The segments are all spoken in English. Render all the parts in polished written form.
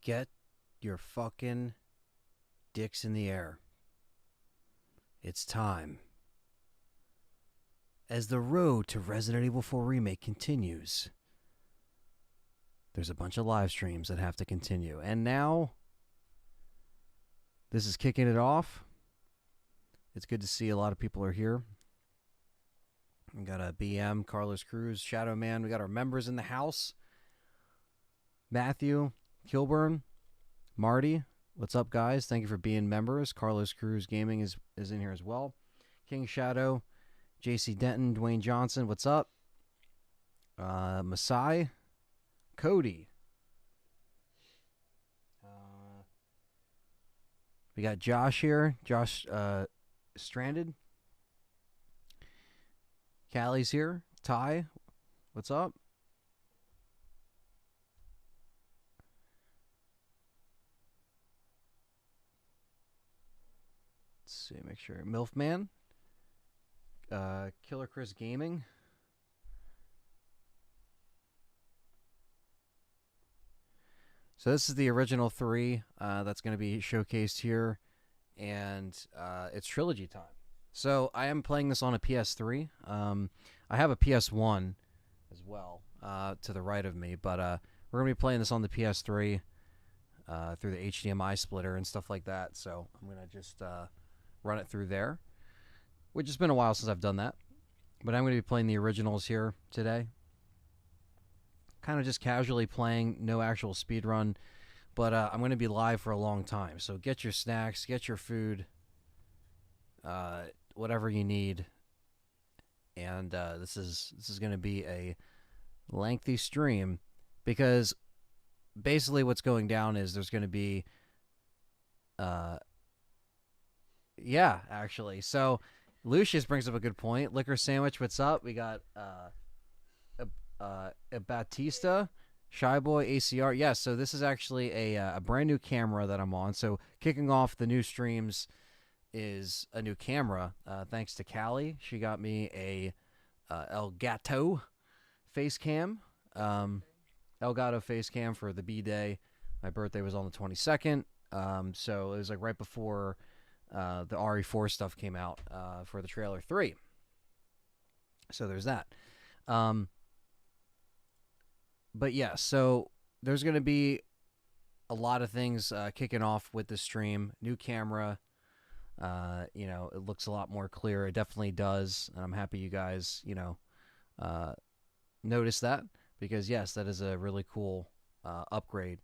Get your fucking dicks in the air. It's time. As the road to Resident Evil 4 Remake continues, there's a bunch of live streams that have to continue. And now, this is kicking it off. It's good to see a lot of people are here. We got a BM, Carlos Cruz, Shadow Man. We got our members in the house. Matthew, Kilburn, Marty. What's up, guys? Thank you for being members. Carlos Cruz Gaming is in here as well. King Shadow, JC Denton, Dwayne Johnson. What's up? Masai, Cody. We got Josh here. Josh Stranded. Callie's here. Ty, what's up? Let's see, make sure. Milfman. Killer Chris Gaming. So this is the original 3 that's going to be showcased here, and it's Trilogy time. So I am playing this on a PS3. I have a PS1 as well to the right of me, but we're going to be playing this on the PS3 through the HDMI splitter and stuff like that. So I'm going to just run it through there, which has been a while since I've done that. But I'm going to be playing the originals here today. Kind of just casually playing, no actual speed run, but I'm going to be live for a long time. So get your snacks, get your food, whatever you need. And this is going to be a lengthy stream because basically what's going down is there's going to be yeah, actually. So Lucius brings up a good point. Liquor Sandwich, what's up? We got Batista, Shy Boy, ACR. Yeah, so this is actually a brand new camera that I'm on. So kicking off the new streams is a new camera. Thanks to Callie. She got me a Elgato face cam. Elgato face cam for the B-Day. My birthday was on the 22nd. So it was like right before the RE4 stuff came out for the trailer 3. So there's that. But yeah, so there's going to be a lot of things kicking off with the stream. New camera. It looks a lot more clear. It definitely does. And I'm happy you guys, notice that. Because, yes, that is a really cool upgrade.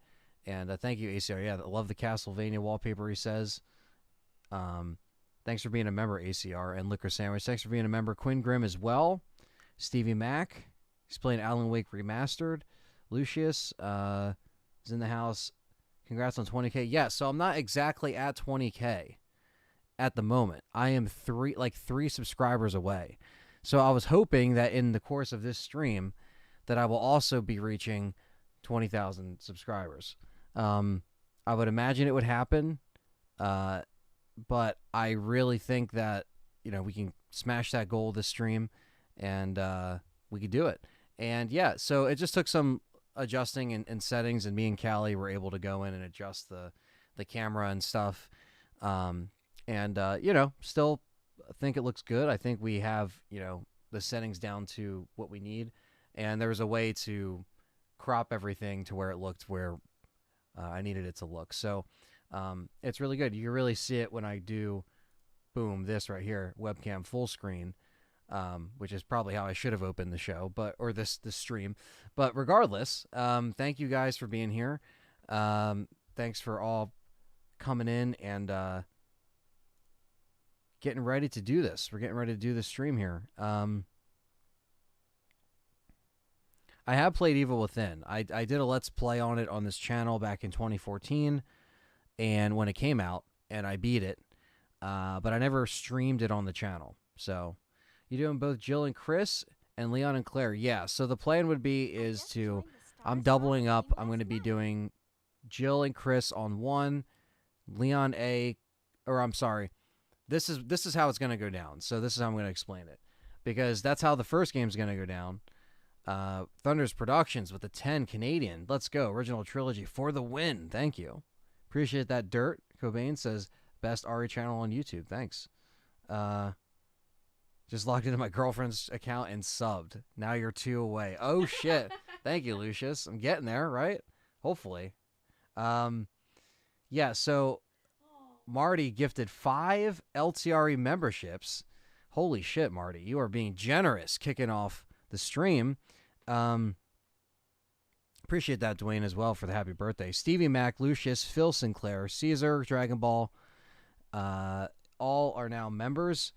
And thank you, ACR. Yeah, I love the Castlevania wallpaper, he says. Thanks for being a member, ACR. And Liquor Sandwich, thanks for being a member. Quinn Grimm as well. Stevie Mack. He's playing Alan Wake Remastered. Lucius is in the house. Congrats on 20K. Yeah, so I'm not exactly at 20K at the moment. I am three subscribers away. So I was hoping that in the course of this stream that I will also be reaching 20,000 subscribers. I would imagine it would happen, but I really think that we can smash that goal this stream, and we could do it. And yeah, so it just took some adjusting and settings, and me and Callie were able to go in and adjust the camera and stuff. Still think it looks good. I think we have, the settings down to what we need. And there was a way to crop everything to where it looked where I needed it to look. So it's really good. You can really see it when I do, boom, this right here, webcam full screen. Which is probably how I should have opened the show, or this stream. But regardless, thank you guys for being here. Thanks for all coming in and getting ready to do this. We're getting ready to do this stream here. I have played Evil Within. I did a Let's Play on it on this channel back in 2014, and when it came out, and I beat it, but I never streamed it on the channel. So you doing both Jill and Chris and Leon and Claire? Yeah, so the plan would be I'm doubling up. I'm going to be doing Jill and Chris on one, Leon this is how it's going to go down. So this is how I'm going to explain it, because that's how the first game's going to go down. Thunder's Productions with the 10 Canadian. Let's go. Original Trilogy for the win. Thank you. Appreciate that. Dirt Cobain says, best RE channel on YouTube. Thanks. Just logged into my girlfriend's account and subbed. Now you're 2 away. Oh, shit. Thank you, Lucius. I'm getting there, right? Hopefully. Yeah, so Marty gifted 5 LTRE memberships. Holy shit, Marty. You are being generous kicking off the stream. Appreciate that, Dwayne, as well, for the happy birthday. Stevie Mac, Lucius, Phil Sinclair, Caesar, Dragon Ball, all are now members.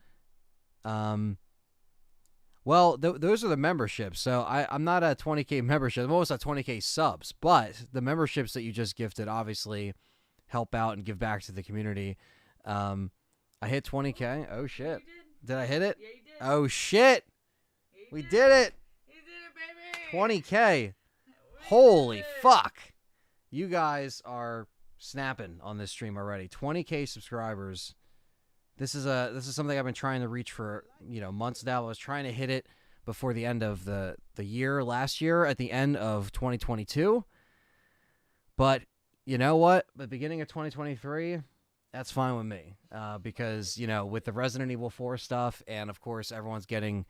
Well, those are the memberships. So I'm not at 20K membership. I'm almost at 20K subs. But the memberships that you just gifted obviously help out and give back to the community. I hit 20K. Oh, shit. Did I hit it? Yeah, you did. Oh, shit. We did it. You did it, baby. 20K. Holy fuck. You guys are snapping on this stream already. 20K subscribers. This is something I've been trying to reach for, months now. I was trying to hit it before the end of the year last year, at the end of 2022. But you know what? The beginning of 2023, that's fine with me. Because, with the Resident Evil 4 stuff, and of course everyone's getting,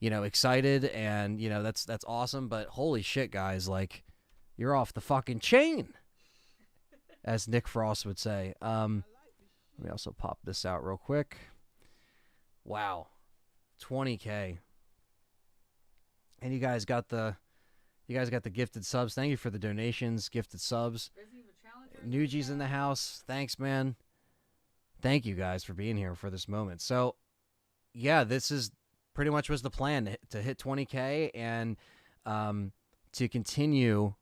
excited, and that's awesome. But holy shit, guys, like, you're off the fucking chain, as Nick Frost would say. Let me also pop this out real quick. Wow. 20K. And you guys got the gifted subs. Thank you for the donations, gifted subs. Nuji's in the house. Thanks, man. Thank you guys for being here for this moment. So, yeah, this is pretty much was the plan, to hit 20K and to continue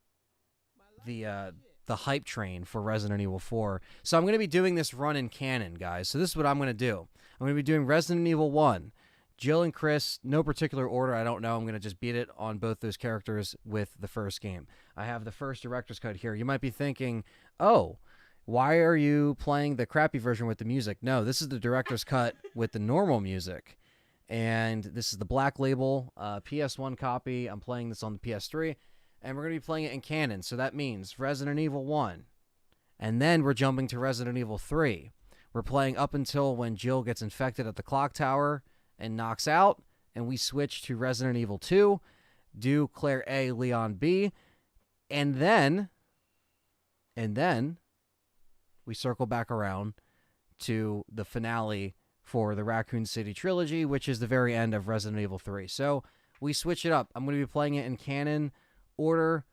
the hype train for Resident Evil 4. So I'm going to be doing this run in canon, guys. So this is what I'm going to do. I'm going to be doing Resident Evil 1. Jill and Chris, no particular order, I don't know. I'm going to just beat it on both those characters with the first game. I have the first director's cut here. You might be thinking, oh, why are you playing the crappy version with the music? No, this is the director's cut with the normal music. And this is the Black Label PS1 copy. I'm playing this on the PS3. And we're going to be playing it in canon. So that means Resident Evil 1. And then we're jumping to Resident Evil 3. We're playing up until when Jill gets infected at the clock tower and knocks out. And we switch to Resident Evil 2. Do Claire A, Leon B. And then we circle back around to the finale for the Raccoon City Trilogy, which is the very end of Resident Evil 3. So we switch it up. I'm going to be playing it in canon order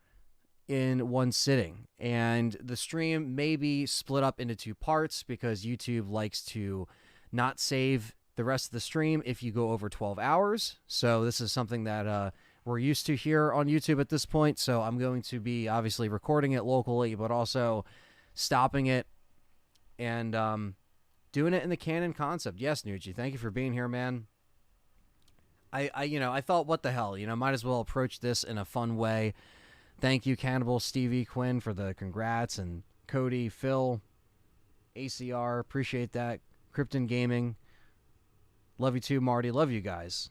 in one sitting, and the stream may be split up into 2 parts because YouTube likes to not save the rest of the stream if you go over 12 hours. So this is something that we're used to here on YouTube at this point. So I'm going to be obviously recording it locally, but also stopping it and doing it in the canon concept. Yes, Nuji, thank you for being here, man. I thought, what the hell, might as well approach this in a fun way. Thank you, Cannibal, Stevie, Quinn, for the congrats, and Cody, Phil, ACR, appreciate that. Krypton Gaming, love you too, Marty, love you guys.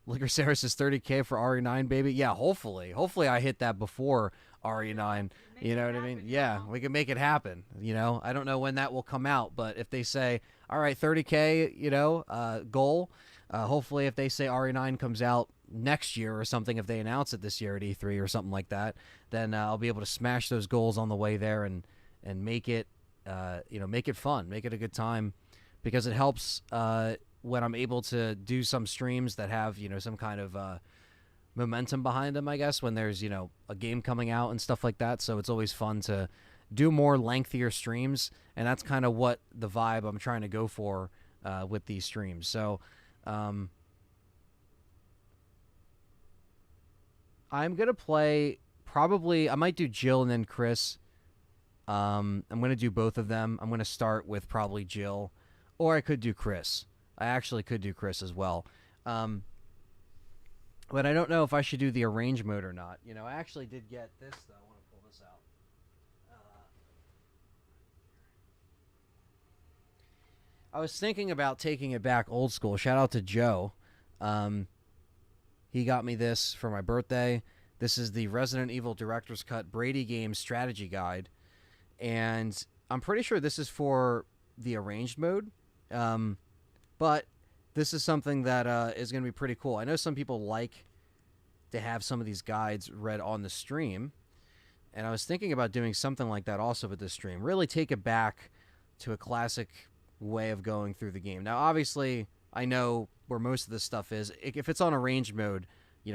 Liquor Sarah says 30K for RE9, baby. Yeah, hopefully I hit that before RE9. You know what I mean? Yeah, we can make it happen. I don't know when that will come out, but if they say, all right, 30K, goal. Hopefully, if they say RE9 comes out next year or something, if they announce it this year at E3 or something like that, then I'll be able to smash those goals on the way there and make it, make it fun, make it a good time, because it helps when I'm able to do some streams that have, some kind of momentum behind them, I guess, when there's, a game coming out and stuff like that. So it's always fun to do more lengthier streams, and that's kind of what the vibe I'm trying to go for with these streams. So I'm going to play, probably, I might do Jill and then Chris. I'm going to do both of them. I'm going to start with probably Jill, or I could do Chris. I actually could do Chris as well. But I don't know if I should do the arrange mode or not. I actually did get this, though. I want to pull this out. I was thinking about taking it back old school. Shout out to Joe. He got me this for my birthday. This is the Resident Evil Director's Cut Brady Games Strategy Guide. And I'm pretty sure this is for the arranged mode. But this is something that is going to be pretty cool. I know some people like to have some of these guides read on the stream. And I was thinking about doing something like that also with this stream. Really take it back to a classic way of going through the game. Now, obviously, I know where most of this stuff is. If it's on arranged mode,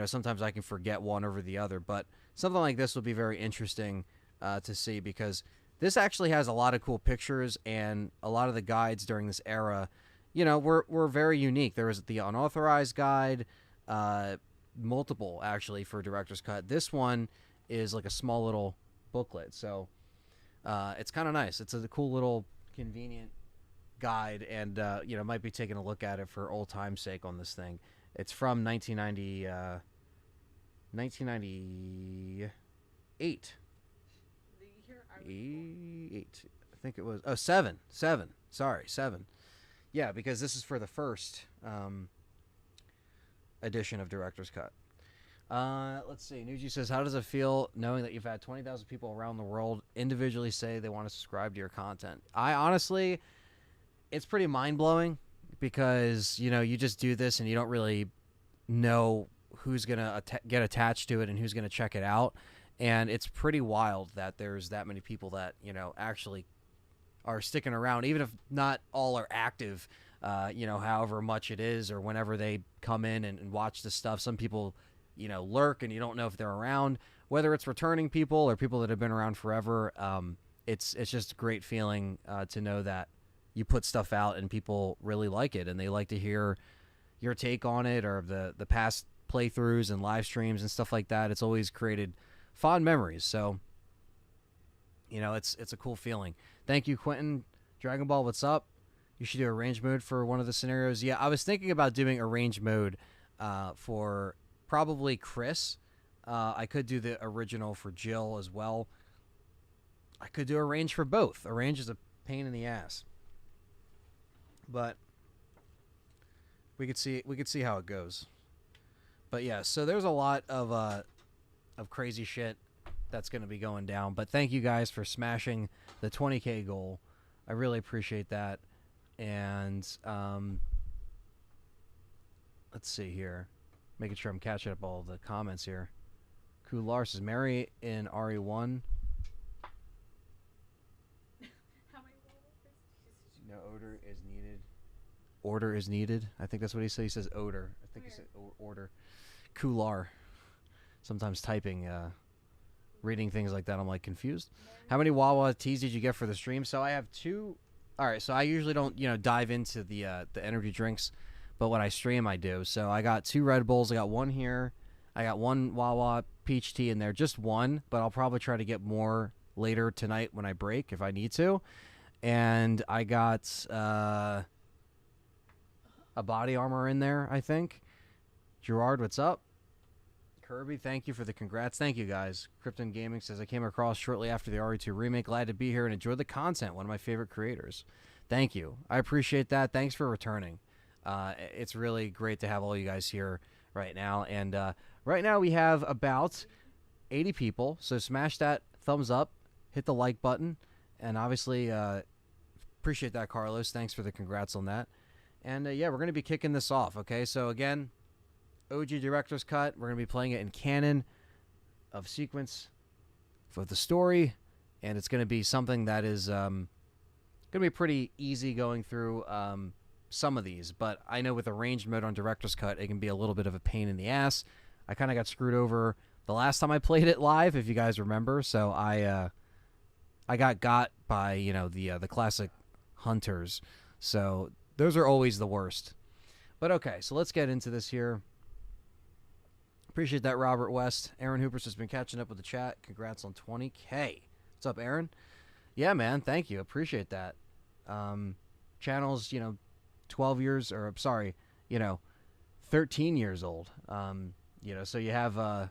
sometimes I can forget one over the other. But something like this will be very interesting to see, because this actually has a lot of cool pictures, and a lot of the guides during this era, were very unique. There was the unauthorized guide, multiple actually for Director's Cut. This one is like a small little booklet, so it's kind of nice. It's a cool little convenient guide, and might be taking a look at it for old time's sake on this thing. It's from 1998. The year I was Eight, I think it was. Oh, seven. Sorry, 7. Yeah, because this is for the first edition of Director's Cut. Let's see. Nuji says, how does it feel knowing that you've had 20,000 people around the world individually say they want to subscribe to your content? I honestly, it's pretty mind-blowing, because, you just do this and you don't really know who's going to get attached to it and who's going to check it out. And it's pretty wild that there's that many people that, actually are sticking around, even if not all are active, however much it is, or whenever they come in and watch the stuff. Some people, lurk, and you don't know if they're around, whether it's returning people or people that have been around forever. It's just a great feeling to know that you put stuff out and people really like it, and they like to hear your take on it, or the past playthroughs and live streams and stuff like that. It's always created fond memories. So, it's a cool feeling. Thank you, Quentin. Dragon Ball, what's up? You should do arrange mode for one of the scenarios. Yeah, I was thinking about doing arrange mode for probably Chris. I could do the original for Jill as well. I could do arrange for both. Arrange is a pain in the ass, but we could see how it goes. But yeah, so there's a lot of crazy shit that's going to be going down. But thank you guys for smashing the 20K goal. I really appreciate that. And let's see here, making sure I'm catching up all the comments here. Kular says, Mary in RE1. How many levels? No odor is needed. Order is needed. I think that's what he said. He says odor. I think he said order. Kular. Sometimes typing, reading things like that, I'm like confused. How many Wawa teas did you get for the stream? So I have 2. All right, so I usually don't, dive into the energy drinks, but when I stream, I do. So I got 2 Red Bulls. I got 1 here. I got 1 Wawa peach tea in there, just 1, but I'll probably try to get more later tonight when I break if I need to. And I got a Body Armor in there, I think. Gerard, what's up? Kirby, thank you for the congrats. Thank you, guys. Krypton Gaming says, I came across shortly after the RE2 remake. Glad to be here and enjoy the content. One of my favorite creators. Thank you. I appreciate that. Thanks for returning. It's really great to have all you guys here right now. And right now we have about 80 people. So smash that thumbs up. Hit the like button. And obviously, appreciate that, Carlos. Thanks for the congrats on that. And yeah, we're going to be kicking this off. Okay, so again, OG Director's Cut. We're going to be playing it in canon of sequence for the story, and it's going to be something that is going to be pretty easy going through some of these, but I know with arranged mode on Director's Cut, it can be a little bit of a pain in the ass. I kind of got screwed over the last time I played it live, if you guys remember, so I got by, the classic hunters, so those are always the worst. But okay, so let's get into this here. Appreciate that, Robert West. Aaron Hoopers has been catching up with the chat. Congrats on 20K. What's up, Aaron? Yeah, man. Thank you. Appreciate that. Channel's, 12 years, or sorry, 13 years old. So you have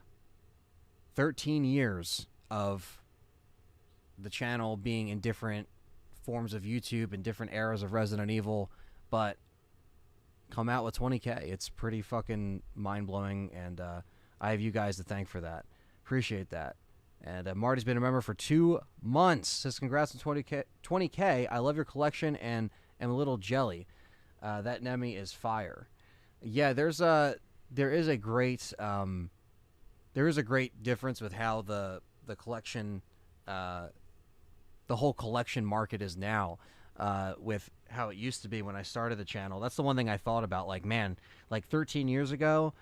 13 years of the channel being in different forms of YouTube and different eras of Resident Evil, but come out with 20K. It's pretty fucking mind blowing, and I have you guys to thank for that. Appreciate that. And Marty's been a member for 2 months. Says congrats on 20K. 20K. I love your collection and am a little jelly. That Nemi is fire. Yeah, there is a great difference with how the collection, the whole collection market is now, with how it used to be when I started the channel. That's the one thing I thought about. Like, man, like 13 years ago,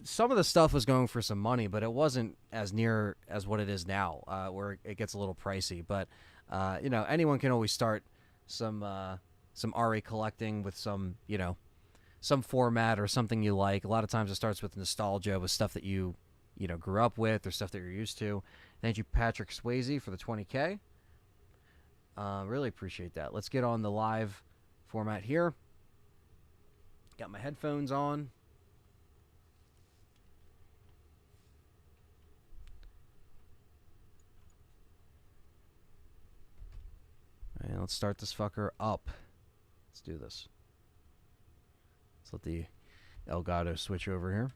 some of the stuff was going for some money, but it wasn't as near as what it is now, where it gets a little pricey. But anyone can always start some RA collecting with some some format or something you like. A lot of times it starts with nostalgia, with stuff that you grew up with or stuff that you're used to. Thank you, Patrick Swayze, for the 20K. Really appreciate that. Let's get on the live format here. Got my headphones on. And let's start this fucker up. Let's do this. Let's let the Elgato switch over here.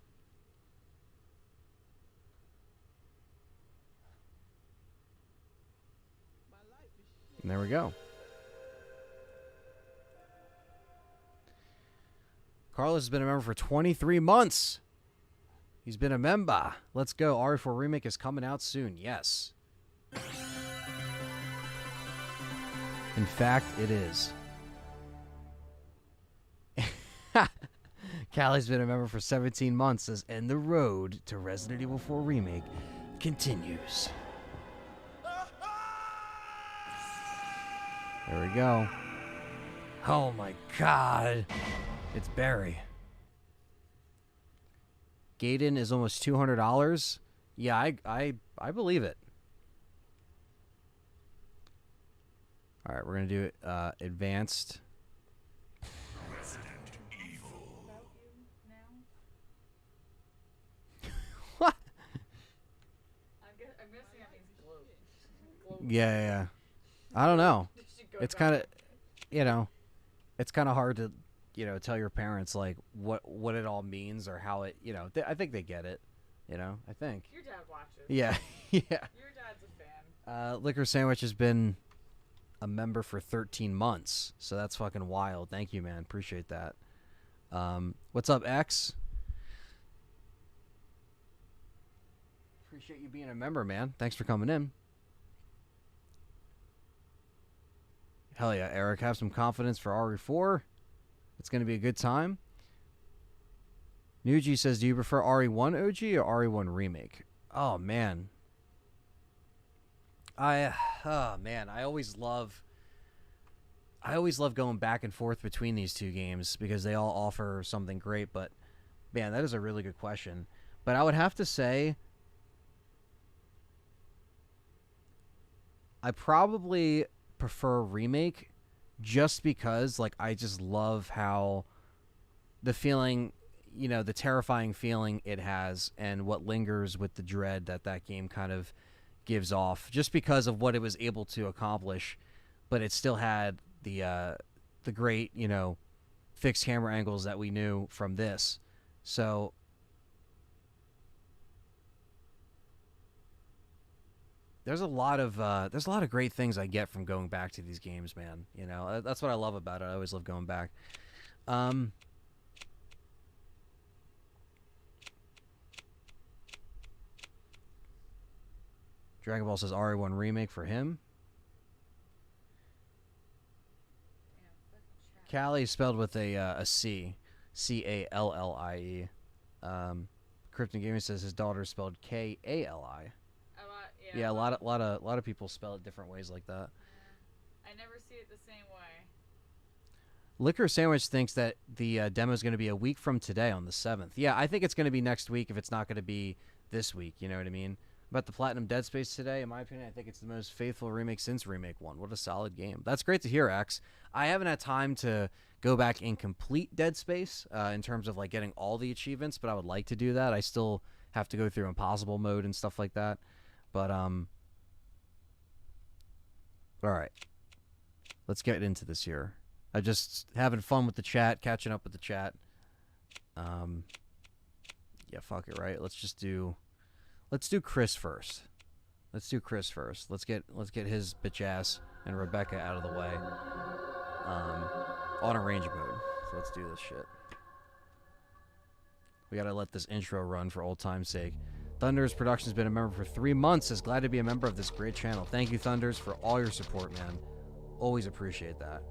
And there we go. Carlos has been a member for 23 months. He's been a member. Let's go. RE4 Remake is coming out soon. Yes. In fact, it is. Callie's been a member for 17 months. Says, and the road to Resident Evil 4 Remake continues. There we go. Oh my god. It's Barry. Gaiden is almost $200. Yeah, I believe it. All right, we're gonna do it advanced. Resident Evil. What? I'm guessing that means globe. Yeah. I don't know. It's kind of, it's kind of hard to, tell your parents like what it all means or how it, I think they get it, I think. Your dad watches. Yeah, yeah. Your dad's a fan. Liquor Sandwich has been a member for 13 months, so that's fucking wild. Thank you, man. Appreciate that. What's up, X? Appreciate you being a member, man. Thanks for coming in. Hell yeah, Eric. Have some confidence for RE4. It's going to be a good time. Nuji says, do you prefer RE1 OG or RE1 Remake? Oh, man. I always love going back and forth between these two games because they all offer something great. But, man, that is a really good question. But I would have to say I probably prefer Remake just because I just love how the feeling, the terrifying feeling it has and what lingers with the dread that game kind of gives off just because of what it was able to accomplish, but it still had the great, fixed camera angles that we knew from this. So there's a lot of great things I get from going back to these games, man. That's what I love about it. I always love going back. Dragon Ball says RE1 Remake for him. Callie spelled with a C. C-A-L-L-I-E. Krypton Gaming says his daughter spelled K-A-L-I. Yeah, a lot of people spell it different ways like that. Yeah. I never see it the same way. Liquor Sandwich thinks that the demo is going to be a week from today on the 7th. Yeah, I think it's going to be next week if it's not going to be this week. You know what I mean? About the Platinum Dead Space today, in my opinion, I think it's the most faithful remake since Remake 1. What a solid game. That's great to hear, X. I haven't had time to go back and complete Dead Space in terms of getting all the achievements, but I would like to do that. I still have to go through Impossible mode and stuff like that. But, all right. Let's get into this here. I just having fun with the chat, catching up with the chat. Yeah, fuck it, right? Let's do Chris first. Let's get his bitch ass and Rebecca out of the way. On arrange mode. So let's do this shit. We gotta let this intro run for old time's sake. Thunders Productions has been a member for 3 months. Is glad to be a member of this great channel. Thank you, Thunders, for all your support, man. Always appreciate that.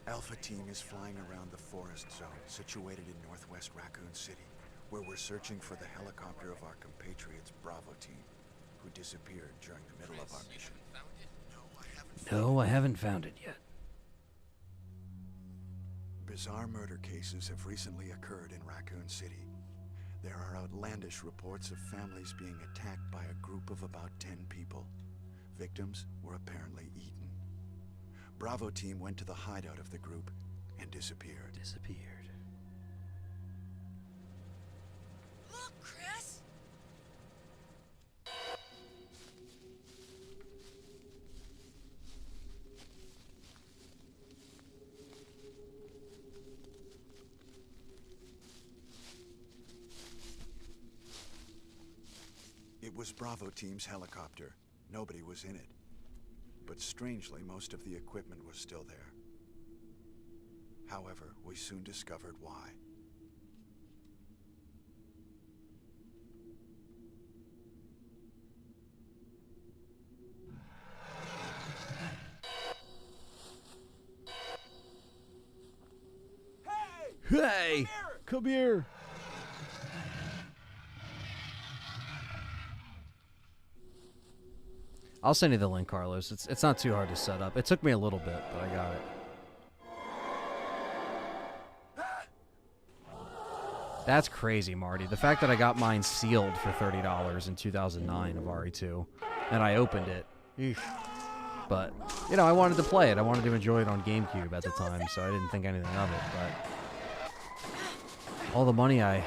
Alpha Team is flying around the forest zone situated in northwest Raccoon City, where we're searching for the helicopter of our compatriots Bravo Team, who disappeared during the middle of our mission. No, I haven't found it yet. Bizarre murder cases have recently occurred in Raccoon City. There are outlandish reports of families being attacked by a group of about 10 people. Victims were apparently eaten. Bravo Team went to the hideout of the group and disappeared. Look, Chris! It was Bravo Team's helicopter. Nobody was in it. But strangely, most of the equipment was still there. However, we soon discovered why. Hey! Come here! I'll send you the link, Carlos. It's not too hard to set up. It took me a little bit, but I got it. That's crazy, Marty. The fact that I got mine sealed for $30 in 2009 of RE2, and I opened it. Eesh. But, you know, I wanted to play it. I wanted to enjoy it on GameCube at the time, so I didn't think anything of it. But all the money I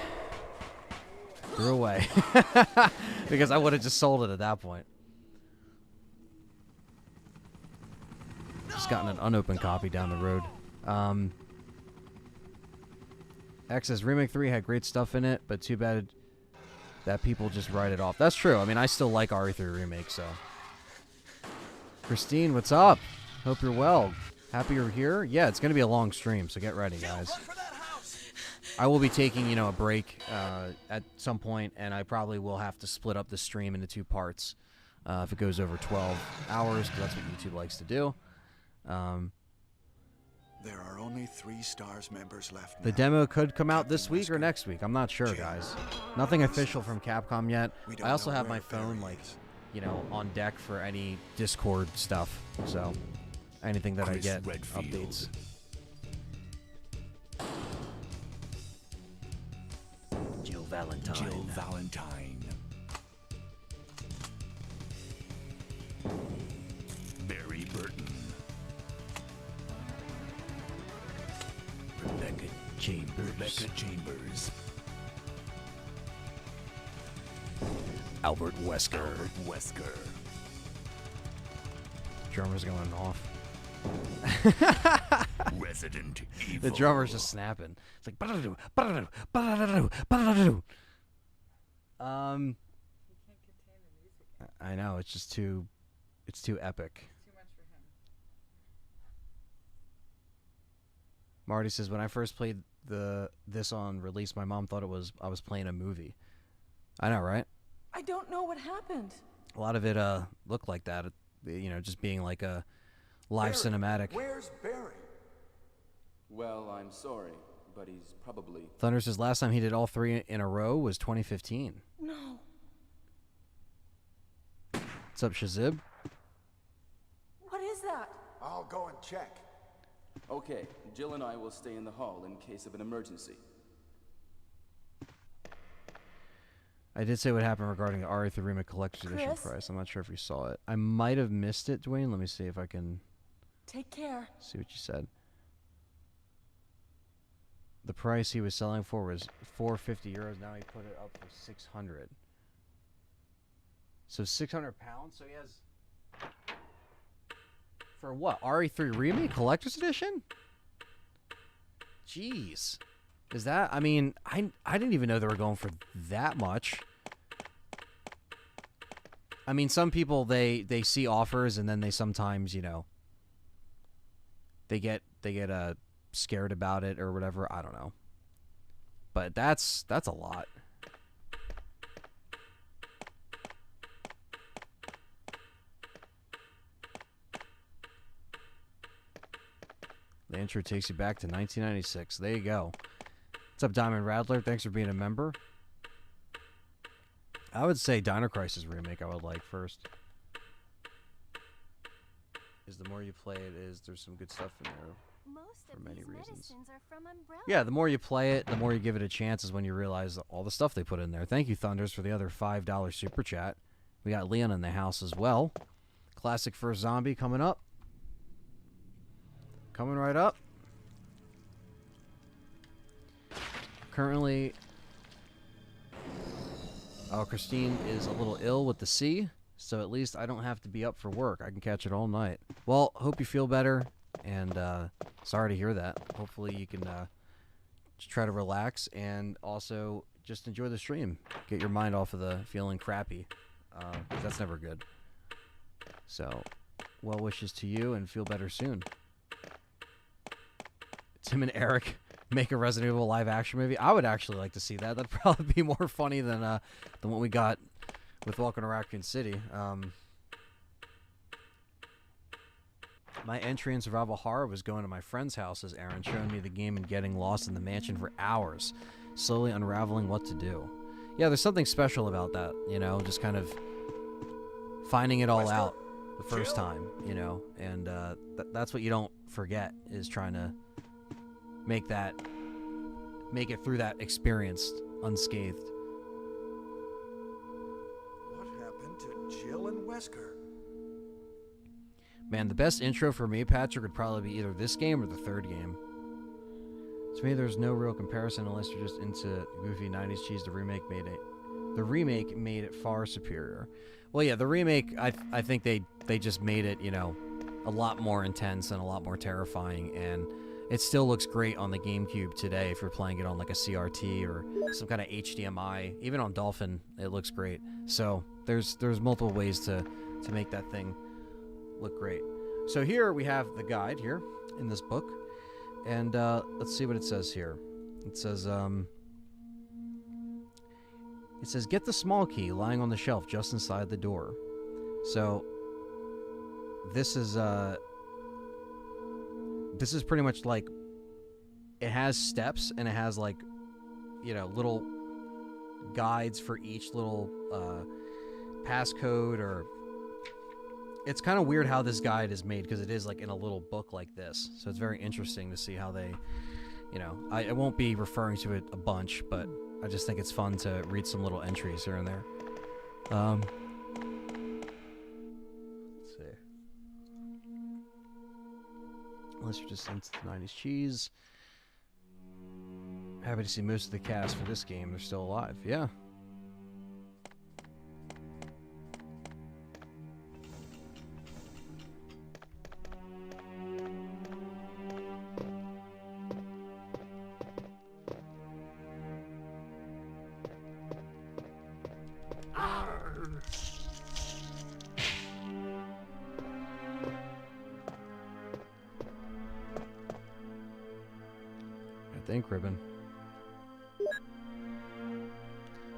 threw away. Because I would have just sold it at that point. Just gotten an unopened copy down the road. X says Remake 3 had great stuff in it, but too bad that people just write it off. That's true. I mean, I still like RE3 Remake, so. Christine, what's up? Hope you're well. Happy you're here? Yeah, it's going to be a long stream, so get ready, guys. I will be taking, you know, a break at some point, and I probably will have to split up the stream into 2 parts if it goes over 12 hours, because that's what YouTube likes to do. There are only 3 S.T.A.R.S members left now. The demo could come out this week or next week. I'm not sure, guys. Nothing official from Capcom yet. I also have my phone, like, you know, on deck for any Discord stuff. So, anything that I get, updates. Jill Valentine. Barry Burton. Rebecca Chambers. Albert Wesker. Drummer's going off. Resident Evil. The drummer's just snapping. It's like ba-da-doo. He can't contain the music. I know, it's just too epic. Too much for him. Marty says, when I first played this on release, my mom thought I was playing a movie. I know, right? I don't know what happened. A lot of it looked like that, you know, just being like a live cinematic. Where's Barry? Well, I'm sorry, but he's probably... Thunder says last time he did all 3 in a row was 2015. No. What's up, Shazib? What is that? I'll go and check. Okay, Jill and I will stay in the hall in case of an emergency. I did say what happened regarding the RE3 Remake Collector's Edition Chris? price. I'm not sure if you saw it. I might have missed it, Dwayne. Let me see if I can Take care. see what you said. The price he was selling for was €450. Now he put it up for 600. So 600 pounds. So he has For what? RE3 Remake Collector's Edition? Jeez. Is that... I mean, I didn't even know they were going for that much. I mean, some people, they see offers and then they sometimes, you know... They get scared about it or whatever. I don't know. But that's a lot. The intro takes you back to 1996. There you go. What's up, Diamond Rattler? Thanks for being a member. I would say Dino Crisis Remake I would like first. Is the more you play it, there's some good stuff in there. Most For of many these reasons. medicines are from Umbrella. Yeah, the more you play it, the more you give it a chance is when you realize all the stuff they put in there. Thank you, Thunders, for the other $5 super chat. We got Leon in the house as well. Classic First Zombie coming up. Coming right up. Currently, Christine is a little ill with the C, so at least I don't have to be up for work. I can catch it all night. Well, hope you feel better, and sorry to hear that. Hopefully you can just try to relax and also just enjoy the stream. Get your mind off of the feeling crappy. 'Cause that's never good. So, well wishes to you and feel better soon. Tim and Eric make a Resident Evil live action movie. I would actually like to see that. That'd probably be more funny than what we got with Welcome to Raccoon City. My entry in survival horror was going to my friend's house as Aaron showing me the game and getting lost in the mansion for hours, slowly unraveling what to do. Yeah, there's something special about that, you know, just kind of finding it all out the first time, you know, and that's what you don't forget is trying to make it through that experience unscathed. What happened to Jill and Wesker? Man, the best intro for me, Patrick, would probably be either this game or the third game. To me, there's no real comparison unless you're just into goofy 90s cheese. The remake made it far superior. Well, yeah, the remake, I think they just made it, you know, a lot more intense and a lot more terrifying, and it still looks great on the GameCube today if you're playing it on like a CRT or some kind of HDMI. Even on Dolphin, it looks great. So there's multiple ways to make that thing look great. So here we have the guide here in this book, and let's see what it says here. It says get the small key lying on the shelf just inside the door. So this is pretty much like, it has steps and it has like, you know, little guides for each little passcode, or it's kind of weird how this guide is made because it is like in a little book like this. So it's very interesting to see how they, you know, I won't be referring to it a bunch, but I just think it's fun to read some little entries here and there. Let's see. Unless you're just into the 90s cheese. Happy to see most of the cast for this game. They're still alive. Yeah. Ribbon.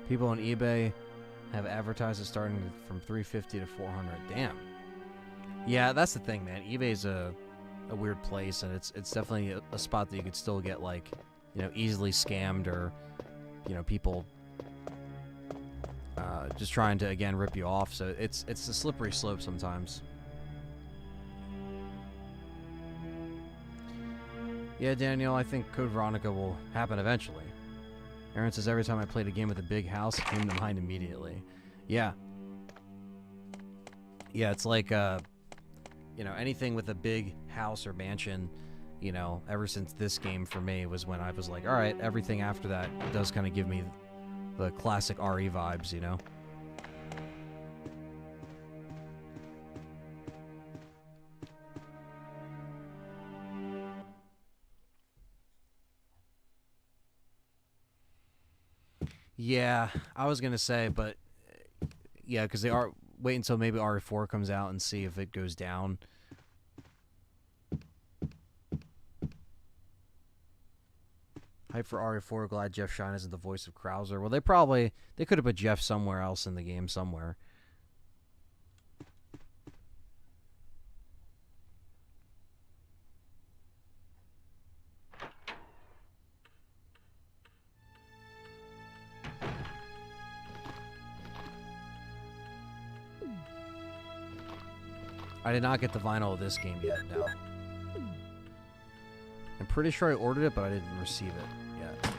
People on eBay have advertised it starting from $350 to $400. Damn. Yeah, that's the thing, man. eBay's a weird place, and it's definitely a spot that you could still get, like, you know, easily scammed, or, you know, people just trying to, again, rip you off. So it's a slippery slope sometimes. Yeah, Daniel, I think Code Veronica will happen eventually. Aaron says, every time I played a game with a big house, it came to mind immediately. Yeah. Yeah, it's like, you know, anything with a big house or mansion, you know, ever since this game for me was when I was like, all right, everything after that does kind of give me the classic RE vibes, you know? Yeah, I was gonna say, but yeah, because they are wait until maybe RE4 comes out and see if it goes down. Hype for RE4. Glad Jeff Shine isn't the voice of Krauser. Well, they could have put Jeff somewhere else in the game somewhere. I did not get the vinyl of this game yet, no. I'm pretty sure I ordered it, but I didn't receive it yet.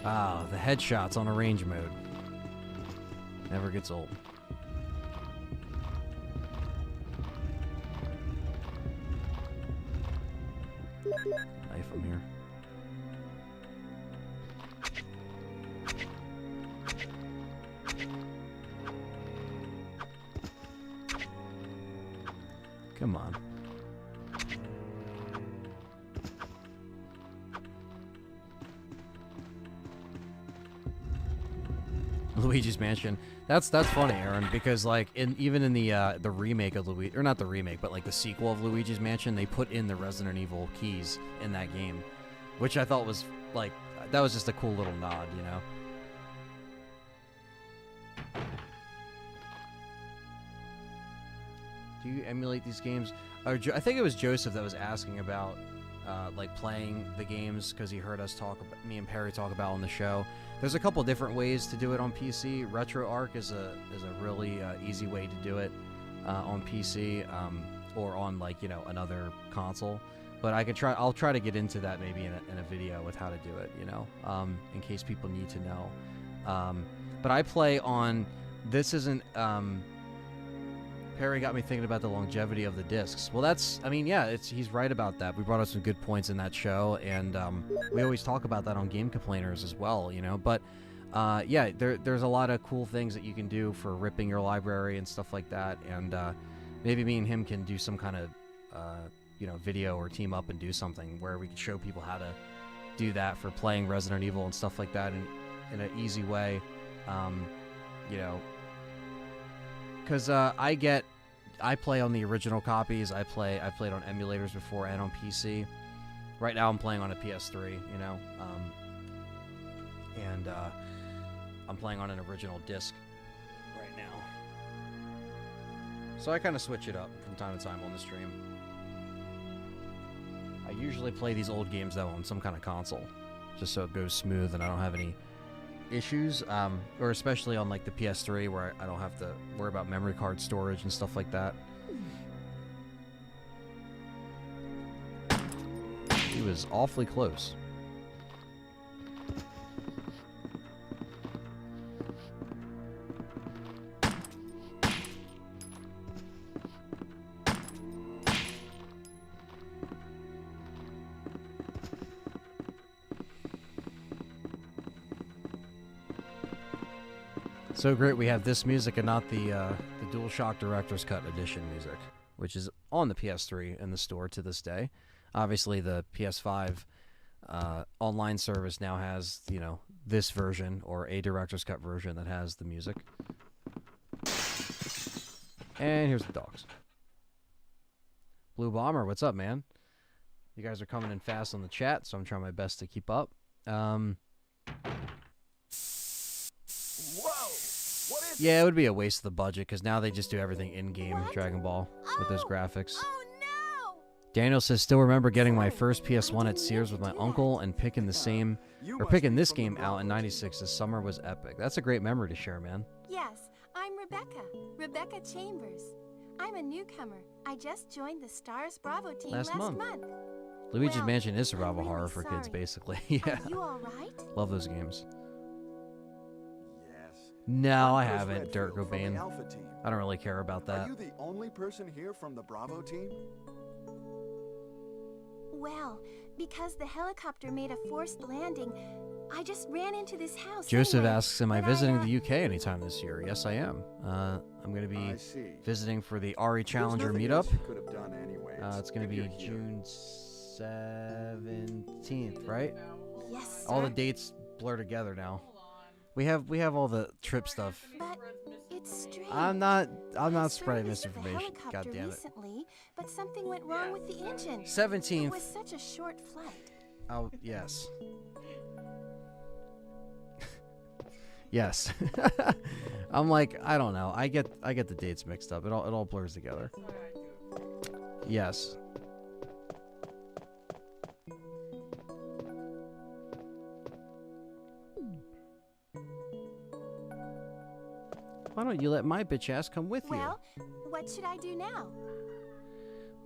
Ah, the headshots on arrange mode. Never gets old. Knife him here. Come on. Luigi's Mansion. That's funny, Aaron, because like even in the remake of Luigi, or not the remake, but like the sequel of Luigi's Mansion, they put in the Resident Evil keys in that game, which I thought was like that was just a cool little nod, you know. Do you emulate these games? I think it was Joseph that was asking about like playing the games because he heard us talk about, me and Perry talk about on the show. There's a couple different ways to do it on PC. RetroArch is a really easy way to do it on PC or on like another console. But I'll try to get into that maybe in a video with how to do it, in case people need to know. But I play on. This isn't. Perry got me thinking about the longevity of the discs. Well, he's right about that. We brought up some good points in that show, and we always talk about that on Game Complainers as well, But there's a lot of cool things that you can do for ripping your library and stuff like that, and maybe me and him can do some kind of video or team up and do something where we can show people how to do that for playing Resident Evil and stuff like that in an easy way, because I play on the original copies. I played on emulators before and on PC. Right now I'm playing on a PS3, and I'm playing on an original disc right now. So I kind of switch it up from time to time on the stream. I usually play these old games though on some kind of console, just so it goes smooth and I don't have any issues, or especially on like the PS3 where I don't have to worry about memory card storage and stuff like that. He was awfully close. So great we have this music and not the DualShock Director's Cut Edition music, which is on the PS3 in the store to this day. Obviously, the PS5 online service now has, this version or a Director's Cut version that has the music. And here's the dogs. Blue Bomber, what's up, man? You guys are coming in fast on the chat, so I'm trying my best to keep up. Yeah, it would be a waste of the budget because now they just do everything in-game Dragon Ball with those graphics. Oh no! Daniel says, still remember getting my first PS1 at Sears with my uncle and picking this game out in '96. This summer was epic. That's a great memory to share, man. Yes, I'm Rebecca Chambers. I'm a newcomer. I just joined the S.T.A.R.S Bravo team last month. Luigi's Well, Mansion is survival I'm really horror for kids, sorry. basically. Yeah, Are you all right? love those games. Yes. No, I I'm Chris haven't, Dirt Redfield from Cobain. the Alpha team. I don't really care about that. Are you the only person here from the Bravo team? Well, because the helicopter made a forced landing, I just ran into this house. Joseph anyway, asks, am I but visiting the UK anytime this year? Yes, I am. I'm going to be I see. visiting for the RE There's Challenger nothing meetup. else you could have done anyways, It's going if to be you're here. June 17th, right? Yes, All the sir. dates blur together now. Hold on. We have all the trip stuff. Anthony But spreads it's misinformation. strange. I'm not I spreading serviced the misinformation. God helicopter damn it. recently, but something went wrong with the engine. It 17th. was such a short flight. Oh, yes. Yes. I'm like, I don't know. I get the dates mixed up. It all blurs together. That's why I do it. Yes. Why don't you let my bitch ass come with you? Well, what should I do now?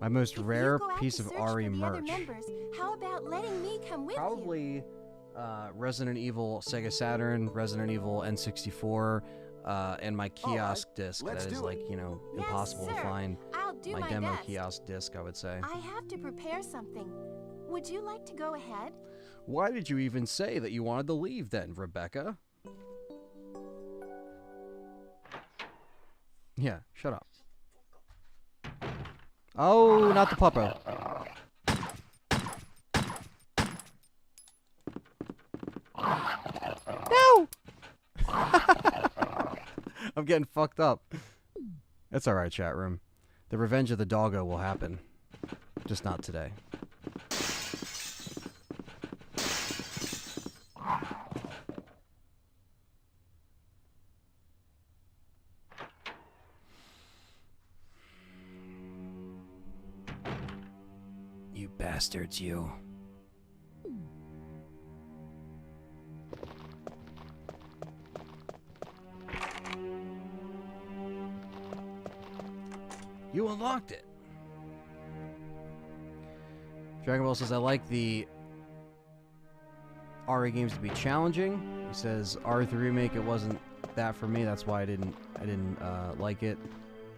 My most If rare you go out piece to of search RE for the other merch. members, how about letting me come with you? Probably Resident Evil Sega Saturn, Resident Evil N64, and my kiosk disc let's that is do it. like, you know, Yes, impossible to sir. find. I'll do My my demo best. kiosk disc, I would say. I have to prepare something. Would you like to go ahead? Why did you even say that you wanted to leave then, Rebecca? Yeah, shut up. Oh, not the puppo. No! I'm getting fucked up. It's alright, chat room. The revenge of the doggo will happen. Just not today. You bastards, you. You unlocked it. Dragon Ball says, I like the RE games to be challenging. He says, RE3 Remake, it wasn't that for me. That's why I didn't like it.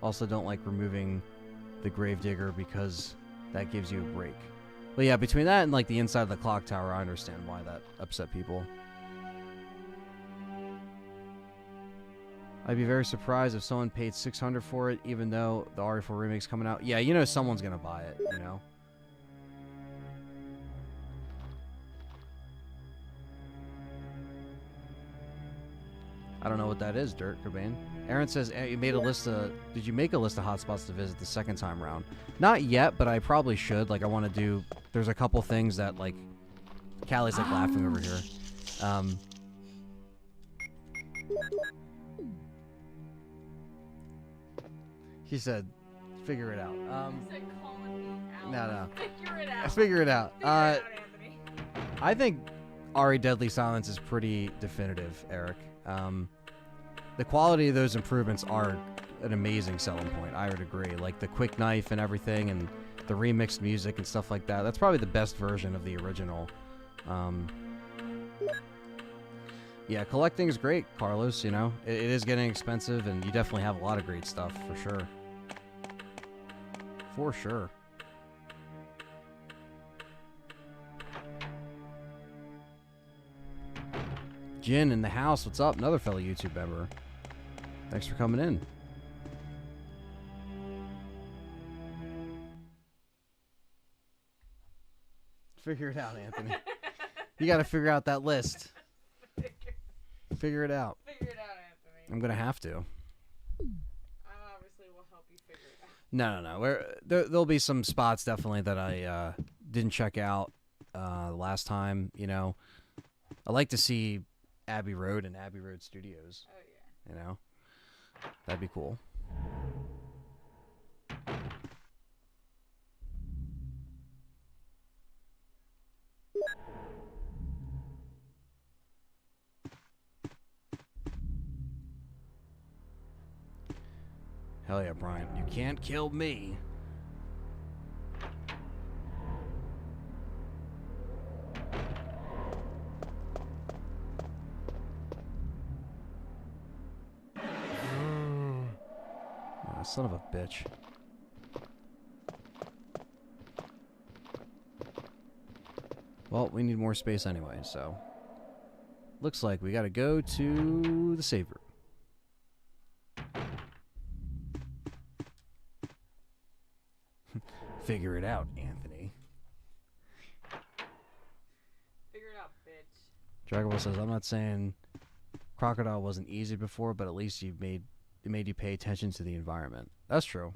Also don't like removing the Gravedigger because that gives you a break. But yeah, between that and like the inside of the clock tower, I understand why that upset people. I'd be very surprised if someone paid $600 for it, even though the RE4 remake's coming out. Yeah, you know someone's gonna buy it, you know? I don't know what that is, Dirt Cobain. Aaron says, you made a list of... Did you make a list of hotspots to visit the second time around? Not yet, but I probably should. Like, I want to do... There's a couple things that, like... Callie's, like, laughing over here. She said, figure it out. He said calling me out. No. Figure it out. Figure it out. Figure it out, Anthony. I think RE Deadly Silence is pretty definitive, Eric. The quality of those improvements are an amazing selling point. I would agree. Like the quick knife and everything, and the remixed music and stuff like that. That's probably the best version of the original. Yeah, collecting is great, Carlos. You know, it is getting expensive, and you definitely have a lot of great stuff for sure. For sure. Jin in the house. What's up? Another fellow YouTube member. Thanks for coming in. Figure it out, Anthony. You got to figure out that list. Figure it out. Figure it out, Anthony. I'm going to have to. I obviously will help you figure it out. No. There'll be some spots definitely that I didn't check out last time. You know, I like to see Abbey Road and Abbey Road Studios. Oh, yeah. You know, that'd be cool. Hell yeah, Brian. You can't kill me. Oh, son of a bitch. Well, we need more space anyway, so... Looks like we gotta go to the save room. Figure it out, Anthony. Figure it out, bitch. Dragon Ball says, I'm not saying Crocodile wasn't easy before, but at least it made you pay attention to the environment. That's true.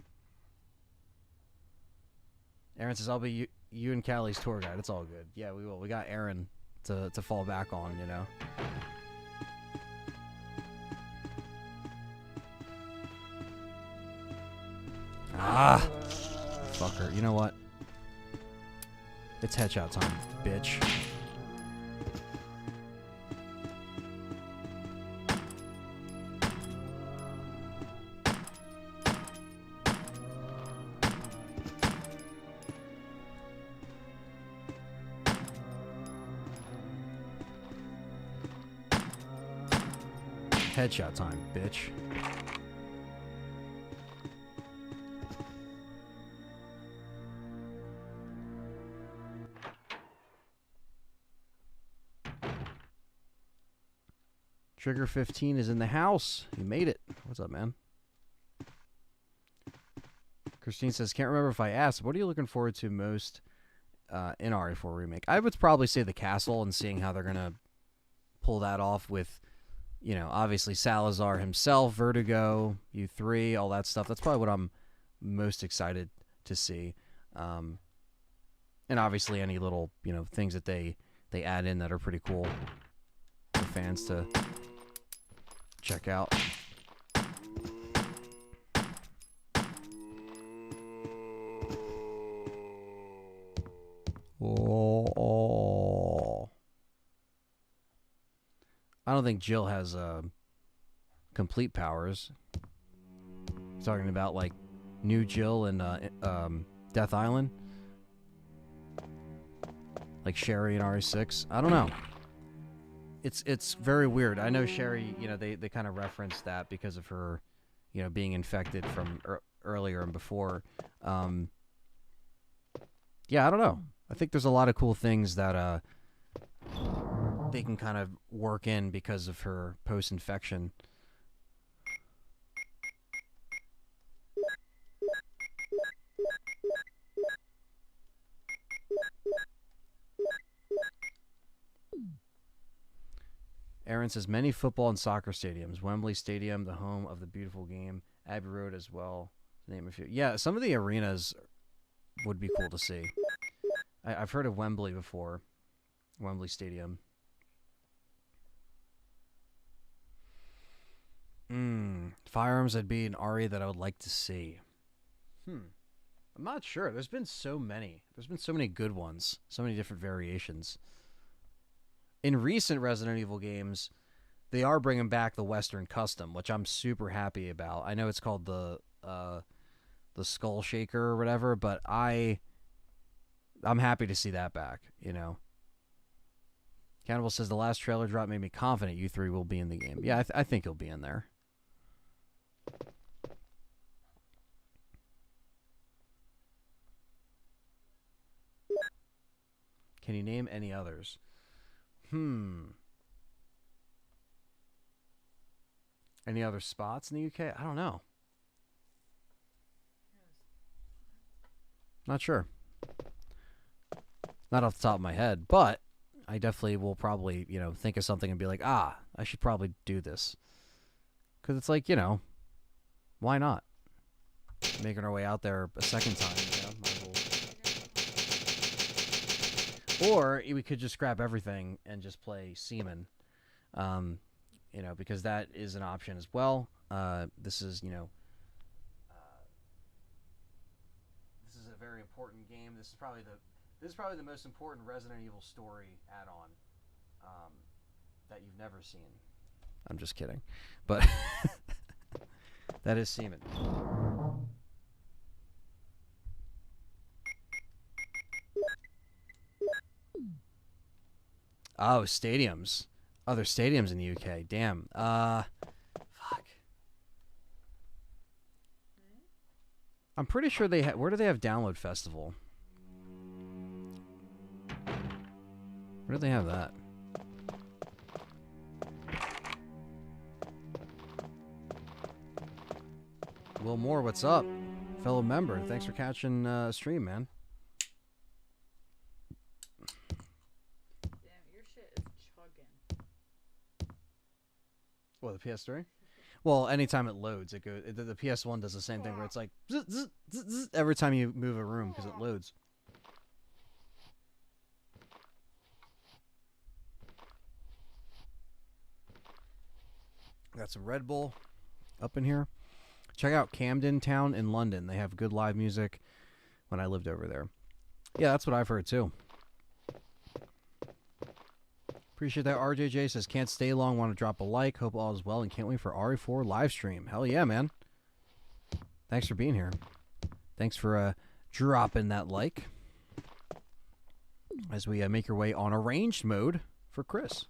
Aaron says, I'll be you and Callie's tour guide. It's all good. Yeah, we will. We got Aaron to fall back on, you know. Ah! Fucker. You know what? It's headshot time, bitch. Headshot time, bitch. Trigger 15 is in the house. You made it. What's up, man? Christine says, can't remember if I asked, what are you looking forward to most in RE4 Remake? I would probably say the castle and seeing how they're going to pull that off with, you know, obviously Salazar himself, Vertigo, U3, all that stuff. That's probably what I'm most excited to see. And obviously any little, you know, things that they add in that are pretty cool for fans to check out. Oh. I don't think Jill has complete powers. Talking about like new Jill and Death Island, like Sherry in RE6. I don't know. It's very weird. I know Sherry, you know, they kind of reference that because of her, you know, being infected from earlier and before. Yeah, I don't know. I think there's a lot of cool things that they can kind of work in because of her post-infection. Aaron says, many football and soccer stadiums. Wembley Stadium, the home of the beautiful game. Abbey Road as well, to name a few. Yeah, some of the arenas would be cool to see. I've heard of Wembley before. Wembley Stadium. Firearms that'd be an RE that I would like to see. I'm not sure. There's been so many. There's been so many good ones. So many different variations. In recent Resident Evil games, they are bringing back the Western Custom, which I'm super happy about. I know it's called the Skull Shaker or whatever, but I'm happy to see that back, you know. Cannibal says, the last trailer drop made me confident U3 will be in the game. Yeah, I think he'll be in there. Can you name any others? Any other spots in the UK? I don't know. Not sure. Not off the top of my head, but I definitely will probably, you know, think of something and be like, I should probably do this. Because it's like, you know, why not? Making our way out there a second time, you know? Might as well. Or we could just scrap everything and just play Seaman. You know, because that is an option as well. This is, you know, this is a very important game. This is probably the most important Resident Evil story add-on that you've never seen. I'm just kidding, but that is Seaman. Oh, stadiums. Other stadiums in the UK. Damn. Fuck. I'm pretty sure they where do they have Download Festival? Where do they have that? Will Moore, what's up? Fellow member, thanks for catching stream, man. Damn, your shit is chugging. PS3. Well, anytime it loads, it goes. The PS1 does the same thing where it's like zzz, zzz, zzz, zzz, every time you move a room because it loads. Got some Red Bull up in here. Check out Camden Town in London. They have good live music when I lived over there. Yeah, that's what I've heard too. Appreciate that. RJJ says, can't stay long, want to drop a like. Hope all is well and can't wait for RE4 live stream. Hell yeah, man. Thanks for being here. Thanks for dropping that like. As we make our way on arranged mode for Chris.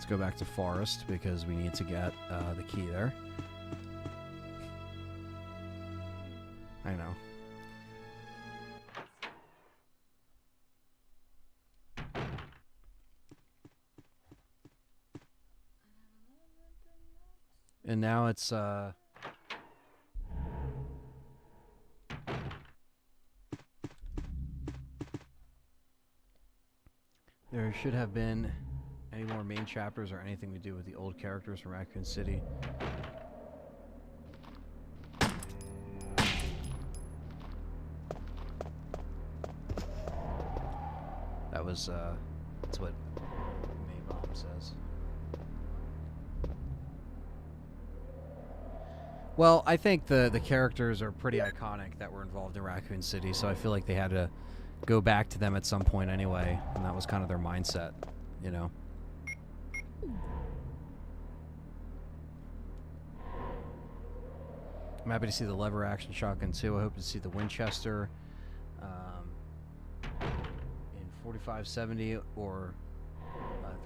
Go back to Forest because we need to get the key there. I know. And now it's there should have been any more main chapters or anything we do with the old characters from Raccoon City. That was, that's what Maybomb says. Well, I think the characters are pretty iconic that were involved in Raccoon City, so I feel like they had to go back to them at some point anyway, and that was kind of their mindset, you know? I'm happy to see the lever action shotgun too. I hope to see the Winchester in 4570 or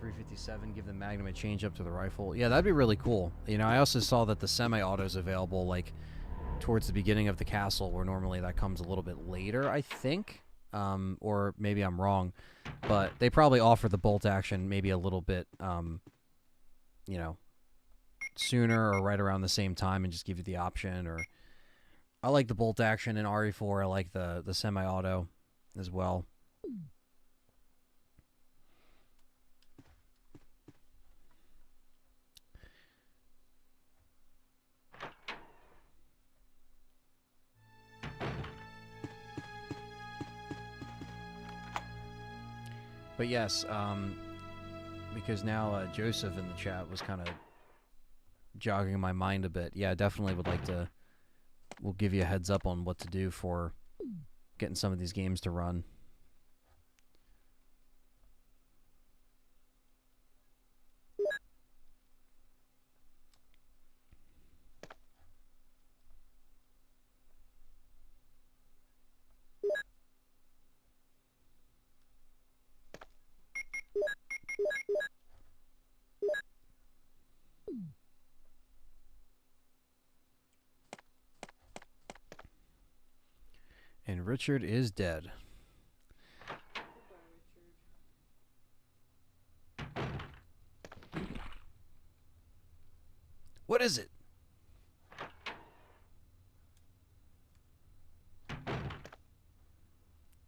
357. Give the Magnum a change up to the rifle. Yeah, that'd be really cool. You know, I also saw that the semi-auto is available like towards the beginning of the castle, where normally that comes a little bit later, I think. Or maybe I'm wrong, but they probably offer the bolt action maybe a little bit, you know, sooner or right around the same time and just give you the option. Or I like the bolt action in RE4. I like the semi-auto as well. But yes, because now Joseph in the chat was kind of jogging my mind a bit. Yeah, I definitely would like to. We'll give you a heads up on what to do for getting some of these games to run. And Richard is dead. What is it?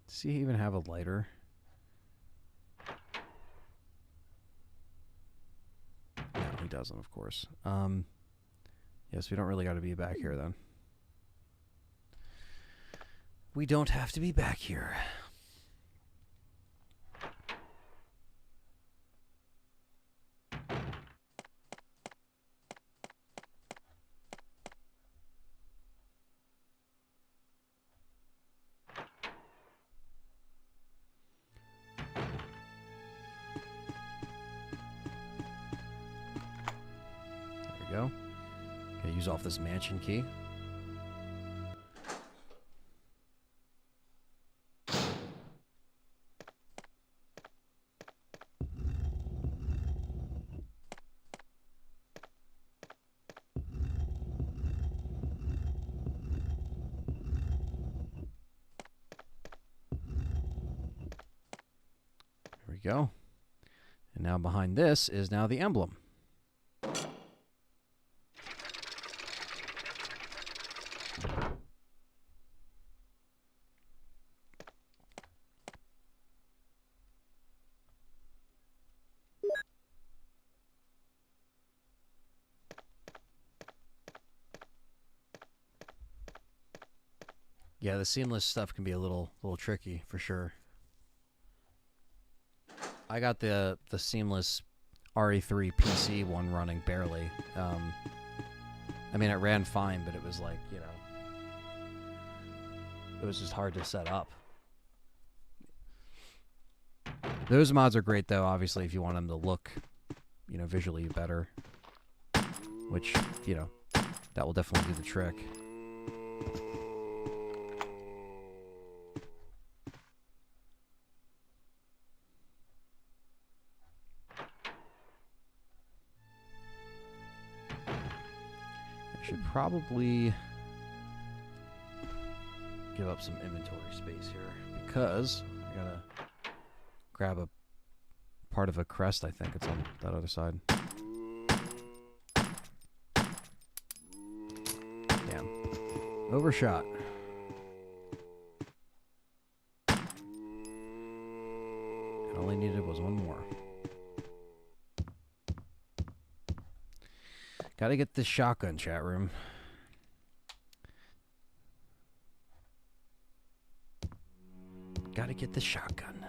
Does he even have a lighter? No, he doesn't, of course. Yes, we don't really got to be back here then. We don't have to be back here. There we go. Gonna use off this mansion key. Go. And now behind this is now the emblem. Yeah, the seamless stuff can be a little tricky for sure. I got the seamless RE3 PC one running barely. I mean, it ran fine, but it was like, you know, it was just hard to set up. Those mods are great, though, obviously, if you want them to look, you know, visually better. Which, you know, that will definitely do the trick. I should probably give up some inventory space here because I gotta grab a part of a crest. I think it's on that other side. Damn. Overshot. And all I needed was one more. Gotta get this shotgun, chat room. Gotta get the shotgun.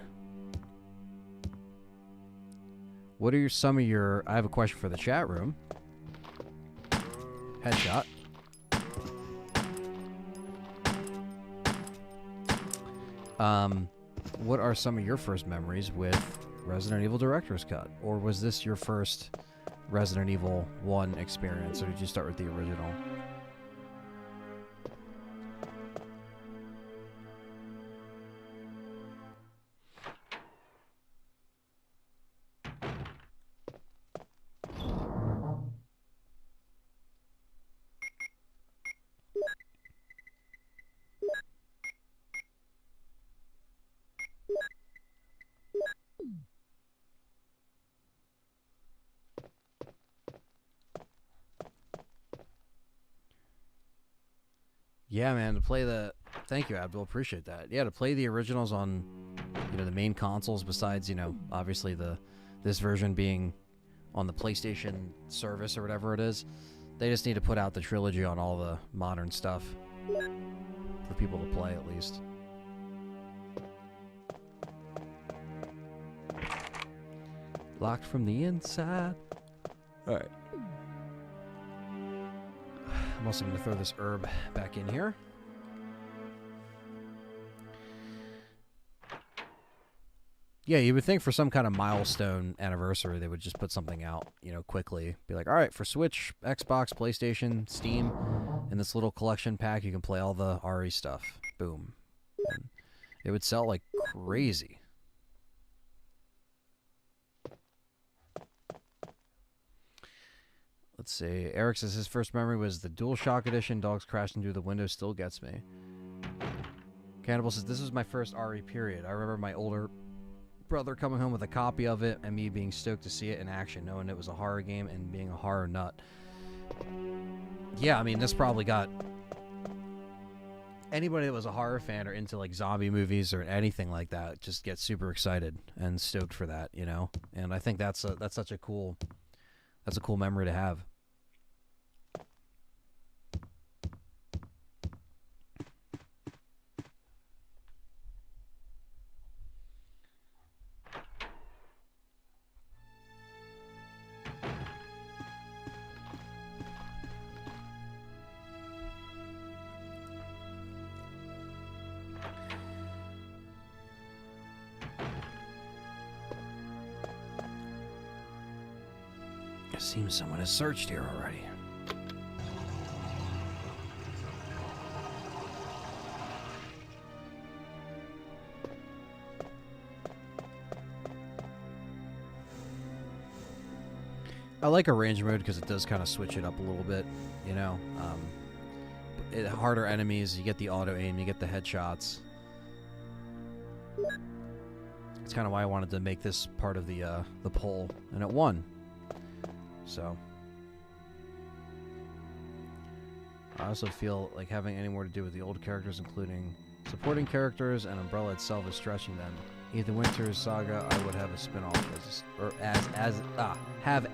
What are some of your... I have a question for the chat room. Headshot. What are some of your first memories with Resident Evil Director's Cut? Or was this your first Resident Evil 1 experience, or did you start with the original? Yeah, man, to play the... Thank you, Abdul. Appreciate that. Yeah, to play the originals on, you know, the main consoles besides, you know, obviously this version being on the PlayStation service or whatever it is, they just need to put out the trilogy on all the modern stuff for people to play, at least. Locked from the inside. Alright. I'm also going to throw this herb back in here. Yeah, you would think for some kind of milestone anniversary, they would just put something out, you know, quickly. Be like, all right, for Switch, Xbox, PlayStation, Steam, in this little collection pack, you can play all the RE stuff. Boom. And it would sell like crazy. Let's see. Eric says his first memory was the DualShock edition. Dogs crashing through the window still gets me. Cannibal says this was my first RE period. I remember my older brother coming home with a copy of it and me being stoked to see it in action, knowing it was a horror game and being a horror nut. Yeah, I mean, this probably got anybody that was a horror fan or into like zombie movies or anything like that just gets super excited and stoked for that, you know. And I think that's such a cool memory to have. It seems someone has searched here already. I like arrange mode because it does kind of switch it up a little bit, you know. Harder enemies, you get the auto aim, you get the headshots. It's kind of why I wanted to make this part of the poll, and it won. So I also feel like having any more to do with the old characters, including supporting characters and Umbrella itself, is stretching them. Ethan Winter's Saga, I would have a spin-off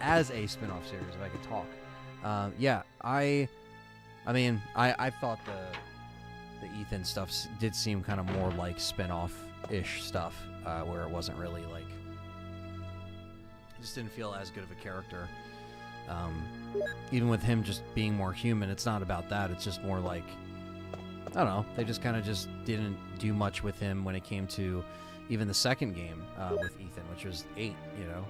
as a spin-off series if I could talk. Yeah, I mean, I thought the Ethan stuff did seem kind of more like spin-off-ish stuff, where it wasn't really like, just didn't feel as good of a character. Even with him just being more human, it's not about that. It's just more like, I don't know, they just kind of just didn't do much with him when it came to even the second game with Ethan, which was 8, you know.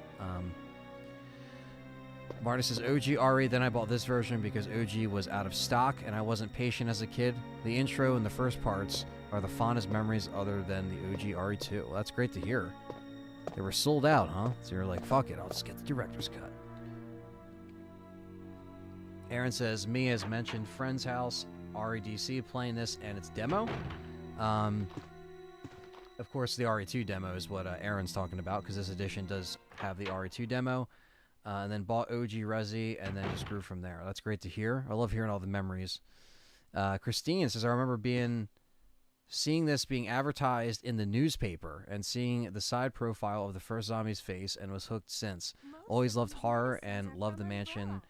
Marta says, OG RE, then I bought this version because OG was out of stock and I wasn't patient as a kid. The intro and the first parts are the fondest memories other than the OG RE2. Well, that's great to hear. They were sold out, huh? So you're like, fuck it, I'll just get the director's cut. Aaron says, me as mentioned, friend's house, REDC playing this and its demo. Of course, the RE2 demo is what Aaron's talking about, because this edition does have the RE2 demo. And then bought OG Resi, and then just grew from there. That's great to hear. I love hearing all the memories. Christine says, I remember seeing this being advertised in the newspaper and seeing the side profile of the first zombie's face and was hooked since. Always loved horror and loved the mansion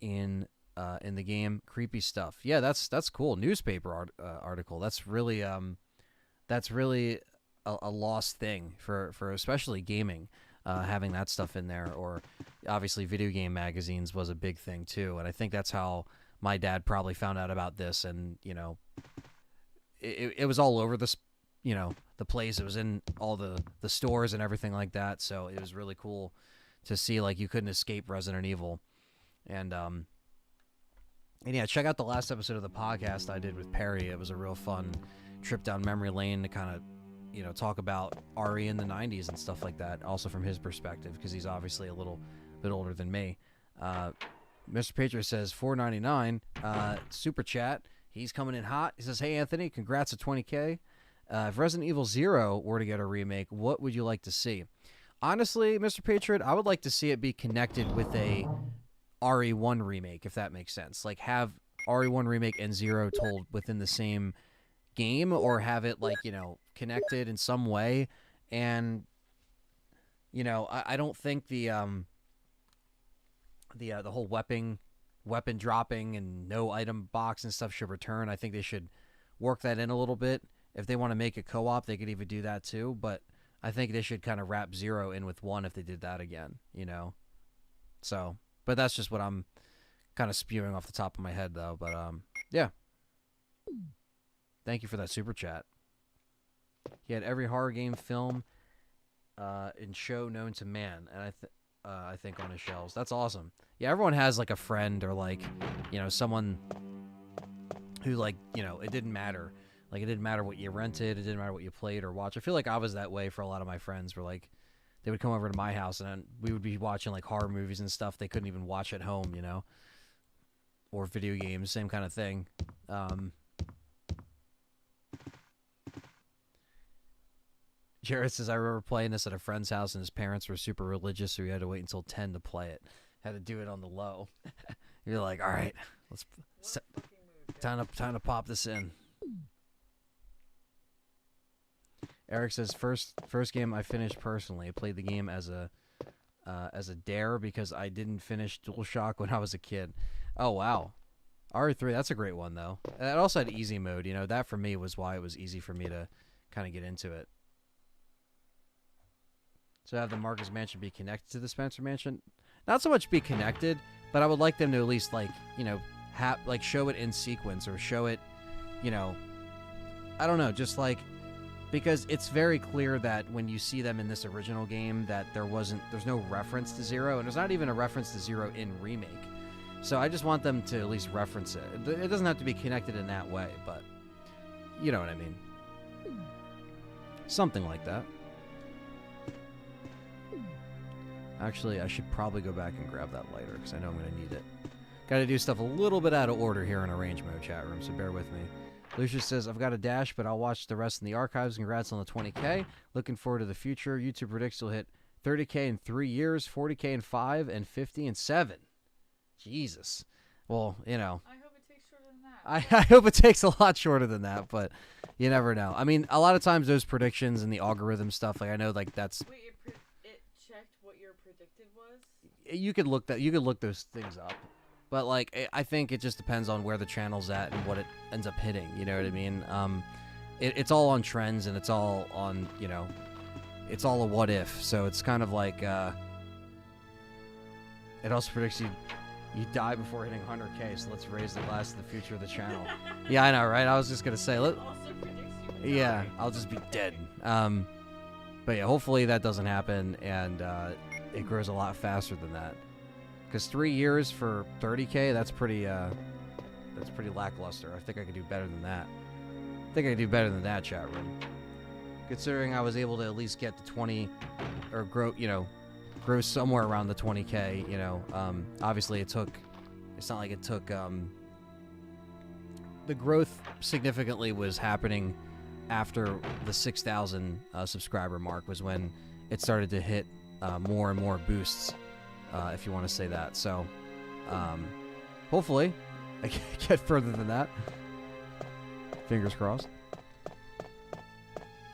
in the game. Creepy stuff. Yeah, that's cool. Newspaper article. That's really a lost thing for especially gaming. Having that stuff in there, or obviously video game magazines was a big thing too, and I think that's how my dad probably found out about this. And you know, it was all over this, you know, the place. It was in all the stores and everything like that. So it was really cool to see, like, you couldn't escape Resident Evil. And yeah, check out the last episode of the podcast I did with Perry. It was a real fun trip down memory lane to kind of, you know, talk about RE in the 90s and stuff like that, also from his perspective, because he's obviously a little bit older than me. Mr. Patriot says, $4.99, super chat. He's coming in hot. He says, hey, Anthony, congrats at 20K. If Resident Evil 0 were to get a remake, what would you like to see? Honestly, Mr. Patriot, I would like to see it be connected with a RE1 remake, if that makes sense. Like, have RE1 remake and 0 told within the same game, or have it, like, you know, connected in some way. And you know, I don't think the whole weapon dropping and no item box and stuff should return. I think they should work that in a little bit. If they want to make it co-op, they could even do that too, but I think they should kind of wrap 0 in with 1 if they did that again, you know. So, but that's just what I'm kind of spewing off the top of my head though. But yeah, thank you for that super chat. He had every horror game, film, and show known to man, and I think on his shelves. That's awesome. Yeah, everyone has like a friend or, like, you know, someone who, like, you know, it didn't matter. Like, it didn't matter what you rented, it didn't matter what you played or watched. I feel like I was that way for a lot of my friends, where, like, they would come over to my house and we would be watching, like, horror movies and stuff they couldn't even watch at home, you know, or video games, same kind of thing. Jared says, I remember playing this at a friend's house, and his parents were super religious, so we had to wait until 10 to play it. Had to do it on the low. You're like, all right, time to pop this in. Eric says, first game I finished personally. I played the game as a dare because I didn't finish DualShock when I was a kid. Oh, wow. RE3, that's a great one, though. It also had easy mode. You know, that for me was why it was easy for me to kind of get into it. So have the Marcus Mansion be connected to the Spencer Mansion? Not so much be connected, but I would like them to at least, like, you know, like, show it in sequence, or show it, you know, I don't know, just like, because it's very clear that when you see them in this original game that there's no reference to 0, and there's not even a reference to 0 in Remake. So I just want them to at least reference it. It doesn't have to be connected in that way, but you know what I mean. Something like that. Actually, I should probably go back and grab that lighter, because I know I'm going to need it. Got to do stuff a little bit out of order here in arrange mode chat room, so bear with me. Lucius says, I've got a dash, but I'll watch the rest in the archives. Congrats on the 20K. Looking forward to the future. YouTube predicts you'll hit 30K in 3 years, 40K in 5, and 50 in 7. Jesus. Well, you know. I hope it takes shorter than that. I hope it takes a lot shorter than that, but you never know. I mean, a lot of times those predictions and the algorithm stuff, like, I know, like, that's... Wait, it checked what your predicted was? You could look those things up. But like, I think it just depends on where the channel's at and what it ends up hitting. You know what I mean? It's all on trends, and it's all on, you know, it's all a what if. So it's kind of like, it also predicts you die before hitting 100K. So let's raise the glass to the future of the channel. Yeah, I know, right? I was just gonna say, Also predicts you will yeah, die. I'll just be dead. But yeah, hopefully that doesn't happen, and it grows a lot faster than that. Because 3 years for 30K, that's pretty lackluster. I think I could do better than that. I think I could do better than that, chat room. Considering I was able to at least get to 20, or grow somewhere around the 20K, you know. Obviously it's not like it took, the growth significantly was happening after the 6,000 subscriber mark was when it started to hit more and more boosts, if you want to say that. So, hopefully, I can get further than that. Fingers crossed.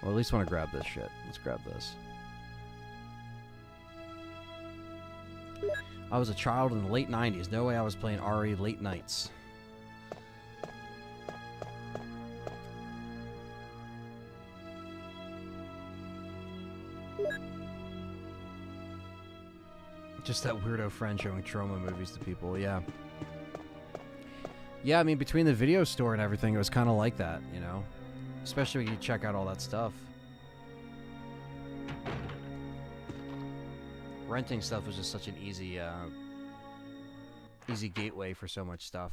Or at least want to grab this shit. Let's grab this. I was a child in the late 90s. No way I was playing RE late nights. Just that weirdo friend showing trauma movies to people, yeah. Yeah, I mean, between the video store and everything, it was kind of like that, you know? Especially when you check out all that stuff. Renting stuff was just such an easy, easy gateway for so much stuff.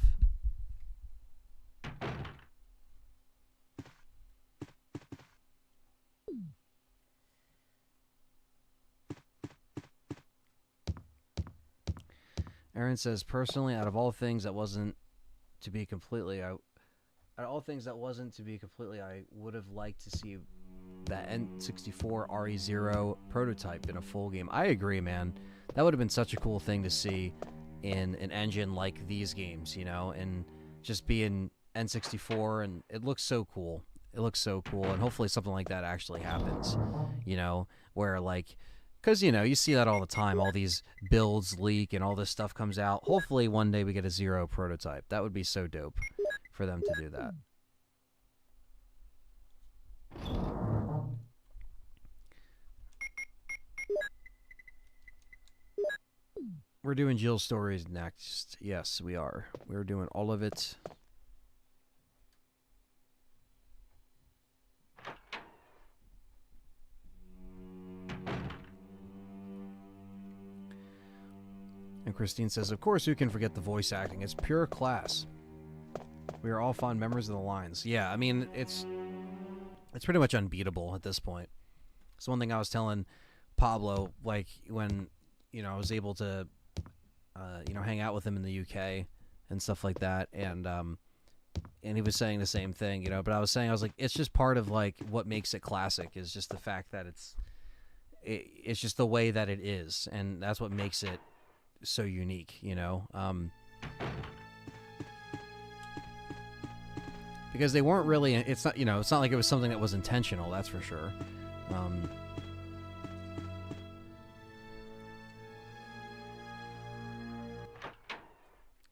Aaron says, personally, out of all things that wasn't to be completely, I would have liked to see that N64 RE0 prototype in a full game. I agree, man. That would have been such a cool thing to see in an engine like these games, you know, and just be in N64, and it looks so cool. It looks so cool, and hopefully something like that actually happens, you know, where like, because, you know, you see that all the time, all these builds leak and all this stuff comes out. Hopefully one day we get a 0 prototype. That would be so dope for them to do that. We're doing Jill's stories next. Yes, we are. We're doing all of it. And Christine says, of course you can forget the voice acting. It's pure class. We are all fond members of the lines. Yeah, I mean, it's pretty much unbeatable at this point. It's one thing I was telling Pablo, like, when, you know, I was able to, you know, hang out with him in the UK and stuff like that, and he was saying the same thing, you know, but I was saying, I was like, it's just part of, like, what makes it classic is just the fact that it's just the way that it is, and that's what makes it so unique, you know, because they weren't really, it's not, you know, it's not like it was something that was intentional, that's for sure.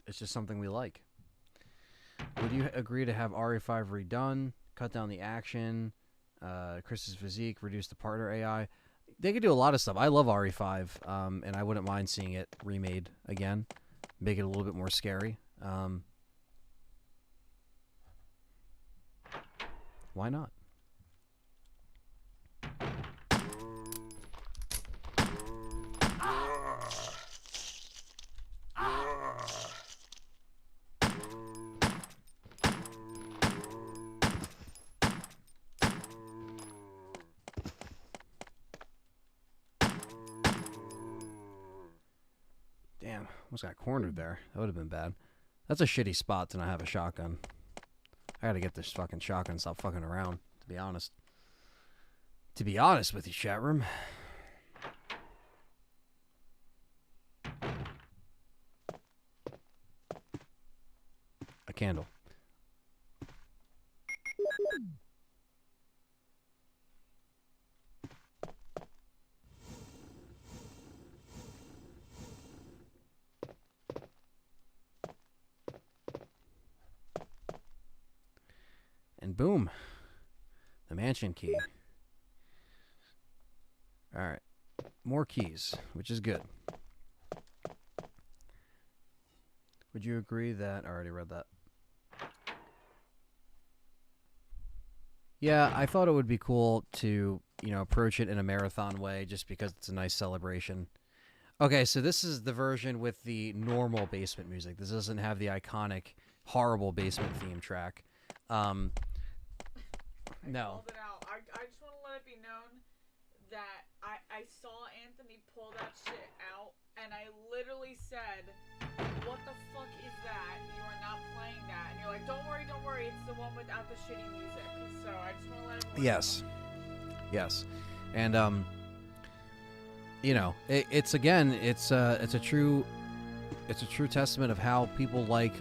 It's just something we like. Would you agree to have RE5 redone, cut down the action, Chris's physique, reduce the partner AI? They could do a lot of stuff. I love RE5, and I wouldn't mind seeing it remade again, make it a little bit more scary. Why not? Damn, almost got cornered there. That would have been bad. That's a shitty spot to not have a shotgun. I gotta get this fucking shotgun, stop fucking around, to be honest. To be honest with you, chat room. A candle. And boom. The mansion key. Alright. More keys, which is good. Would you agree that... I already read that. Yeah, I thought it would be cool to, you know, approach it in a marathon way just because it's a nice celebration. Okay, so this is the version with the normal basement music. This doesn't have the iconic, horrible basement theme track. No. Called it out. I just want to let it be known that I saw Anthony pull that shit out, and I literally said, "What the fuck is that? You are not playing that." And you're like, don't worry, it's the one without the shitty music." So I just want to let everyone Yes. Yes. And, you know, it's a true testament of how people like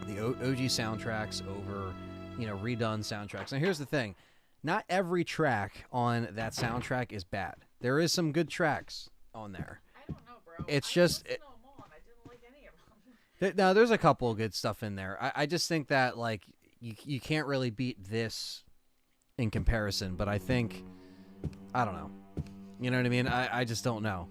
the OG soundtracks over, you know, redone soundtracks. Now, here's the thing. Not every track on that soundtrack is bad. There is some good tracks on there. I don't know, bro. It's I just... listened to them all, and I didn't like any of them. No, there's a couple of good stuff in there. I just think that, like, you can't really beat this in comparison, but I think... I don't know. You know what I mean? I just don't know.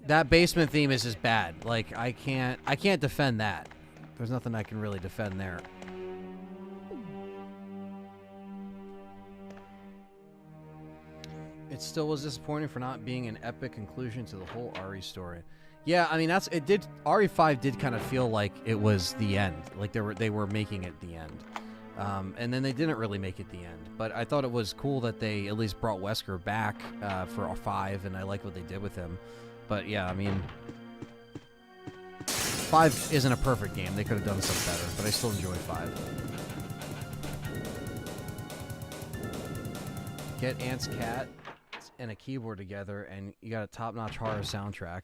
That basement theme is just bad. Like, I can't defend that. There's nothing I can really defend there. It still was disappointing for not being an epic conclusion to the whole RE story. Yeah, I mean RE5 did kind of feel like it was the end. Like they were making it the end. And then they didn't really make it the end. But I thought it was cool that they at least brought Wesker back for 5, and I like what they did with him. But yeah, I mean, 5 isn't a perfect game. They could have done something better, but I still enjoy 5. Get Ant's cat and a keyboard together, and you got a top-notch horror soundtrack.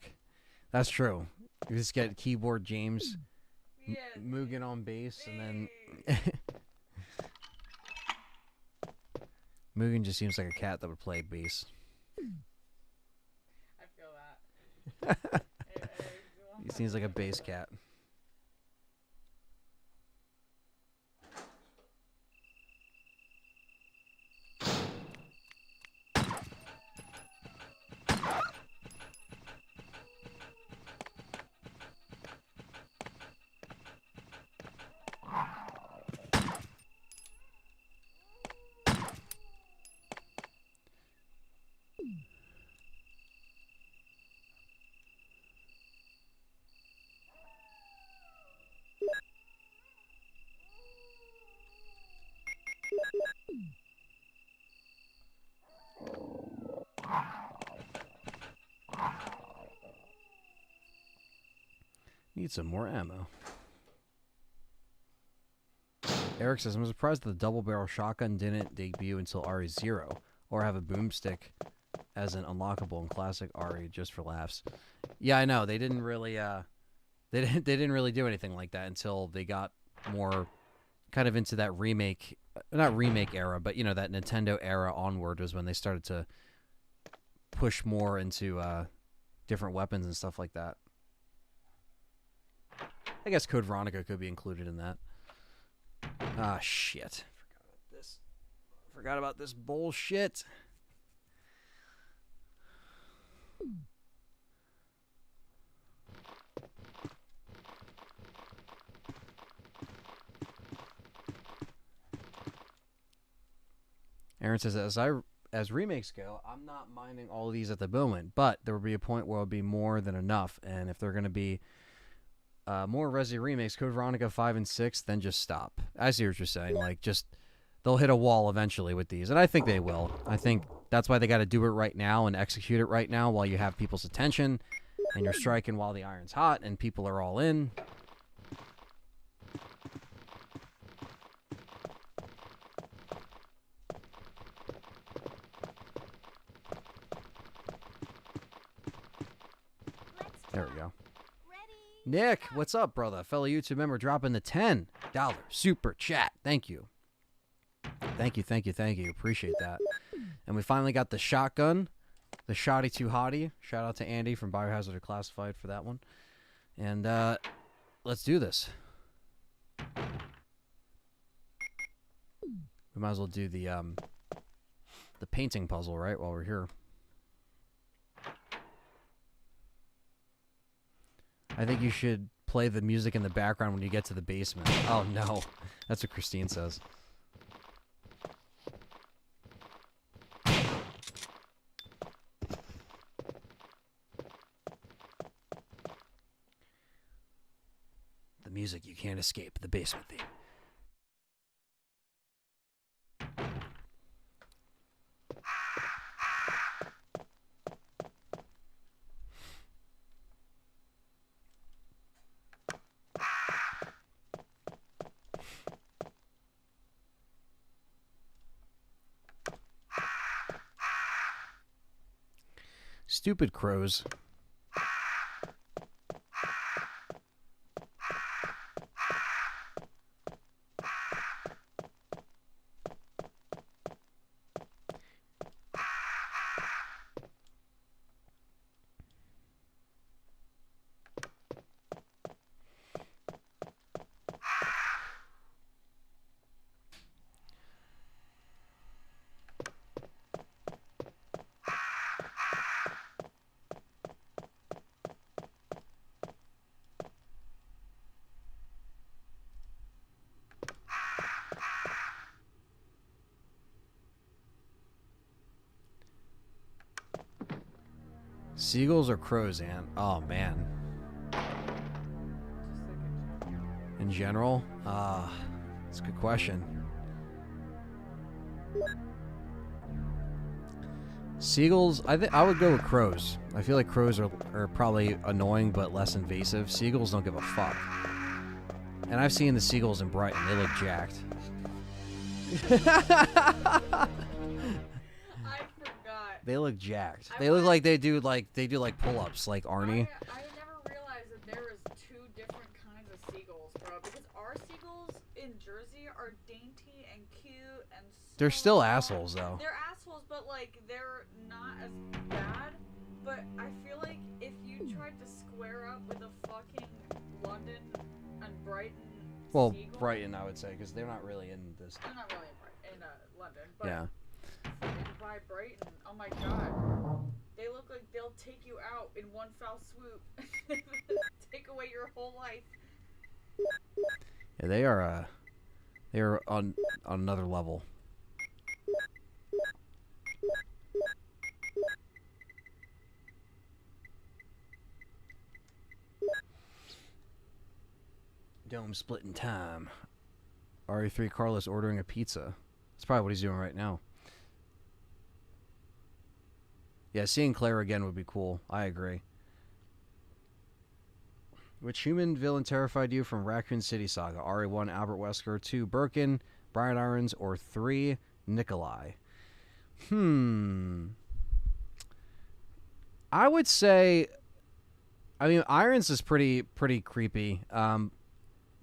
That's true. You just get keyboard James Mugen on bass, and then Mugen just seems like a cat that would play bass. I feel that. He seems like a bass cat. Need some more ammo. Eric says, I'm surprised that the double barrel shotgun didn't debut until RE0, or have a boomstick as an unlockable in classic RE just for laughs. Yeah, I know. They didn't really they didn't really do anything like that until they got more kind of into that remake, not remake era, but you know, that Nintendo era onward was when they started to push more into different weapons and stuff like that. I guess Code Veronica could be included in that. Ah, shit. Forgot about this bullshit. Aaron says, as remakes go, I'm not minding all of these at the moment, but there will be a point where it'll be more than enough, and if they're going to be more Resi remakes, Code Veronica 5 and 6, then just stop. I see what you're saying. Like, just, they'll hit a wall eventually with these, and I think they will. I think that's why they got to do it right now and execute it right now while you have people's attention, and you're striking while the iron's hot, and people are all in. There we go. Nick, what's up, brother? Fellow YouTube member dropping the $10 super chat. Thank you. Thank you. Appreciate that. And we finally got the shotgun, the Shotty Too Hottie. Shout out to Andy from Biohazard Declassified for that one. And let's do this. We might as well do the painting puzzle, right, while we're here. I think you should play the music in the background when you get to the basement. Oh, no. That's what Christine says. The music you can't escape. The basement theme. Stupid crows. Seagulls or crows, Ant? Oh, man. In general? That's a good question. Seagulls, I would go with crows. I feel like crows are probably annoying but less invasive. Seagulls don't give a fuck. And I've seen the seagulls in Brighton. They look jacked. They look jacked. They look like they do like pull-ups like Arnie. I never realized that there was two different kinds of seagulls, bro. Because our seagulls in Jersey are dainty and cute and so They're still assholes though. They're assholes, but like they're not as bad. But I feel like if you tried to square up with a fucking London and Brighton Well, seagull, Brighton, I would say, because they're not really in this. they're not really in London, but Yeah. fucking by Brighton, oh my god, they look like they'll take you out in one foul swoop, take away your whole life. Yeah, they are on another level. Dome split in time. RE3 Carlos ordering a pizza. That's probably what he's doing right now. Yeah, seeing Claire again would be cool. I agree. Which human villain terrified you from Raccoon City Saga? RE1 Albert Wesker, 2 Birkin, Brian Irons, or 3 Nikolai? I would say, I mean, Irons is pretty creepy.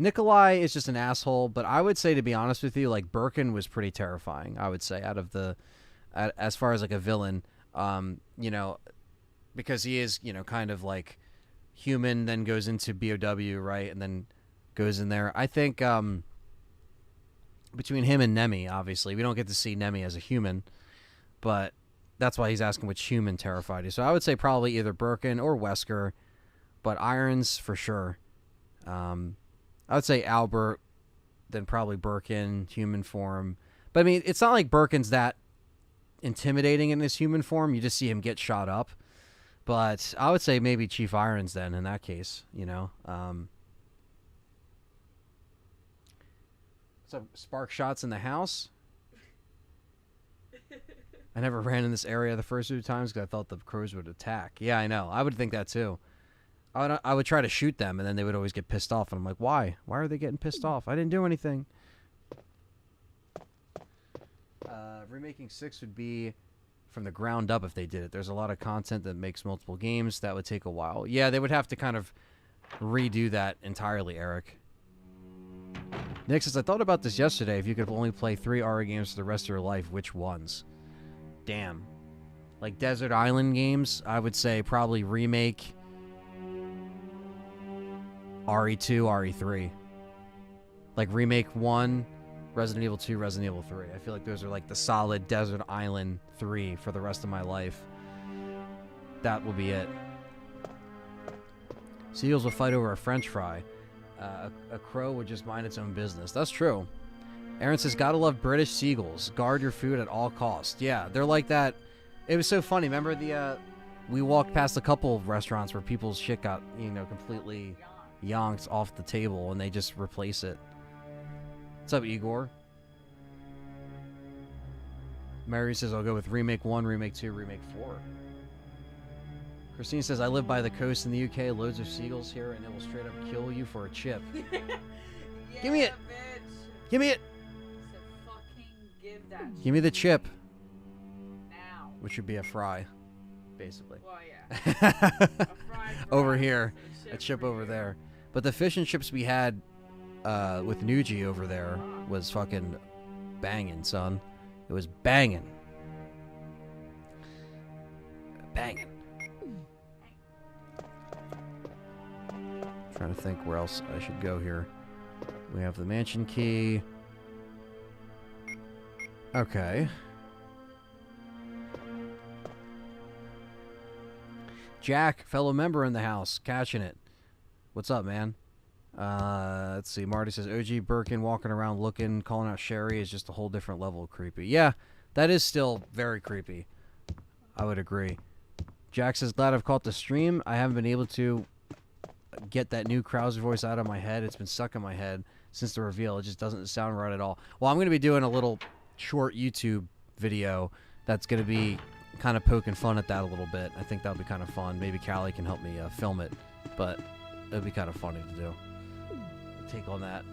Nikolai is just an asshole, but I would say, to be honest with you, like Birkin was pretty terrifying. I would say out of the, as far as like a villain, you know, because he is, you know, kind of like human, then goes into BOW, right, and then goes in there. I think between him and Nemi, obviously, we don't get to see Nemi as a human, but that's why he's asking which human terrified you. So I would say probably either Birkin or Wesker, but Irons for sure. I would say Albert, then probably Birkin, human form. But I mean, it's not like Birkin's that intimidating in his human form. You just see him get shot up. But I would say maybe Chief Irons then in that case, you know. So spark shots in the house. I never ran in this area the first 2 times because I thought the crows would attack. Yeah, I know. I would think that too. I would try to shoot them, and then they would always get pissed off. And I'm like, why? Why are they getting pissed off? I didn't do anything. Remaking 6 would be from the ground up if they did it. There's a lot of content that makes multiple games. That would take a while. Yeah, they would have to kind of redo that entirely, Eric. Nick says, I thought about this yesterday. If you could only play 3 RE games for the rest of your life, which ones? Damn. Like Desert Island games, I would say probably Remake, RE2, RE3. Like Remake 1, Resident Evil 2, Resident Evil 3. I feel like those are like the solid Desert Island 3 for the rest of my life. That will be it. Seagulls will fight over a french fry. A crow would just mind its own business. That's true. Aaron says, gotta love British seagulls. Guard your food at all costs. Yeah, they're like that. It was so funny. Remember we walked past a couple of restaurants where people's shit got, completely yonked off the table and they just replace it. What's up, Igor? Mary says, I'll go with Remake 1, Remake 2, Remake 4. Christine says, I live by the coast in the UK. Loads of seagulls here, and it will straight up kill you for a chip. Yeah, Give me it. Bitch. Give me it. So fucking give that Give me the chip. now. Which would be a fry, basically. Well, yeah. A fried Over fry, here. a A chip over here. there. But the fish and chips we had with Nuji over there was fucking banging, son. It was banging. Banging. Trying to think where else I should go here. We have the mansion key. Okay. Jack, fellow member in the house, catching it. What's up, man? Let's see. Marty says, OG Birkin walking around looking, calling out Sherry is just a whole different level of creepy. Yeah, that is still very creepy. I would agree. Jack says, glad I've caught the stream. I haven't been able to get that new Krauser voice out of my head. It's been stuck in my head since the reveal. It just doesn't sound right at all. Well, I'm going to be doing a little short YouTube video that's going to be kind of poking fun at that a little bit. I think that'll be kind of fun. Maybe Callie can help me film it, but it'll be kind of funny to do. Take on that,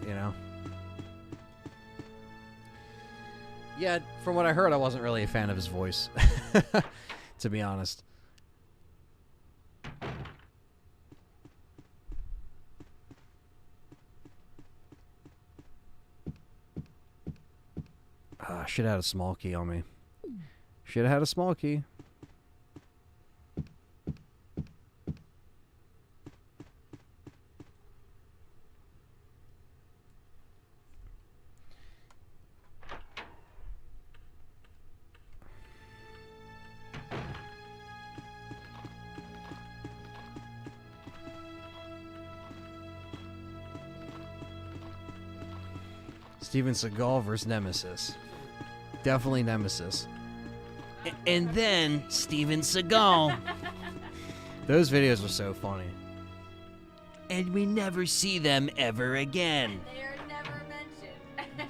Yeah, from what I heard, I wasn't really a fan of his voice, to be honest. Should have had a small key on me. Should have had a small key. Steven Seagal versus Nemesis. Definitely Nemesis. And then Steven Seagal. Those videos were so funny. And we never see them ever again. They are never mentioned.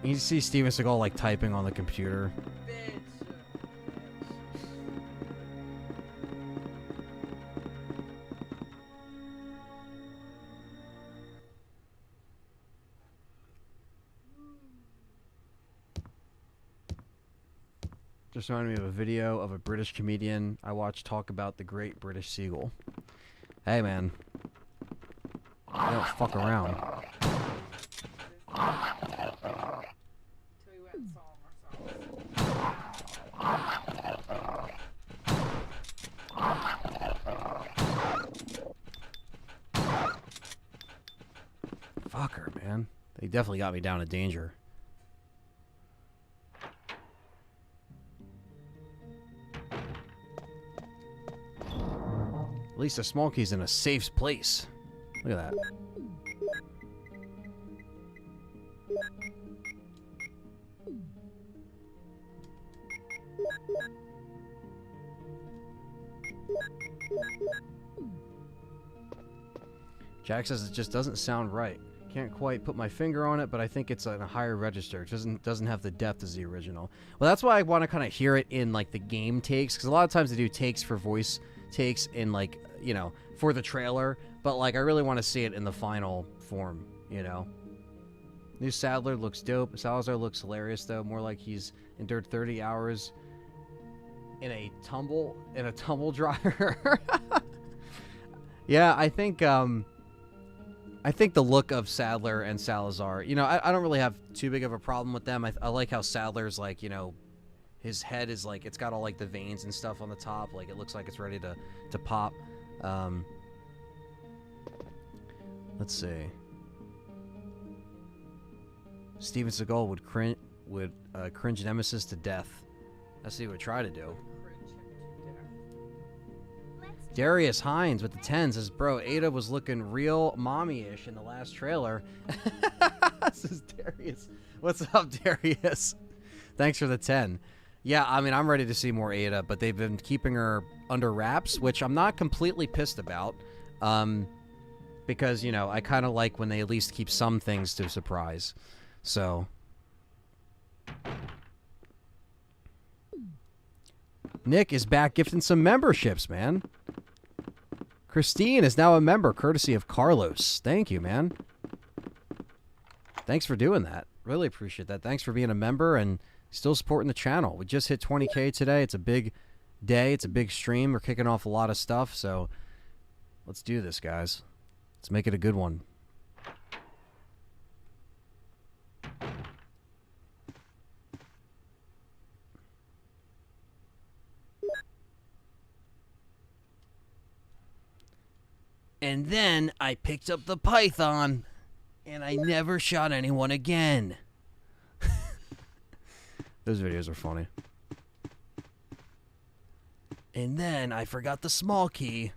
You see Steven Seagal like typing on the computer. Bitch. Just reminded me of a video of a British comedian I watched talk about the Great British Seagull. Hey, man. I don't fuck around. Till we went and saw him ourselves. Fucker, man. They definitely got me down to danger. At least the small key's in a safe place. Look at that. Jack says it just doesn't sound right. Can't quite put my finger on it, but I think it's in a higher register. It doesn't have the depth as the original. Well, that's why I want to kind of hear it in like the game takes, because a lot of times they do takes for voice takes in like, for the trailer, but like I really want to see it in the final form, New Sadler looks dope. Salazar looks hilarious though, more like he's endured 30 hours in a tumble dryer. Yeah, I think the look of Sadler and Salazar, I don't really have too big of a problem with them. I like how Sadler's like, his head is like, it's got all like the veins and stuff on the top. Like it looks like it's ready to pop. Let's see. Steven Seagal would cringe Nemesis to death. That's what he would try to do. Darius Hines with the 10 says, bro, Ada was looking real mommy-ish in the last trailer. This is Darius. What's up, Darius? Thanks for the 10. Yeah, I mean, I'm ready to see more Ada, but they've been keeping her under wraps, which I'm not completely pissed about. Because, you know, I kind of like when they at least keep some things to surprise. So... Nick is back gifting some memberships, man. Christine is now a member, courtesy of Carlos. Thank you, man. Thanks for doing that. Really appreciate that. Thanks for being a member and still supporting the channel. We just hit 20K today. It's a big day. It's a big stream. We're kicking off a lot of stuff, so let's do this, guys. Let's make it a good one. And then I picked up the Python, and I never shot anyone again. Those videos are funny. And then I forgot the small key.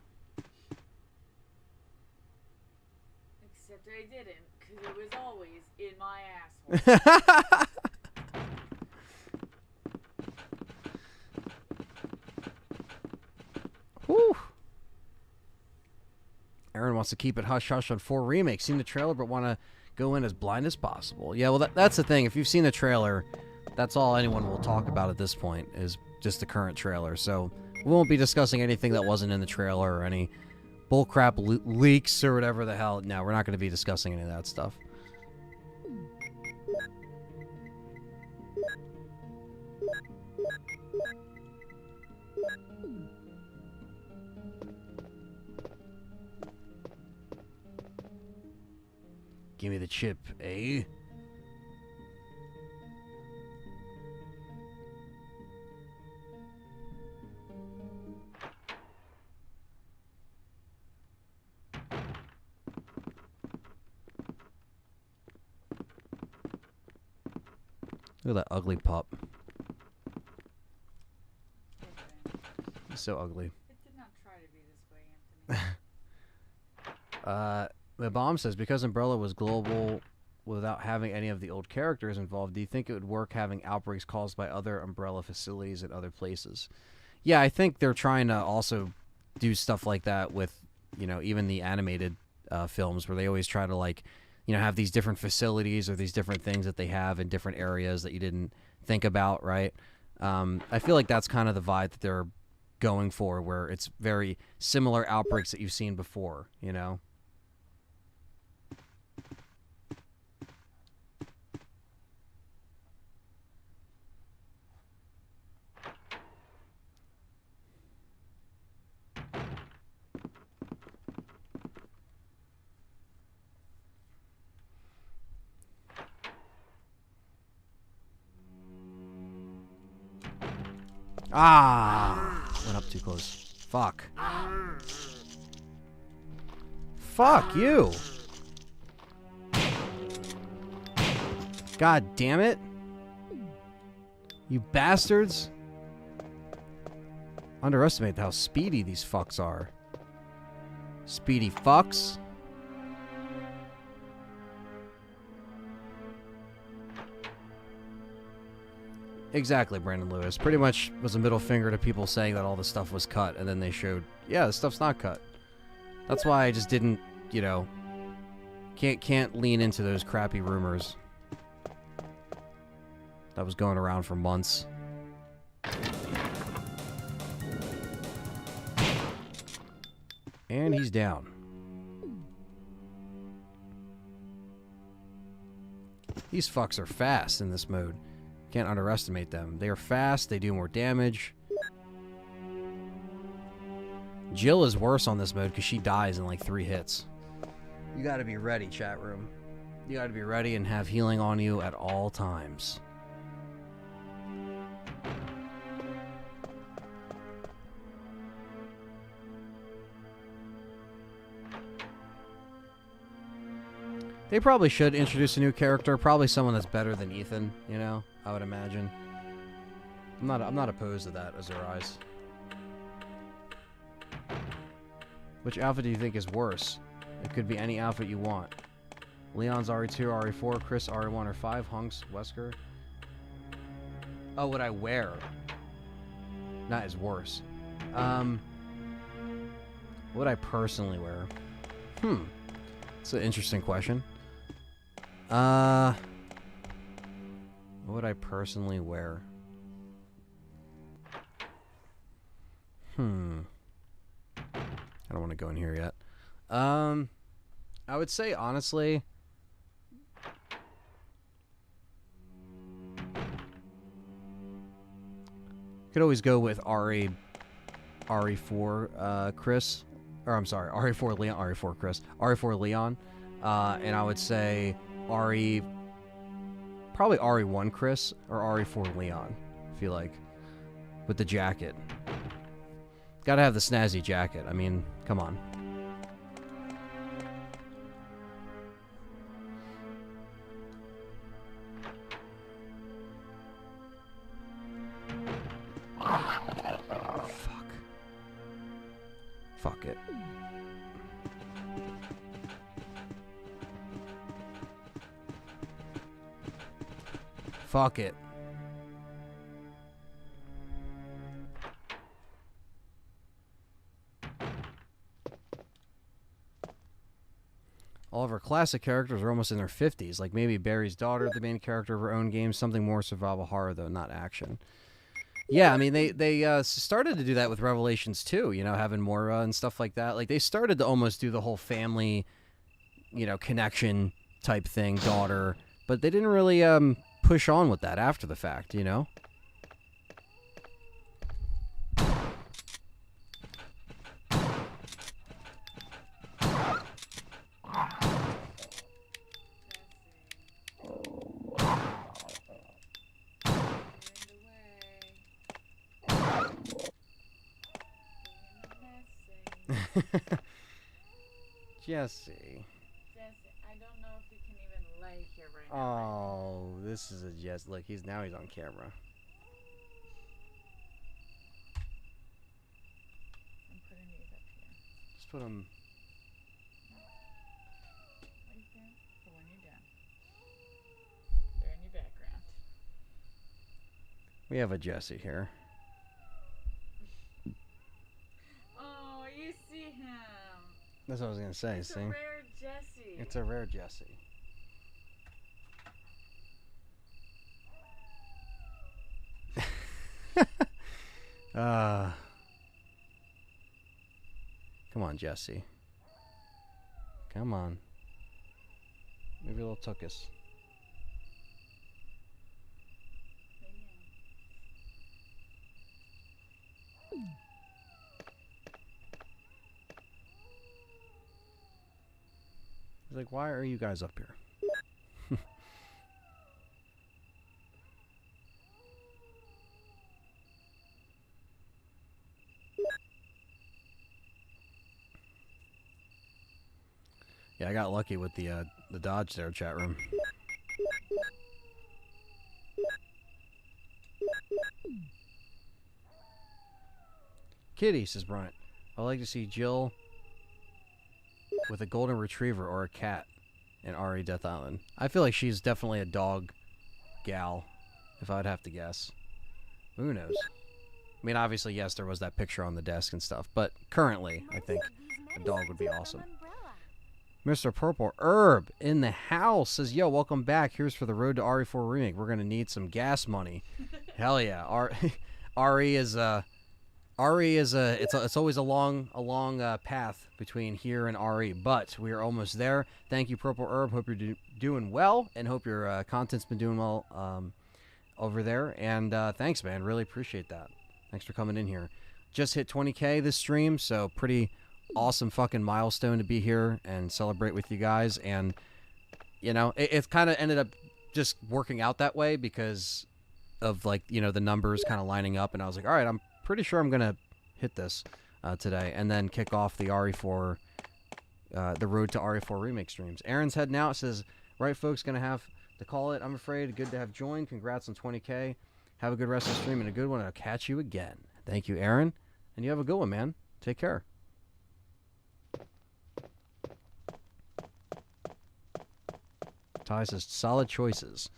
Except I didn't, because it was always in my asshole. Whew. Aaron wants to keep it hush-hush on 4 Remake. Seen the trailer, but want to go in as blind as possible. Yeah, well, that's the thing. If you've seen the trailer, that's all anyone will talk about at this point, is just the current trailer. So we won't be discussing anything that wasn't in the trailer or any bullcrap leaks or whatever the hell. No, we're not going to be discussing any of that stuff. Give me the chip, eh? Look at that ugly pup. He's so ugly. It did not try to be this way, Anthony. The bomb says, because Umbrella was global without having any of the old characters involved, do you think it would work having outbreaks caused by other Umbrella facilities at other places? Yeah, I think they're trying to also do stuff like that with, you know, even the animated films, where they always try to, like, you know, have these different facilities or these different things that they have in different areas that you didn't think about, right? I feel like that's kind of the vibe that they're going for, where it's very similar outbreaks that you've seen before, you know? Ah! Went up too close. Fuck. Fuck you! God damn it! You bastards! Underestimate how speedy these fucks are. Speedy fucks. Exactly, Brandon Lewis. Pretty much was a middle finger to people saying that all the stuff was cut, and then they showed, yeah, the stuff's not cut. That's why I just didn't, you know, can't lean into those crappy rumors that was going around for months. And he's down. These fucks are fast in this mode. Can't underestimate them. They are fast, they do more damage. Jill is worse on this mode because she dies in like 3 hits. You gotta be ready, chat room. You gotta be ready and have healing on you at all times. They probably should introduce a new character, probably someone that's better than Ethan, you know, I would imagine. I'm not opposed to that, Azurais. Which outfit do you think is worse? It could be any outfit you want. Leon's RE2, RE4, Chris RE1 or 5, Hunks, Wesker. Oh, what I wear. That is worse. What would I personally wear? It's an interesting question. What would I personally wear? I don't want to go in here yet. I would say, honestly, could always go with RE4 Chris. Or I'm sorry, RE4 Leon, RE4 Chris. RE4 Leon. And I would say probably RE1 Chris or RE4 Leon, I feel like. With the jacket. Gotta have the snazzy jacket. I mean, come on. Fuck it. Fuck it. All of our classic characters are almost in their 50s, like maybe Barry's daughter, the main character of her own game, something more survival horror, though, not action. Yeah, I mean, they started to do that with Revelations 2, you know, having Moira and stuff like that. Like, they started to almost do the whole family, you know, connection type thing, daughter, but they didn't really push on with that after the fact, you know? Jesse. Jesse, I don't know if you can even lay here right now. Oh, this is a Jesse. Look, he's on camera. I'm putting these up here. Just put him. Right there. So when you're done, they're in your background. We have a Jesse here. Oh, you see him. That's what I was gonna say. It's See, a rare Jesse. it's a rare Jesse. Come on, Jesse. Come on. Maybe a little tuckus. He's like, why are you guys up here? Yeah, I got lucky with the dodge there, chat room. Kitty, says Bryant. I'd like to see Jill with a golden retriever or a cat in RE Death Island. I feel like she's definitely a dog gal, if I'd have to guess. Who knows? I mean, obviously, yes, there was that picture on the desk and stuff, but currently, I think a dog would be awesome. Mr. Purple Herb in the house says, yo, welcome back. Here's for the road to RE4 Remake. We're going to need some gas money. Hell yeah. RE is it's always a long path between here and RE, but we are almost there. Thank you, Purple Herb. Hope you're doing well, and hope your content's been doing well over there. And thanks, man. Really appreciate that. Thanks for coming in here. Just hit 20K this stream, so pretty awesome fucking milestone to be here and celebrate with you guys. And you know, it kind of ended up just working out that way because of, like, you know, the numbers kind of lining up, and I was like, all right, I'm pretty sure I'm gonna hit this today, and then kick off the RE4 the Road to RE4 Remake streams. Aaron's heading out. Says, right, folks, going to have to call it. I'm afraid. Good to have joined. Congrats on 20K. Have a good rest of the stream and a good one. I'll catch you again. Thank you, Aaron. And you have a good one, man. Take care. Ty says, solid choices.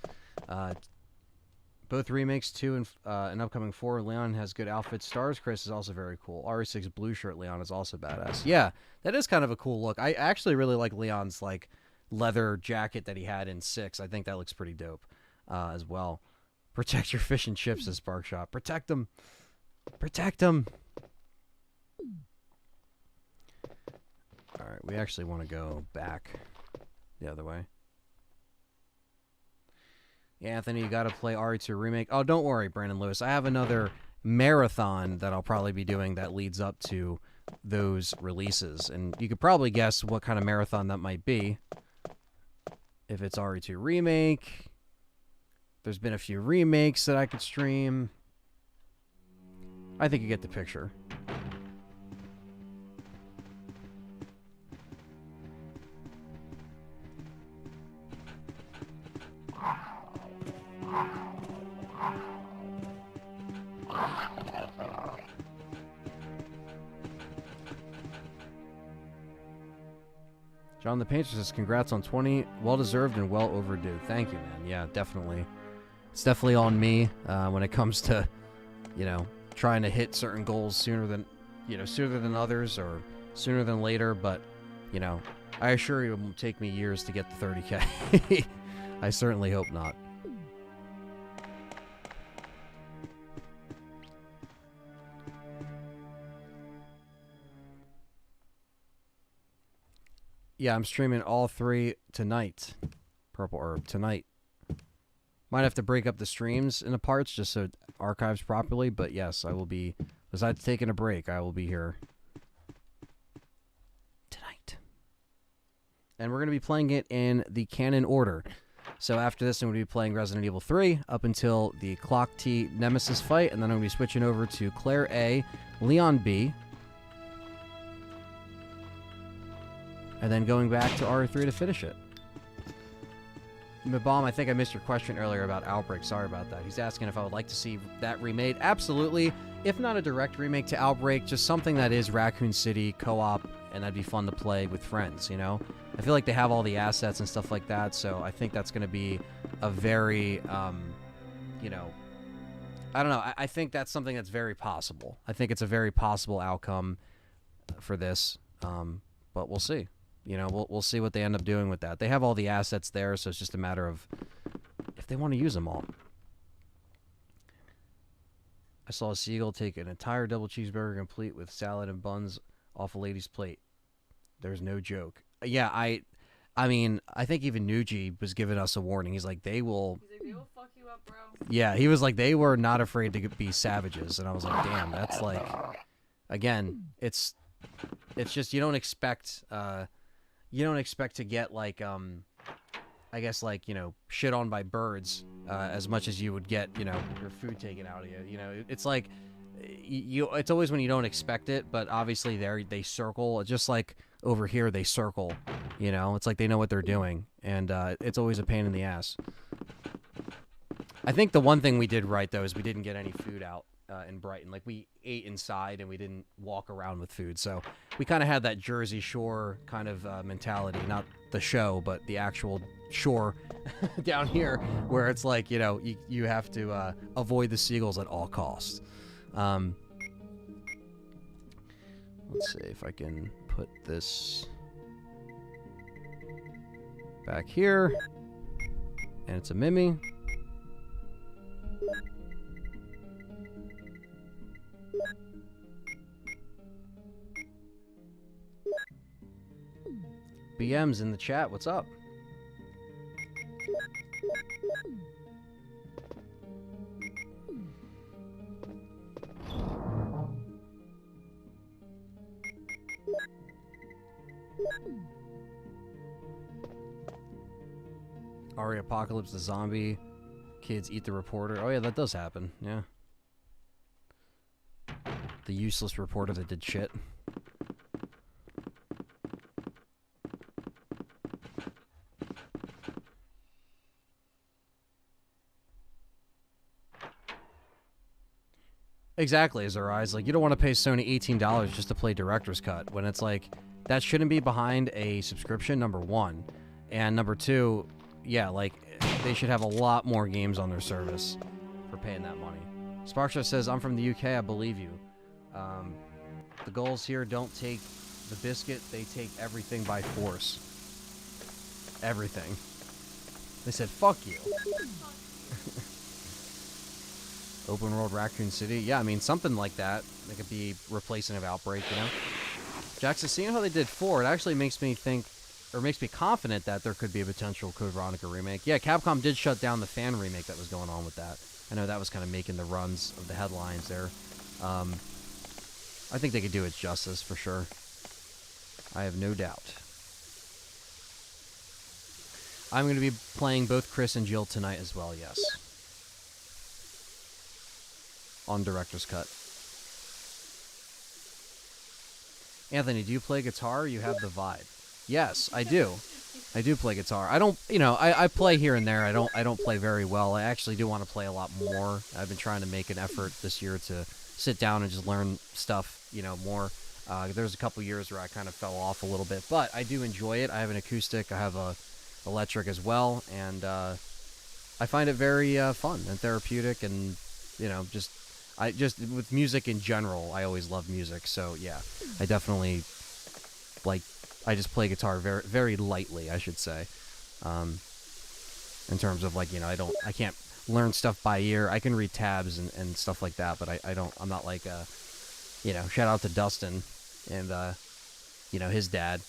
Both remakes, 2 and an upcoming 4. Leon has good outfits. S.T.A.R.S. Chris is also very cool. RE6 blue shirt Leon is also badass. Yeah, that is kind of a cool look. I actually really like Leon's like leather jacket that he had in 6. I think that looks pretty dope as well. Protect your fish and chips, says Spark Shop. Protect them. Protect them. All right, we actually want to go back the other way. Yeah, Anthony, you got to play RE2 Remake. Oh, don't worry, Brandon Lewis. I have another marathon that I'll probably be doing that leads up to those releases. And you could probably guess what kind of marathon that might be. If it's RE2 Remake. There's been a few remakes that I could stream. I think you get the picture. John the Painter says, congrats on 20. Well-deserved and well overdue. Thank you, man. Yeah, definitely. It's definitely on me when it comes to, you know, trying to hit certain goals sooner than others or sooner than later. But, you know, I assure you it will take me years to get to 30K. I certainly hope not. Yeah, I'm streaming all 3 tonight. Purple Herb tonight. Might have to break up the streams into parts just so it archives properly, but yes, I will be. Besides taking a break, I will be here tonight. And we're going to be playing it in the canon order. So after this, I'm going to be playing Resident Evil 3 up until the Clock T Nemesis fight, and then I'm going to be switching over to Claire A, Leon B, and then going back to RE3 to finish it. Mabom, I think I missed your question earlier about Outbreak. Sorry about that. He's asking if I would like to see that remade. Absolutely. If not a direct remake to Outbreak, just something that is Raccoon City co-op, and that'd be fun to play with friends, you know? I feel like they have all the assets and stuff like that, so I think that's going to be a very, you know, I don't know. I think that's something that's very possible. I think it's a very possible outcome for this, but we'll see. You know, we'll see what they end up doing with that. They have all the assets there, so it's just a matter of if they want to use them all. I saw a seagull take an entire double cheeseburger complete with salad and buns off a lady's plate. There's no joke. Yeah, I mean, I think even Nuji was giving us a warning. He's like, they will... He's like, they will fuck you up, bro. Yeah, he was like, they were not afraid to be savages. And I was like, damn, that's like... Again, it's just, you don't expect to get, like, I guess, like, you know, shit on by birds as much as you would get, you know, your food taken out of you. You know, it's like, it's always when you don't expect it, but obviously they circle, just like over here they circle, you know, it's like they know what they're doing, and it's always a pain in the ass. I think the one thing we did right, though, is we didn't get any food out in Brighton. Like, we ate inside and we didn't walk around with food, so we kind of had that Jersey Shore kind of mentality, not the show, but the actual shore down here, where it's like, you know, you have to avoid the seagulls at all costs. Let's see if I can put this back here, and it's a Mimi. BM's in the chat. What's up? Ari Apocalypse, the zombie. Kids eat the reporter. Oh, yeah, that does happen. Yeah. The useless reporter that did shit. Exactly, Zerai. Like, you don't want to pay Sony $18 just to play Director's Cut when it's like, that shouldn't be behind a subscription, number one. And number two, yeah, like, they should have a lot more games on their service for paying that money. Sparkshot says, I'm from the UK, I believe you. The goals here don't take the biscuit, they take everything by force. Everything. They said, fuck you. Open world Raccoon City. Yeah, I mean, something like that. It could be replacing of Outbreak, you know? Jackson, seeing how they did 4, it actually makes me think, or makes me confident that there could be a potential Code Veronica remake. Yeah, Capcom did shut down the fan remake that was going on with that. I know that was kind of making the runs of the headlines there. I think they could do it justice, for sure. I have no doubt. I'm going to be playing both Chris and Jill tonight as well, yes. On Director's Cut. Anthony, do you play guitar? You have the vibe. Yes, I do. I do play guitar. I don't, you know, I play here and there. I don't play very well. I actually do want to play a lot more. I've been trying to make an effort this year to sit down and just learn stuff, you know, more. There's a couple years where I kind of fell off a little bit, but I do enjoy it. I have an acoustic. I have a electric as well, and I find it very fun and therapeutic, and you know, just with music in general, I always love music. So yeah, I definitely I just play guitar very, very lightly, I should say. In terms of like, you know, I can't learn stuff by ear. I can read tabs and stuff like that, but I'm not like you know, shout out to Dustin and you know, his dad.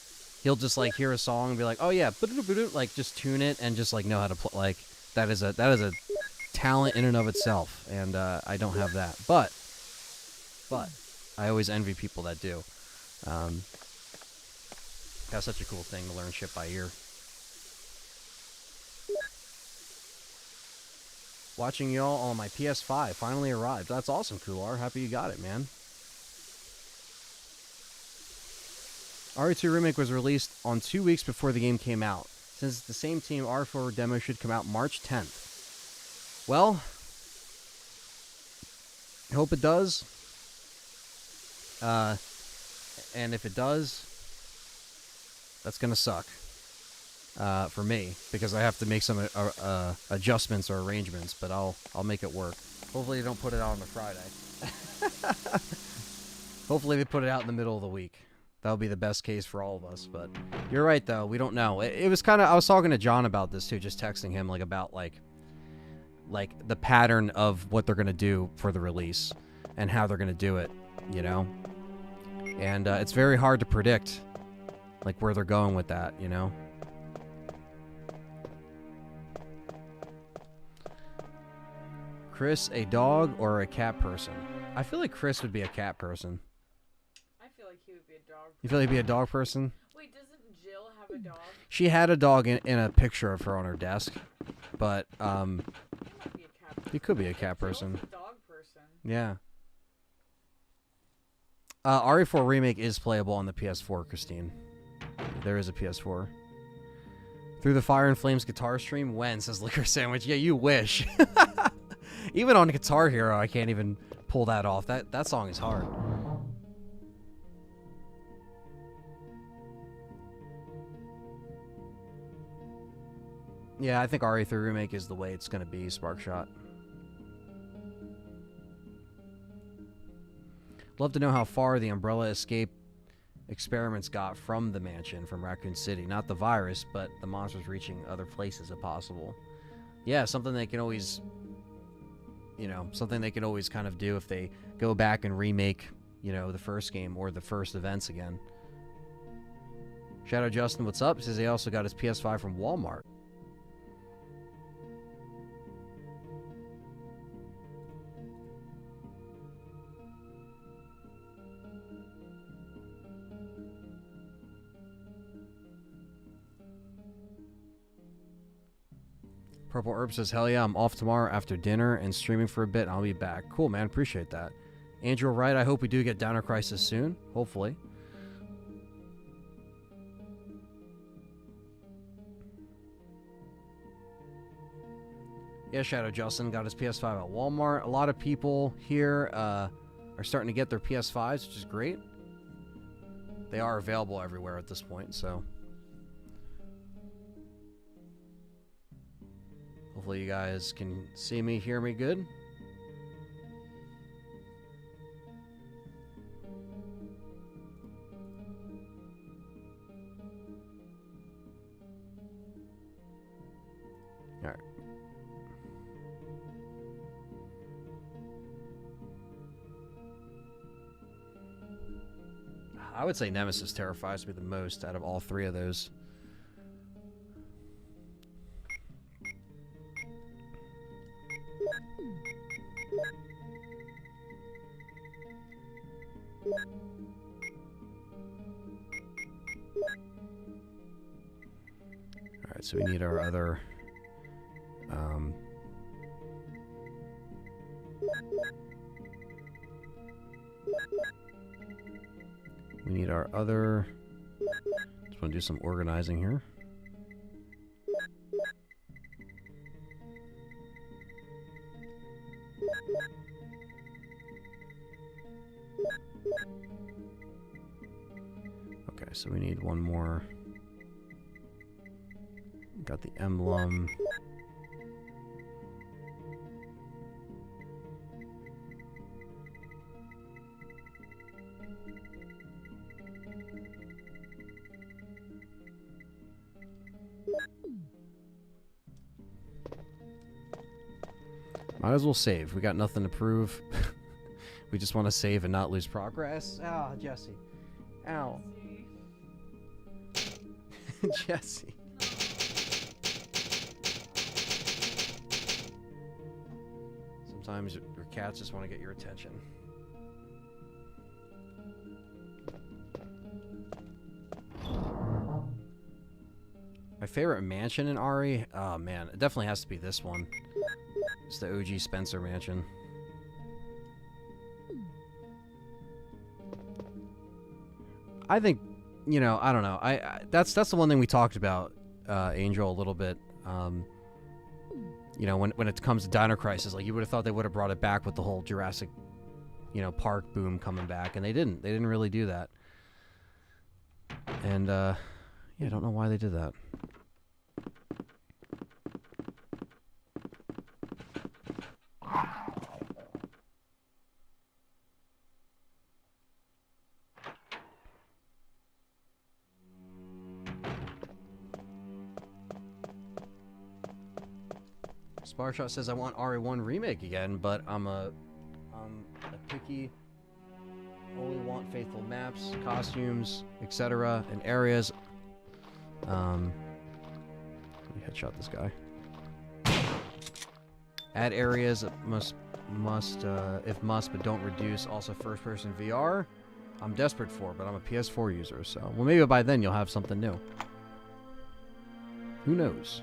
He'll just like hear a song and be like, oh yeah, like just tune it and just like know how to play. Like that is a talent in and of itself, and I don't have that. But I always envy people that do. That's such a cool thing to learn shit by ear. Watching y'all on my PS5 finally arrived. That's awesome, Kular. Happy you got it, man. RE2 Remake was released on 2 weeks before the game came out. Since it's the same team, RE4 demo should come out March 10th. Well, I hope it does. And if it does, that's gonna suck for me, because I have to make some adjustments or arrangements, but I'll make it work. Hopefully they don't put it out on a Friday. Hopefully they put it out in the middle of the week. That would be the best case for all of us. But you're right, though. We don't know. It was kind of, I was talking to John about this too, just texting him like about like the pattern of what they're gonna do for the release and how they're gonna do it, you know. And it's very hard to predict like where they're going with that, you know. Chris, a dog or a cat person? I feel like Chris would be a cat person. I feel like he would be a dog. You feel like he'd be a dog person? Wait, doesn't Jill have a dog? She had a dog in a picture of her on her desk, but He might be a cat person. he could be a cat Jill's person. a dog person. Yeah. RE4 Remake is playable on the PS4, Christine. There is a PS4. Through the Fire and Flames guitar stream? When? Says Liquor Sandwich. Yeah, you wish. Even on Guitar Hero, I can't even pull that off. That song is hard. Yeah, I think RE3 Remake is the way it's going to be, Sparkshot. Love to know how far the Umbrella Escape experiments got from the mansion, from Raccoon City. Not the virus, but the monsters reaching other places if possible. Yeah, something they can always, you know, something they can always kind of do if they go back and remake, you know, the first game or the first events again. Shadow Justin, what's up? He says he also got his PS5 from Walmart. Purple Herb says, hell yeah, I'm off tomorrow after dinner and streaming for a bit, and I'll be back. Cool, man. Appreciate that. Andrew Wright, I hope we do get Downer Crisis soon. Hopefully. Yeah, Shadow Justin got his PS5 at Walmart. A lot of people here are starting to get their PS5s, which is great. They are available everywhere at this point, so hopefully you guys can see me, hear me good. All right. I would say Nemesis terrifies me the most out of all three of those. Alright, so we need our other... we need our other... Just want to do some organizing here. Okay, so we need one more. Got the emblem. Might as well save. We got nothing to prove. We just want to save and not lose progress. Ah, Jesse. Ow. Jesse. Sometimes your cats just want to get your attention. My favorite mansion in RE? Oh man, it definitely has to be this one. It's the OG Spencer mansion. I think, you know, I don't know. That's the one thing we talked about, Angel, a little bit. You know, when it comes to Dino Crisis, like you would have thought they would have brought it back with the whole Jurassic, you know, Park boom coming back, and they didn't. They didn't really do that. And yeah, I don't know why they did that. Sparshot says I want RE1 Remake again, but I'm a picky, only want faithful maps, costumes, etc. and areas. Let me headshot this guy. Add areas must if must, but don't reduce. Also first-person VR. I'm desperate for, but I'm a PS4 user, so well maybe by then you'll have something new. Who knows?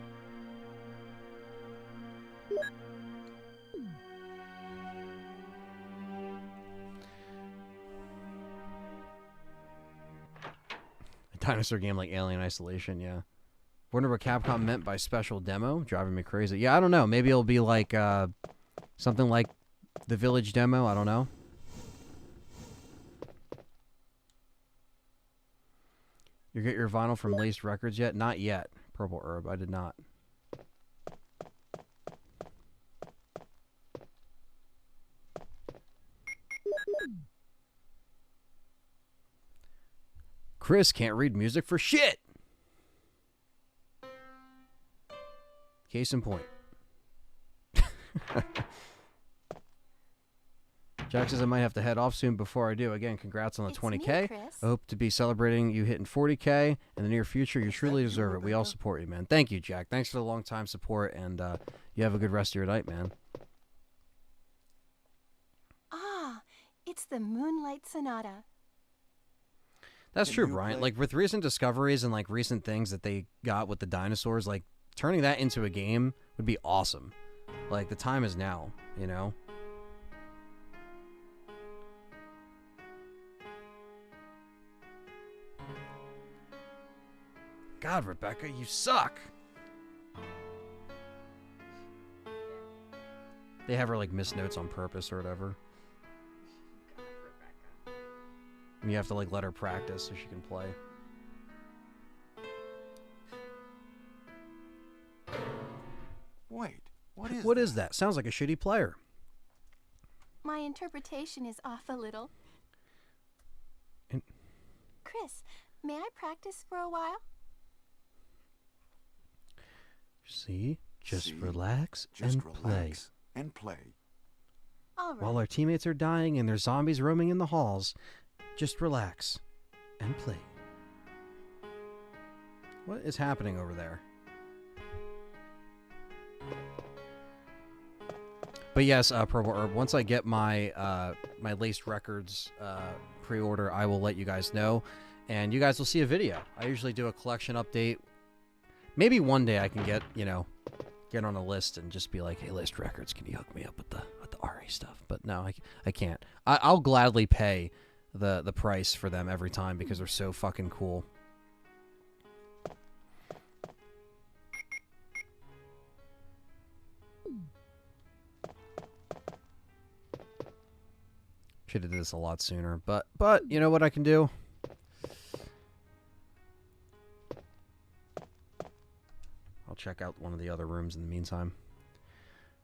Dinosaur game like Alien Isolation, yeah. Wonder what Capcom meant by special demo. Driving me crazy. Yeah, I don't know. Maybe it'll be like something like the Village demo. I don't know. You get your vinyl from Laced Records yet? Not yet. Purple Herb. I did not. Chris can't read music for shit. Case in point. Jack says I might have to head off soon before I do. Again, congrats on the 20K. I hope to be celebrating you hitting 40K in the near future. You truly deserve it. We all support you, man. Thank you, Jack. Thanks for the long time support, and you have a good rest of your night, man. Ah, it's the Moonlight Sonata. That's true, Brian. Like with recent discoveries and like recent things that they got with the dinosaurs, like turning that into a game would be awesome. Like the time is now, you know? God, Rebecca, you suck. They have her like miss notes on purpose or whatever. God, Rebecca. And you have to like let her practice so she can play. Wait, what What is that? Sounds like a shitty player. My interpretation is off a little. Chris, may I practice for a while? See? Just See? relax Just and play. relax and play. All right. While our teammates are dying and there's zombies roaming in the halls, just relax and play. What is happening over there? But yes, Purple Herb, once I get my my Laced Records pre-order, I will let you guys know. And you guys will see a video. I usually do a collection update. Maybe one day I can get, you know, get on a list and just be like, hey, Laced Records, can you hook me up with the RE stuff? But no, I can't. I'll gladly pay the price for them every time because they're so fucking cool. Should have did this a lot sooner, but you know what I can do? I'll check out one of the other rooms in the meantime.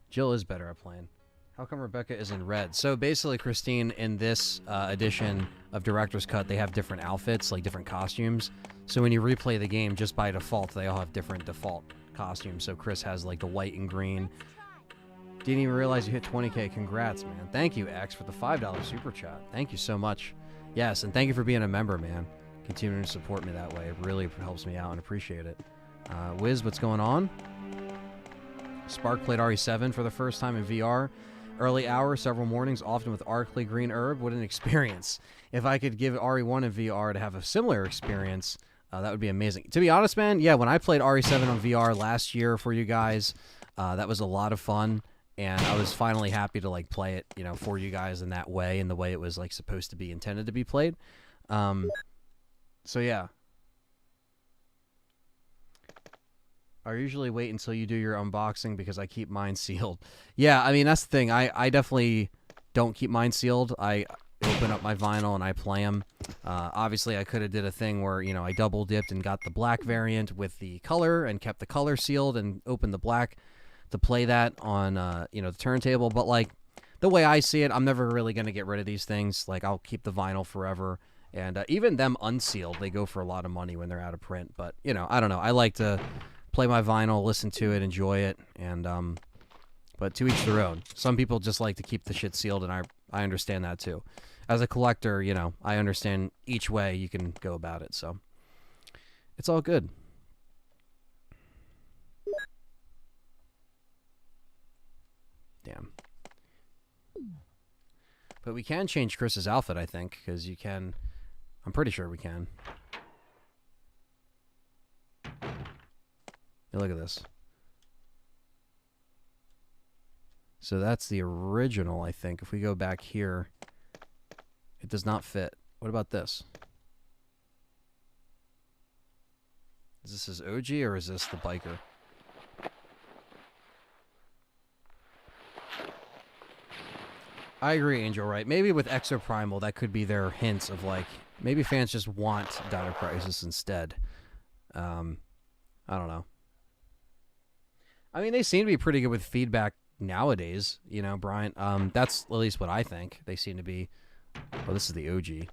Jill is better at playing. How come Rebecca is in red? So basically, Christine, in this edition of Director's Cut, they have different outfits, like different costumes. So when you replay the game, just by default, they all have different default costumes. So Chris has like the white and green. Didn't even realize you hit 20K. Congrats, man. Thank you, X, for the $5 super chat. Thank you so much. Yes, and thank you for being a member, man. Continuing to support me that way. It really helps me out and appreciate it. Wiz, what's going on? Spark played RE7 for the first time in VR. Early hours, several mornings, often with Arkley Green Herb. What an experience. If I could give RE1 in VR to have a similar experience, that would be amazing. To be honest, man, yeah, when I played RE7 on VR last year for you guys, that was a lot of fun. And I was finally happy to like play it, you know, for you guys in that way, in the way it was like supposed to be intended to be played. So yeah. I usually wait until you do your unboxing because I keep mine sealed. Yeah, I mean, that's the thing. I definitely don't keep mine sealed. I open up my vinyl and I play them. Obviously, I could have did a thing where, you know, I double dipped and got the black variant with the color and kept the color sealed and opened the black to play that on, you know, the turntable. But, like, the way I see it, I'm never really going to get rid of these things. Like, I'll keep the vinyl forever. And even them unsealed, they go for a lot of money when they're out of print. But, you know, I don't know. I like to play my vinyl, listen to it, enjoy it. And, but to each their own. Some people just like to keep the shit sealed, and I understand that, too. As a collector, you know, I understand each way you can go about it. So, it's all good. Damn. But we can change Chris's outfit, I think, because you can. I'm pretty sure we can. Yeah, look at this. So that's the original, I think. If we go back here, it does not fit. What about this? Is this his OG or is this the biker? I agree, Angel, right? Maybe with Exoprimal, that could be their hints of, like, maybe fans just want Dino Crisis instead. I don't know. I mean, they seem to be pretty good with feedback nowadays, you know, Brian. That's at least what I think. They seem to be. Oh, this is the OG.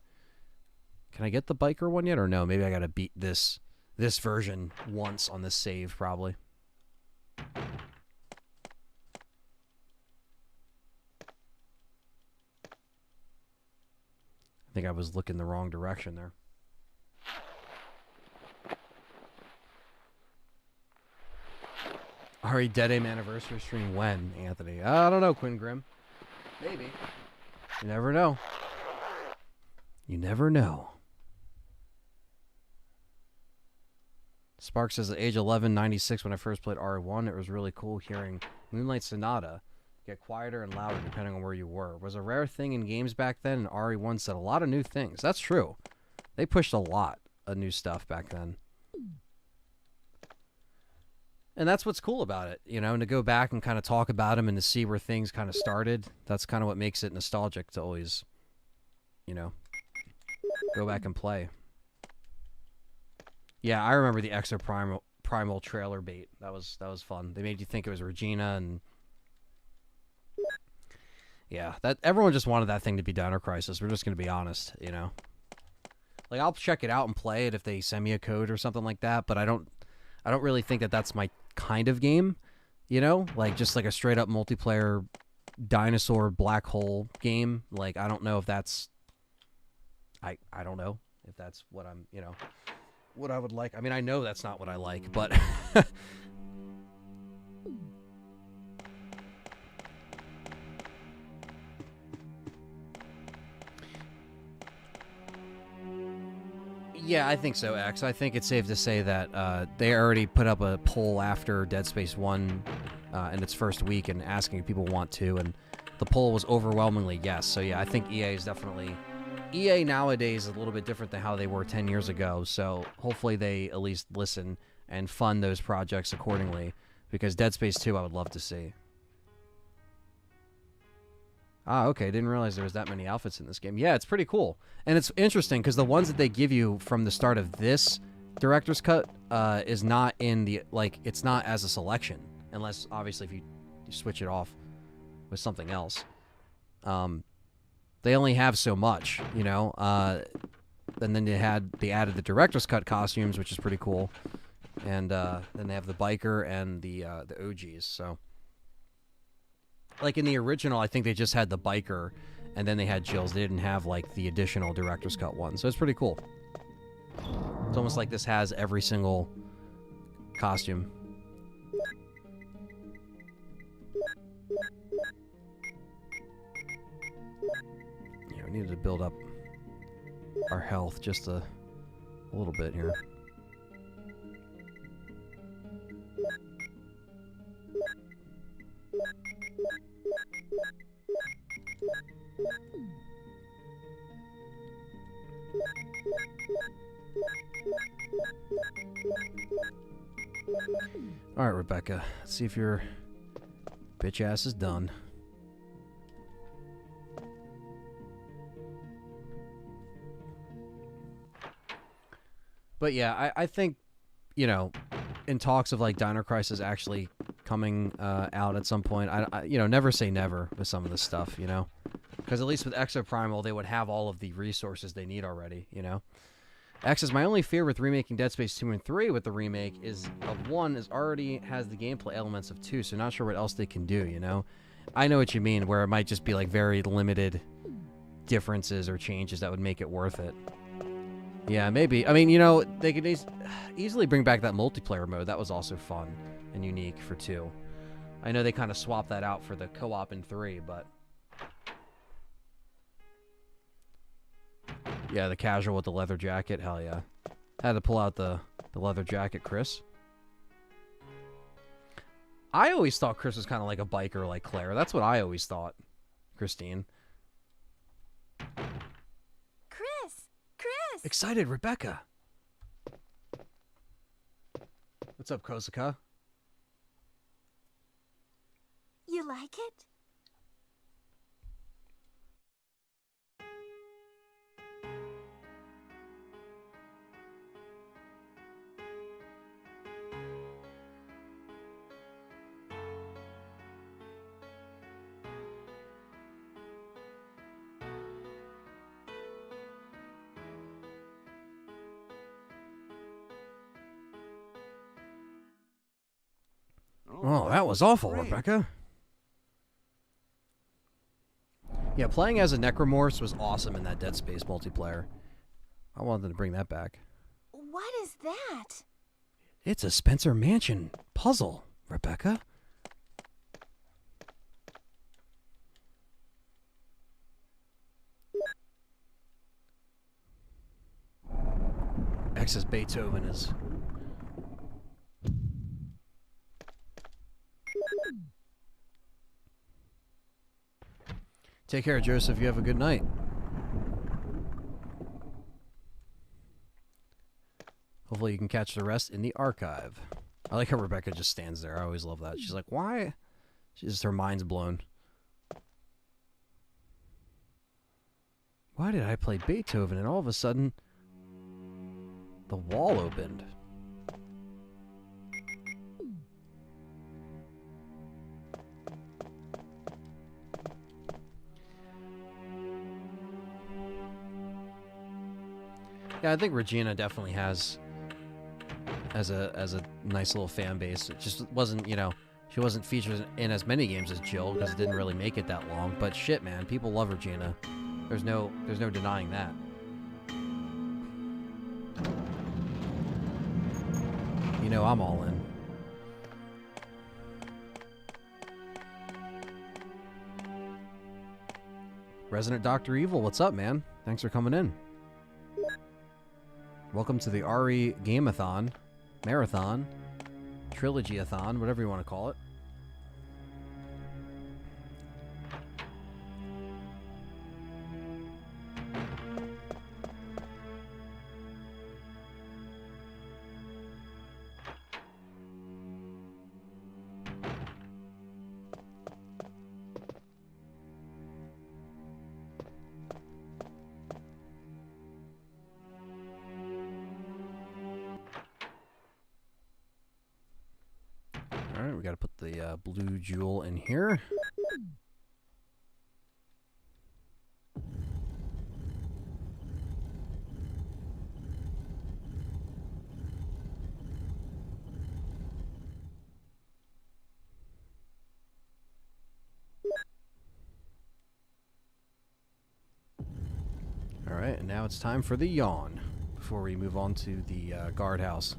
Can I get the biker one yet or no? Maybe I gotta beat this version once on this save, probably. I think I was looking the wrong direction there. RE Dead Aim anniversary stream when, Anthony? I don't know, Quinn Grimm. Maybe. You never know. You never know. Spark says at age 11, 96, when I first played RE1, it was really cool hearing Moonlight Sonata get quieter and louder depending on where you were. It was a rare thing in games back then, and RE1 said a lot of new things. That's true. They pushed a lot of new stuff back then. And that's what's cool about it, you know, and to go back and kind of talk about them and to see where things kind of started. That's kind of what makes it nostalgic to always, you know, go back and play. Yeah, I remember the Extra Primal trailer bait. That was fun. They made you think it was Regina, and yeah, that everyone just wanted that thing to be Dino Crisis. We're just gonna be honest, you know. Like, I'll check it out and play it if they send me a code or something like that, but I don't really think that that's my kind of game, you know? Like, just like a straight up multiplayer dinosaur black hole game. Like, I don't know if that's I don't know if that's what I'm, you know, what I would like. I mean, I know that's not what I like, but yeah, I think so, X. I think it's safe to say that they already put up a poll after Dead Space 1 in its first week and asking if people want to, and the poll was overwhelmingly yes. So yeah, I think EA is definitely... EA nowadays is a little bit different than how they were 10 years ago, so hopefully they at least listen and fund those projects accordingly, because Dead Space 2 I would love to see. Ah, okay, didn't realize there was that many outfits in this game. Yeah, it's pretty cool. And it's interesting, because the ones that they give you from the start of this director's cut is not in the, like, it's not as a selection, unless, obviously, if you switch it off with something else. They only have so much, you know. And then they added the director's cut costumes, which is pretty cool. And then they have the biker and the OGs. So, like in the original, I think they just had the biker, and then they had Jill's. They didn't have like the additional director's cut one. So it's pretty cool. It's almost like this has every single costume. We needed to build up our health just a little bit here. All right, Rebecca, let's see if your bitch ass is done. But yeah, I think, you know, in talks of like Dino Crisis actually coming out at some point, I you know, never say never with some of this stuff, you know, because at least with Exoprimal they would have all of the resources they need already, you know. X is my only fear with remaking Dead Space 2 and 3 with the remake is of 1 is already has the gameplay elements of 2, so not sure what else they can do, you know. I know what you mean, where it might just be like very limited differences or changes that would make it worth it. Yeah, maybe. I mean, you know, they could easily bring back that multiplayer mode. That was also fun and unique for 2. I know they kind of swapped that out for the co-op in 3, but... Yeah, the casual with the leather jacket. Hell yeah. Had to pull out the leather jacket, Chris. I always thought Chris was kind of like a biker like Claire. That's what I always thought, Christine. Chris! Excited, Rebecca. What's up, Kosuka? You like it? Oh, that was awful, Rebecca. Yeah, playing as a Necromorph was awesome in that Dead Space multiplayer. I wanted to bring that back. What is that? It's a Spencer Mansion puzzle, Rebecca. X's Beethoven is... Take care, Joseph. You have a good night. Hopefully you can catch the rest in the archive. I like how Rebecca just stands there. I always love that. She's like, why? She's just, her mind's blown. Why did I play Beethoven and all of a sudden the wall opened? Yeah, I think Regina definitely has a nice little fan base. It just wasn't, you know, she wasn't featured in as many games as Jill because it didn't really make it that long. But shit, man, people love Regina. There's no denying that. You know, I'm all in. Resident Dr. Evil, what's up, man? Thanks for coming in. Welcome to the RE Gameathon, Marathon, Trilogy-a-thon, whatever you want to call it. Alright, we gotta put the blue jewel in here. Alright, and now it's time for the yawn before we move on to the guardhouse.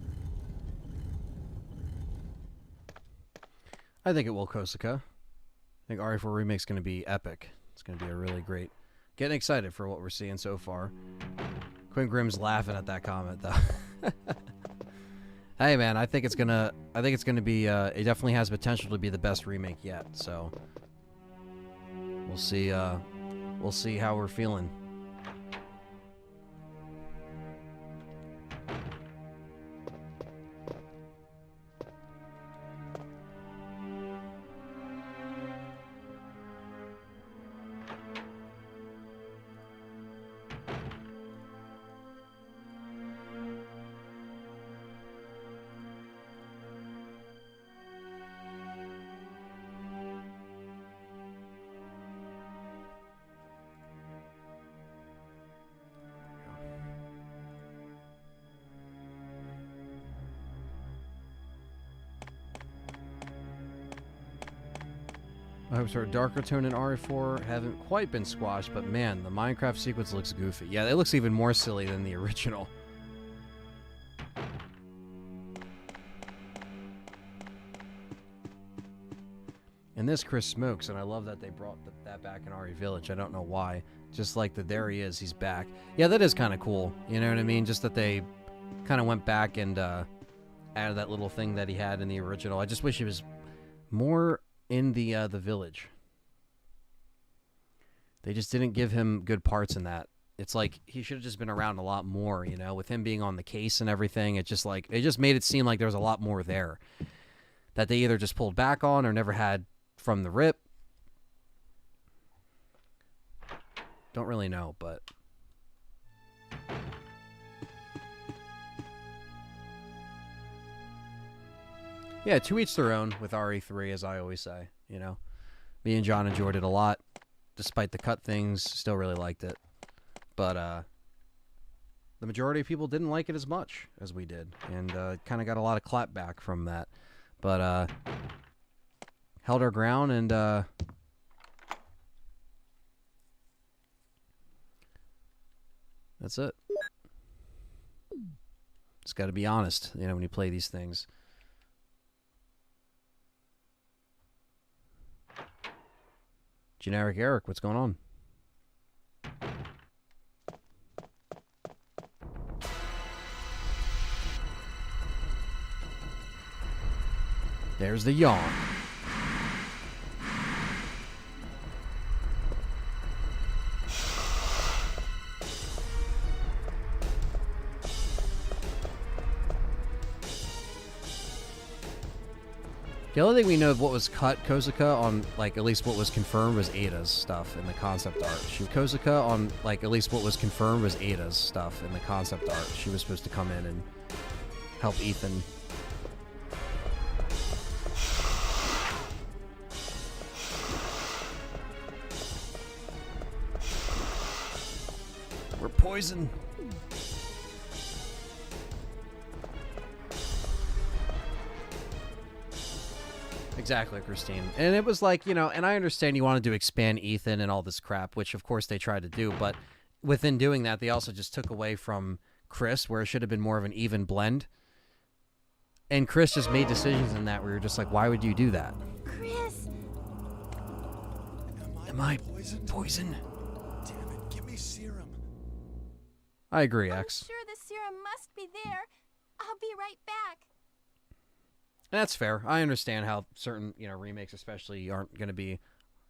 I think it will, Kosaka. I think RE4 Remake's going to be epic. It's going to be a really great... Getting excited for what we're seeing so far. Quinn Grimm's laughing at that comment, though. Hey, man, I think it's going to be... it definitely has potential to be the best remake yet, so... We'll see how we're feeling. I hope for a darker tone in RE4 haven't quite been squashed, but man, the Minecraft sequence looks goofy. Yeah, it looks even more silly than the original. And this Chris smokes, and I love that they brought that back in RE Village. I don't know why. Just like there he is, he's back. Yeah, that is kind of cool. You know what I mean? Just that they kind of went back and added that little thing that he had in the original. I just wish he was more in the village. They just didn't give him good parts in that. It's like he should have just been around a lot more, you know, with him being on the case and everything. It just made it seem like there was a lot more there that they either just pulled back on or never had from the rip. Don't really know, but yeah, to each their own with RE3, as I always say. You know, me and John enjoyed it a lot, despite the cut things. Still really liked it, but the majority of people didn't like it as much as we did, and kind of got a lot of clapback from that. But held our ground, and that's it. Just got to be honest, you know, when you play these things. Generic Eric, what's going on? There's the yawn. The only thing we know of what was cut Kozuka on, like, at least what was confirmed was Ada's stuff in the concept art. Kozuka on, like, at least what was confirmed was Ada's stuff in the concept art. She was supposed to come in and help Ethan. We're poison. Exactly, Christine. And it was like, you know, and I understand you wanted to expand Ethan and all this crap, which of course they tried to do, but within doing that, they also just took away from Chris, where it should have been more of an even blend. And Chris just made decisions in that where you're just like, why would you do that? Chris! Am I poison? Damn it, give me serum. I agree, I'm X. sure the serum must be there. I'll be right back. That's fair. I understand how certain, you know, remakes especially aren't going to be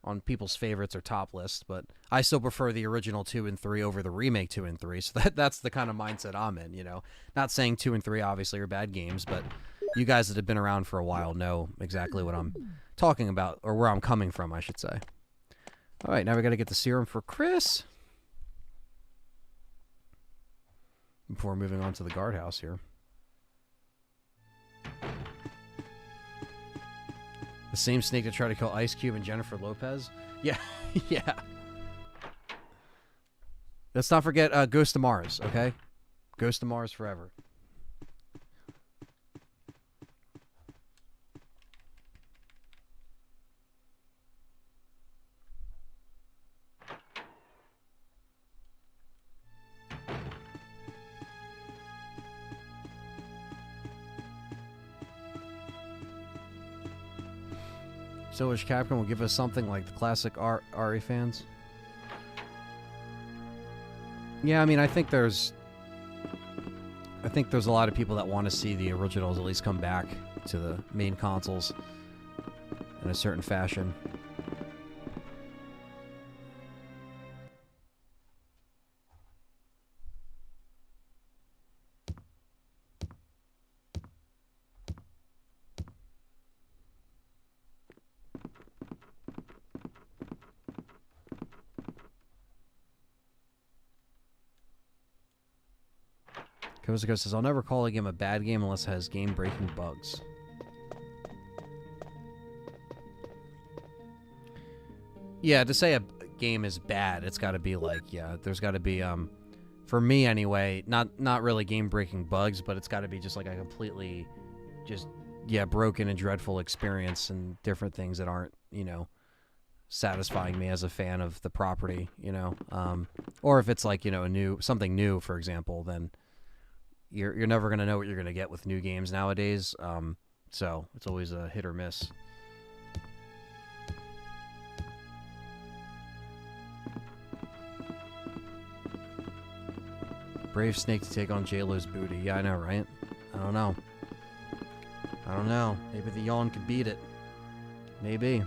on people's favorites or top lists, but I still prefer the original 2 and 3 over the remake 2 and 3, so that's the kind of mindset I'm in, you know. Not saying 2 and 3 obviously are bad games, but you guys that have been around for a while know exactly what I'm talking about, or where I'm coming from, I should say. All right, now we got to get the serum for Chris before moving on to the guardhouse here. The same snake that tried to kill Ice Cube and Jennifer Lopez? Yeah, yeah. Let's not forget Ghost of Mars, okay? Ghost of Mars forever. So wish Capcom will give us something like the classic RE fans. Yeah, I mean, I think there's a lot of people that want to see the originals at least come back to the main consoles in a certain fashion. Kozuko says, I'll never call a game a bad game unless it has game-breaking bugs. Yeah, to say a game is bad, it's got to be like, yeah, there's got to be, for me anyway, not really game-breaking bugs, but it's got to be just like a completely, just, yeah, broken and dreadful experience and different things that aren't, you know, satisfying me as a fan of the property, you know. Or if it's like, you know, something new, for example, then you're never going to know what you're going to get with new games nowadays. So it's always a hit or miss. Brave Snake to take on J-Lo's booty. Yeah, I know, right? I don't know. Maybe the yawn could beat it. Maybe.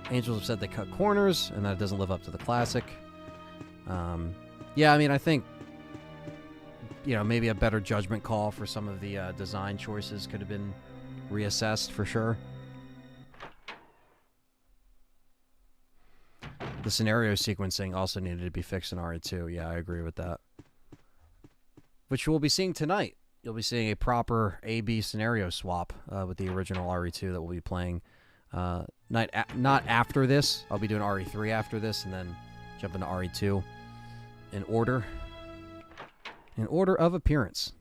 Angels have said they cut corners and that it doesn't live up to the classic. Yeah, I mean, I think, you know, maybe a better judgment call for some of the design choices could have been reassessed for sure. The scenario sequencing also needed to be fixed in RE2. Yeah, I agree with that. Which we'll be seeing tonight. You'll be seeing a proper A-B scenario swap with the original RE2 that we'll be playing. Not after this. I'll be doing RE3 after this and then jump into RE2 in order. In order of appearance.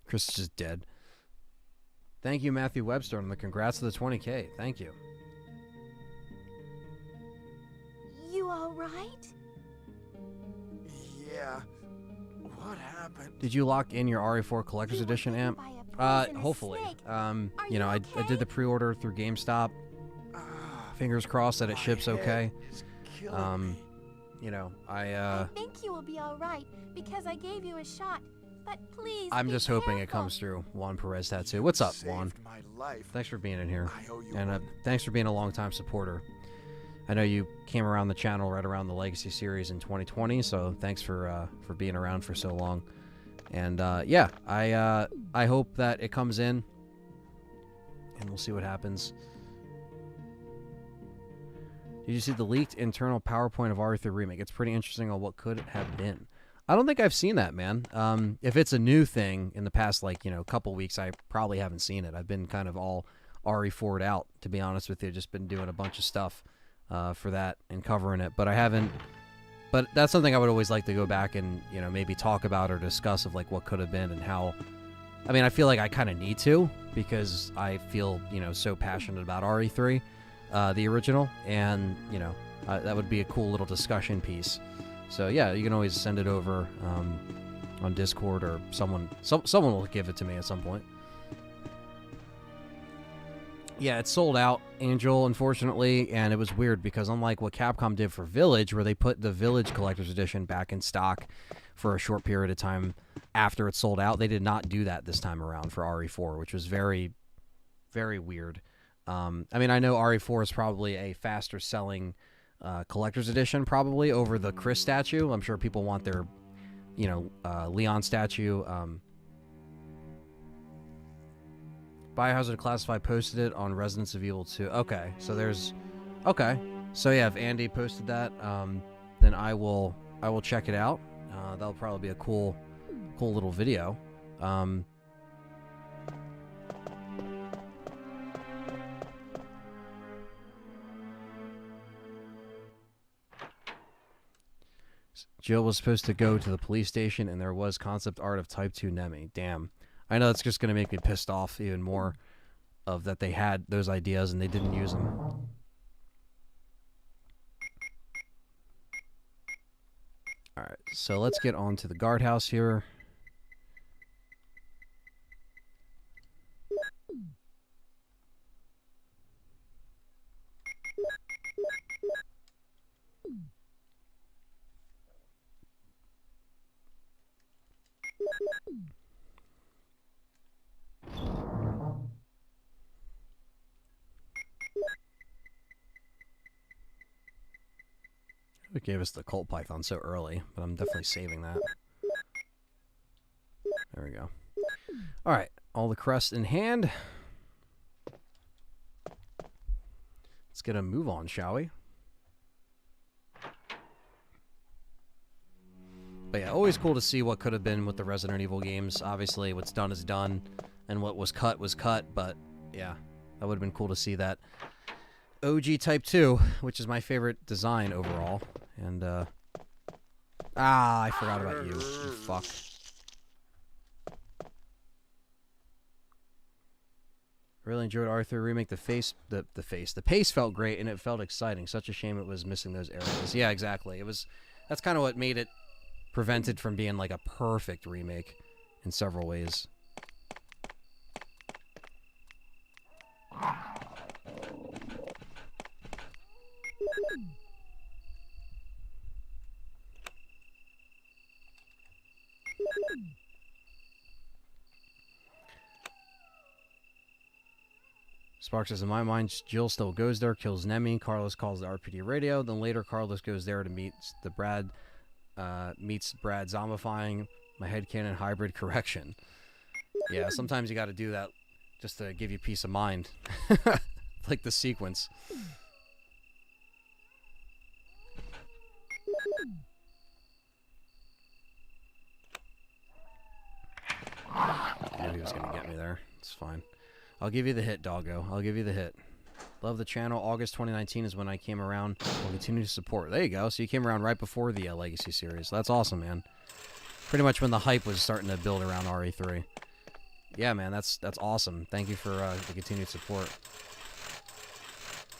Chris is just dead. Thank you, Matthew Webster, on the congrats to the 20K. Thank you. You all right? Yeah. What happened? Did you lock in your RE4 Collector's Edition amp? Hopefully. You know, I did the pre-order through GameStop. Fingers crossed that it ships okay. Killing me. You know, I think you will be all right because I gave you a shot But please. I'm be just hoping it careful. comes through. Juan Perez Tattoo. What's up, Juan? Saved my life. Thanks for being in here. I owe you And one. thanks for being a long-time supporter. I know you came around the channel right around the Legacy series in 2020, so thanks for being around for so long. And yeah, I hope that it comes in, and we'll see what happens. Did you see the leaked internal PowerPoint of RE3 Remake? It's pretty interesting on what could have been. I don't think I've seen that, man. If it's a new thing in the past, like, couple weeks, I probably haven't seen it. I've been kind of all RE4'd out, to be honest with you. Just been doing a bunch of stuff for that and covering it, but I haven't. But that's something I would always like to go back and, maybe talk about or discuss of, like, what could have been and how. I mean, I feel like I kind of need to, because I feel, so passionate about RE3, the original, and, that would be a cool little discussion piece. So, yeah, you can always send it over on Discord, or someone will give it to me at some point. Yeah, it's sold out, Angel, unfortunately, and it was weird because unlike what Capcom did for Village, where they put the Village Collector's Edition back in stock for a short period of time after it sold out, they did not do that this time around for RE4, which was very, very weird. I mean, I know RE4 is probably a faster-selling Collector's Edition, probably, over the Chris statue. I'm sure people want their, Leon statue. Biohazard Classified posted it on Residence of Evil 2. Okay, so there's... Okay. So yeah, if Andy posted that, then I will check it out. That'll probably be a cool little video. Jill was supposed to go to the police station, and there was concept art of Type 2 Nemi. Damn. I know it's just going to make me pissed off even more of that they had those ideas and they didn't use them. Alright, so let's get on to the guardhouse here. It gave us the Cult Python so early, but I'm definitely saving that. There we go. Alright, all the crest in hand. Let's get a move on, shall we? But yeah, always cool to see what could have been with the Resident Evil games. Obviously, what's done is done, and what was cut, but yeah, that would have been cool to see that. OG Type 2, which is my favorite design overall. And, I forgot about you fuck. Really enjoyed R3 Remake. The pace felt great, and it felt exciting. Such a shame it was missing those areas. Yeah, exactly. That's kind of what made it prevented from being like a perfect remake in several ways. Sparks says, in my mind, Jill still goes there, kills Nemi. Carlos calls the RPD radio. Then later, Carlos goes there to meet meets Brad zombifying. My headcanon hybrid correction. Yeah, sometimes you got to do that just to give you peace of mind. Like the sequence. I knew he was going to get me there. It's fine. I'll give you the hit, doggo. I'll give you the hit. Love the channel. August 2019 is when I came around. I'll continue to support. There you go. So you came around right before the Legacy series. That's awesome, man. Pretty much when the hype was starting to build around RE3. Yeah, man, that's awesome. Thank you for the continued support.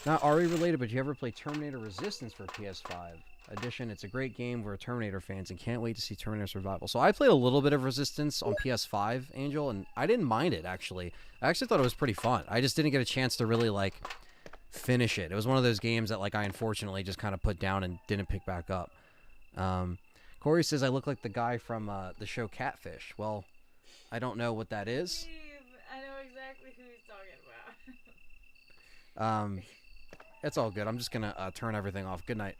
Not RE related, but you ever play Terminator Resistance for PS5 edition? It's a great game. We're Terminator fans and can't wait to see Terminator Survival. So I played a little bit of Resistance on PS5, Angel, and I didn't mind it, actually. I actually thought it was pretty fun. I just didn't get a chance to really, like, finish it. It was one of those games that, like, I unfortunately just kind of put down and didn't pick back up. Corey says I look like the guy from the show Catfish. Well, I don't know what that is. Steve, I know exactly who he's talking about. It's all good. I'm just gonna turn everything off. Good night.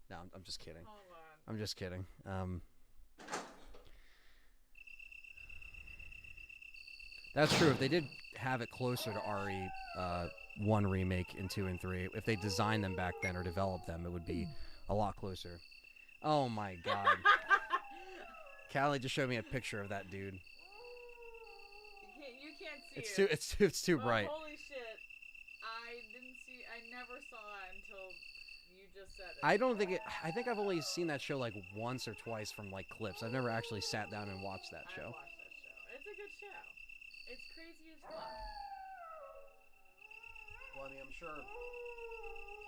No, I'm just kidding. Hold on. I'm just kidding. That's true. If they did have it closer to RE1 Remake in 2 and 3, if they designed them back then or developed them, it would be a lot closer. Oh my god. Callie just showed me a picture of that dude. You can't see it. It's too bright. Holy shit. I never saw it until you just said it. I think I've only seen that show like once or twice from like clips. I've never actually sat down and watched that show. I watched that show. It's a good show. It's crazy as fuck. Well, I mean, I'm sure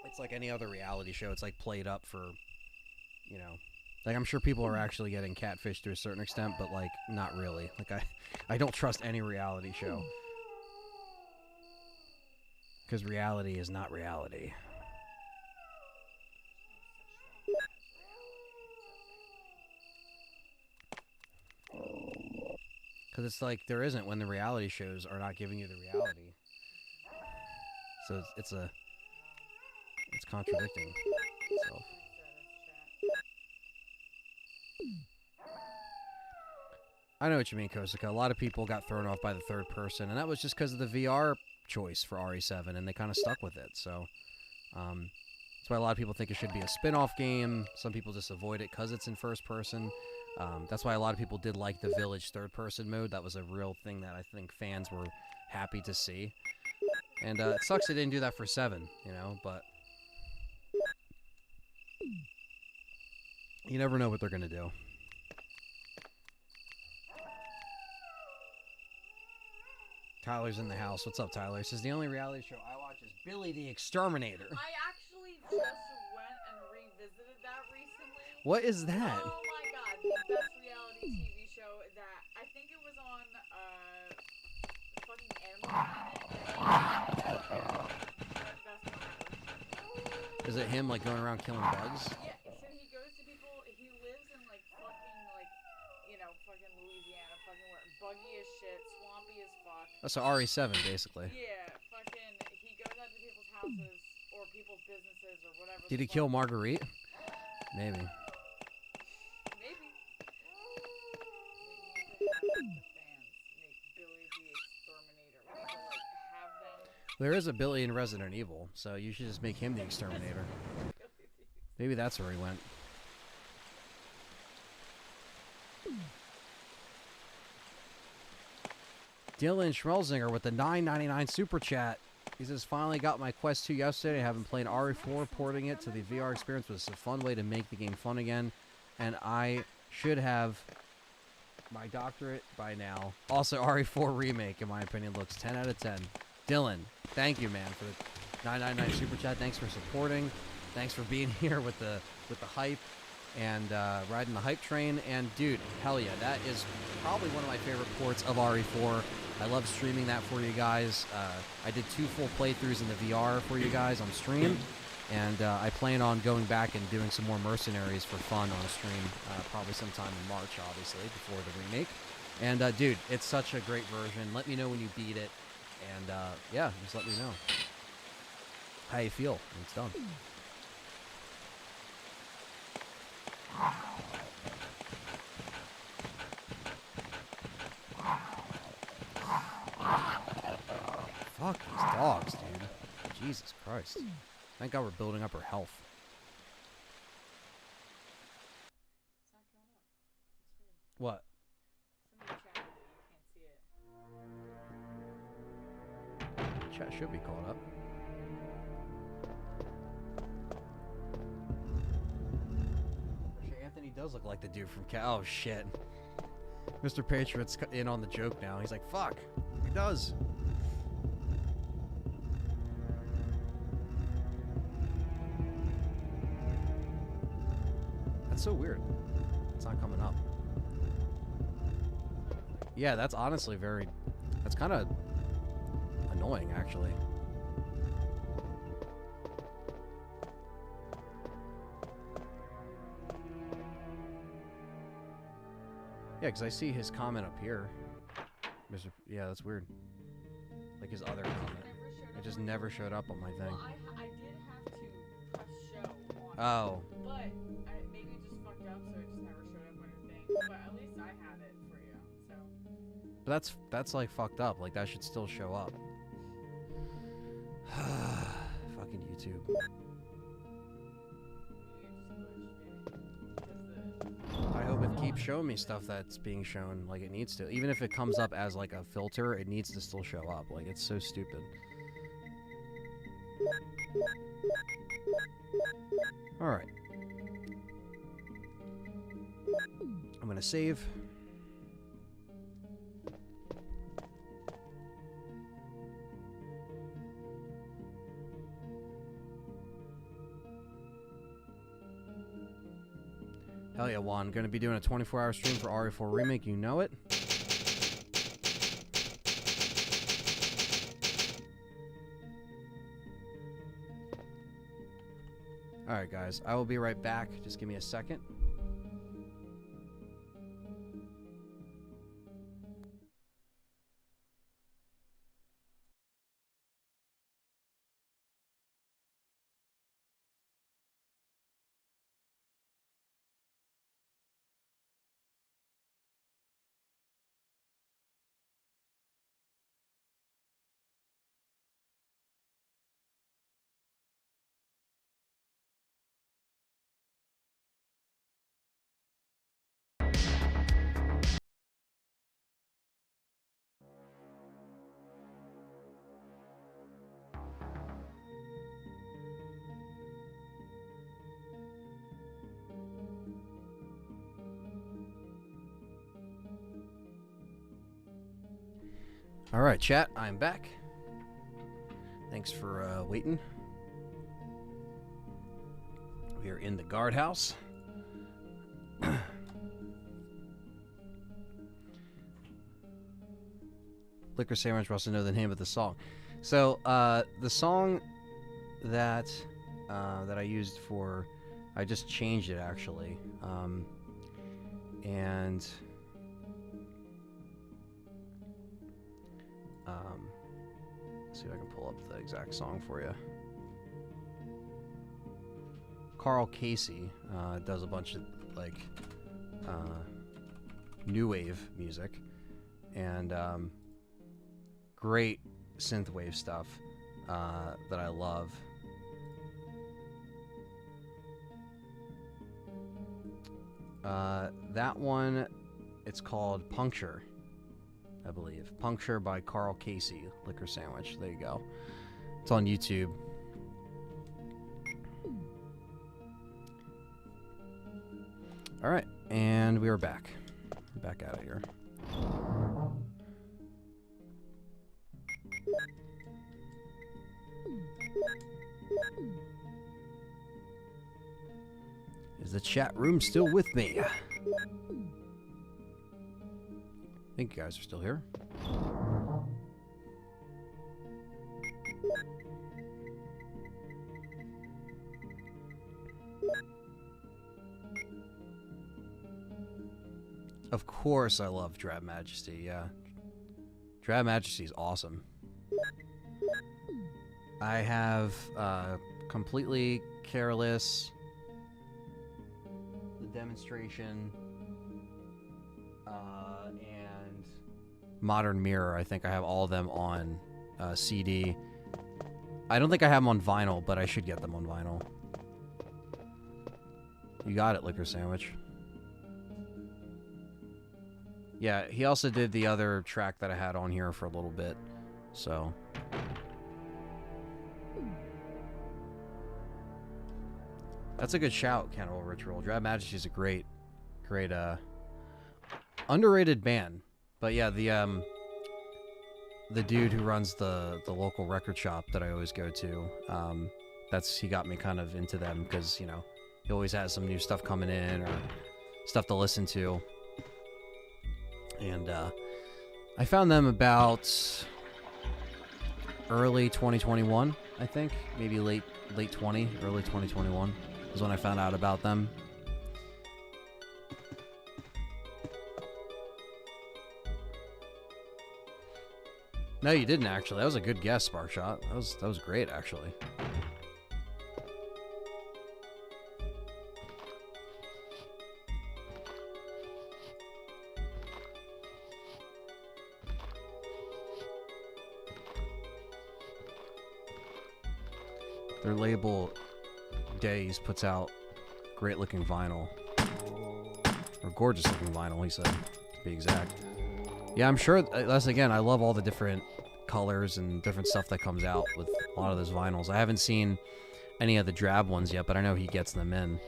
it's like any other reality show. It's like played up for, you know, like I'm sure people are actually getting catfished to a certain extent, but like not really. Like I don't trust any reality show because reality is not reality. Because it's like there isn't when the reality shows are not giving you the reality. So it's contradicting itself. I know what you mean, Kosaka. A lot of people got thrown off by the third person, and that was just because of the VR choice for RE7, and they kind of stuck with it. So that's why a lot of people think it should be a spin-off game. Some people just avoid it because it's in first person. That's why a lot of people did like the Village third-person mode. That was a real thing that I think fans were happy to see. And it sucks they didn't do that for 7, you know, but you never know what they're going to do. Tyler's in the house. What's up, Tyler? He says, the only reality show I watch is Billy the Exterminator. I actually just went and revisited that recently. What is that? Oh my god, the best reality TV show that I think it was on fucking Animal Planet. Is it him like going around killing bugs? Yeah, so he goes to people, he lives in like fucking like, you know, fucking Louisiana, fucking where buggy as shit, swampy as fuck. That's so RE7 basically. Yeah, fucking he goes out to people's houses or people's businesses or whatever. Did he kill Marguerite? Maybe. Maybe. We need to have the fans make Billy the Exterminator. We need to like have them. There is a Billy in Resident Evil, so you should just make him the Exterminator. Maybe that's where he went. Dylan Schmelzinger with the $9.99 super chat. He says, finally got my Quest 2 yesterday. I have been playing RE4, porting it to the VR experience was a fun way to make the game fun again. And I should have my doctorate by now. Also, RE4 Remake, in my opinion, looks 10 out of 10. Dylan, thank you, man, for the $9.99 super chat. Thanks for supporting. Thanks for being here with the hype and riding the hype train. And, dude, hell yeah, that is probably one of my favorite ports of RE4. I love streaming that for you guys. I did 2 full playthroughs in the VR for you guys on stream, and I plan on going back and doing some more Mercenaries for fun on a stream, probably sometime in March, obviously, before the remake. And, dude, it's such a great version. Let me know when you beat it, and, yeah, just let me know how you feel when it's done. Fuck these dogs, dude. Jesus Christ. Thank God we're building up our health. It's not coming up. It's weird. What? Somebody chatted it. You can't see it. Chat should be caught up. Actually, Anthony does look like the dude from Oh, shit. Mr. Patriot's in on the joke now. He's like, fuck. He does. That's so weird. It's not coming up. Yeah, that's honestly that's kind of annoying, actually. Yeah, because I see his comment up here. Yeah, that's weird. Like his other comment. It just never showed up on my thing. Well, I did have to press show on it, Oh. but maybe it just fucked up, so it just never showed up on your thing. But at least I had it for you, so. But that's like fucked up. Like that should still show up. Fucking YouTube. I hope it keeps showing me stuff that's being shown like it needs to. Even if it comes up as like a filter, it needs to still show up. Like it's so stupid. Alright. I'm gonna save. Hell yeah, Juan. Gonna be doing a 24-hour stream for RE4 Remake. You know it. Alright, guys. I will be right back. Just give me a second. All right, chat, I'm back. Thanks for waiting. We are in the guardhouse. Liquor Sandwich wants to know the name of the song. So, the song that that I used for, I just changed it actually, and let's see if I can pull up the exact song for you. Carl Casey does a bunch of like new wave music and great synthwave stuff that I love. That one, it's called Puncture, I believe. Puncture by Carl Casey, Liquor Sandwich. There you go. It's on YouTube. All right, and we are back. We're back out of here. Is the chat room still with me? I think you guys are still here. Of course I love Drab Majesty, yeah. Drab Majesty is awesome. I have Completely Careless, The Demonstration, and Modern Mirror. I think I have all of them on CD. I don't think I have them on vinyl, but I should get them on vinyl. You got it, Liquor Sandwich. Yeah, he also did the other track that I had on here for a little bit, so. That's a good shout, Cannibal Ritual. Drab Majesty is a great, underrated band. But yeah, the dude who runs the local record shop that I always go to, he got me kind of into them because, you know, he always has some new stuff coming in or stuff to listen to. And I found them about early 2021, I think. Maybe late 20, early 2021 is when I found out about them. No, you didn't actually. That was a good guess, Sparkshot. That was great actually. Their label Days puts out great looking vinyl. Or gorgeous looking vinyl, he said, to be exact. Yeah, I'm sure that's, again, I love all the different colors and different stuff that comes out with a lot of those vinyls. I haven't seen any of the drab ones yet, but I know he gets them in.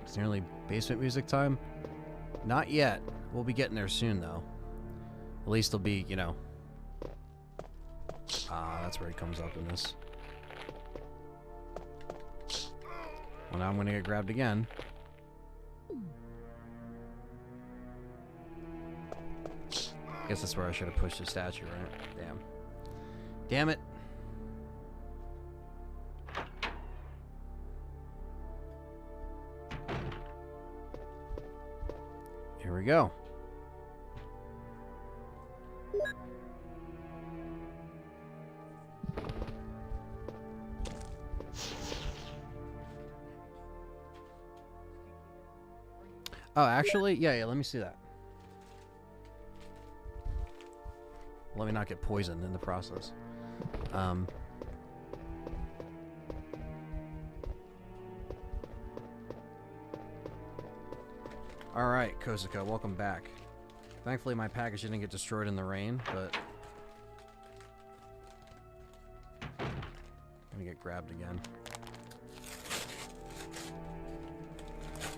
It's nearly basement music time. Not yet. We'll be getting there soon, though. At least it'll be, you know. That's where he comes up in this. Well, now I'm going to get grabbed again. Guess that's where I should have pushed the statue, right? Damn. Damn it. Here we go. Oh, actually, yeah, let me see that. Let me not get poisoned in the process. Alright, Kozuka, welcome back. Thankfully my package didn't get destroyed in the rain, but I'm gonna get grabbed again.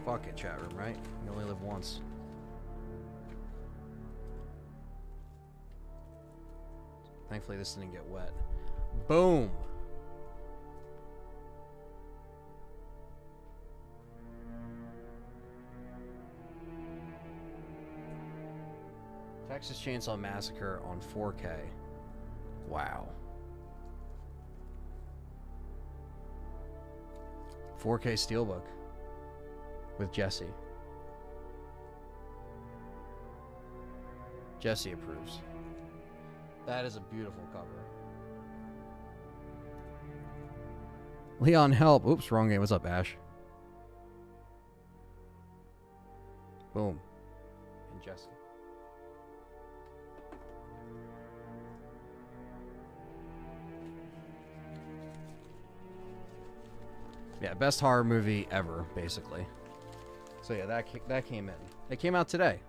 Fuck it, chat room, right? You only live once. Thankfully this didn't get wet. Boom! Texas Chainsaw Massacre on 4K. Wow. 4K Steelbook. With Jesse. Jesse approves. That is a beautiful cover. Leon, help. Oops, wrong game. What's up, Ash? Boom. And Jesse. Yeah, best horror movie ever, basically. So yeah, that came in. It came out today.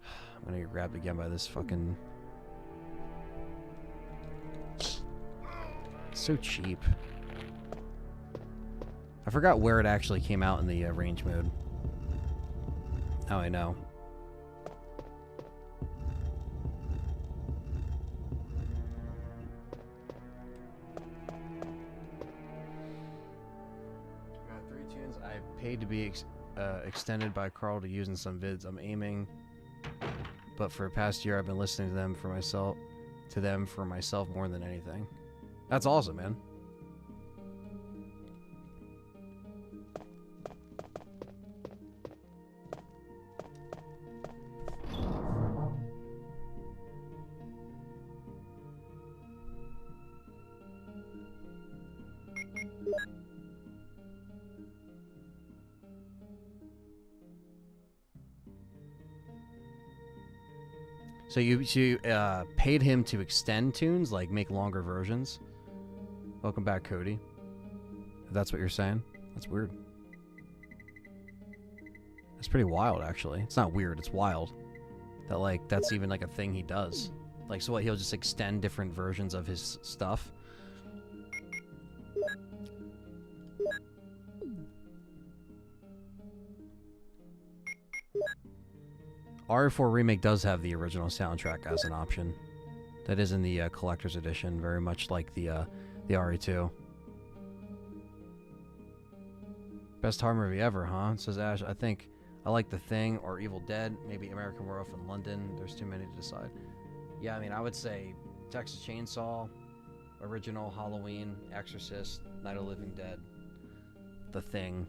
I'm gonna get grabbed again by this fucking... So cheap. I forgot where it actually came out in the range mode. Oh, I know. Got 3 tunes. I paid to be extended by Carl to use in some vids. I'm aiming, but for the past year I've been listening to them for myself, more than anything. That's awesome, man. So you paid him to extend tunes, like make longer versions? Welcome back, Cody. If that's what you're saying. That's weird. That's pretty wild, actually. It's not weird, it's wild. That, like, that's even, like, a thing he does. Like, so what, he'll just extend different versions of his stuff? RE4 Remake does have the original soundtrack as an option. That is in the collector's edition, very much like the The RE2. Best horror movie ever, huh? Says Ash. I think I like The Thing or Evil Dead. Maybe American Werewolf in London. There's too many to decide. Yeah, I mean, I would say Texas Chainsaw, Original, Halloween, Exorcist, Night of the Living Dead, The Thing,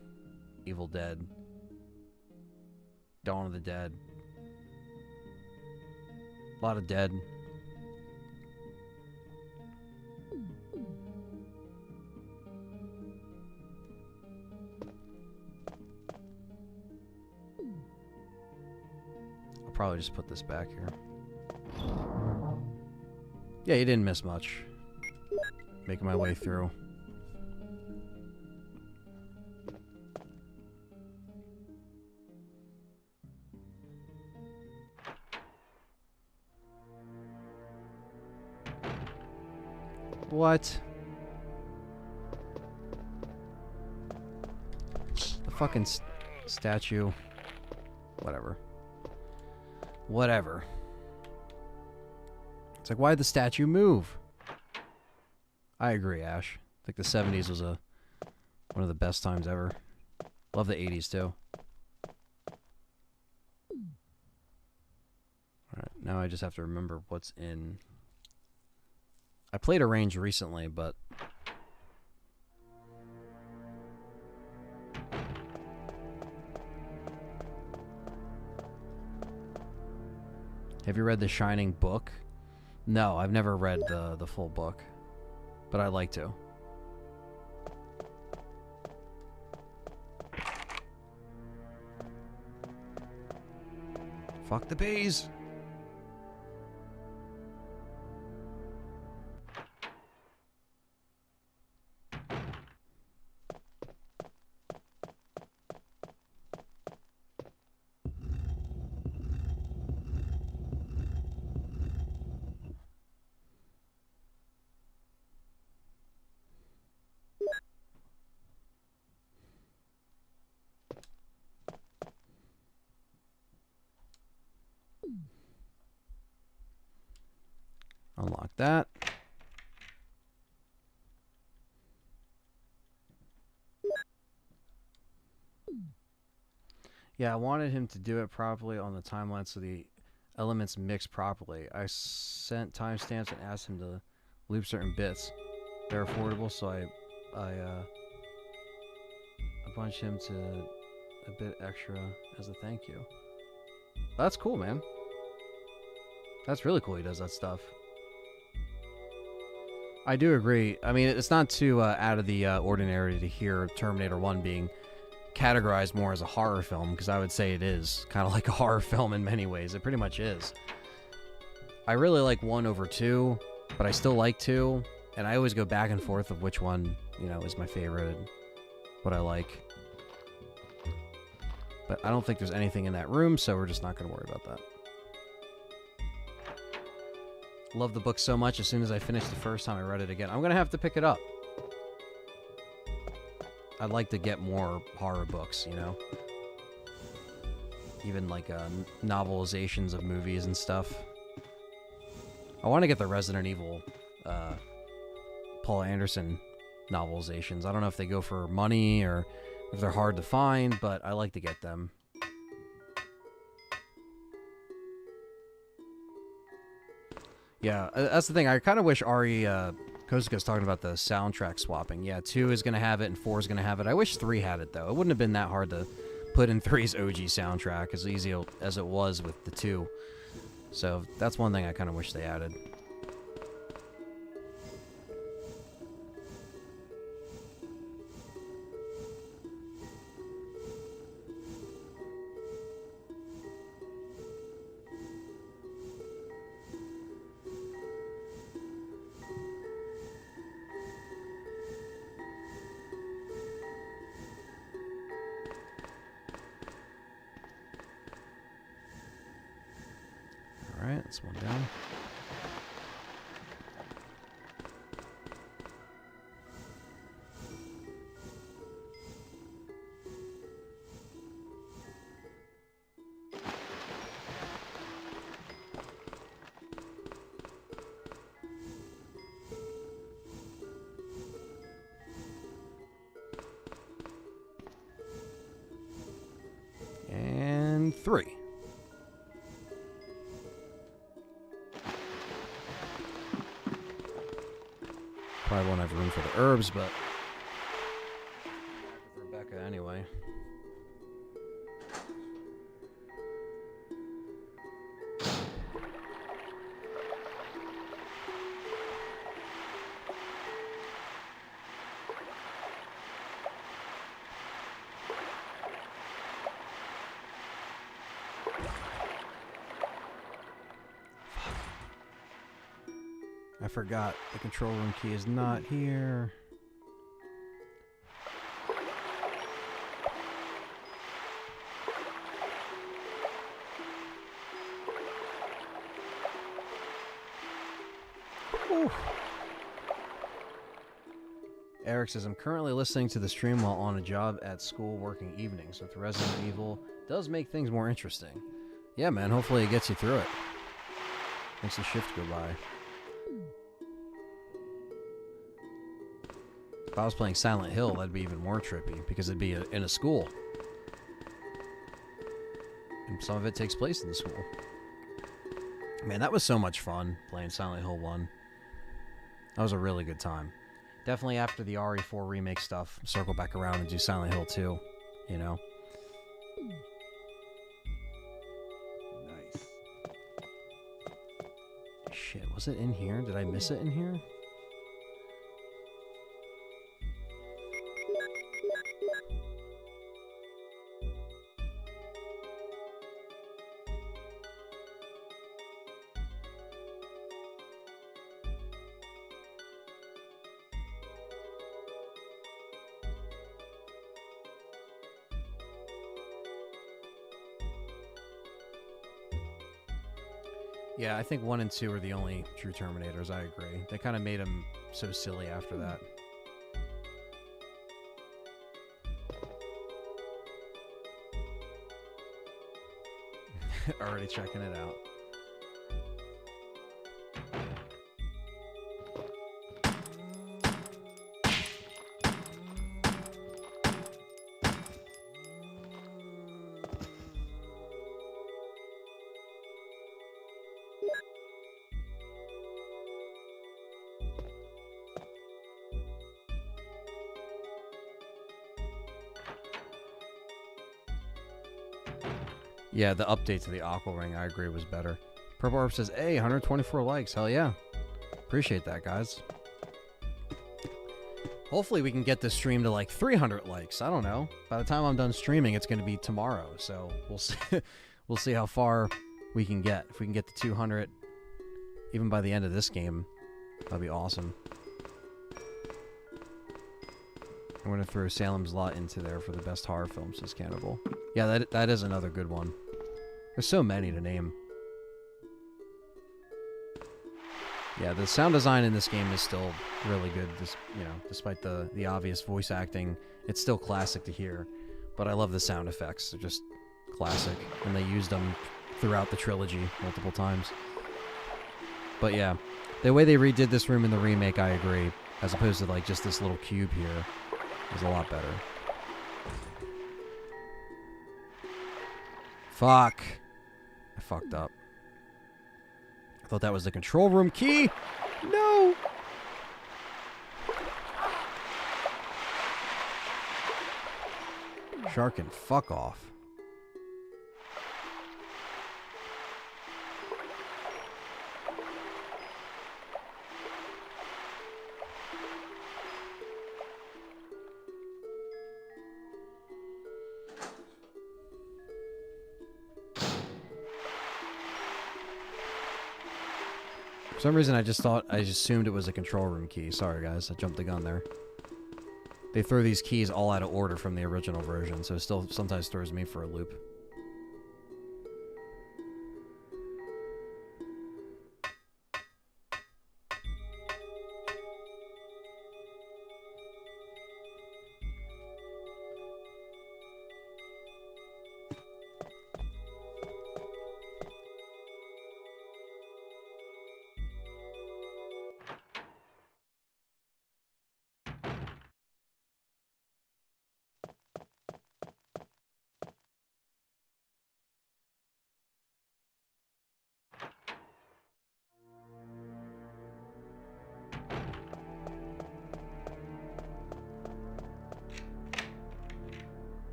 Evil Dead, Dawn of the Dead. A lot of Dead. I'll probably just put this back here. Yeah, you didn't miss much. Making my way through. What? The fucking statue. Whatever. Whatever. It's like, why'd the statue move? I agree, Ash. I think the 70s was one of the best times ever. Love the 80s, too. Alright, now I just have to remember what's in... I played Arrange recently, but... Have you read The Shining book? No, I've never read the full book. But I'd like to. Fuck the bees! Unlock that. Yeah, I wanted him to do it properly on the timeline so the elements mix properly. I sent timestamps and asked him to loop certain bits. They're affordable, so I bunched him to a bit extra as a thank you. That's cool, man. That's really cool he does that stuff. I do agree. I mean, it's not too out of the ordinary to hear Terminator 1 being categorized more as a horror film, because I would say it is kind of like a horror film in many ways. It pretty much is. I really like 1 over 2, but I still like 2, and I always go back and forth of which one, you know, is my favorite and what I like. But I don't think there's anything in that room, so we're just not going to worry about that. Love the book so much. As soon as I finished the first time, I read it again. I'm going to have to pick it up. I'd like to get more horror books, you know? Even like novelizations of movies and stuff. I want to get the Resident Evil Paul Anderson novelizations. I don't know if they go for money or if they're hard to find, but I like to get them. Yeah, that's the thing. I kind of wish Ari Kozuka's talking about the soundtrack swapping. Yeah, 2 is going to have it and 4 is going to have it. I wish 3 had it, though. It wouldn't have been that hard to put in 3's OG soundtrack as easy as it was with the 2. So that's one thing I kind of wish they added. Alright, that's one down. 3. Probably won't have room for the herbs, but Rebecca anyway. I forgot the control room key is not here. Whew. Eric says, I'm currently listening to the stream while on a job at school working evenings with Resident Evil. Does make things more interesting. Yeah, man, hopefully it gets you through it. Makes the shift go by. If I was playing Silent Hill, that'd be even more trippy, because it'd be in a school. And some of it takes place in the school. Man, that was so much fun, playing Silent Hill 1. That was a really good time. Definitely after the RE4 remake stuff, circle back around and do Silent Hill 2, you know? Nice. Shit, was it in here? Did I miss it in here? Yeah, I think 1 and 2 are the only true Terminators, I agree. They kind of made them so silly after that. Already checking it out. Yeah, the update to the Aqua Ring, I agree, was better. Purple Orb says, hey, 124 likes. Hell yeah. Appreciate that, guys. Hopefully we can get this stream to like 300 likes. I don't know. By the time I'm done streaming, it's going to be tomorrow. So we'll see. We'll see how far we can get. If we can get to 200, even by the end of this game, that'd be awesome. I'm going to throw Salem's Lot into there for the best horror film, says Cannibal. Yeah, that is another good one. There's so many to name. Yeah, the sound design in this game is still really good. Just, you know, despite the obvious voice acting, it's still classic to hear. But I love the sound effects. They're just classic, and they used them throughout the trilogy multiple times. But yeah, the way they redid this room in the remake, I agree. As opposed to like just this little cube here, is a lot better. Fuck. I fucked up. I thought that was the control room key. No. Sharkin, fuck off. For some reason, I just assumed it was a control room key. Sorry, guys. I jumped the gun there. They throw these keys all out of order from the original version, so it still sometimes throws me for a loop.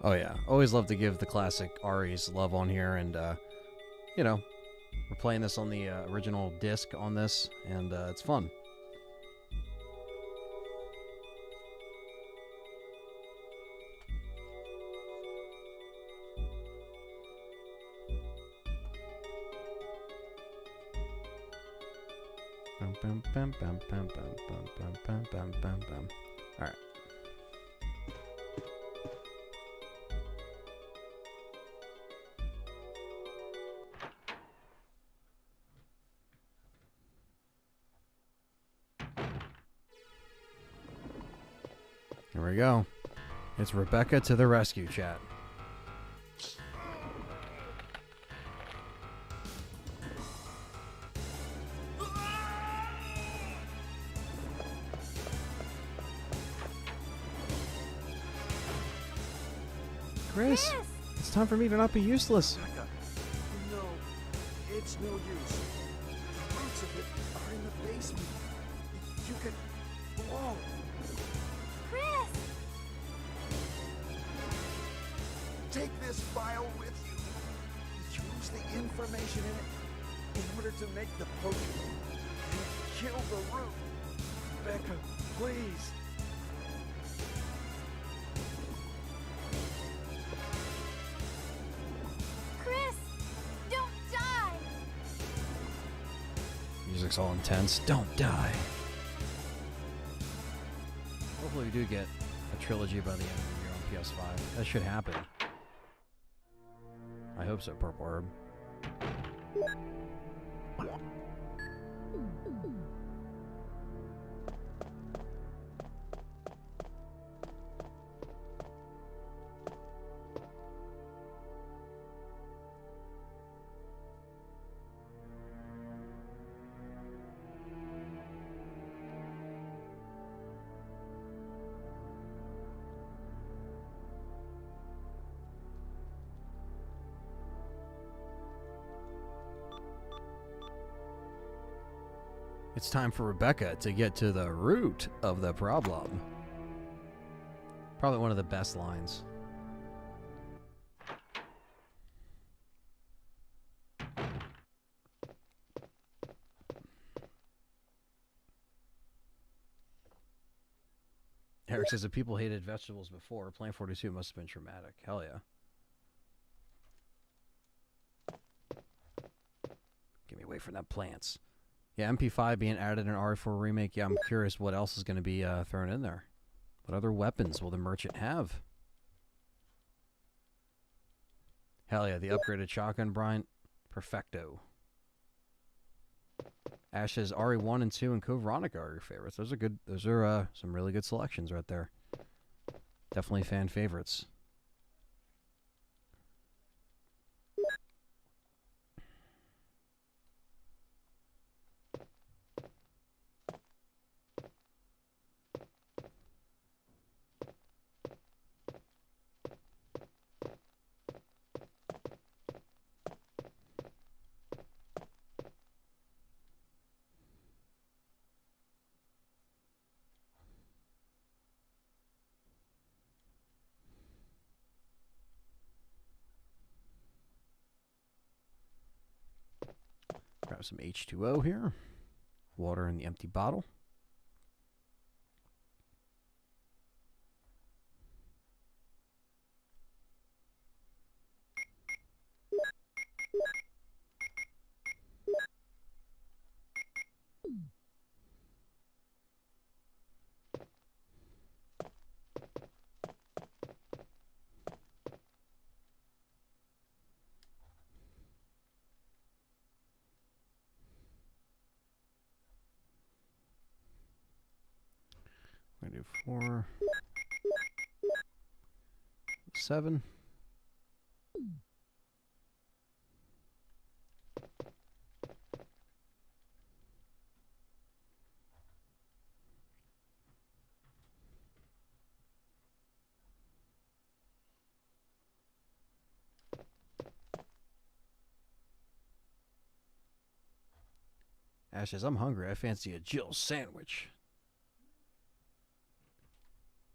Oh yeah, always love to give the classic Ari's love on here, and you know, we're playing this on the original disc on this, and it's fun. All right. Here we go. It's Rebecca to the rescue, chat. Chris, it's time for me to not be useless. Becca, no, it's no use. The roots of it are in the basement. You can blow. Chris! Take this file with you. Use the information in it in order to make the potion and kill the root. Becca, please. Chris! Don't die! Music's all intense. Don't die. Hopefully we do get a trilogy by the end of the year on PS5. That should happen. I hope so, Purple Herb. It's time for Rebecca to get to the root of the problem. Probably one of the best lines. Eric says if people hated vegetables before, Plant 42 must have been traumatic. Hell yeah. Get me away from them plants. Yeah, MP5 being added in RE4 Remake. Yeah, I'm curious what else is going to be thrown in there. What other weapons will the merchant have? Hell yeah, the upgraded shotgun, Bryant. Perfecto. Ash says RE1 and 2 and Code Veronica are your favorites. Those are good. Those are some really good selections right there. Definitely fan favorites. Grab some H2O here. Water in the empty bottle. do 4, 7. Ash says, I'm hungry. I fancy a Jill sandwich.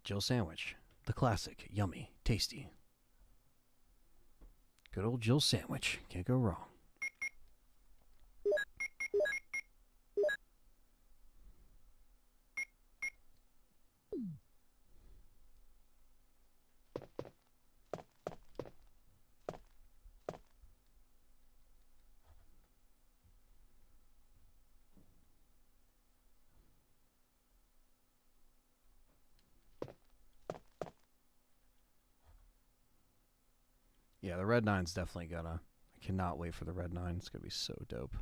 Jill sandwich. The classic. Yummy. Tasty. Good old Jill sandwich. Can't go wrong. Yeah, the red 9's definitely gonna. I cannot wait for the red 9. It's gonna be so dope.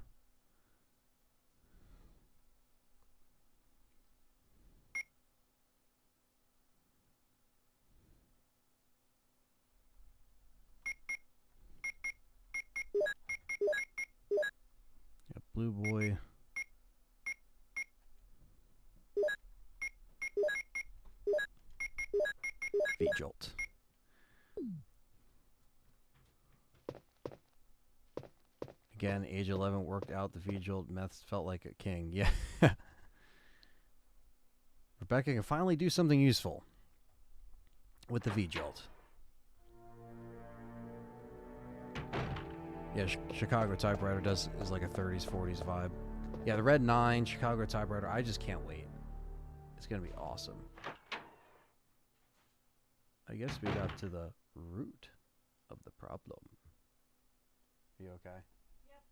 Got Blue Boy. V-Jolt. Again, age 11 worked out the V-Jolt. Meth felt like a king. Yeah. Rebecca can finally do something useful with the V-Jolt. Yeah, Chicago typewriter is like a 30s, 40s vibe. Yeah, the red 9, Chicago typewriter, I just can't wait. It's going to be awesome. I guess we got to the root of the problem. You okay? Yep.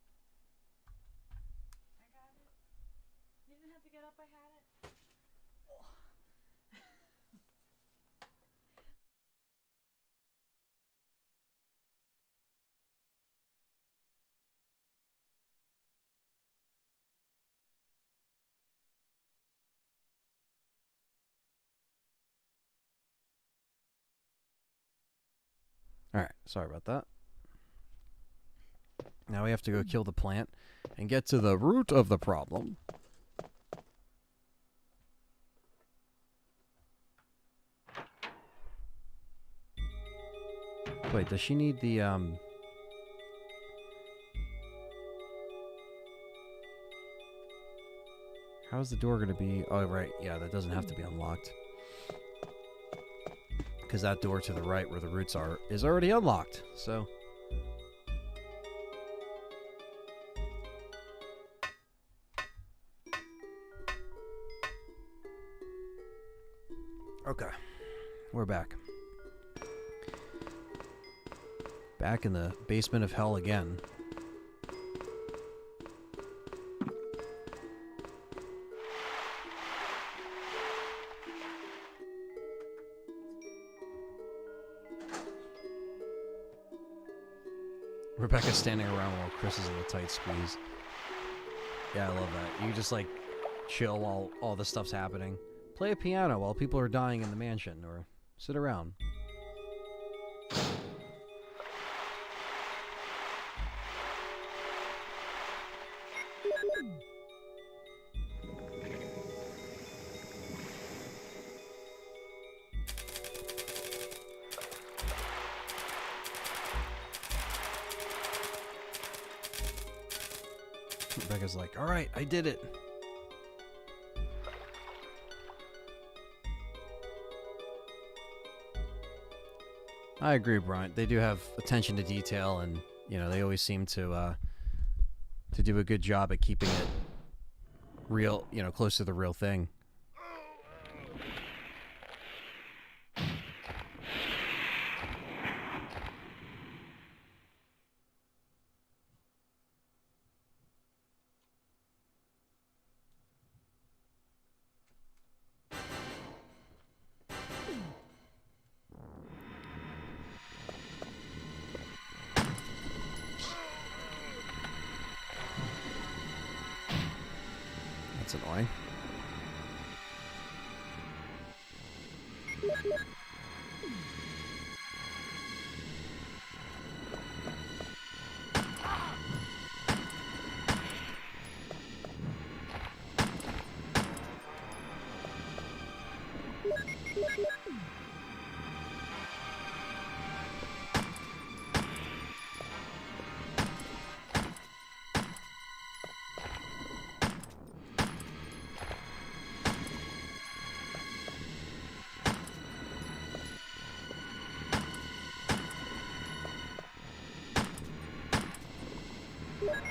I got it. You didn't have to get up, I had it. Oh. Alright, sorry about that. Now we have to go kill the plant and get to the root of the problem. Wait, does she need the, how's the door going to be? Oh, right. Yeah, that doesn't have to be unlocked. Because that door to the right where the roots are is already unlocked. So... Okay. We're back. Back in the basement of hell again. Rebecca's standing around while Chris is in a tight squeeze. Yeah, I love that. You just like chill while all this stuff's happening. Play a piano while people are dying in the mansion, or sit around. Rebecca's like, all right, I did it. I agree, Brian. They do have attention to detail, and you know they always seem to do a good job at keeping it real, you know, close to the real thing. That's annoying.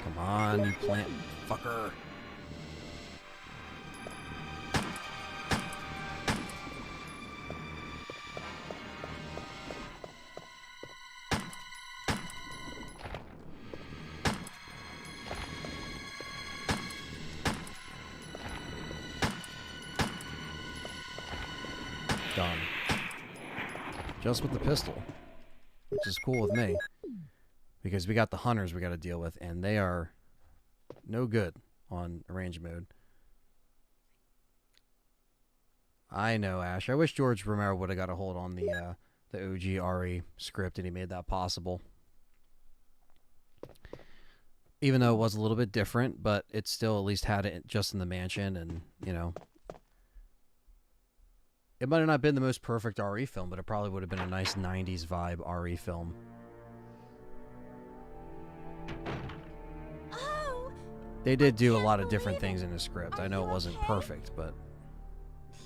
Come on, you plant fucker. Done. Just with the pistol, which is cool with me. Because we got the hunters we got to deal with, and they are no good on arrange mode. I know, Ash. I wish George Romero would have got a hold on the OG RE script, and he made that possible. Even though it was a little bit different, but it still at least had it just in the mansion, and, you know. It might have not been the most perfect RE film, but it probably would have been a nice 90s vibe RE film. Oh! They did do a lot of different things in the script. I know it wasn't okay? perfect, but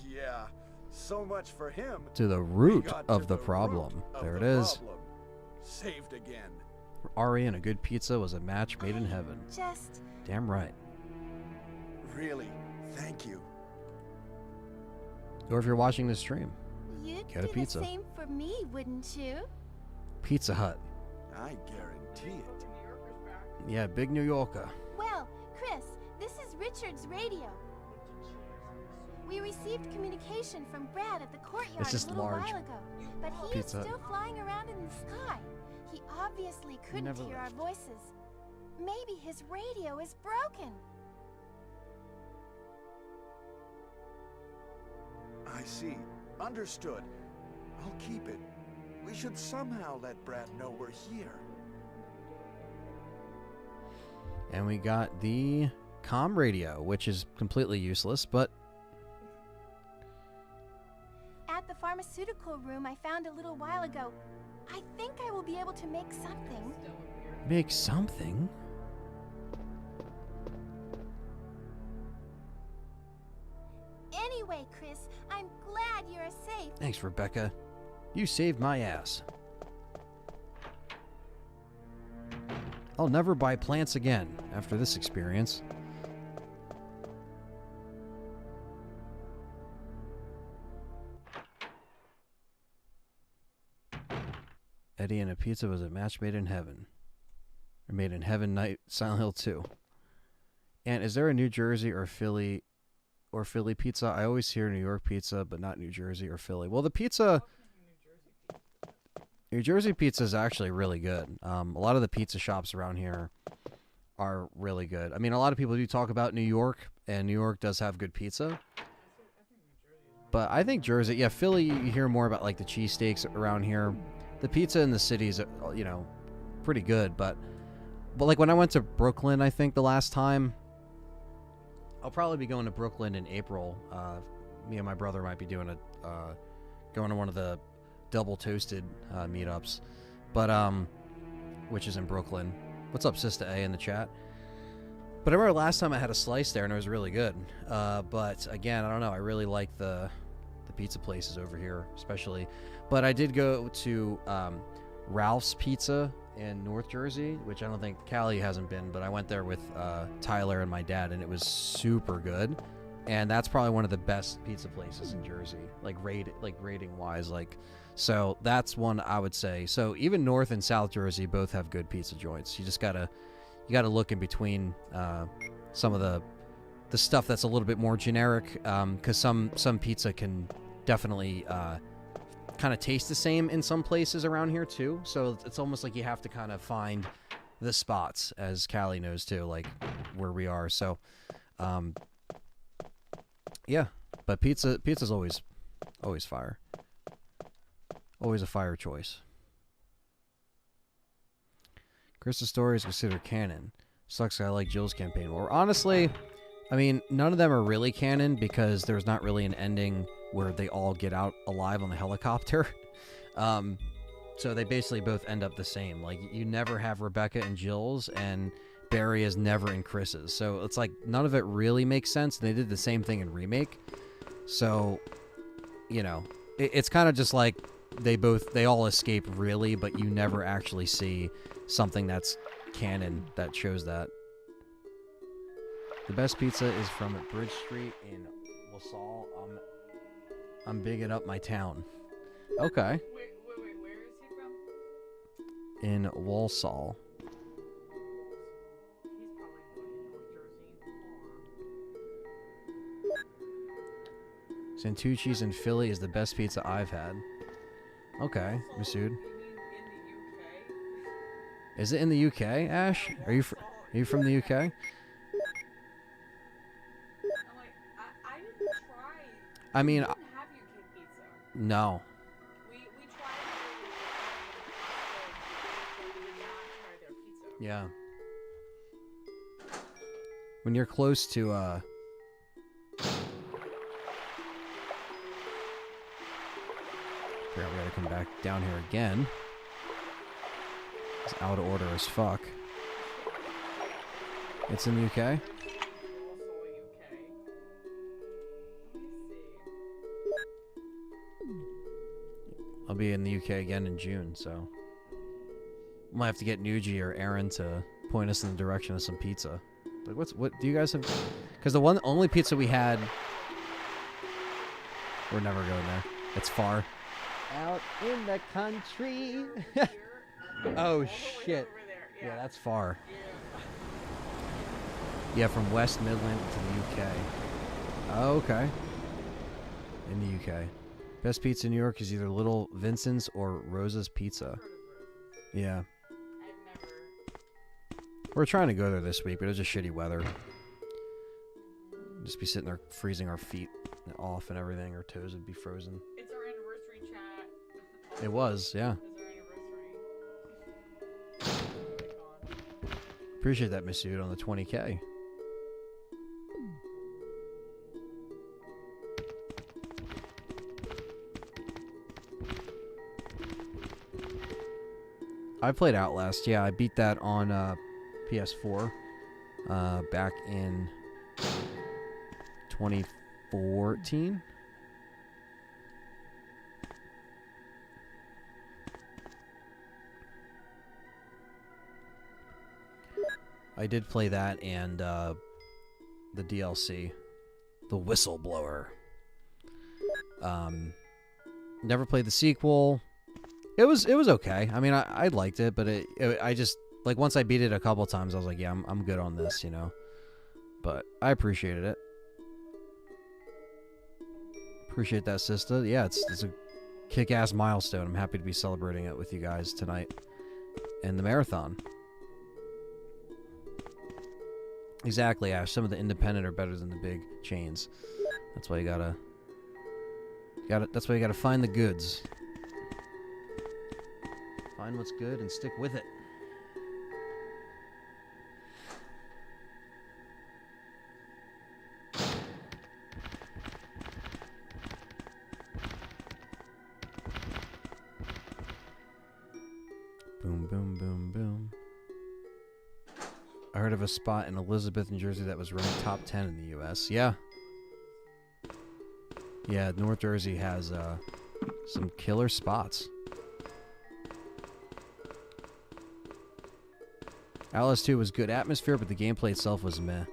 Yeah, so much for him. to the We root got of to the root problem. of There it the is. problem. Saved again. Ari and a good pizza was a match made in heaven. Just... Damn right. Really, thank you. Or if you're watching this stream, You'd Get a do pizza. the same for me, wouldn't you? Pizza Hut. I guarantee it. New Yorker's back. Yeah, big New Yorker. Well, Chris, this is Richard's radio. We received communication from Brad at the courtyard It's just a little large. while ago, but he Pizza is Hut. still flying around in the sky. He obviously couldn't never hear our left. voices. Maybe his radio is broken. I see. Understood. I'll keep it. We should somehow let Brad know we're here. And we got the comm radio, which is completely useless, but At the pharmaceutical room I found a little while ago, I think I will be able to make something. make something. Anyway, Chris, I'm glad you're safe. Thanks, Rebecca. You saved my ass. I'll never buy plants again after this experience. Eddie and a pizza was a match made in heaven. Or made in heaven night Silent Hill 2. And is there a New Jersey or Philly pizza? I always hear New York pizza, but not New Jersey or Philly. Well, the pizza... New Jersey pizza is actually really good. A lot of the pizza shops around here are really good. I mean, a lot of people do talk about New York, and New York does have good pizza. But I think Jersey, yeah, Philly, you hear more about like the cheesesteaks around here. The pizza in the cities, you know, pretty good. But like when I went to Brooklyn, I think the last time, I'll probably be going to Brooklyn in April. Me and my brother might be doing going to one of the double toasted meetups, but which is in Brooklyn. What's up, Sister A in the chat? But I remember last time I had a slice there and it was really good. But again, I don't know. I really like the pizza places over here, especially. But I did go to Ralph's Pizza in North Jersey, which I don't think Callie hasn't been, but I went there with Tyler and my dad, and it was super good. And that's probably one of the best pizza places in Jersey, like rating wise, like. So that's one I would say. So even North and South Jersey both have good pizza joints. You just gotta look in between some of the stuff that's a little bit more generic, because some pizza can definitely kind of taste the same in some places around here too. So it's almost like you have to kind of find the spots, as Callie knows too, like where we are. So yeah, but pizza's always fire. Always a fire choice. Chris's story is considered canon. Sucks I like Jill's campaign more. Honestly, I mean, none of them are really canon because there's not really an ending where they all get out alive on the helicopter. So they basically both end up the same. Like, you never have Rebecca and Jill's, and Barry is never in Chris's. So it's like none of it really makes sense. They did the same thing in Remake. So, you know, it's kind of just like they all escape really, but you never actually see something that's canon that shows that. The best pizza is from Bridge Street in LaSalle. I'm bigging up my town. Okay. Wait, where is he from? In Walsall. He's probably in North Jersey. Santucci's in Philly is the best pizza I've had. Okay, Masood. You mean in the UK? Is it in the UK, Ash? Are you from the UK? I'm like, I didn't try. I mean, We didn't have UK pizza. no. We tried but we did not try their pizza. Yeah. When you're close to forgot we gotta come back down here again. It's out of order as fuck. It's in the UK? Also UK. Let me see. I'll be in the UK again in June, so might have to get Nuji or Aaron to point us in the direction of some pizza. Like, what do you guys have? Because the only pizza we had, we're never going there. It's far. Out in the country. Oh shit. Over there. Yeah, that's far. Yeah. Yeah, from West Midland to the UK. Oh, okay. In the UK. Best pizza in New York is either Little Vincent's or Rosa's Pizza. Yeah. I've never. We're trying to go there this week, but it was just shitty weather. Just be sitting there freezing our feet off and everything. Our toes would be frozen. It's our anniversary chat. It was, yeah. It's our anniversary. Appreciate that, Masood, on the 20K. I played Outlast. Yeah, I beat that on PS4 back in 2014. I did play that and the DLC, The Whistleblower. Never played the sequel. It was okay. I mean, I liked it, but I just, like, once I beat it a couple times, I was like, yeah, I'm good on this, you know. But I appreciated it. Appreciate that, sister. Yeah, it's a kick-ass milestone. I'm happy to be celebrating it with you guys tonight and the marathon. Exactly, Ash. Some of the independent are better than the big chains. That's why you gotta that's why you gotta find the goods. Find what's good and stick with it. Boom, boom, boom, boom. I heard of a spot in Elizabeth, New Jersey that was ranked top 10 in the U.S. Yeah. Yeah, North Jersey has some killer spots. Outlast 2 was good atmosphere, but the gameplay itself was meh.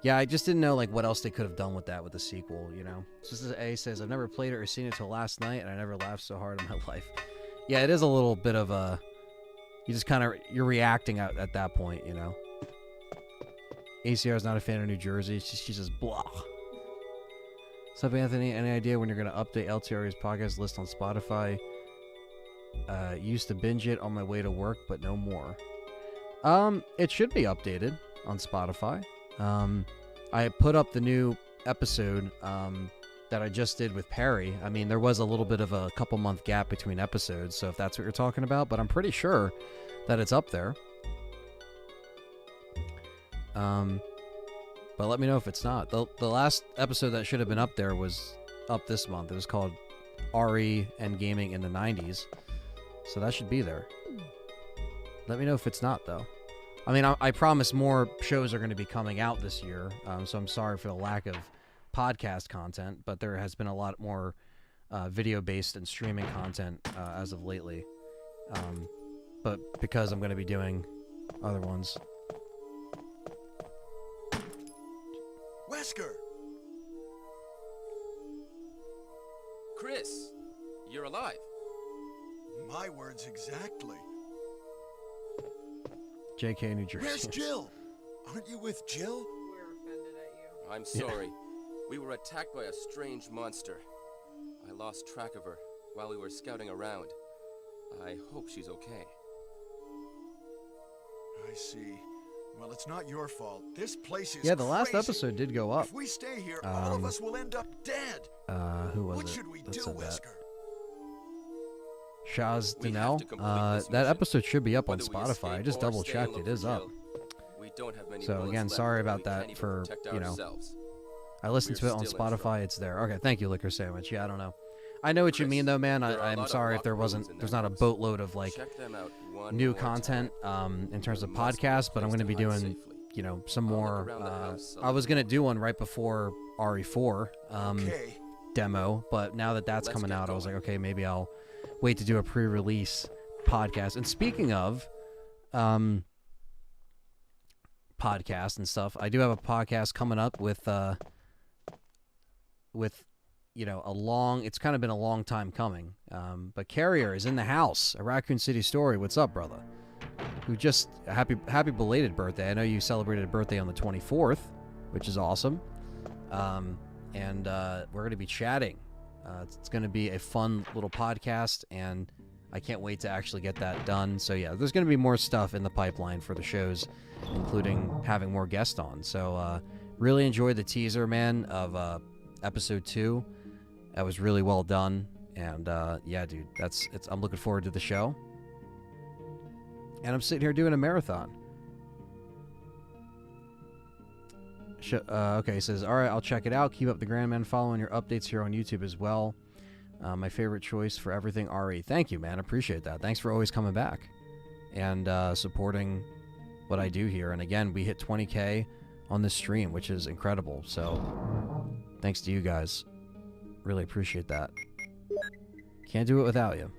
Yeah, I just didn't know like what else they could have done with that with the sequel, you know? Just as A says, I've never played it or seen it till last night, and I never laughed so hard in my life. Yeah, it is a little bit of a... You just kind of... You're reacting at that point, you know? ACR is not a fan of New Jersey. She says, blah. What's up, Anthony? Any idea when you're going to update LTRE's podcast list on Spotify? Used to binge it on my way to work, but no more. It should be updated on Spotify. I put up the new episode that I just did with Perry. I mean, there was a little bit of a couple month gap between episodes, so if that's what you're talking about, but I'm pretty sure that it's up there. But let me know if it's not. The last episode that should have been up there was up this month. It was called RE and Gaming in the 90s. So that should be there. Let me know if it's not, though. I mean, I promise more shows are going to be coming out this year, so I'm sorry for the lack of podcast content, but there has been a lot more video-based and streaming content as of lately. But because I'm going to be doing other ones. Wesker! Chris, you're alive. My words exactly. JK, New Jersey. Where's Jill? Aren't you with Jill? We're offended at you. I'm sorry. We were attacked by a strange monster. I lost track of her while we were scouting around. I hope she's okay. I see. Well, it's not your fault. This place is Yeah, the last crazy. episode did go up. If we stay here, all of us will end up dead. Who was What it? should we that do, said that? Wesker? We Shaz have to Dinell. complete this That mission. episode should be up on Whether we Spotify. I escape just or double stay checked. and It look is for up. Jill, we don't have many So bullets again, left, sorry and about we that can't even for, protect you know, ourselves. I listened to We're it on still in trouble. Spotify. It's there. Okay, thank you, Liquor Sandwich. Yeah, I don't know. I know what you Chris, mean, though, man. there are a I'm lot of sorry if locked there rooms wasn't. in There's that not a house. boatload of like Check them out one new more time. content in terms of There must be a podcasts, but I'm place going to be hide doing, safely. you know, some I'll look more. around the house a I was little going to do one right before RE4 Okay. demo, but now that that's Let's coming get out, I was like, going. okay, maybe I'll wait to do a pre-release podcast. And speaking of podcast and stuff, I do have a podcast coming up with you know, it's kind of been a long time coming. But Carrier is in the house. A Raccoon City story. What's up, brother? Who just happy belated birthday. I know you celebrated a birthday on the 24th, which is awesome. And we're going to be chatting. It's going to be a fun little podcast, and I can't wait to actually get that done. So yeah, there's going to be more stuff in the pipeline for the shows, including having more guests on. So really enjoyed the teaser, man, of episode 2. That was really well done, and yeah, dude, I'm looking forward to the show. And I'm sitting here doing a marathon. Okay, he says, all right, I'll check it out. Keep up the grind, man. Following your updates here on YouTube as well. My favorite choice for everything RE. Thank you, man. Appreciate that. Thanks for always coming back and supporting what I do here. And again, we hit 20K on this stream, which is incredible. So thanks to you guys. Really appreciate that. Can't do it without you.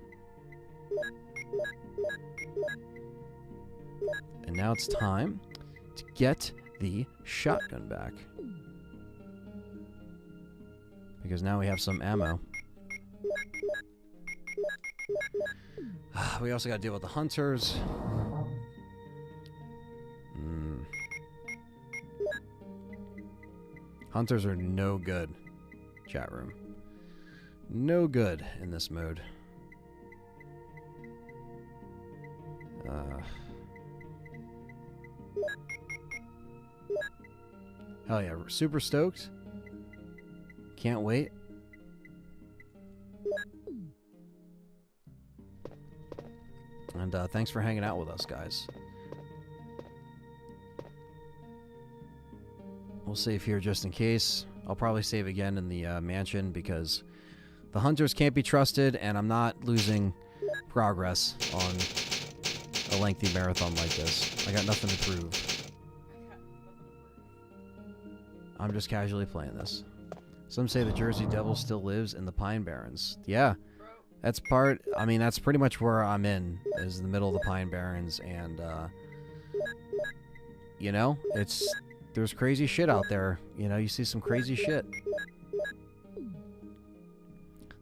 And now it's time to get the shotgun back. Because now we have some ammo. We also got to deal with the hunters. Hunters are no good, chat room. No good in this mode. Hell yeah, super stoked. Can't wait. And thanks for hanging out with us, guys. We'll save here just in case. I'll probably save again in the mansion because the hunters can't be trusted, and I'm not losing progress on a lengthy marathon like this. I got nothing to prove. I'm just casually playing this. Some say the Jersey Devil still lives in the Pine Barrens. Yeah, that's that's pretty much where I'm in, is the middle of the Pine Barrens, and, you know, there's crazy shit out there. You know, you see some crazy shit.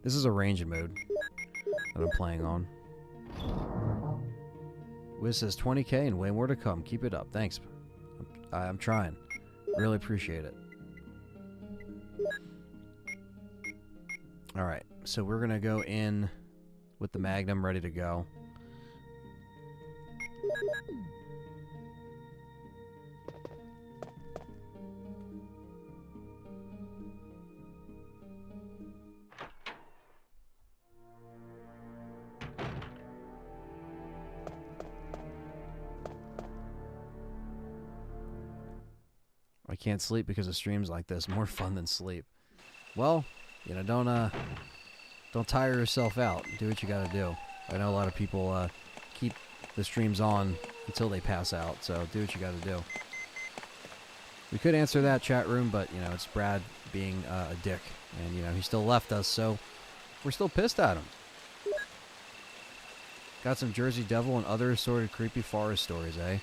This is a ranging mode that I'm playing on. Wiz says 20K and way more to come. Keep it up. Thanks. I'm trying. Really appreciate it. Alright, so we're going to go in with the Magnum ready to go. can't sleep because of streams like this. More fun than sleep. Well, you know, don't tire yourself out. Do what you gotta do. I know a lot of people keep the streams on until they pass out, so do what you gotta do. We could answer that chat room, but, you know, it's Brad being a dick. And, you know, he still left us, so we're still pissed at him. Got some Jersey Devil and other assorted creepy forest stories, eh?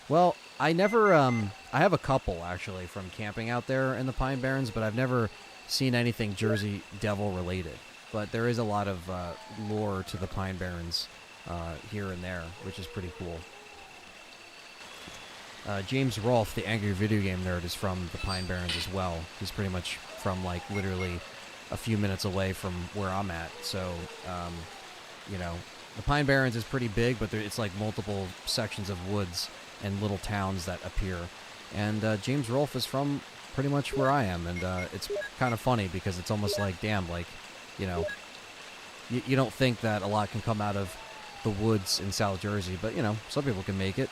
Well, I never, I have a couple, actually, from camping out there in the Pine Barrens, but I've never seen anything Jersey Devil related. But there is a lot of lore to the Pine Barrens here and there, which is pretty cool. James Rolfe, the angry video game nerd, is from the Pine Barrens as well. He's pretty much from, like, literally a few minutes away from where I'm at. So, you know, the Pine Barrens is pretty big, but it's like multiple sections of woods and little towns that appear. And James Rolfe is from pretty much where I am, and it's kind of funny because it's almost like, damn, like, you know, you don't think that a lot can come out of the woods in South Jersey, but, you know, some people can make it.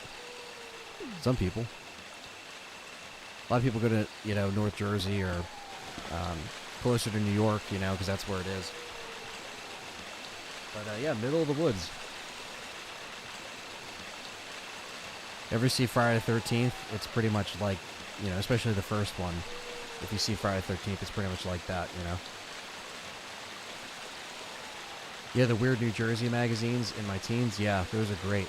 Some people. A lot of people go to, you know, North Jersey or closer to New York, you know, because that's where it is. But, yeah, middle of the woods. Ever see Friday the 13th? It's pretty much like, you know, especially the first one. If you see Friday the 13th, it's pretty much like that, you know. Yeah, the weird New Jersey magazines in my teens, yeah, those are great.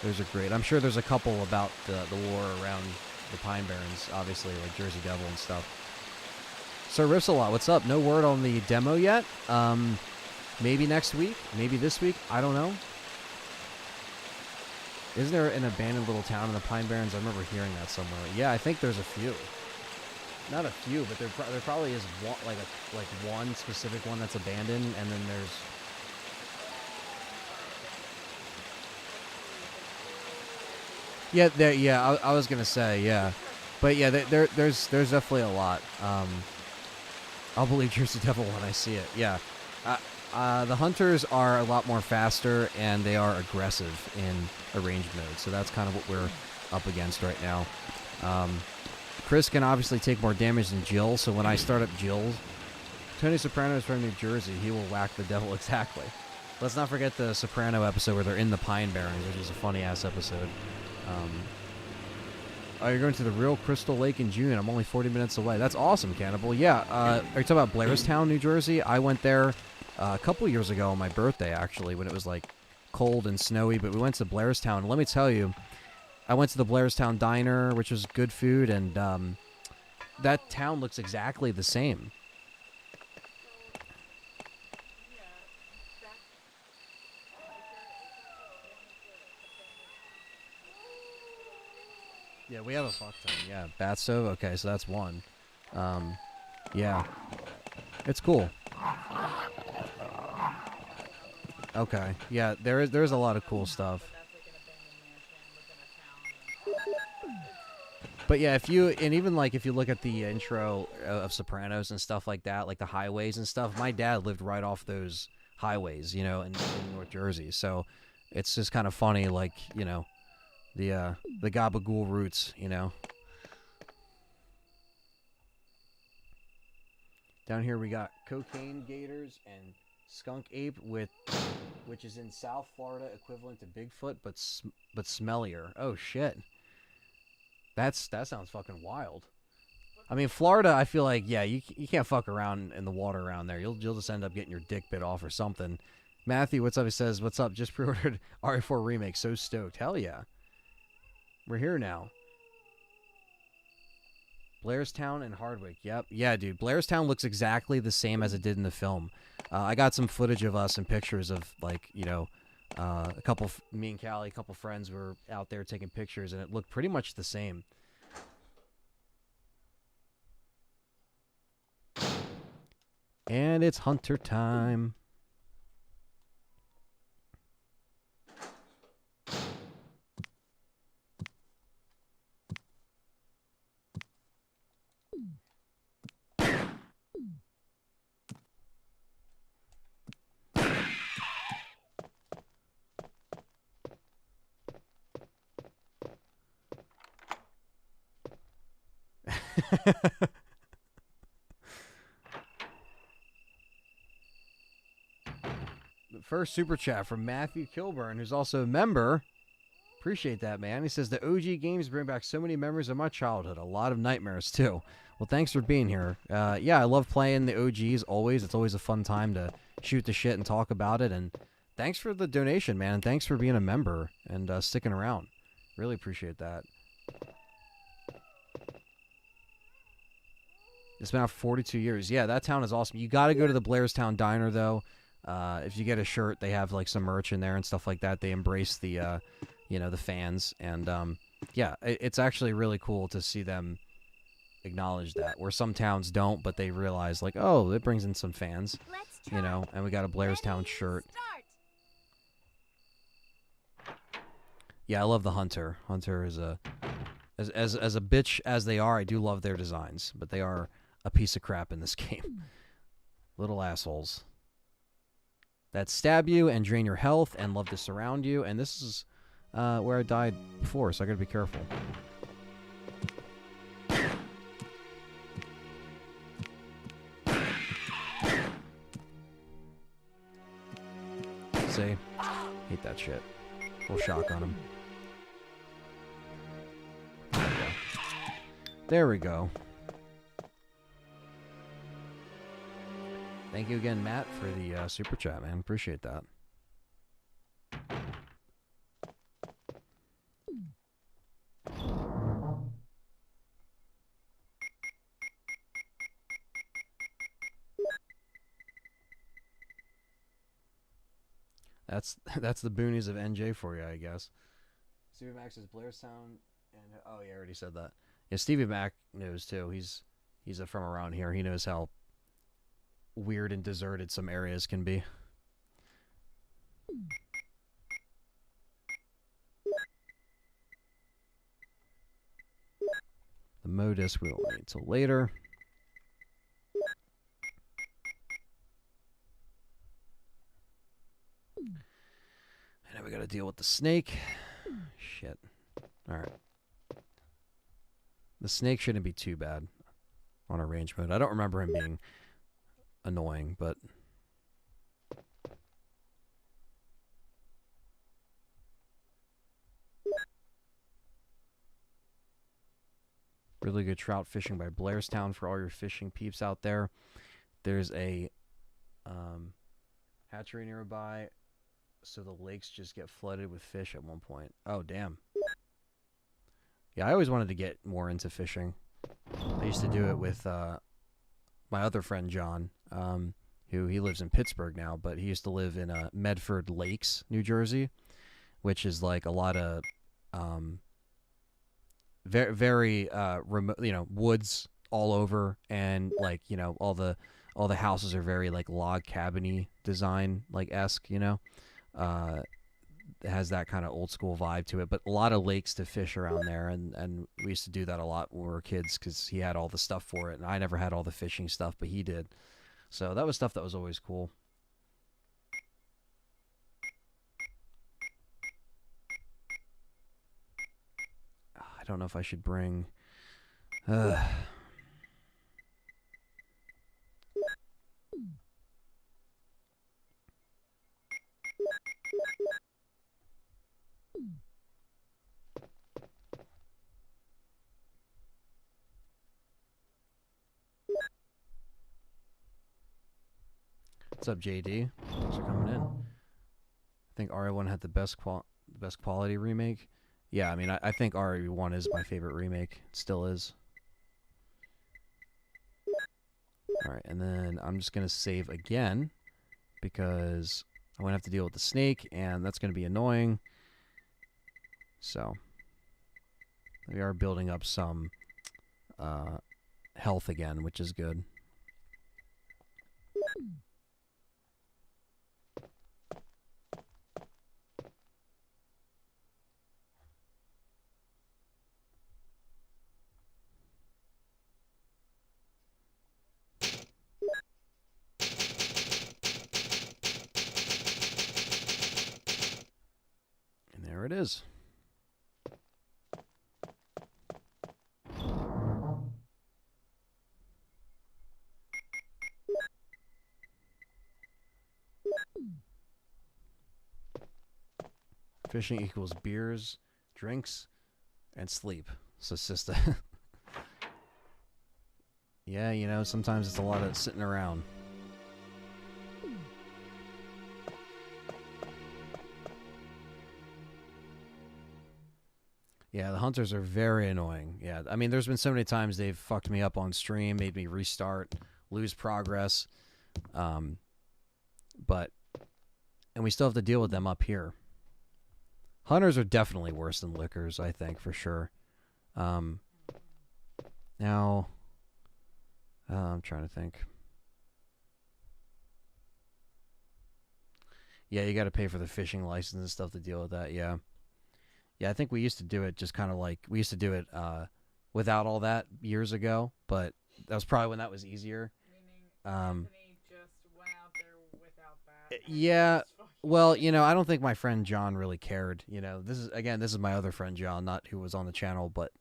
Those are great. I'm sure there's a couple about the lore around the Pine Barrens, obviously, like Jersey Devil and stuff. Sir Riffs-A-Lot, what's up? No word on the demo yet. Maybe next week, maybe this week, I don't know. Isn't there an abandoned little town in the Pine Barrens? I remember hearing that somewhere. Yeah, I think there's a few. Not a few, but there probably is one, like one specific one that's abandoned, and then there's. Yeah, yeah. I was gonna say, yeah, but yeah, there's definitely a lot. I'll believe Jersey Devil when I see it. Yeah, the hunters are a lot more faster, and they are aggressive in arranged mode. So that's kind of what we're up against right now. Chris can obviously take more damage than Jill. So when I start up Jill's, Tony Soprano is from New Jersey. He will whack the devil exactly. Let's not forget the Soprano episode where they're in the Pine Barrens, which is a funny-ass episode. Oh, you're going to the real Crystal Lake in June. I'm only 40 minutes away. That's awesome, Cannibal. Yeah, are you talking about Blairstown, New Jersey? I went there a couple years ago on my birthday, actually, when it was, like, cold and snowy. But we went to Blairstown. And let me tell you, I went to the Blairstown Diner, which was good food, and that town looks exactly the same. Yeah, we have a fuck ton. Yeah, bat stove. Okay, so that's one. Yeah, it's cool. Okay, yeah, there's a lot of cool stuff. But yeah, if you look at the intro of Sopranos and stuff like that, like the highways and stuff, my dad lived right off those highways, you know, in North Jersey. So it's just kind of funny, like, you know, the Gabagool roots, you know. Down here we got cocaine gators and skunk ape, which is in South Florida, equivalent to Bigfoot, but smellier. Oh shit, that sounds fucking wild. I mean, Florida, I feel like, yeah, you can't fuck around in the water around there. You'll just end up getting your dick bit off or something. Matthew, what's up? He says, "What's up? Just pre-ordered RE4 Remake. So stoked. Hell yeah. We're here now." Blairstown and Hardwick. Yep. Yeah, dude. Blairstown looks exactly the same as it did in the film. I got some footage of us and pictures of, like, you know, me and Callie, a couple friends were out there taking pictures, and it looked pretty much the same. And it's hunter time. The first super chat from Matthew Kilburn, who's also a member. Appreciate that, man. He says, the OG games bring back so many memories of my childhood. A lot of nightmares, too. Well, thanks for being here. Yeah, I love playing the OGs always. It's always a fun time to shoot the shit and talk about it. And thanks for the donation, man. And thanks for being a member and sticking around. Really appreciate that. It's been out for 42 years. Yeah, that town is awesome. You got to go to the Blairstown Diner, though. If you get a shirt, they have like some merch in there and stuff like that. They embrace the, the fans. And yeah, it's actually really cool to see them acknowledge that, where some towns don't, but they realize like, oh, it brings in some fans, and we got a Blairstown shirt. Yeah, I love the Hunter. Hunter is as a bitch as they are, I do love their designs, but they are a piece of crap in this game. Little assholes that stab you and drain your health and love to surround you. And this is where I died before, so I gotta be careful. See? Hate that shit. We'll shotgun him. There we go. Thank you again, Matt, for the super chat, man. Appreciate that. That's the boonies of NJ for you, I guess. Stevie Mac says Blairstown, and oh yeah, I already said that. Yeah, Stevie Mac knows too. He's from around here. He knows how weird and deserted some areas can be. The modus we won't wait till later. And now we gotta deal with the snake. Shit. Alright. The snake shouldn't be too bad on arrange mode. I don't remember him being annoying, but really good trout fishing by Blairstown for all your fishing peeps out there. There's a hatchery nearby, so the lakes just get flooded with fish at one point. Oh, damn. Yeah, I always wanted to get more into fishing. I used to do it with my other friend, John, who he lives in Pittsburgh now, but he used to live in Medford Lakes, New Jersey, which is like a lot of very, very remote, woods all over, and like, all the houses are very like log cabiny design, like esque, it has that kind of old school vibe to it, but a lot of lakes to fish around there, and we used to do that a lot when we were kids because he had all the stuff for it, and I never had all the fishing stuff, but he did. So that was stuff that was always cool. I don't know if I should bring... What's up, JD? Thanks for coming in. I think RE1 had the best quality remake. Yeah, I mean, I think RE1 is my favorite remake. It still is. Alright, and then I'm just going to save again because I'm going to have to deal with the snake, and that's going to be annoying. So, we are building up some health again, which is good. There it is. Fishing equals beers, drinks, and sleep. So sister. Yeah, you know, sometimes it's a lot of sitting around. Yeah, the hunters are very annoying. Yeah, I mean, there's been so many times they've fucked me up on stream, made me restart, lose progress. But, and we still have to deal with them up here. Hunters are definitely worse than lickers, I think, for sure. Now, I'm trying to think. Yeah, you got to pay for the fishing license and stuff to deal with that. Yeah. Yeah, I think we used to do it just kind of like, we used to do it without all that years ago, but that was probably when that was easier. Anthony just went out there without that. Yeah, well, you know, I don't think my friend John really cared. You know, this is my other friend John, not who was on the channel, but,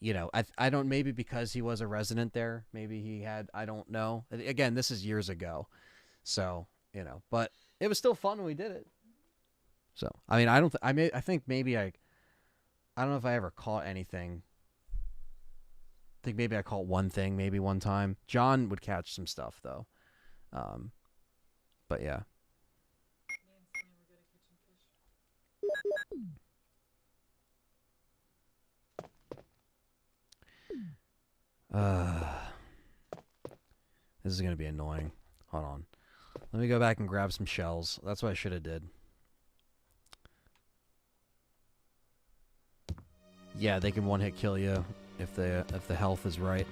you know, I don't, maybe because he was a resident there, maybe he had, I don't know. Again, this is years ago, so, you know, but it was still fun when we did it. So, I mean, I think maybe I don't know if I ever caught anything. I think maybe I caught one thing, maybe one time. John would catch some stuff though. But yeah. This is going to be annoying. Hold on. Let me go back and grab some shells. That's what I should have did. Yeah, they can one-hit kill you if the health is right.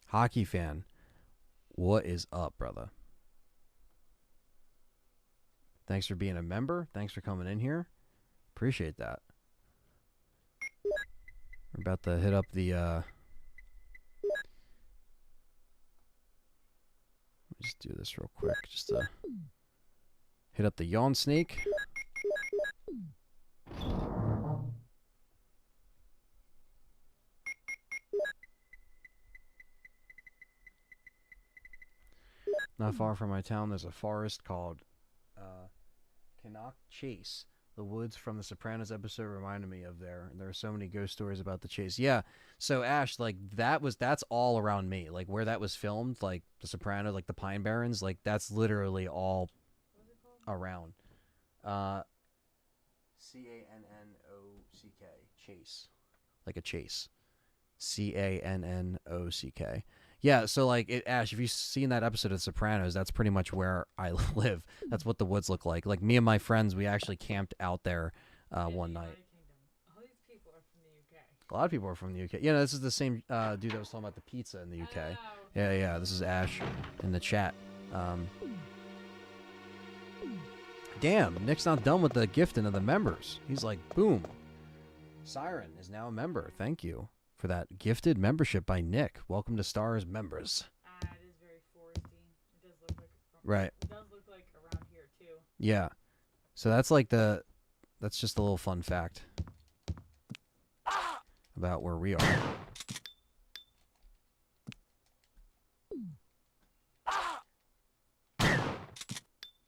Hockey fan, what is up, brother? Thanks for being a member. Thanks for coming in here. Appreciate that. We're about to hit up the let me just do this real quick, just to hit up the yawn snake. Not far from my town, there's a forest called Canuck Chase. The woods from the Sopranos episode reminded me of there. And there are so many ghost stories about the chase. Yeah. So Ash, like that's all around me. Like where that was filmed, like the Sopranos, like the Pine Barrens, like that's literally all around. Cannock, chase. Like a chase. Cannock. Yeah, so like Ash, if you've seen that episode of Sopranos, that's pretty much where I live. That's what the woods look like. Like me and my friends, we actually camped out there one night. All these people are from the UK. A lot of people are from the UK. Yeah, no, this is the same dude that was talking about the pizza in the UK. Oh. Yeah, this is Ash in the chat. Damn, Nick's not done with the gifting of the members. He's like, boom. Siren is now a member. Thank you for that gifted membership by Nick. Welcome to S.T.A.R.S members. It is very foresty. It does look like right. It does look like around here too. Yeah. So that's like that's just a little fun fact about where we are.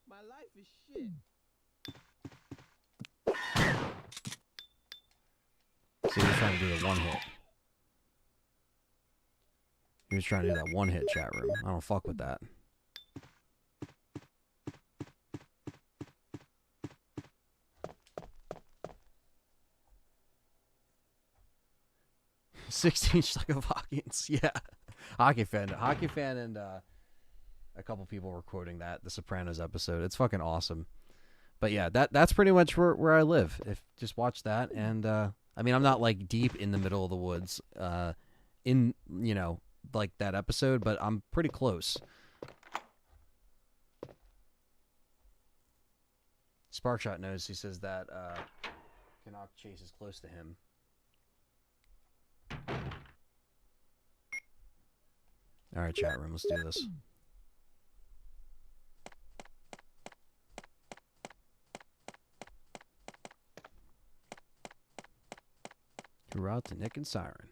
My life is shit. See, he's trying to do the one hit. He was trying to do that one hit, chat room. I don't fuck with that. $16 stuck of Hawkins. Yeah. Hockey fan and a couple people were quoting that, the Sopranos episode. It's fucking awesome. But yeah, that's pretty much where I live. If just watch that, and I mean, I'm not like deep in the middle of the woods, in, you know, like that episode, but I'm pretty close. Sparkshot knows. He says that Canuck Chase is close to him. All right, chat room, let's do this. out to Nick and Siren.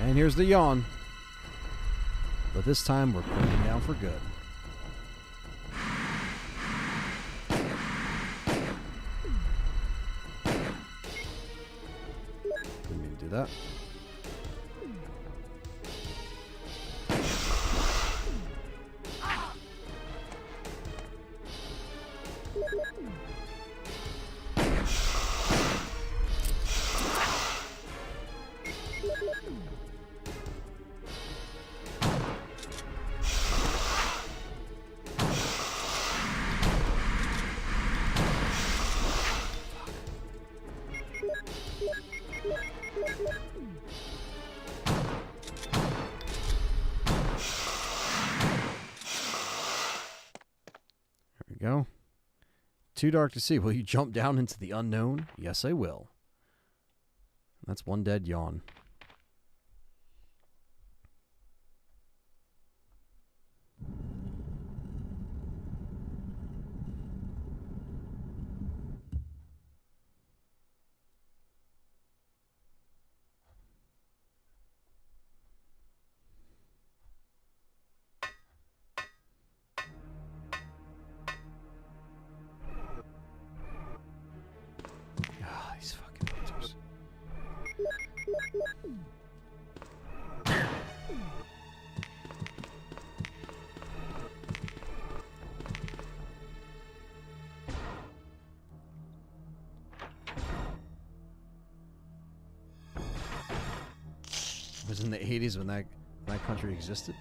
And here's the yawn. But this time we're putting him down for good. Didn't mean to do that. Go. Too dark to see. Will you jump down into the unknown? Yes, I will. That's one dead yawn. These fucking hunters. It was in the 80s when that country existed.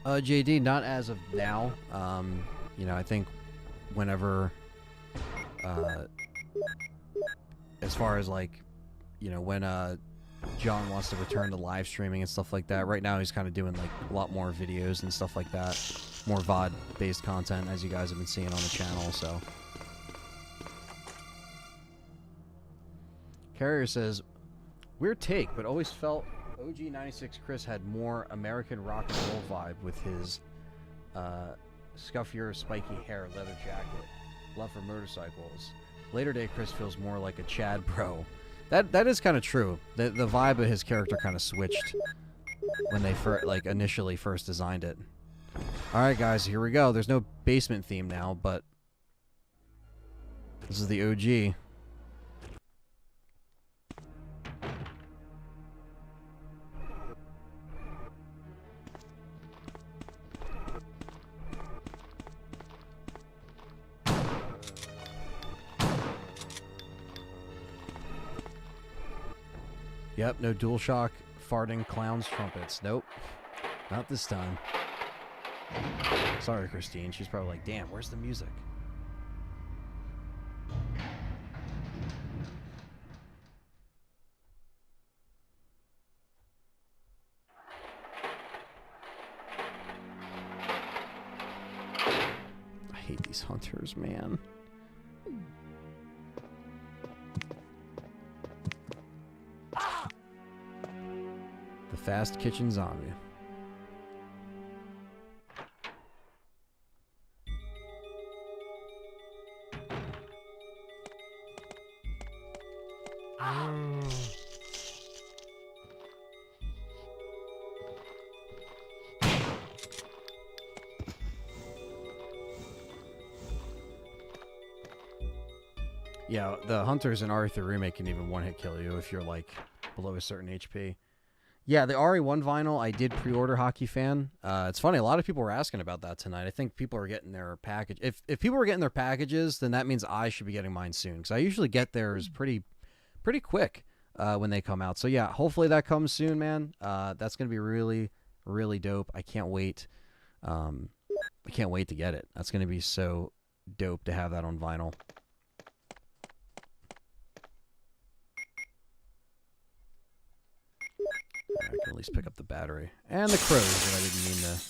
JD, not as of now. You know, I think whenever, as far as like, you know, when John wants to return to live streaming and stuff like that. Right now, he's kind of doing like a lot more videos and stuff like that, more VOD-based content, as you guys have been seeing on the channel. So, Carrier says, weird take, but always felt OG96 Chris had more American rock and roll vibe with his scuffier, spiky hair, leather jacket, love for motorcycles. Later day Chris feels more like a Chad bro. That is kind of true. The vibe of his character kind of switched when they initially first designed it. All right, guys, here we go. There's no basement theme now, but this is the OG. Yep, no DualShock, farting, clowns, trumpets. Nope. Not this time. Sorry, Christine. She's probably like, damn, where's the music? I hate these hunters, man. The fast kitchen zombie. Yeah, the hunters in RE3 Remake can even one-hit kill you if you're like below a certain HP. Yeah, the RE1 vinyl, I did pre-order Hockey Fan. It's funny, a lot of people were asking about that tonight. I think people are getting their package. If people were getting their packages, then that means I should be getting mine soon, because I usually get theirs pretty quick when they come out. So yeah, hopefully that comes soon, man. That's going to be really, really dope. I can't wait. I can't wait to get it. That's going to be so dope to have that on vinyl. I can at least pick up the battery. And the crows that I didn't mean to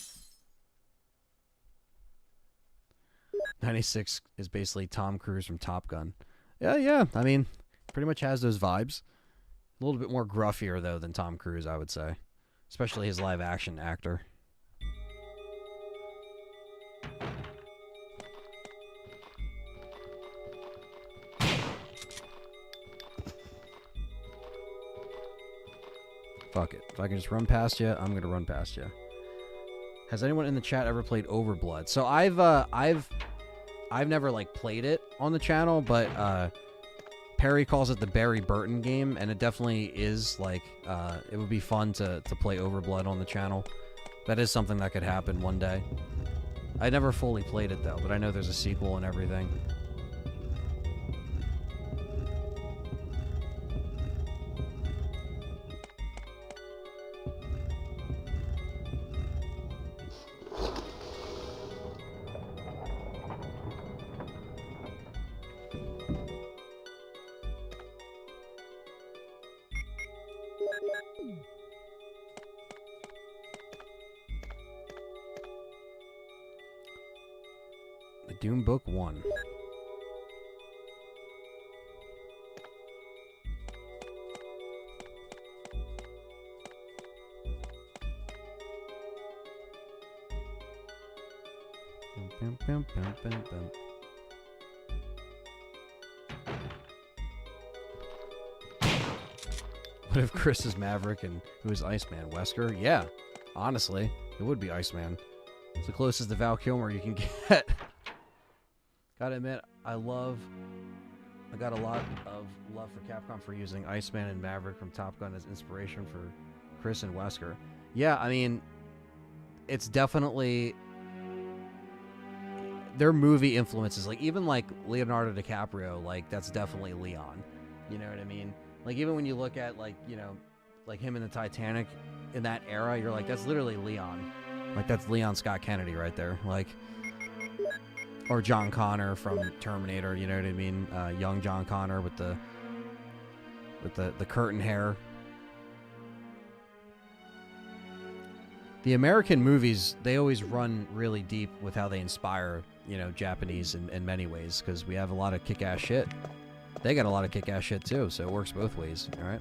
96 is basically Tom Cruise from Top Gun. Yeah. I mean, pretty much has those vibes. A little bit more gruffier, though, than Tom Cruise, I would say. Especially his live-action actor. Fuck it. If I can just run past you, I'm gonna run past you. Has anyone in the chat ever played Overblood? So I've never like played it on the channel, but Perry calls it the Barry Burton game, and it definitely is like it would be fun to play Overblood on the channel. That is something that could happen one day. I never fully played it though, but I know there's a sequel and everything. The Doom Book 1. What if Chris is Maverick and who is Iceman? Wesker? Yeah, honestly, it would be Iceman. It's the closest to Val Kilmer you can get. Gotta admit, I got a lot of love for Capcom for using Iceman and Maverick from Top Gun as inspiration for Chris and Wesker. Yeah, I mean, it's definitely their movie influences. Like, even like Leonardo DiCaprio, like, that's definitely Leon. You know what I mean? Like, even when you look at, like, you know, like him in the Titanic in that era, you're like, that's literally Leon. Like, that's Leon Scott Kennedy right there. Like, or John Connor from Terminator, you know what I mean? Young John Connor with the curtain hair. The American movies, they always run really deep with how they inspire, you know, Japanese in many ways, because we have a lot of kick-ass shit. They got a lot of kick-ass shit too, so it works both ways, all right?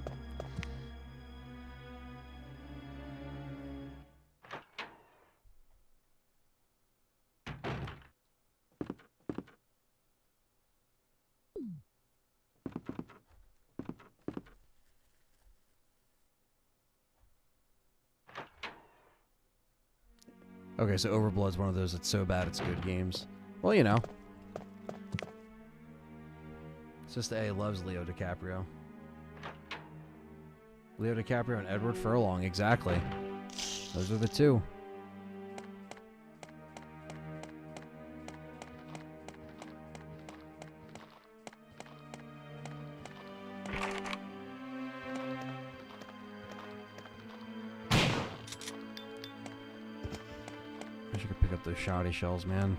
Okay, so Overblood's one of those that's so bad it's good games. Well, you know. Sister A loves Leo DiCaprio. Leo DiCaprio and Edward Furlong, exactly. Those are the two. Wish I could pick up those shoddy shells, man.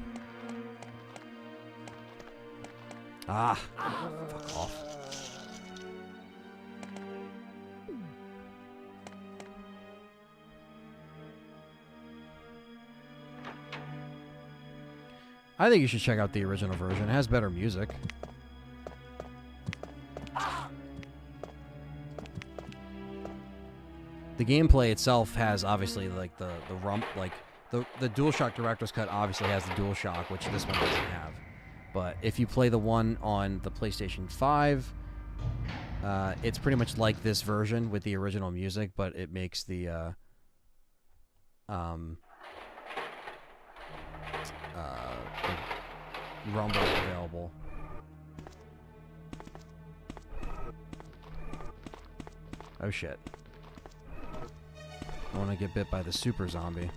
Ah, fuck off. I think you should check out the original version. It has better music. The gameplay itself has obviously like the rump, like the DualShock Director's Cut obviously has the DualShock, which this one doesn't have. But if you play the one on the PlayStation 5, it's pretty much like this version with the original music, but it makes the rumble available. Oh shit. I want to get bit by the super zombie.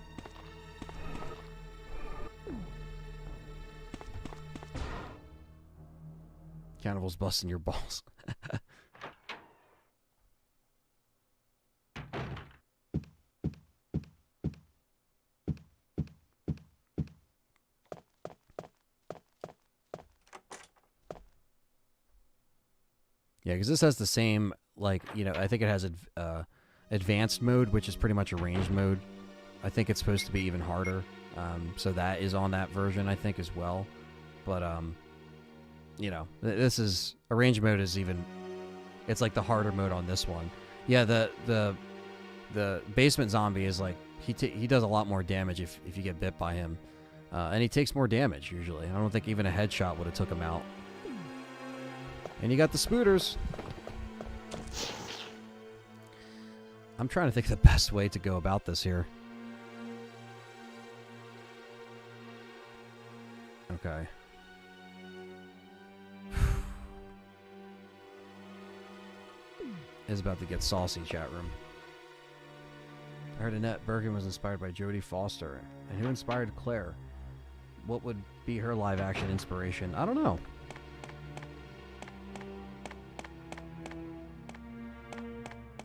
Cannibals busting your balls. Yeah, because this has the same, like, you know, I think it has advanced mode, which is pretty much a ranged mode. I think it's supposed to be even harder. So that is on that version, I think, as well. But you know, this is arrange mode is even. It's like the harder mode on this one. Yeah, the basement zombie is like he does a lot more damage if you get bit by him, and he takes more damage usually. I don't think even a headshot would have took him out. And you got the spooters. I'm trying to think of the best way to go about this here. Okay. Is about to get saucy, chat room. I heard Annette Bergen was inspired by Jodie Foster. And who inspired Claire? What would be her live action inspiration? I don't know.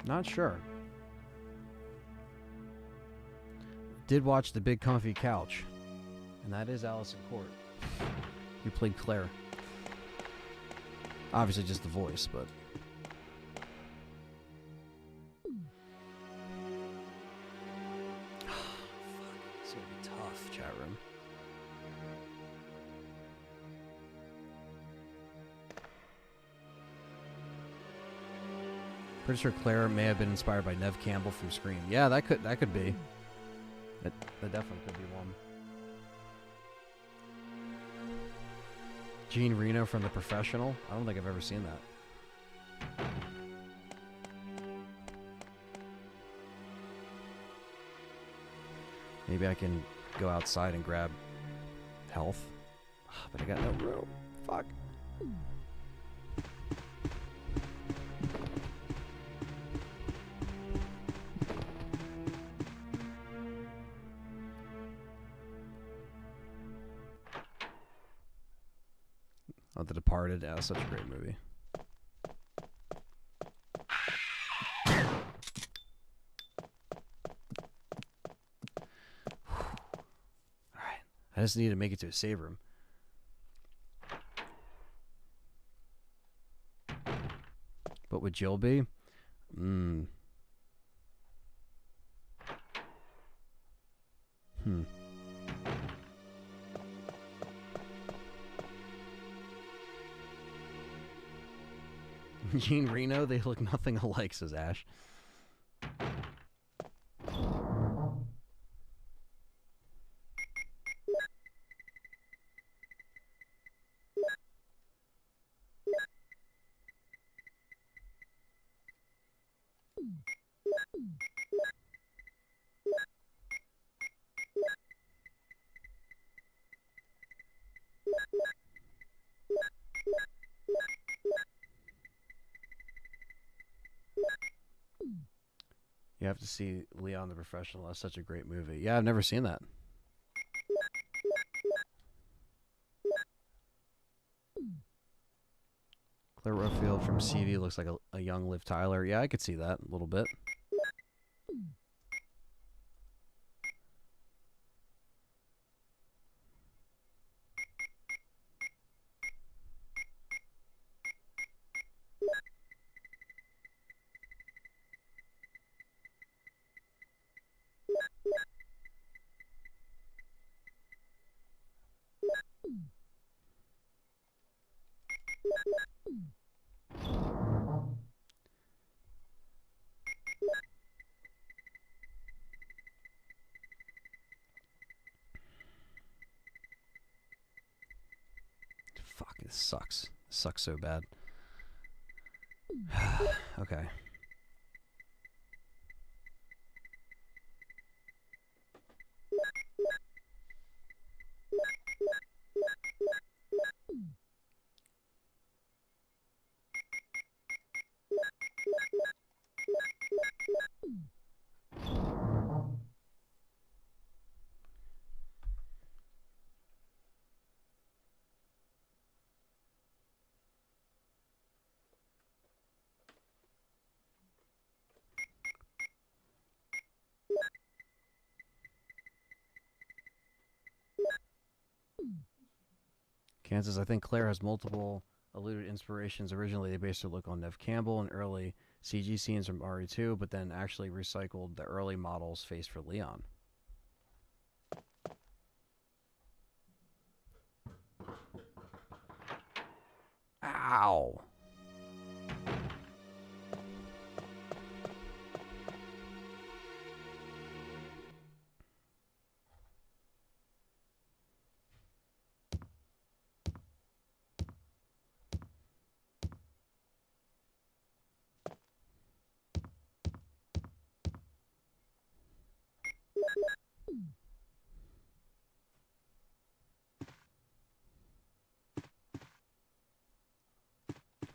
Not sure. Did watch The Big Comfy Couch. And that is Allison Court. Who played Claire. Obviously just the voice, but... It's gonna be tough, chat room. Pretty sure Claire may have been inspired by Nev Campbell from Scream. Yeah, that could be. That definitely could be one. Jean Reno from The Professional. I don't think I've ever seen that. Maybe I can go outside and grab health. But I got no room. Fuck. Oh, The Departed. Yeah, that's such a great movie. Alright. I just need to make it to a save room. What would Jill be? Jean Reno, they look nothing alike, says Ash. You have to see Leon the Professional. That's such a great movie. Yeah, I've never seen that. Claire Redfield from CV looks like a young Liv Tyler. Yeah, I could see that a little bit. Fuck, this sucks. This sucks so bad. Okay. Kansas, I think Claire has multiple alluded inspirations. Originally, they based their look on Nev Campbell and early CG scenes from RE2, but then actually recycled the early model's face for Leon. Ow.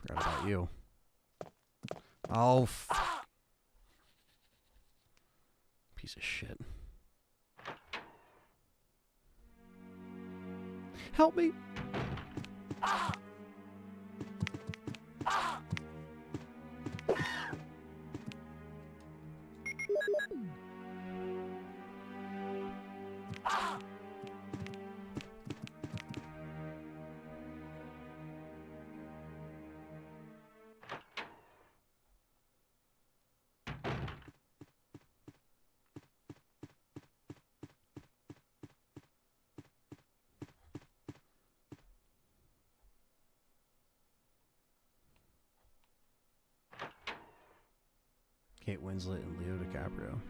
Forgot about you. Oh, piece of shit. Help me. Kate Winslet and Leo DiCaprio.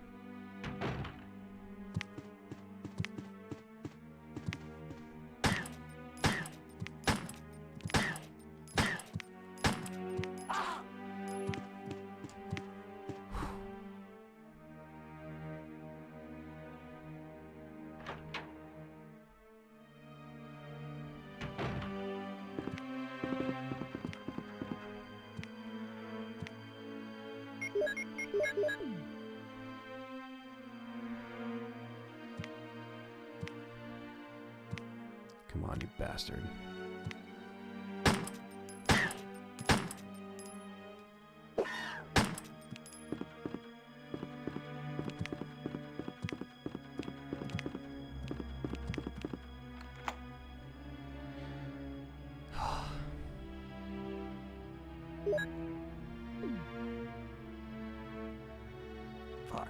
Come on, you bastard. Fuck.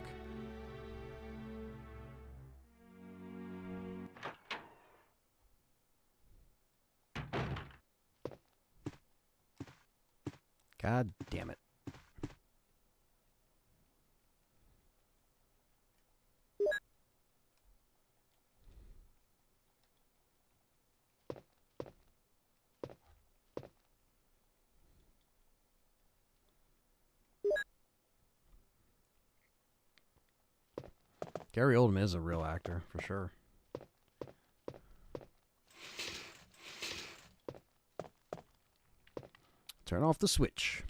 God damn it. Gary Oldman is a real actor, for sure. Turn off the switch.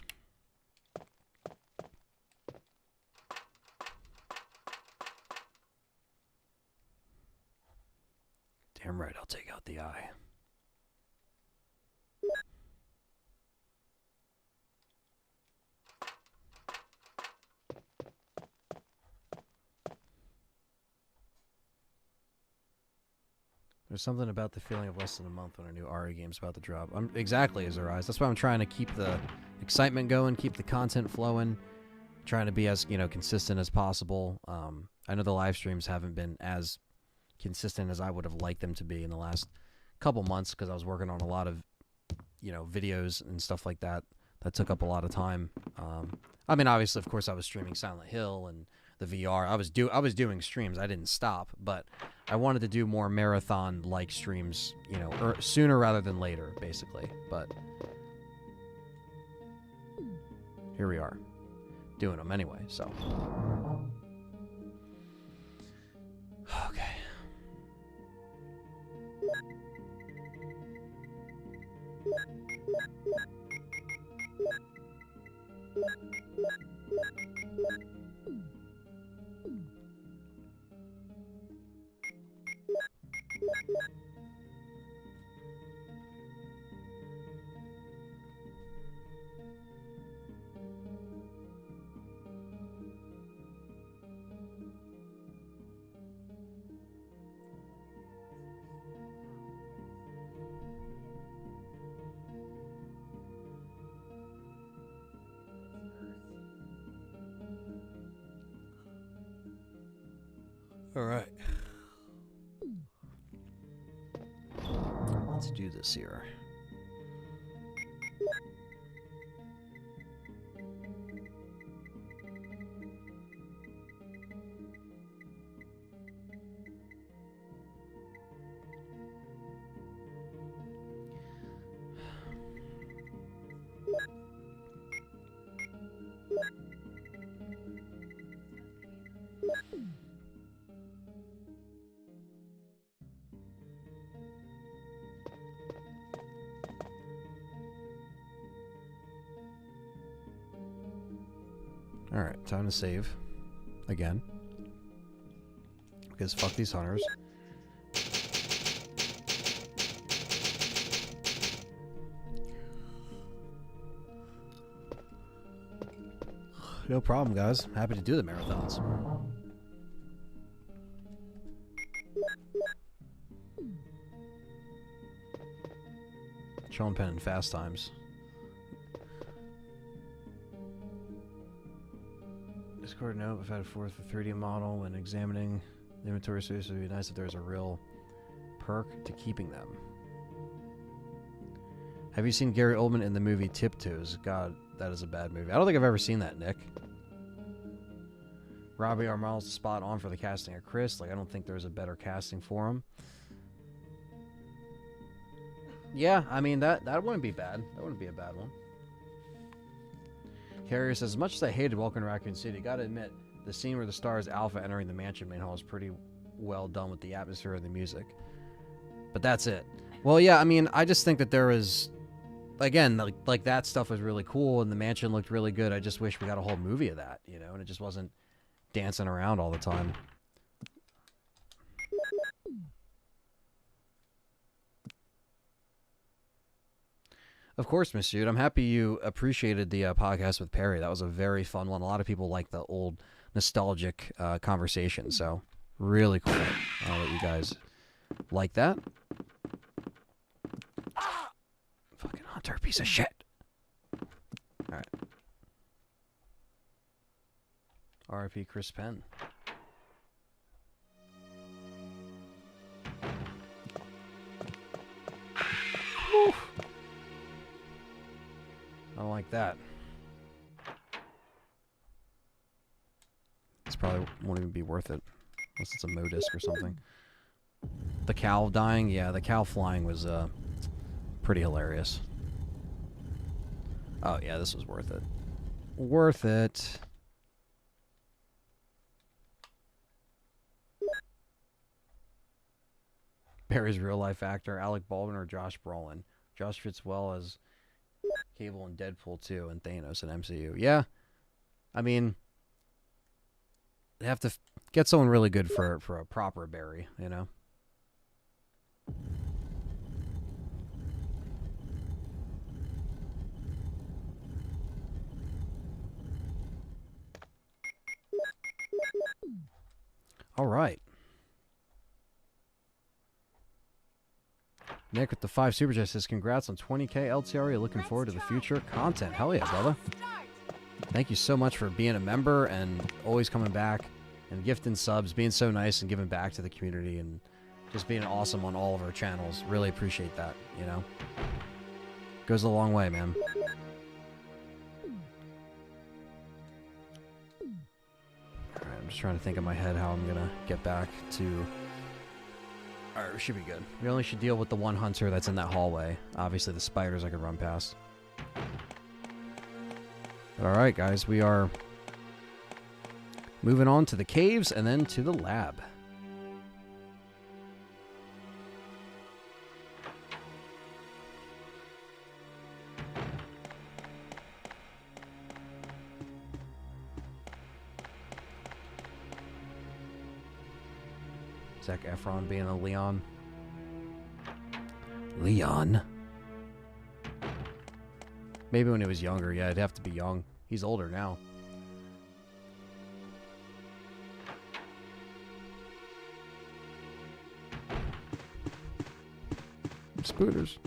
Damn right, I'll take out the eye. There's something about the feeling of less than a month when a new RE game's about to drop. Exactly, Azurize. That's why I'm trying to keep the excitement going, keep the content flowing, trying to be as, consistent as possible. I know the live streams haven't been as consistent as I would have liked them to be in the last couple months because I was working on a lot of, videos and stuff like that. That took up a lot of time. Obviously, of course, I was streaming Silent Hill and the VR. I was doing streams. I didn't stop, but I wanted to do more marathon-like streams, sooner rather than later, basically. But here we are, doing them anyway. So, okay. All right. Let's do this here. Alright, time to save. Again. Because fuck these hunters. No problem, guys. Happy to do the marathons. Sean Penn in Fast Times. Discord note, if I had a fourth a 3D model when examining the inventory space, it would be nice if there's a real perk to keeping them. Have you seen Gary Oldman in the movie Tiptoes? God, that is a bad movie. I don't think I've ever seen that, Nick. Robbie Armell's spot on for the casting of Chris. Like, I don't think there's a better casting for him. Yeah, I mean, that wouldn't be bad. That wouldn't be a bad one. Carrier says, as much as I hated Welcome to Raccoon City, gotta admit, the scene where the stars Alpha entering the mansion main hall is pretty well done with the atmosphere and the music. But that's it. Well, yeah, I mean, I just think that there is... Again, like that stuff was really cool, and the mansion looked really good. I just wish we got a whole movie of that, you know, and it just wasn't dancing around all the time. Of course, Miss Jude. I'm happy you appreciated the podcast with Perry. That was a very fun one. A lot of people like the old nostalgic conversation, so really cool that you guys like that. Fucking Hunter, piece of shit. Alright. RIP Chris Penn. Whew. I don't like that. This probably won't even be worth it. Unless it's a Modisc or something. The cow dying? Yeah, the cow flying was pretty hilarious. Oh yeah, this was worth it. Worth it. Barry's real life actor, Alec Baldwin or Josh Brolin? Josh fits well as Cable in Deadpool 2 and Thanos in MCU. Yeah. I mean, they have to get someone really good for a proper Barry, you know? All right. Nick with the 5 Super Chats says, congrats on 20K LTRE. Looking forward to the future content. Hell yeah, brother. Thank you so much for being a member and always coming back and gifting subs, being so nice and giving back to the community and just being awesome on all of our channels. Really appreciate that, you know? Goes a long way, man. Alright, I'm just trying to think in my head how I'm gonna get back to... Alright, we should be good. We only should deal with the one hunter that's in that hallway. Obviously the spiders I could run past. But alright guys, we are moving on to the caves and then to the lab. Zac Efron being a Leon. Leon? Maybe when he was younger, yeah, it'd have to be young. He's older now. Spooters.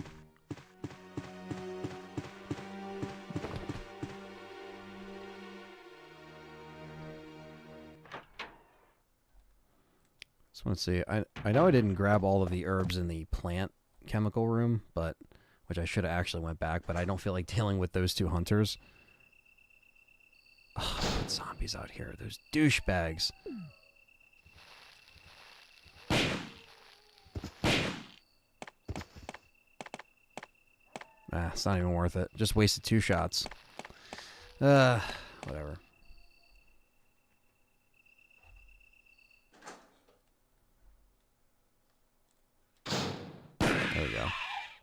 So let's see. I know I didn't grab all of the herbs in the plant chemical room, but which I should have actually went back, but I don't feel like dealing with those two hunters. Oh, zombies out here. Those douchebags. Ah, it's not even worth it. Just wasted 2 shots. Whatever. There we go.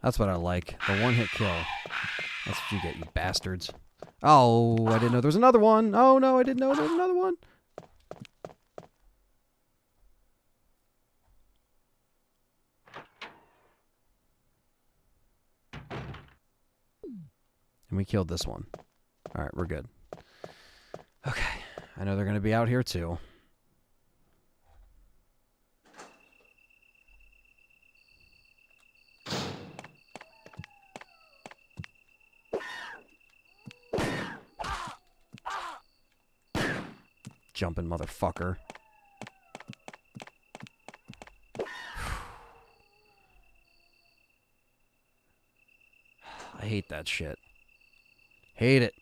That's what I like. The one-hit kill. That's what you get, you bastards. Oh, I didn't know there was another one. Oh, no, I didn't know there was another one. And we killed this one. All right, we're good. Okay. I know they're going to be out here, too. Jumping motherfucker. I hate that shit. Hate it.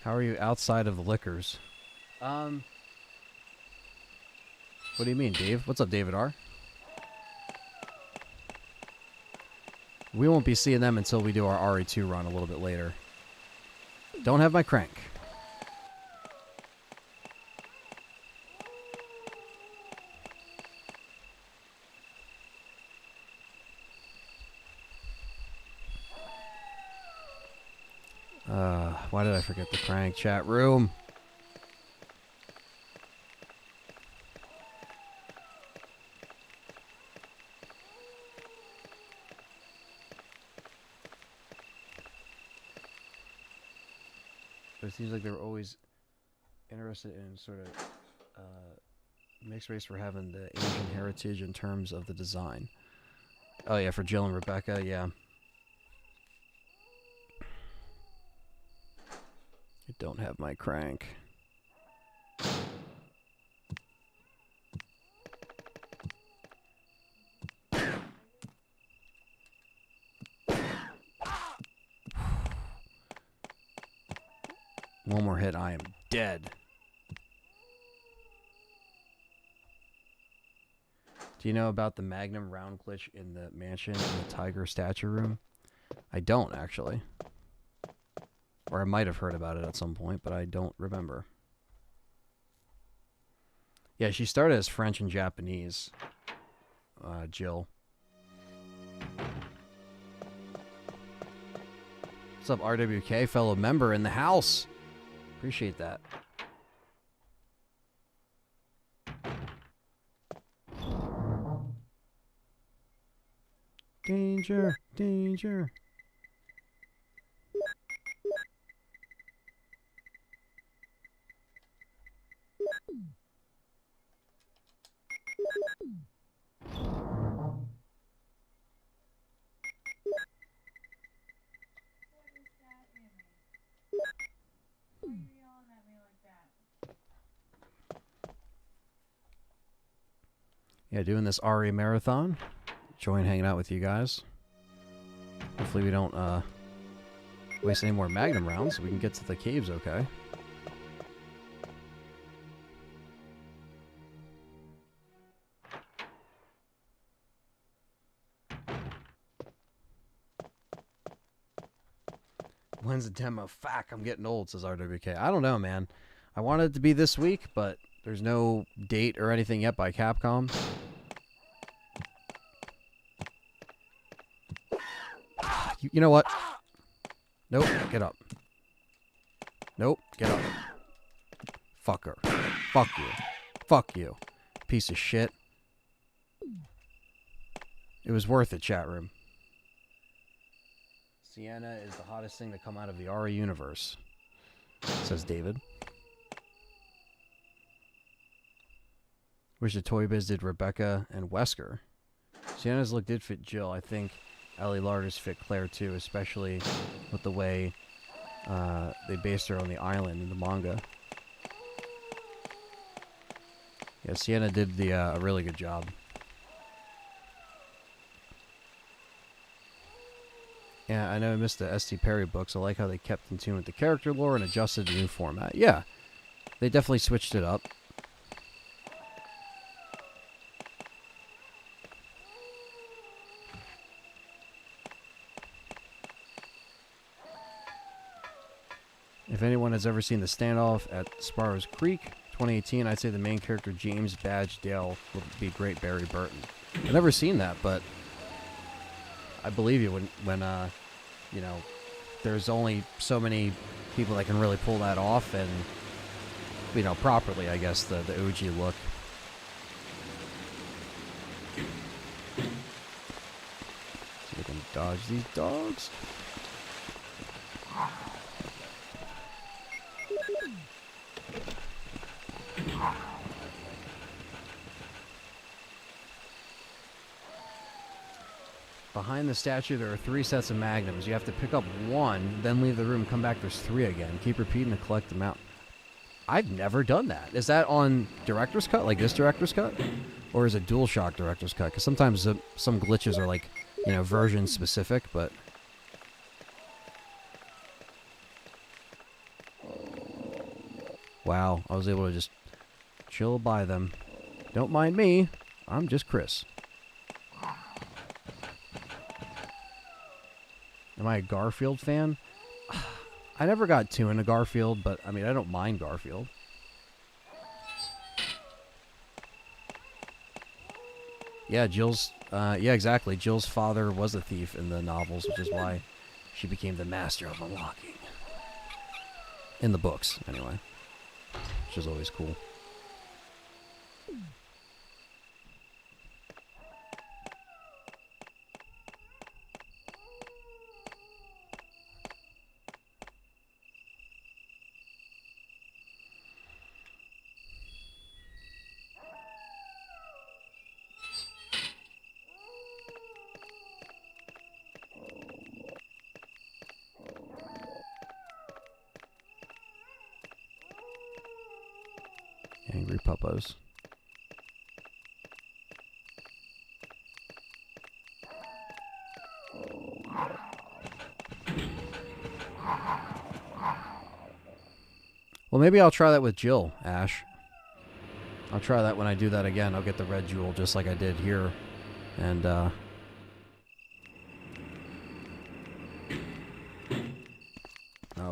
How are you outside of the liquors? What do you mean, Dave? What's up, David R? We won't be seeing them until we do our RE2 run a little bit later. Don't have my crank. Why did I forget the crank? Chat room. But it seems like they were always interested in sort of mixed race for having the Asian heritage in terms of the design. Oh yeah, for Jill and Rebecca, yeah. I don't have my crank. One more hit, I am dead. Do you know about the Magnum round glitch in the mansion in the Tiger statue room? I don't, actually. Or I might have heard about it at some point, but I don't remember. Yeah, she started as French and Japanese, Jill. What's up, RWK, fellow member in the house? Appreciate that. Danger, danger. Yeah, doing this RE marathon. Enjoying hanging out with you guys. Hopefully we don't waste any more Magnum rounds so we can get to the caves okay. When's the demo? Fuck, I'm getting old, says RWK. I don't know, man. I wanted it to be this week, but there's no date or anything yet by Capcom. You know what? Nope, get up. Nope, get up. Fucker. Fuck you. Fuck you. Piece of shit. It was worth it, chat room. Sienna is the hottest thing to come out of the RE universe, says David. Wish the Toy Biz did Rebecca and Wesker. Sienna's look did fit Jill. I think Ellie Larders fit Claire too, especially with the way they based her on the island in the manga. Yeah, Sienna did a really good job. Yeah, I know I missed the S.T. Perry books. I like how they kept in tune with the character lore and adjusted the new format. Yeah, they definitely switched it up. If anyone has ever seen the standoff at Sparrows Creek 2018, I'd say the main character James Badge Dale would be great Barry Burton. I've never seen that, but I believe you when you know, there's only so many people that can really pull that off and, you know, properly, I guess, the OG look. See if I can dodge these dogs. Behind the statue, there are 3 sets of magnums. You have to pick up 1, then leave the room, come back, there's 3 again. Keep repeating to collect them out. I've never done that. Is that on Director's Cut, like this Director's Cut? Or is it DualShock Director's Cut? Because sometimes some glitches are like, you know, version specific, but... Wow, I was able to just chill by them. Don't mind me, I'm just Chris. Am I a Garfield fan? I never got too into Garfield, but I mean, I don't mind Garfield. Yeah, yeah, exactly. Jill's father was a thief in the novels, which is why she became the master of unlocking. In the books, anyway. Which is always cool. Angry puppos. Well, maybe I'll try that with Jill, Ash. I'll try that when I do that again. I'll get the red jewel just like I did here. And, oh,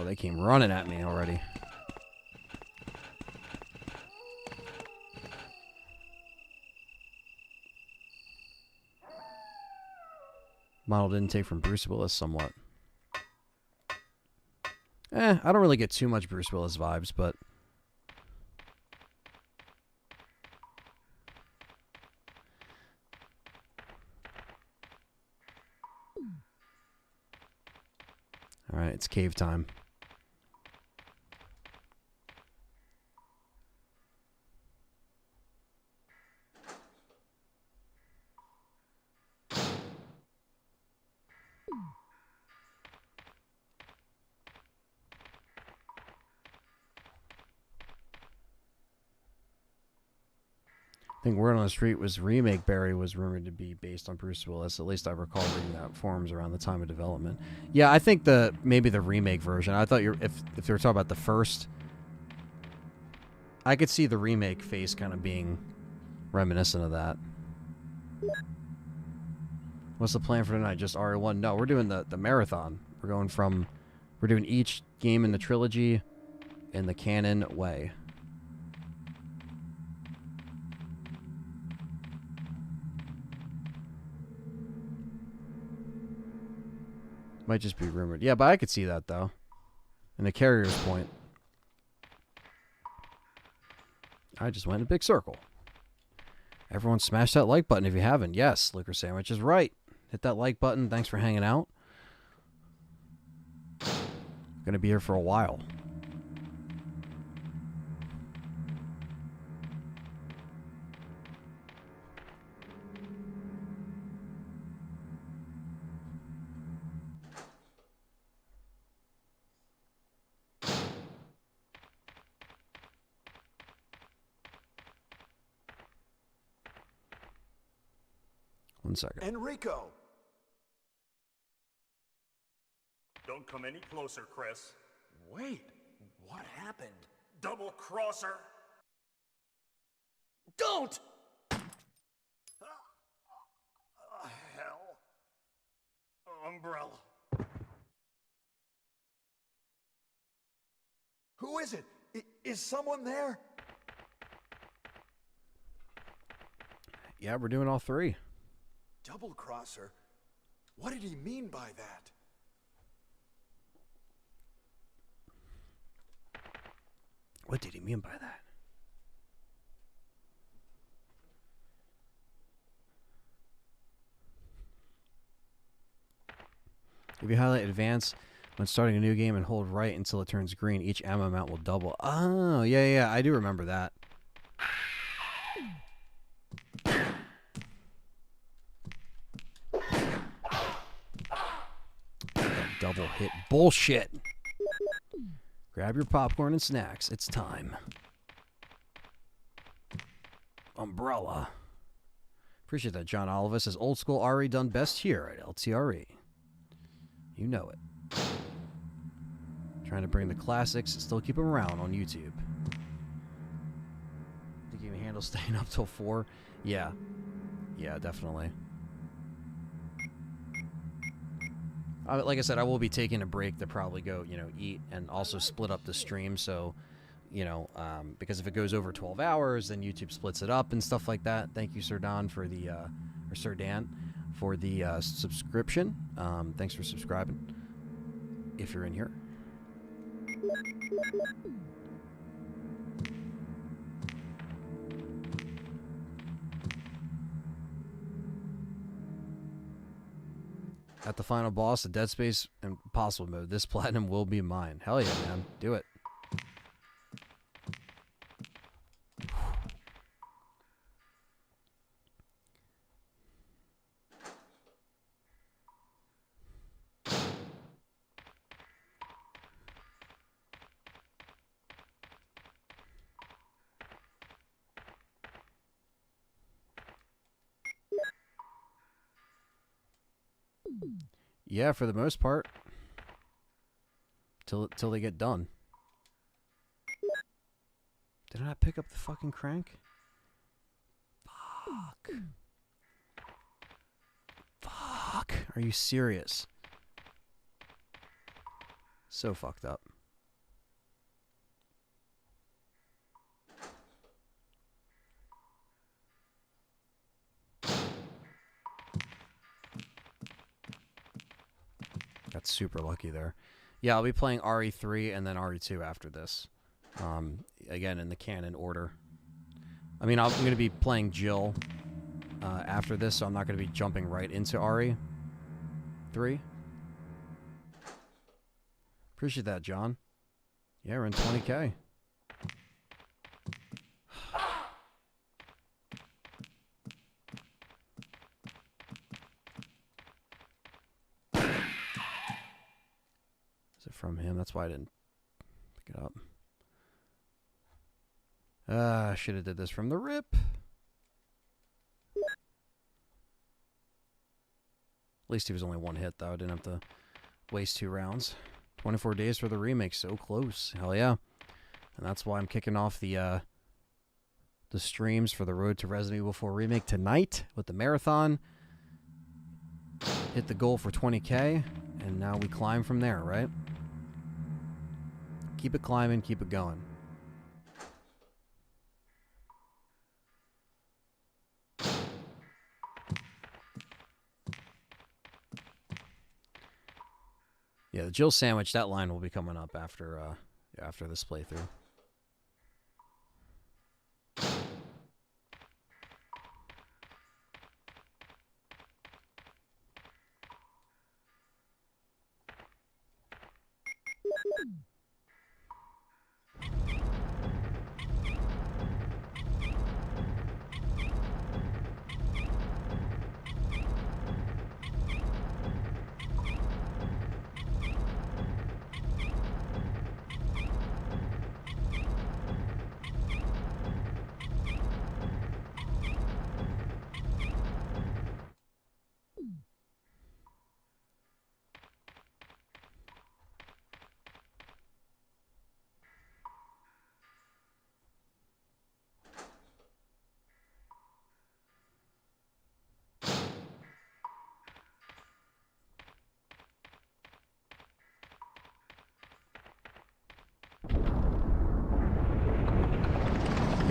they came running at me already. Model didn't take from Bruce Willis somewhat. I don't really get too much Bruce Willis vibes, but... Alright, it's cave time. I think Word on the Street was Remake Barry was rumored to be based on Bruce Willis. At least I recall reading that forums around the time of development. Yeah, I think maybe the remake version. I thought if they were talking about the first, I could see the remake face kind of being reminiscent of that. What's the plan for tonight? Just RE1? No, we're doing the marathon. We're doing each game in the trilogy in the canon way. Might just be rumored. Yeah, but I could see that, though. And the carrier's point. I just went in a big circle. Everyone smash that like button if you haven't. Yes, Liquor Sandwich is right. Hit that like button. Thanks for hanging out. Gonna be here for a while. One second. Enrico! Don't come any closer, Chris. Wait, what happened? Double crosser! Don't! Hell. Umbrella. Who is it? Is someone there? Yeah, we're doing all three. Double crosser? What did he mean by that? What did he mean by that? If you highlight advance when starting a new game and hold right until it turns green, each ammo amount will double. Oh, yeah, I do remember that. That double hit bullshit. Grab your popcorn and snacks. It's time. Umbrella. Appreciate that, John Oliver says old school RE done best here at LTRE. You know it. Trying to bring the classics and still keep them around on YouTube. Think you can handle staying up till 4? Yeah. Yeah, definitely. Like I said, I will be taking a break to probably go, eat and also split up the stream. So, because if it goes over 12 hours, then YouTube splits it up and stuff like that. Thank you, Sir Don, for the, or Sir Dan, for the subscription. Thanks for subscribing. If you're in here. At the final boss, the Dead Space Impossible mode, this platinum will be mine. Hell yeah, man. Do it. Yeah, for the most part. Till they get done. Did I not pick up the fucking crank? Fuck. Fuck. Are you serious? So fucked up. Got super lucky there. Yeah, I'll be playing RE3 and then RE2 after this. Again, in the canon order. I mean, I'm going to be playing Jill after this, so I'm not going to be jumping right into RE3. Appreciate that, John. Yeah, we're in 20K. From him. That's why I didn't pick it up. I should have did this from the rip. At least he was only one hit, though. I didn't have to waste 2 rounds. 24 days for the remake. So close. Hell yeah. And that's why I'm kicking off the streams for the Road to Resident Evil 4 Remake tonight with the marathon. Hit the goal for 20K. And now we climb from there, right? Keep it climbing, keep it going. Yeah, the Jill sandwich, that line will be coming up after this playthrough.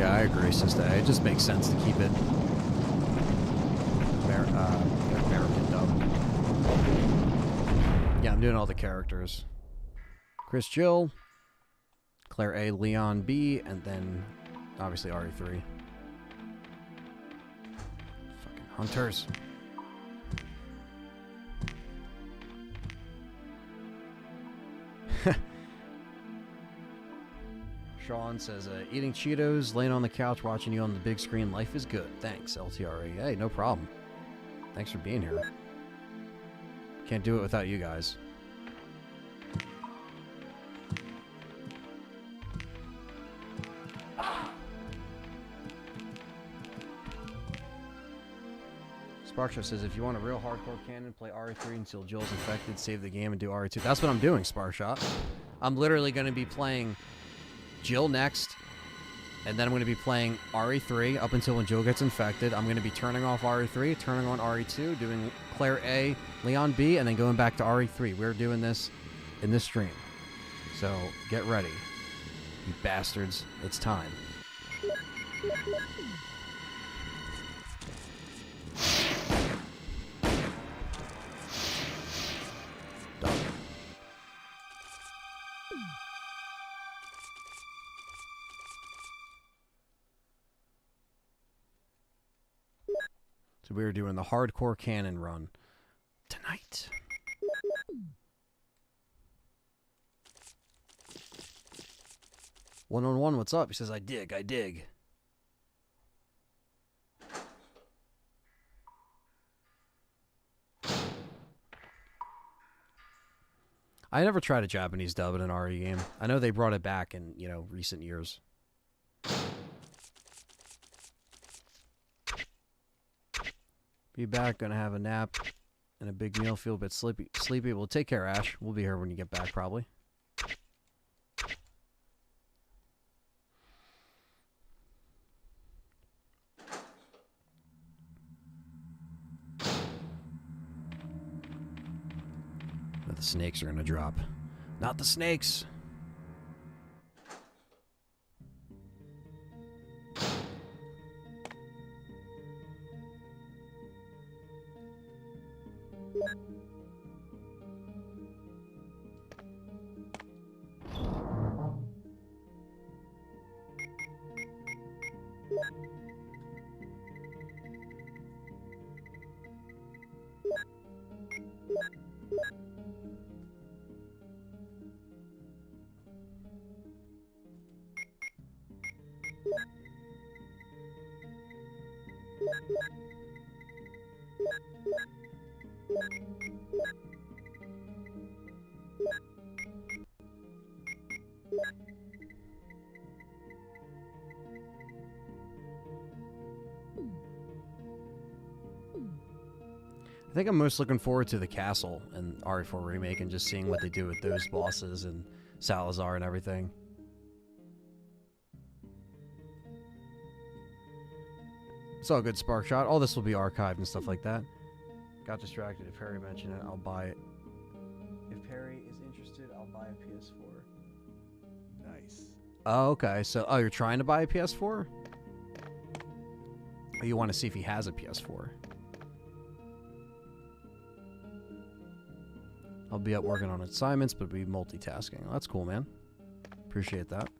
Yeah, I agree, Sister. It just makes sense to keep it American dub. Yeah, I'm doing all the characters. Chris Jill, Claire A, Leon B, and then obviously RE3. Fucking hunters. Sean says, eating Cheetos, laying on the couch, watching you on the big screen. Life is good. Thanks, LTRE. Hey, no problem. Thanks for being here. Can't do it without you guys. Sparkshow says, if you want a real hardcore canon, play RE3 until Jill's infected, save the game, and do RE2. That's what I'm doing, Sparkshot. I'm literally going to be playing Jill next, and then I'm going to be playing RE3 up until when Jill gets infected. I'm going to be turning off RE3, turning on RE2, doing Claire A, Leon B, and then going back to RE3. We're doing this in this stream. So get ready, you bastards. It's time. So we are doing the hardcore canon run tonight. One, what's up? He says, I dig. I never tried a Japanese dub in an RE game. I know they brought it back in, recent years. Be back, gonna have a nap and a big meal, feel a bit sleepy. Well, take care, Ash. We'll be here when you get back, probably. But the snakes are gonna drop. Not the snakes! I think I'm most looking forward to the castle and RE4 Remake and just seeing what they do with those bosses and Salazar and everything. It's all good, Sparkshot. All this will be archived and stuff like that. Got distracted. If Harry mentioned it, I'll buy it. If Harry is interested, I'll buy a PS4. Nice. Oh, okay. So, you're trying to buy a PS4? Or you want to see if he has a PS4? I'll be up working on assignments, but be multitasking. That's cool, man. Appreciate that.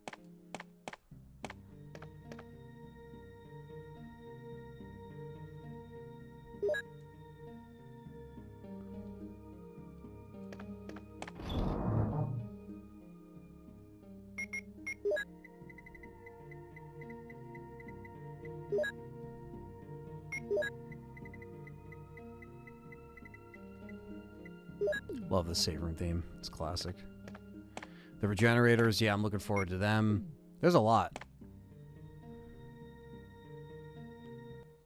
Love the save room theme. It's classic. The regenerators, yeah, I'm looking forward to them. There's a lot.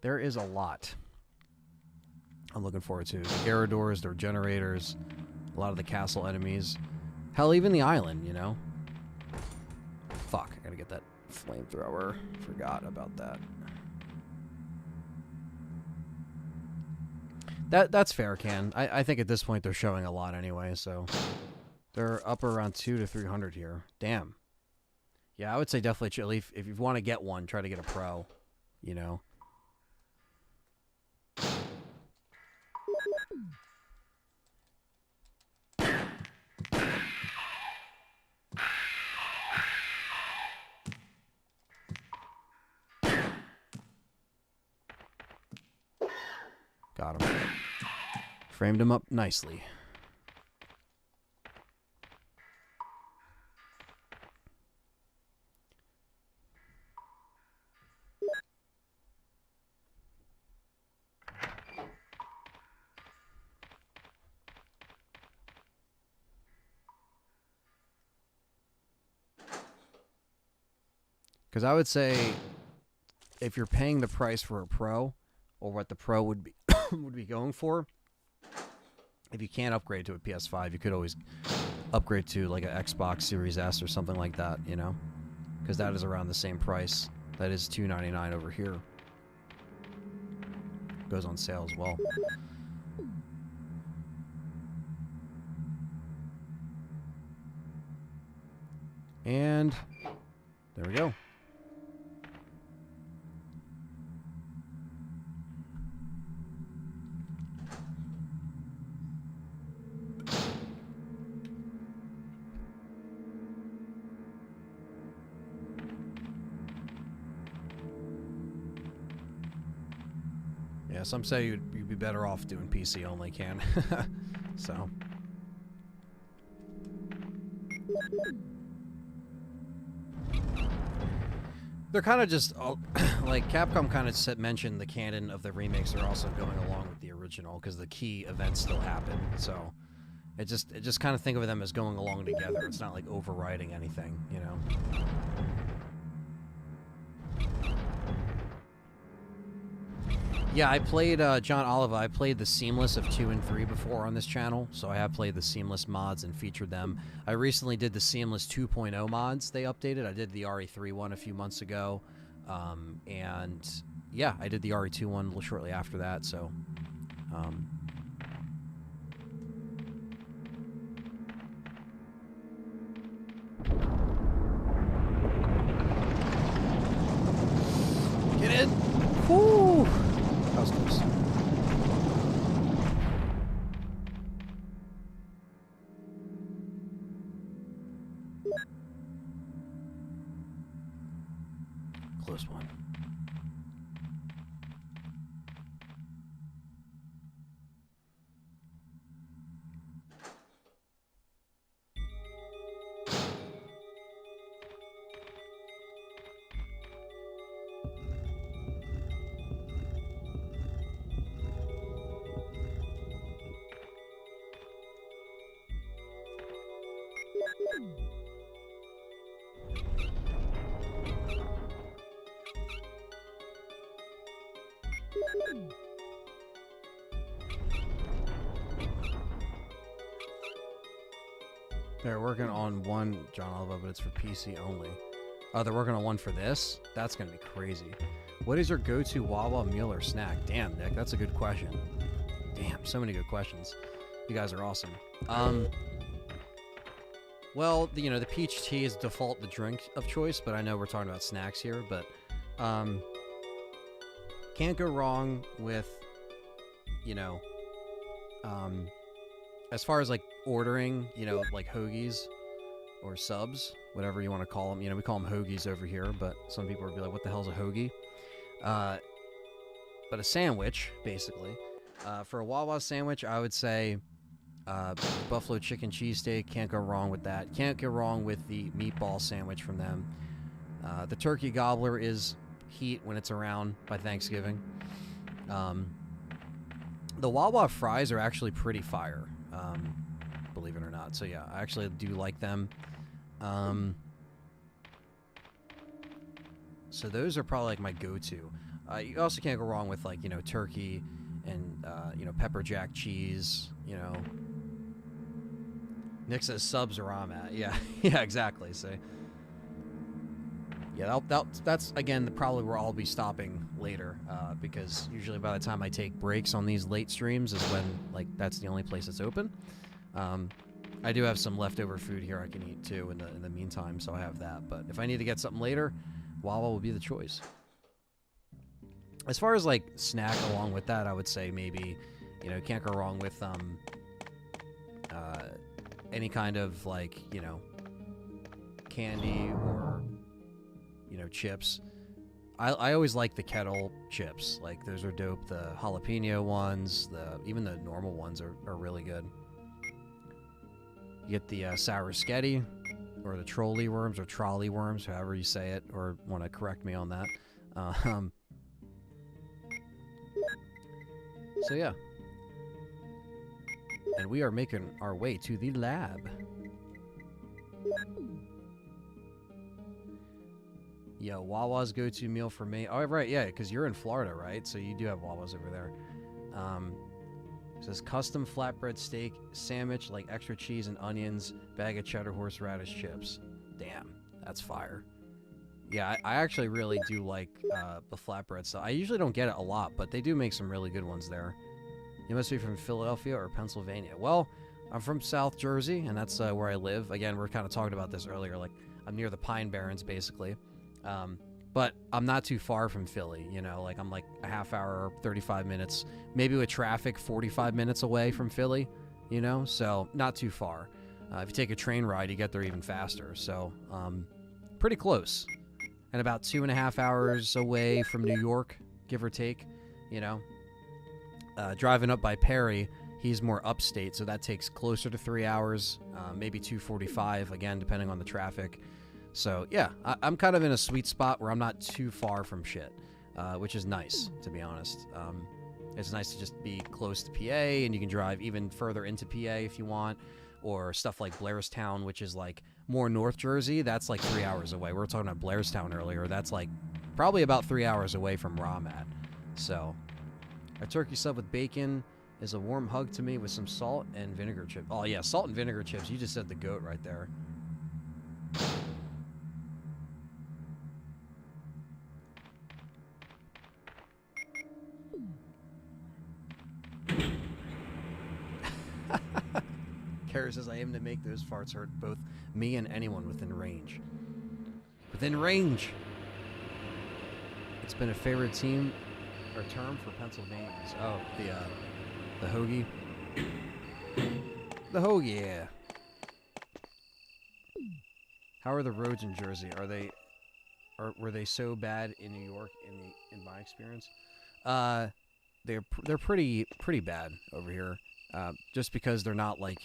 There is a lot I'm looking forward to. The Garradors, the regenerators, a lot of the castle enemies. Hell, even the island, you know? Fuck, I gotta get that flamethrower. Forgot about that. That's fair, Can. I think at this point they're showing a lot anyway, so they're up around 200 to 300 here. Damn. Yeah, I would say definitely Chili. If you want to get one, try to get a Pro. You know. Got him. Framed him up nicely. Because I would say, if you're paying the price for a Pro, or what the Pro would be would be going for, if you can't upgrade to a PS5, you could always upgrade to like an Xbox Series S or something like that, you know? Because that is around the same price. That is $299 over here. Goes on sale as well. And there we go. Yeah, some say you'd be better off doing PC only, Can. So. They're kind of just, like, Capcom kind of mentioned the canon of the remakes are also going along with the original, because the key events still happen, so. It just kind of think of them as going along together. It's not like overriding anything, you know? Yeah, I played, John Oliva, I played the Seamless of 2 and 3 before on this channel, so I have played the Seamless mods and featured them. I recently did the Seamless 2.0 mods they updated. I did the RE3 one a few months ago, and yeah, I did the RE2 one shortly after that, so... Get in! Whoo! That was close. Close one. They're working on one, John Oliva, but it's for PC only. Oh, they're working on one for this? That's going to be crazy. What is your go-to Wawa meal or snack? Damn, Nick, that's a good question. Damn, so many good questions. You guys are awesome. Well, you know, the peach tea is default the drink of choice, but I know we're talking about snacks here, but can't go wrong with, you know, as far as like ordering, you know, like hoagies or subs, whatever you want to call them. You know, we call them hoagies over here, but some people would be like, what the hell's a hoagie? But a sandwich, basically. For a Wawa sandwich, I would say buffalo chicken cheesesteak. Can't go wrong with that. Can't go wrong with the meatball sandwich from them. The turkey gobbler is heat when it's around by Thanksgiving. The Wawa fries are actually pretty fire, believe it or not. So yeah, I actually do like them. So those are probably like my go-to. You also can't go wrong with, like, you know, turkey and, you know, pepper jack cheese, you know. Nick says subs are where I'm at. Yeah, yeah, exactly. So, yeah, that's, again, probably where I'll be stopping later, because usually by the time I take breaks on these late streams is when, like, that's the only place that's open. I do have some leftover food here I can eat too in the meantime, so I have that. But if I need to get something later, Wawa will be the choice. As far as like snack along with that, I would say maybe, you know, can't go wrong with any kind of like, you know, candy or, you know, chips. I always like the kettle chips. Like those are dope. The jalapeno ones, even the normal ones are really good. You get the sour sketty, or the trolley worms, or trolley worms, however you say it, or want to correct me on that. So yeah. And we are making our way to the lab. Yeah, Wawa's go-to meal for me. Oh, right, yeah, because you're in Florida, right? So you do have Wawa's over there. It says custom flatbread steak sandwich, like extra cheese and onions, bag of cheddar horseradish chips. Damn, that's fire. Yeah, I actually really do like the flatbread stuff. I usually don't get it a lot, but they do make some really good ones there. You must be from Philadelphia or Pennsylvania. Well, I'm from South Jersey, and that's where I live. Again, we're kind of talking about this earlier. Like, I'm near the Pine Barrens, basically. But I'm not too far from Philly, you know? Like, I'm like a half hour, 35 minutes, maybe with traffic, 45 minutes away from Philly, you know? So, not too far. If you take a train ride, you get there even faster. So, pretty close. And about 2.5 hours away from New York, give or take, you know? Driving up by Perry, he's more upstate, so that takes closer to 3 hours, maybe 2:45, again, depending on the traffic. So, yeah, I'm kind of in a sweet spot where I'm not too far from shit, which is nice, to be honest. It's nice to just be close to PA, and you can drive even further into PA if you want, or stuff like Blairstown, which is, like, more North Jersey. That's, like, 3 hours away. We were talking about Blairstown earlier. That's, like, probably about 3 hours away from where I'm at. So, a turkey sub with bacon is a warm hug to me with some salt and vinegar chips. Oh, yeah, salt and vinegar chips. You just said the goat right there. Kara says, I aim to make those farts hurt both me and anyone within range. Within range! It's been a favorite team or term for Pennsylvanians. Oh, the hoagie. The hoagie, yeah. How are the roads in Jersey? Were they so bad in New York in my experience? They're pretty bad over here. Just because they're not like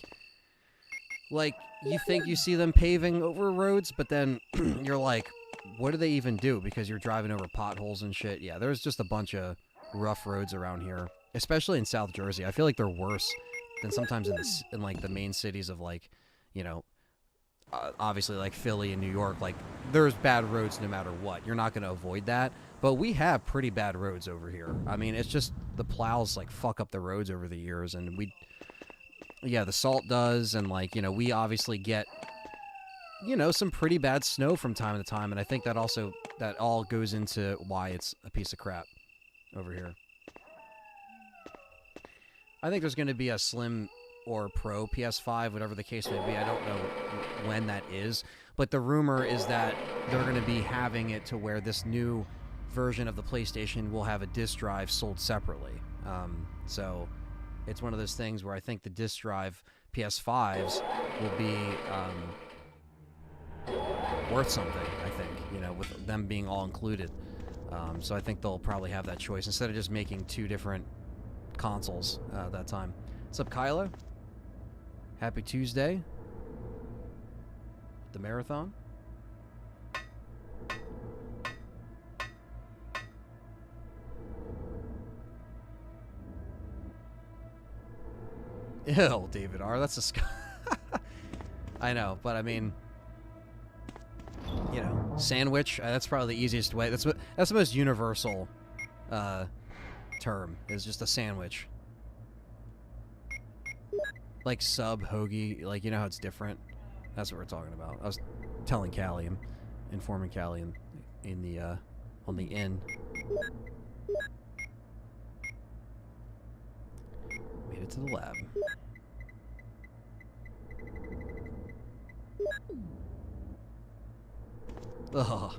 you think you see them paving over roads, but then you're like, what do they even do? Because you're driving over potholes and shit. Yeah, there's just a bunch of rough roads around here, especially in South Jersey. I feel like they're worse than sometimes in like the main cities of, like, you know, obviously like Philly and New York. Like, there's bad roads no matter what. You're not going to avoid that. But we have pretty bad roads over here. I mean, it's just the plows like fuck up the roads over the years, and the salt does, and like, you know, we obviously get, you know, some pretty bad snow from time to time, and I think that all goes into why it's a piece of crap over here. I think there's going to be a Slim or Pro PS5, whatever the case may be. I don't know when that is, but the rumor is that they're going to be having it to where this new version of the PlayStation will have a disc drive sold separately. So it's one of those things where I think the disc drive PS5s will be worth something, I think, you know, with them being all included. So I think they'll probably have that choice instead of just making two different consoles that time. What's up, Kyla? Happy Tuesday. The marathon. Ew, David R. That's a I know, but I mean, you know, sandwich. That's probably the easiest way. That's the most universal term, is just a sandwich. Like sub, hoagie, like, you know how it's different. That's what we're talking about. I was telling Callie, informing Callie in the on the inn. Made it to the lab. Ugh.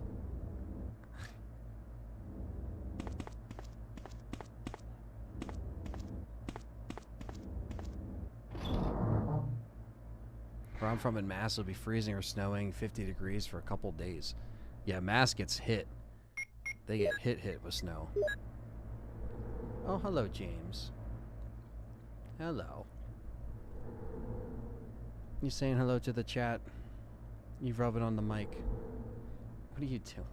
Where I'm from in Mass, it'll be freezing or snowing 50 degrees for a couple days. Yeah, Mass gets hit. They get hit with snow. Oh, hello, James. Hello. You saying hello to the chat? You rubbing on the mic. What are you doing?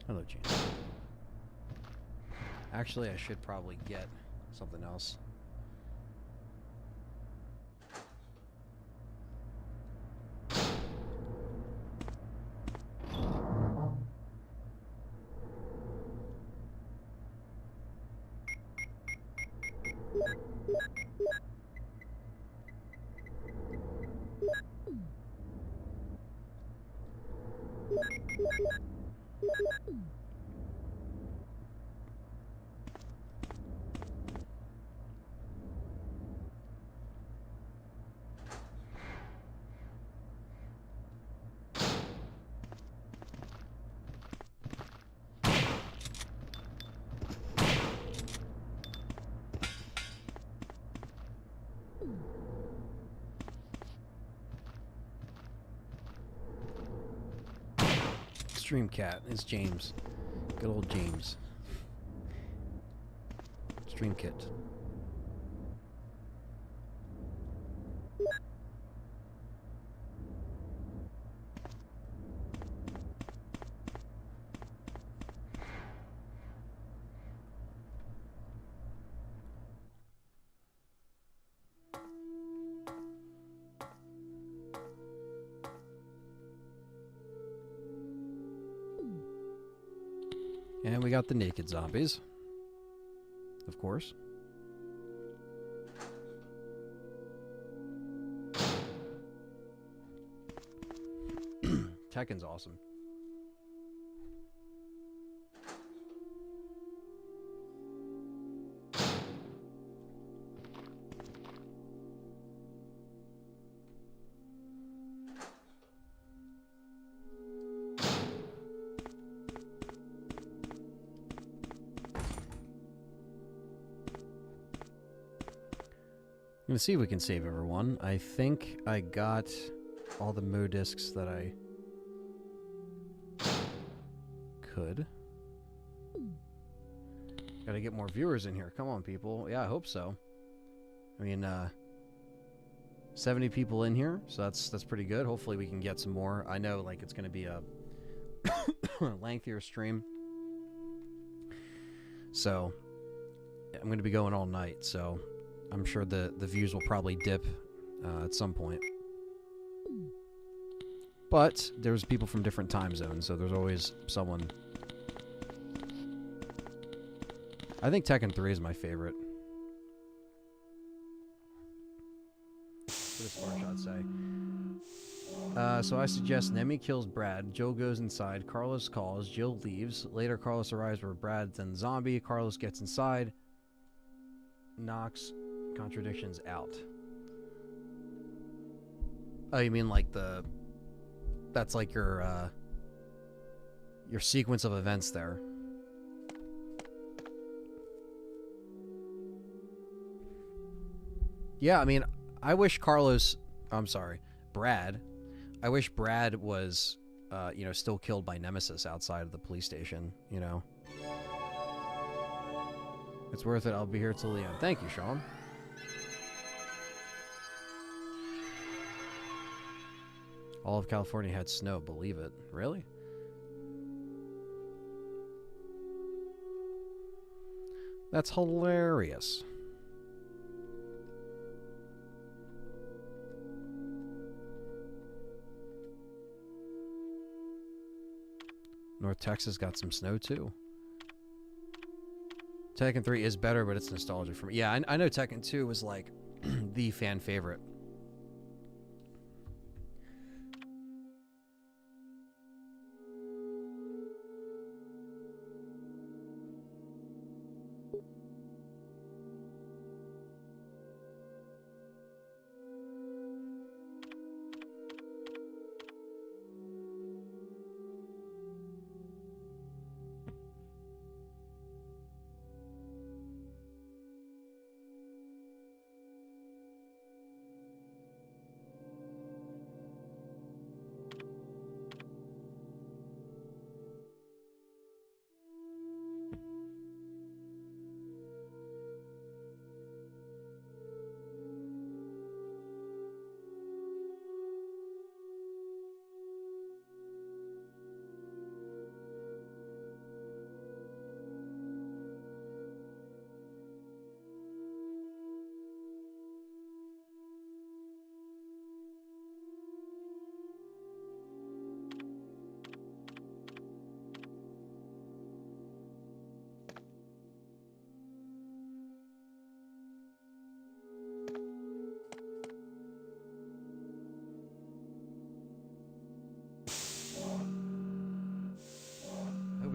Hello, James. Actually, I should probably get something else. Stream cat is James. Good old James. Stream kit. And we got the naked zombies. Of course. Tekken's awesome. I'm gonna see if we can save everyone. I think I got all the Mo discs that I could. Gotta get more viewers in here. Come on, people. Yeah, I hope so. I mean, 70 people in here, so that's pretty good. Hopefully we can get some more. I know, like, it's gonna be a lengthier stream. So, I'm gonna be going all night, so I'm sure the views will probably dip at some point. But there's people from different time zones, so there's always someone. I think Tekken 3 is my favorite. What does Sparkshot say? So I suggest Nemi kills Brad, Joe goes inside, Carlos calls, Jill leaves. Later Carlos arrives where Brad's in the zombie, Carlos gets inside, knocks contradictions out. Oh, you mean like that's like your sequence of events there. Yeah, I mean, I wish Brad, I wish Brad was, still killed by Nemesis outside of the police station, you know. It's worth it. I'll be here till the end. Thank you, Sean. All of California had snow, believe it. Really? That's hilarious. North Texas got some snow too. Tekken 3 is better, but it's nostalgic for me. Yeah, I know Tekken 2 was like the fan favorite.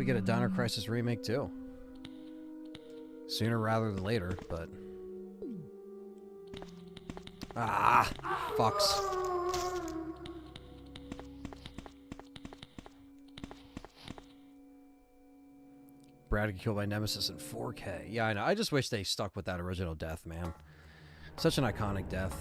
we get a Dino Crisis remake too. Sooner rather than later, but... Ah! Fucks. Brad got killed by Nemesis in 4K. Yeah, I know. I just wish they stuck with that original death, man. Such an iconic death.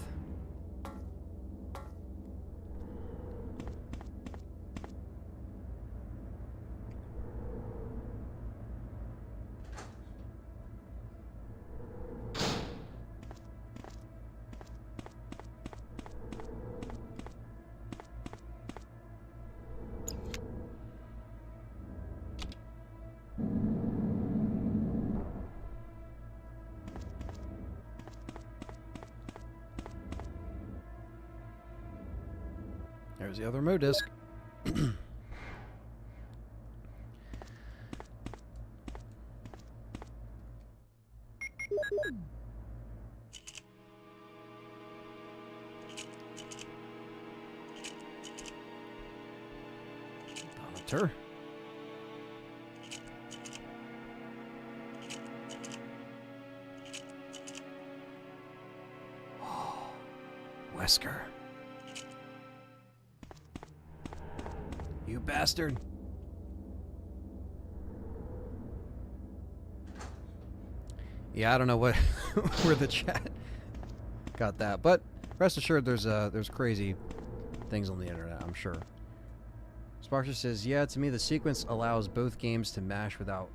There's the other Mo disc. Donator. Wesker. You bastard. Yeah, I don't know what where the chat got that, but rest assured there's crazy things on the internet, I'm sure. Sparksher says, yeah, to me the sequence allows both games to mash without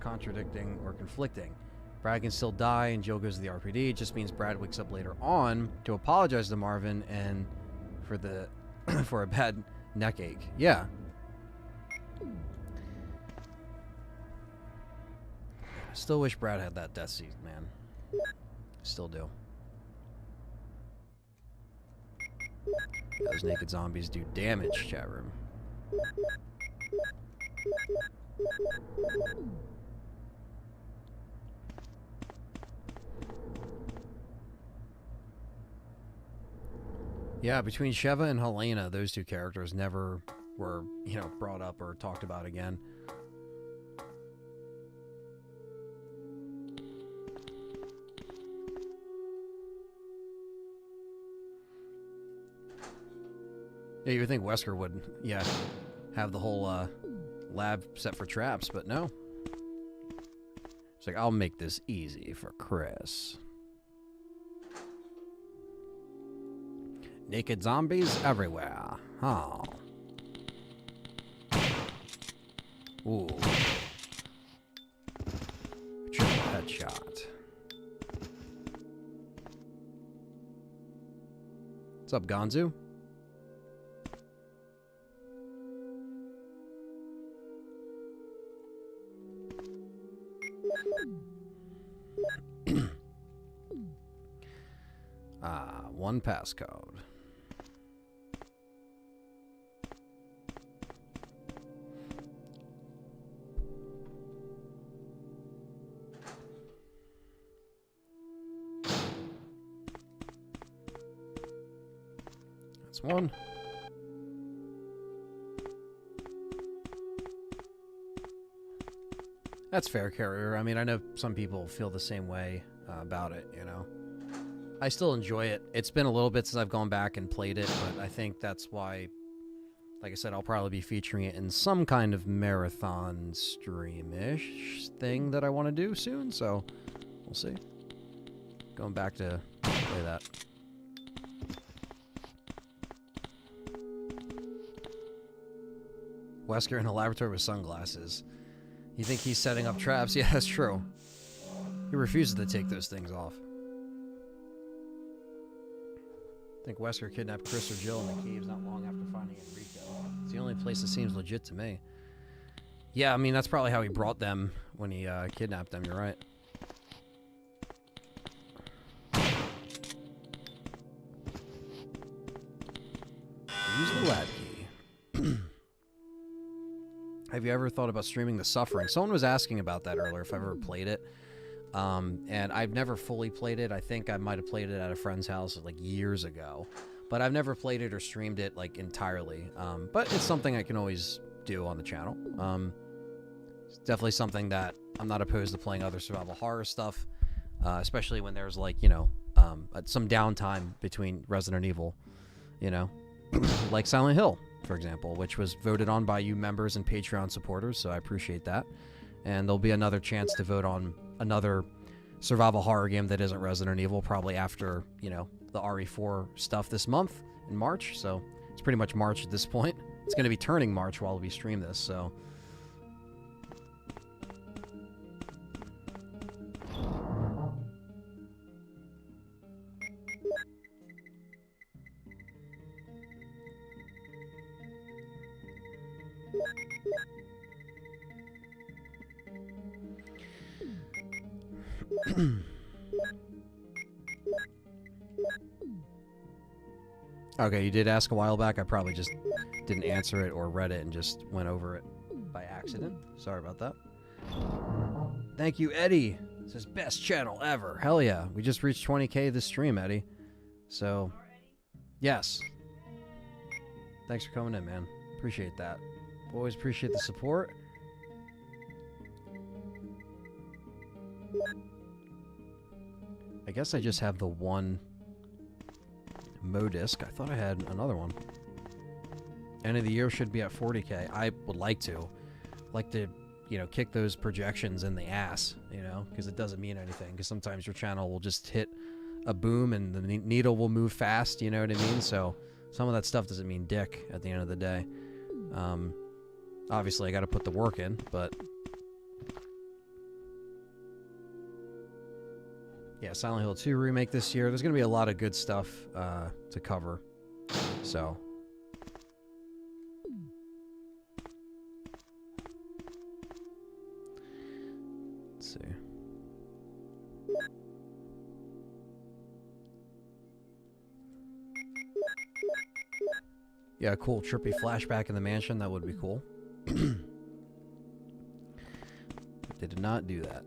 contradicting or conflicting. Brad can still die and Jill goes to the RPD. It just means Brad wakes up later on to apologize to Marvin and for the for a bad neck ache. Yeah. Still wish Brad had that death seat, man. Still do. Those naked zombies do damage, chat room. Yeah, between Sheva and Helena, those two characters never were, you know, brought up or talked about again. Yeah, you would think Wesker would, yeah, have the whole lab set for traps, but no. It's like, I'll make this easy for Chris. Naked zombies everywhere. Oh. Ooh. Triple headshot. What's up, Gonzu? One passcode. That's one. That's fair, Carrier. I mean, I know some people feel the same way about it, you know. I still enjoy it. It's been a little bit since I've gone back and played it, but I think that's why, like I said, I'll probably be featuring it in some kind of marathon stream-ish thing that I want to do soon, so we'll see. Going back to play that. Wesker in a laboratory with sunglasses. You think he's setting up traps? Yeah, that's true. He refuses to take those things off. I think Wesker kidnapped Chris or Jill in the caves not long after finding Enrico. It's the only place that seems legit to me. Yeah, I mean, that's probably how he brought them when he kidnapped them, you're right. Use the lab key. Have you ever thought about streaming The Suffering? Someone was asking about that earlier, if I've ever played it. And I've never fully played it. I think I might have played it at a friend's house like years ago. But I've never played it or streamed it like entirely. But it's something I can always do on the channel. It's definitely something that I'm not opposed to playing other survival horror stuff, especially when there's like, you know, some downtime between Resident Evil, you know, like Silent Hill, for example, which was voted on by you members and Patreon supporters, so I appreciate that. And there'll be another chance to vote on another survival horror game that isn't Resident Evil, probably after, you know, the RE4 stuff this month in March, so it's pretty much March at this point. It's going to be turning March while we stream this, so... Okay, you did ask a while back. I probably just didn't answer it or read it and just went over it by accident. Sorry about that. Thank you, Eddie. This is best channel ever. Hell yeah. We just reached 20K this stream, Eddie. So, yes. Thanks for coming in, man. Appreciate that. Always appreciate the support. I guess I just have the one Modisc. I thought I had another one. End of the year should be at 40K. I would like to. You know, kick those projections in the ass, you know, because it doesn't mean anything. Because sometimes your channel will just hit a boom and the needle will move fast, you know what I mean? So some of that stuff doesn't mean dick at the end of the day. Obviously, I got to put the work in, but... Yeah, Silent Hill 2 remake this year. There's going to be a lot of good stuff to cover. So... Let's see. Yeah, cool. Trippy flashback in the mansion. That would be cool. They did not do that.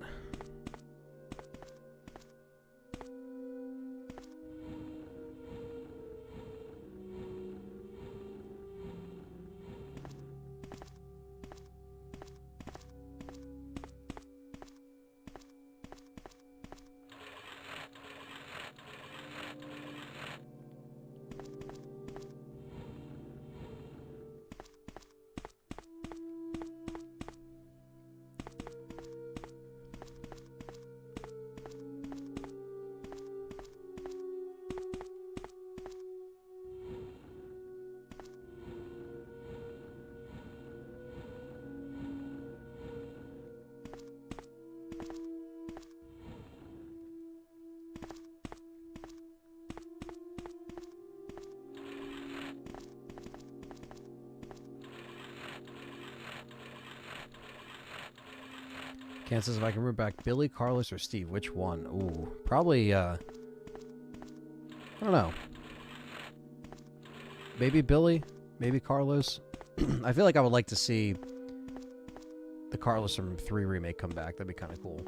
Ken says if I can remember back, Billy, Carlos, or Steve, which one? Ooh, probably, I don't know. Maybe Billy, maybe Carlos. I feel like I would like to see the Carlos from 3 remake come back. That'd be kind of cool.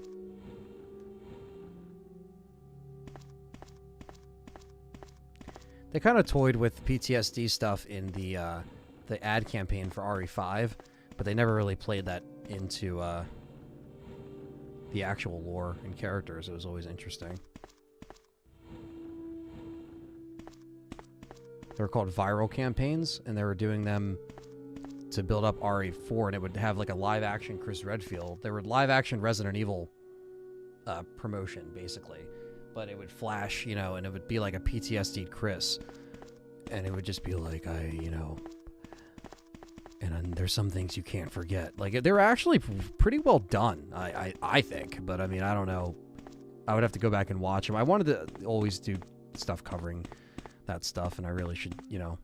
They kind of toyed with PTSD stuff in the ad campaign for RE5, but they never really played that into the actual lore and characters. It was always interesting. They were called viral campaigns, and they were doing them to build up RE4, and it would have like a live-action Chris Redfield. They were live-action Resident Evil promotion, basically. But it would flash, you know, and it would be like a PTSD Chris. And it would just be like, and there's some things you can't forget. Like, they were actually pretty well done, I think. But, I mean, I don't know. I would have to go back and watch them. I wanted to always do stuff covering that stuff, and I really should, you know,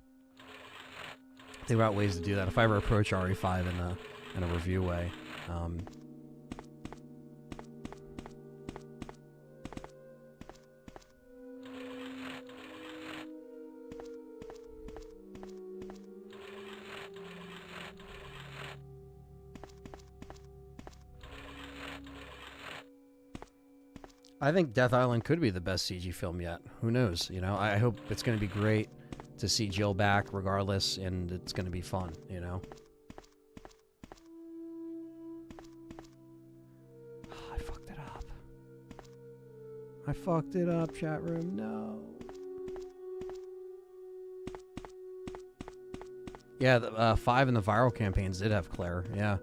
think about ways to do that. If I ever approach RE5 in a review way. I think Death Island could be the best CG film yet. Who knows? You know, I hope it's going to be great to see Jill back regardless, and it's going to be fun, you know? I fucked it up, chat room. No. Yeah, the 5 in the viral campaigns did have Claire. Yeah.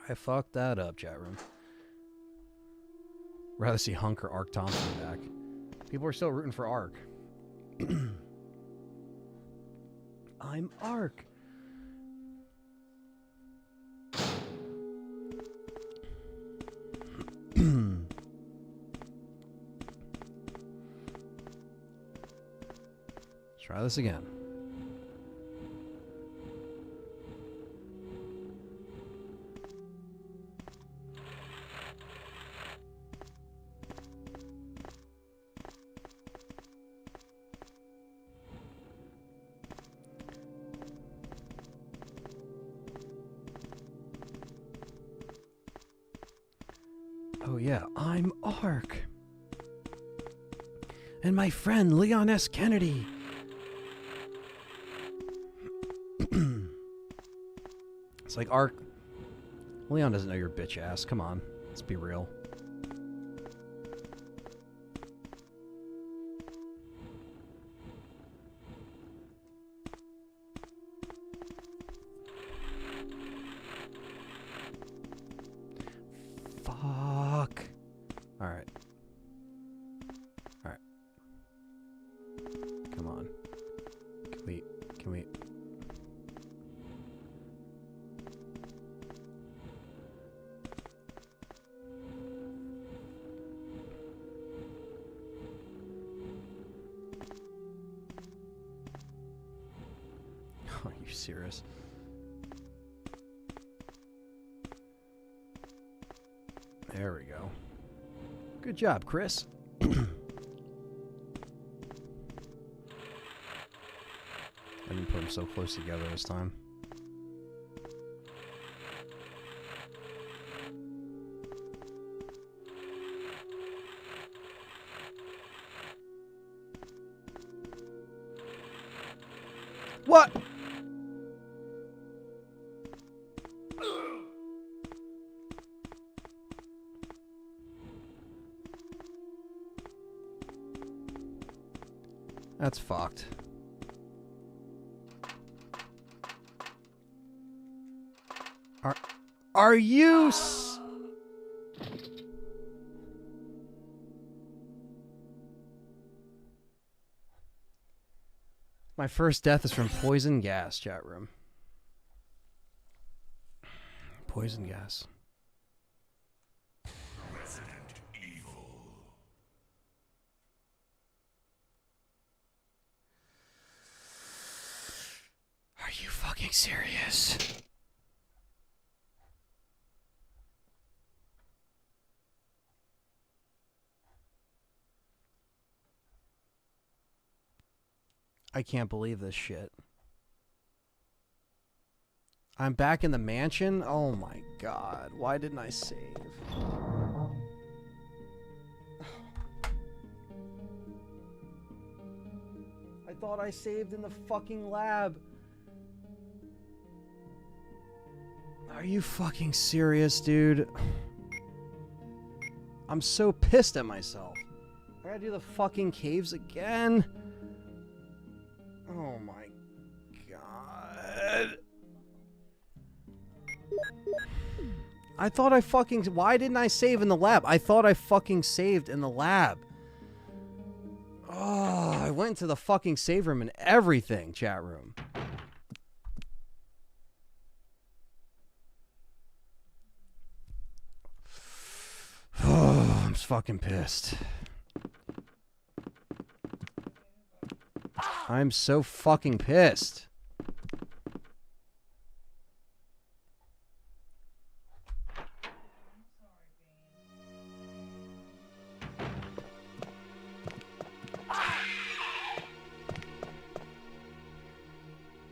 I fucked that up, chat room. Rather see Hunk or Ark Thompson back. People are still rooting for Ark. I'm Ark. Try this again. Oh yeah, I'm Ark. And my friend Leon S. Kennedy. It's like, Ark, Leon doesn't know your bitch ass. Come on, let's be real. Fuck. All right. All right. Come on. Can we? Are you serious? There we go. Good job, Chris. I didn't put them so close together this time. What? That's fucked. Are you My first death is from poison gas, chat room. Poison gas. Resident Evil. Are you fucking serious? I can't believe this shit. I'm back in the mansion? Oh my god. Why didn't I save? I thought I saved in the fucking lab. Are you fucking serious, dude? I'm so pissed at myself. I gotta do the fucking caves again? Oh my god. I thought I fucking... Why didn't I save in the lab? I thought I fucking saved in the lab. Oh, I went to the fucking save room and everything, chat room. Oh, I'm fucking pissed. I'm so fucking pissed.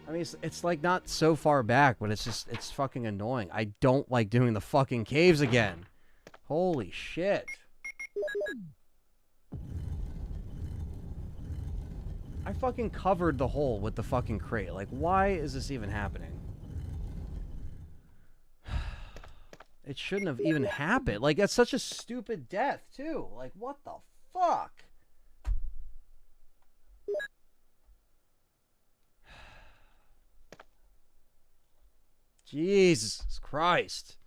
I mean, it's like not so far back, but it's fucking annoying. I don't like doing the fucking caves again. Holy shit. I fucking covered the hole with the fucking crate. Like, why is this even happening? It shouldn't have even happened. Like, that's such a stupid death, too. Like, what the fuck? Jesus Christ.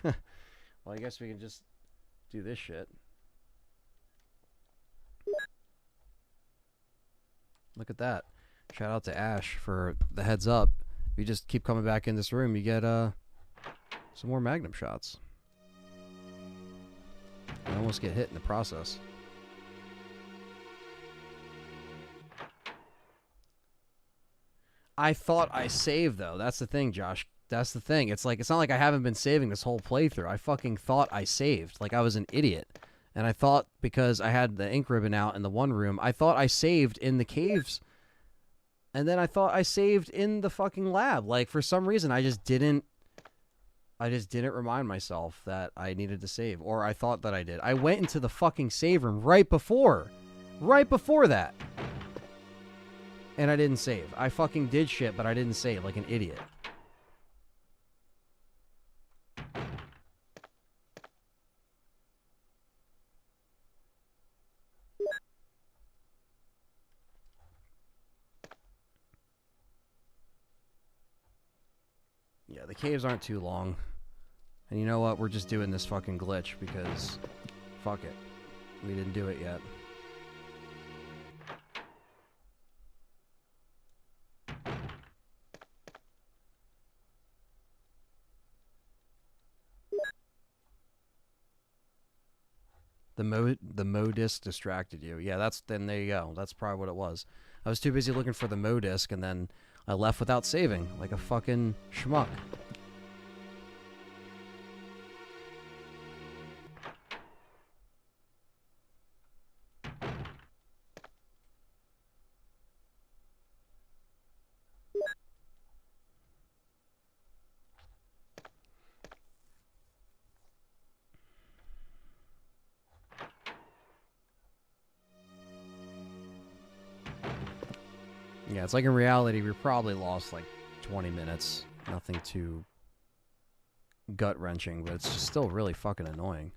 Well, I guess we can just do this shit. Look at that. Shout out to Ash for the heads up. If you just keep coming back in this room, you get some more Magnum shots. You almost get hit in the process. I thought I saved, though. That's the thing, Josh. That's the thing. It's not like I haven't been saving this whole playthrough. I fucking thought I saved. Like, I was an idiot. And I thought, because I had the ink ribbon out in the one room, I thought I saved in the caves. And then I thought I saved in the fucking lab. Like, for some reason, I just didn't remind myself that I needed to save. Or I thought that I did. I went into the fucking save room right before that. And I didn't save. I fucking did shit, but I didn't save like an idiot. Yeah, the caves aren't too long. And you know what? We're just doing this fucking glitch because fuck it. We didn't do it yet. The Mo disc distracted you. Yeah, then there you go. That's probably what it was. I was too busy looking for the Mo disc, and then I left without saving, like a fucking schmuck. Yeah, it's like in reality, we probably lost like 20 minutes. Nothing too gut-wrenching, but it's just still really fucking annoying.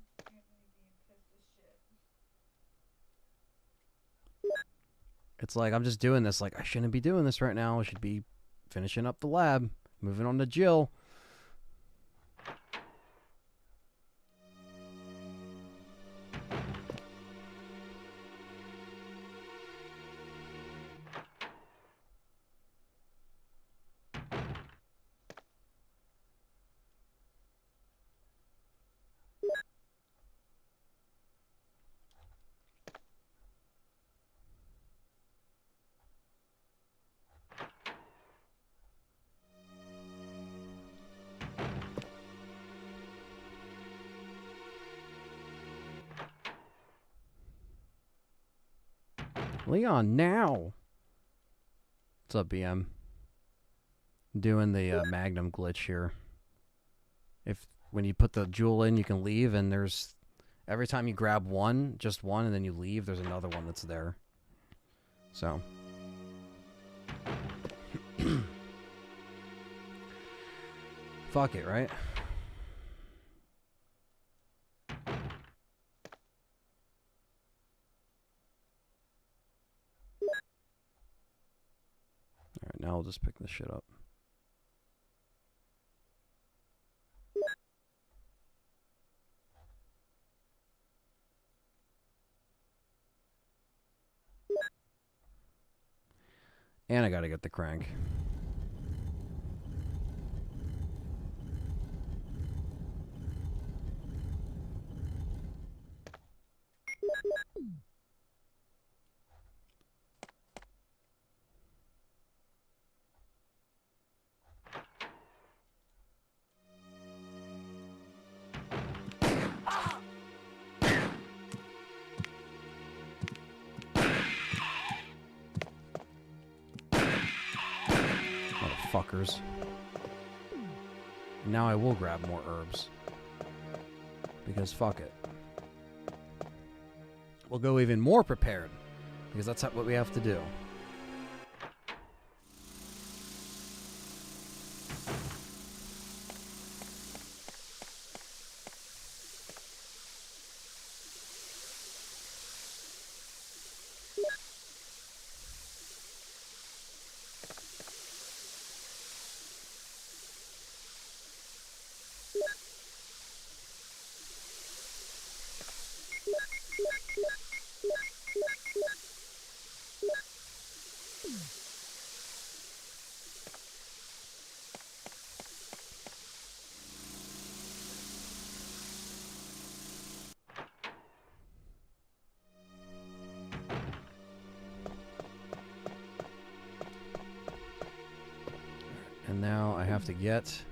It's like, I'm just doing this, like, I shouldn't be doing this right now. I should be finishing up the lab, moving on to Jill. Leon, now! What's up, BM? Doing the Magnum glitch here. When you put the jewel in, you can leave, and there's... Every time you grab one, just one, and then you leave, there's another one that's there. So... Fuck it, right? Alright, now I'll just pick this shit up. And I gotta get the crank. Motherfuckers. Now I will grab more herbs. Because fuck it. we'll go even more prepared, because that's what we have to do. And now I have to get...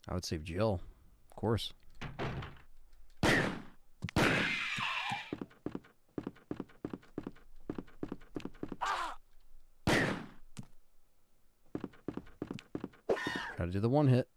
I would save Jill, of course. Gotta do the one hit.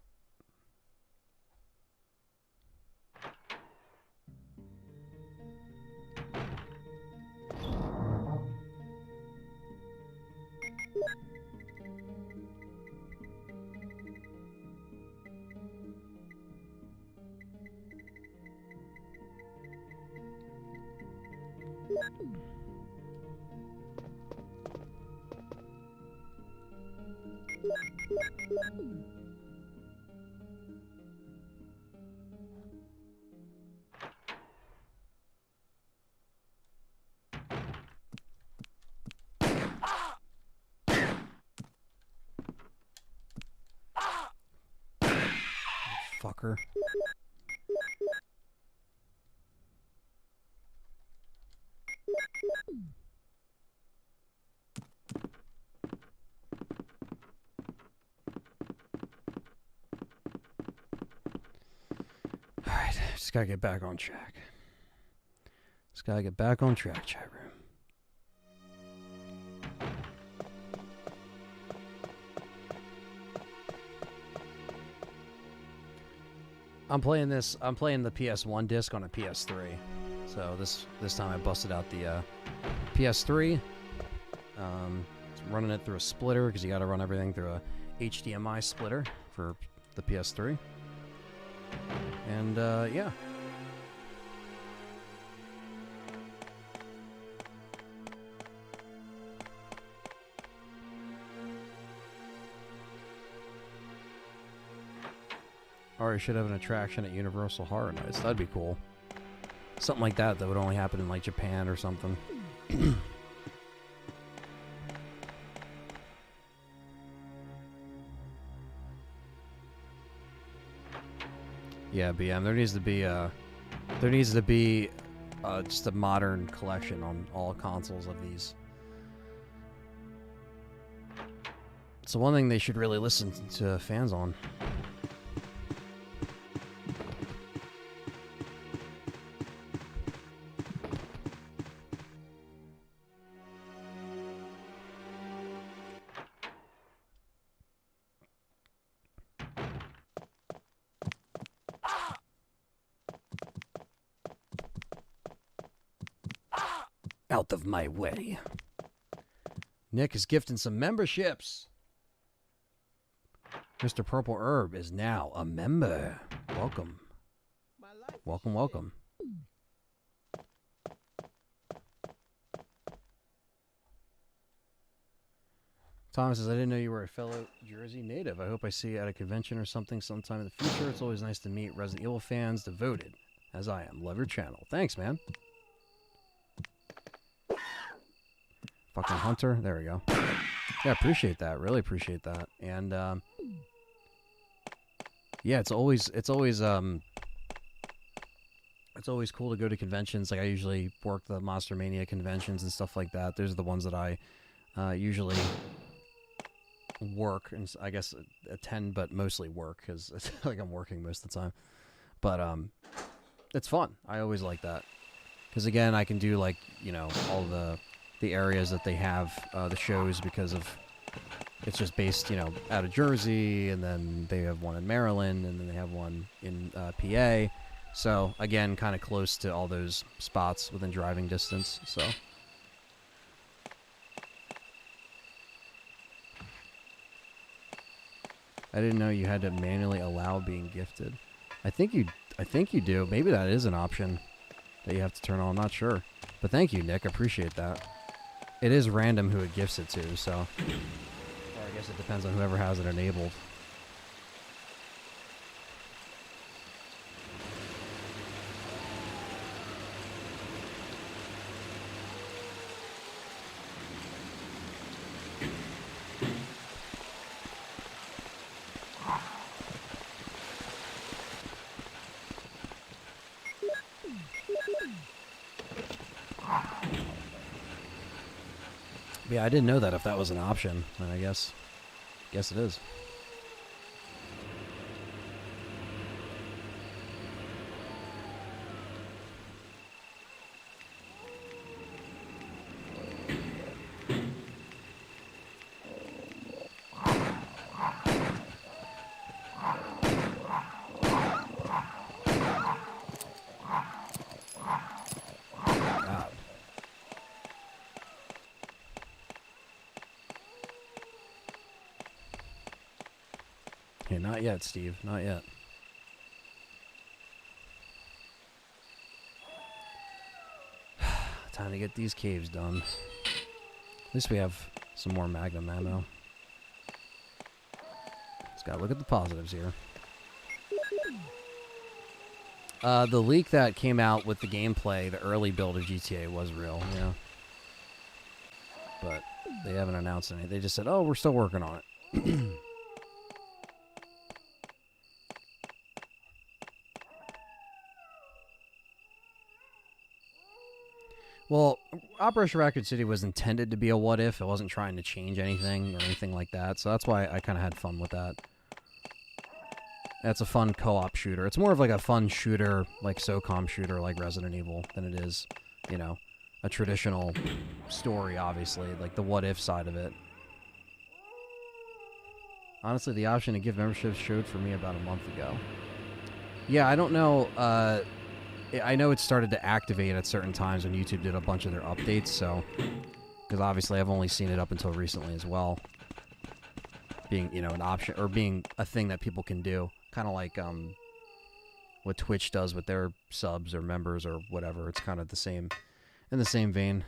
Fucker. Alright, just gotta get back on track. Just gotta get back on track, chat room. I'm playing the PS1 disc on a PS3. So this time I busted out the PS3. Running it through a splitter, because you gotta run everything through a HDMI splitter for the PS3. And yeah. Or you should have an attraction at Universal Horror Nights. That'd be cool. Something like that would only happen in like Japan or something. Yeah, BM. There needs to be just a modern collection on all consoles of these. It's the one thing they should really listen to fans on. Out of my way. Nick is gifting some memberships. Mr. Purple Herb is now a member. Welcome. Welcome, welcome. Thomas says, I didn't know you were a fellow Jersey native. I hope I see you at a convention or something sometime in the future. It's always nice to meet Resident Evil fans devoted, as I am. Love your channel. Thanks, man. Fucking Hunter. There we go. Yeah, appreciate that. Really appreciate that. And yeah, it's always cool to go to conventions. Like I usually work the Monster Mania conventions and stuff like that. Those are the ones that I usually work and I guess attend, but mostly work because it's like I'm working most of the time. But it's fun. I always like that because again, I can do like all the areas that they have the shows because of it's just based, out of Jersey, and then they have one in Maryland, and then they have one in PA. So again, kind of close to all those spots within driving distance. So. I didn't know you had to manually allow being gifted. I think you do. Maybe that is an option that you have to turn on. I'm not sure. But thank you, Nick. I appreciate that. It is random who it gifts it to, so. Or I guess it depends on whoever has it enabled. Yeah, I didn't know that if that was an option, and I guess it is. Hey, not yet, Steve. Not yet. Time to get these caves done. At least we have some more Magnum ammo. Just gotta look at the positives here. The leak that came out with the gameplay, the early build of GTA, was real, yeah. But they haven't announced anything. They just said, oh, we're still working on it. Well, Operation Raccoon City was intended to be a what-if. It wasn't trying to change anything or anything like that, so that's why I kind of had fun with that. That's a fun co-op shooter. It's more of like a fun shooter, like SOCOM shooter, like Resident Evil, than it is, a traditional story, obviously, like the what-if side of it. Honestly, the option to give memberships showed for me about a month ago. Yeah, I don't know, I know it started to activate at certain times when YouTube did a bunch of their updates, so... Because obviously I've only seen it up until recently as well. Being, an option, or being a thing that people can do. Kind of like, what Twitch does with their subs or members or whatever. It's kind of the same, in the same vein.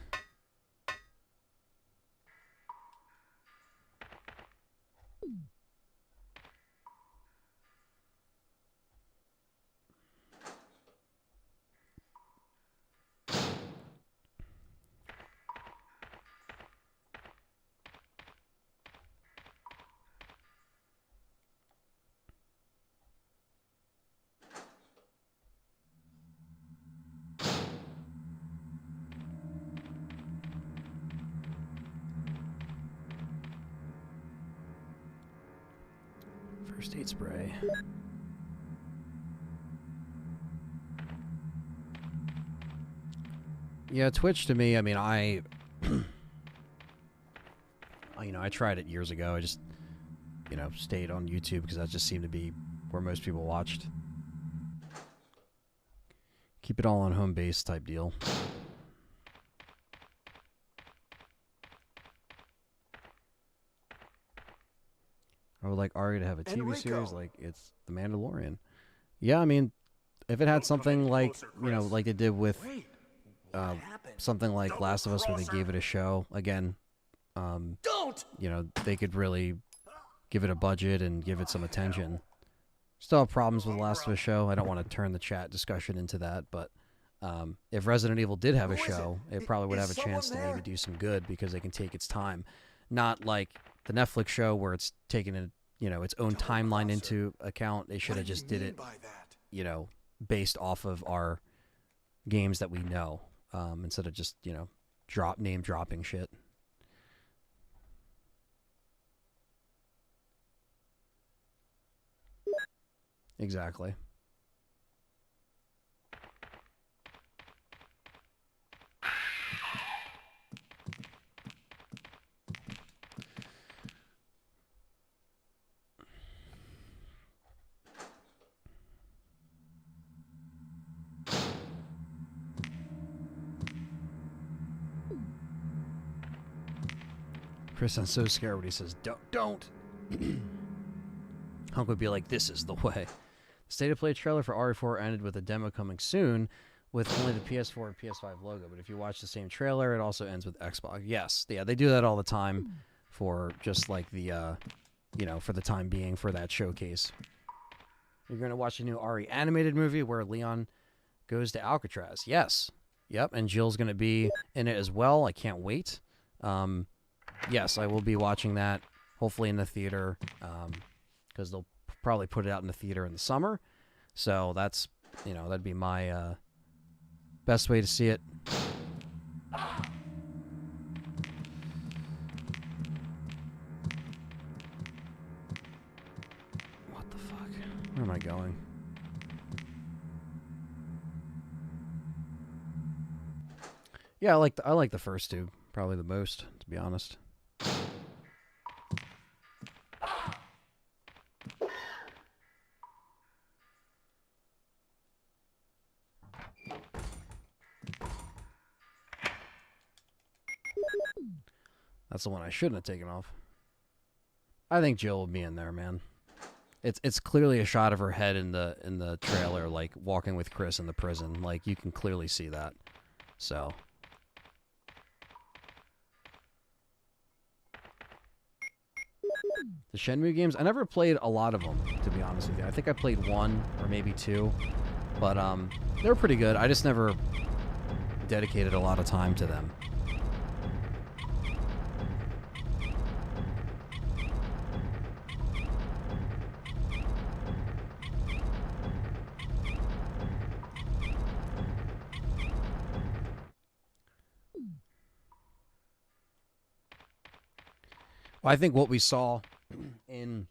First aid spray. Yeah, Twitch to me, I mean, I tried it years ago. I just, stayed on YouTube because that just seemed to be where most people watched. Keep it all on home base type deal. I would like Ari to have a TV series like it's The Mandalorian. Yeah, I mean, if it had something like, like they did with something like Last of Us where they gave it a show, again, they could really give it a budget and give it some attention. Still have problems with Last of Us show. I don't want to turn the chat discussion into that, but if Resident Evil did have a show, it probably would have a chance to maybe do some good because they can take its time. Not like the Netflix show where it's taking its own timeline into account. They should have just did it, based off of our games that we know, instead of just, name dropping shit. Exactly. Chris sounds so scared when he says, don't. Hunk would be like, this is the way. The State of Play trailer for RE4 ended with a demo coming soon with only the PS4 and PS5 logo. But if you watch the same trailer, it also ends with Xbox. Yes, yeah, they do that all the time for just like the, for the time being for that showcase. You're going to watch a new RE animated movie where Leon goes to Alcatraz. Yes. Yep, and Jill's going to be in it as well. I can't wait. Yes, I will be watching that, hopefully in the theater, because they'll probably put it out in the theater in the summer. So that's, that'd be my best way to see it. What the fuck? Where am I going? Yeah, I like the first two probably the most, to be honest. That's the one I shouldn't have taken off. I think Jill will be in there, man. It's clearly a shot of her head in the trailer, like walking with Chris in the prison. Like you can clearly see that. So the Shenmue games, I never played a lot of them, to be honest with you. I think I played one or maybe two, but they were pretty good. I just never dedicated a lot of time to them. Well, I think what we saw in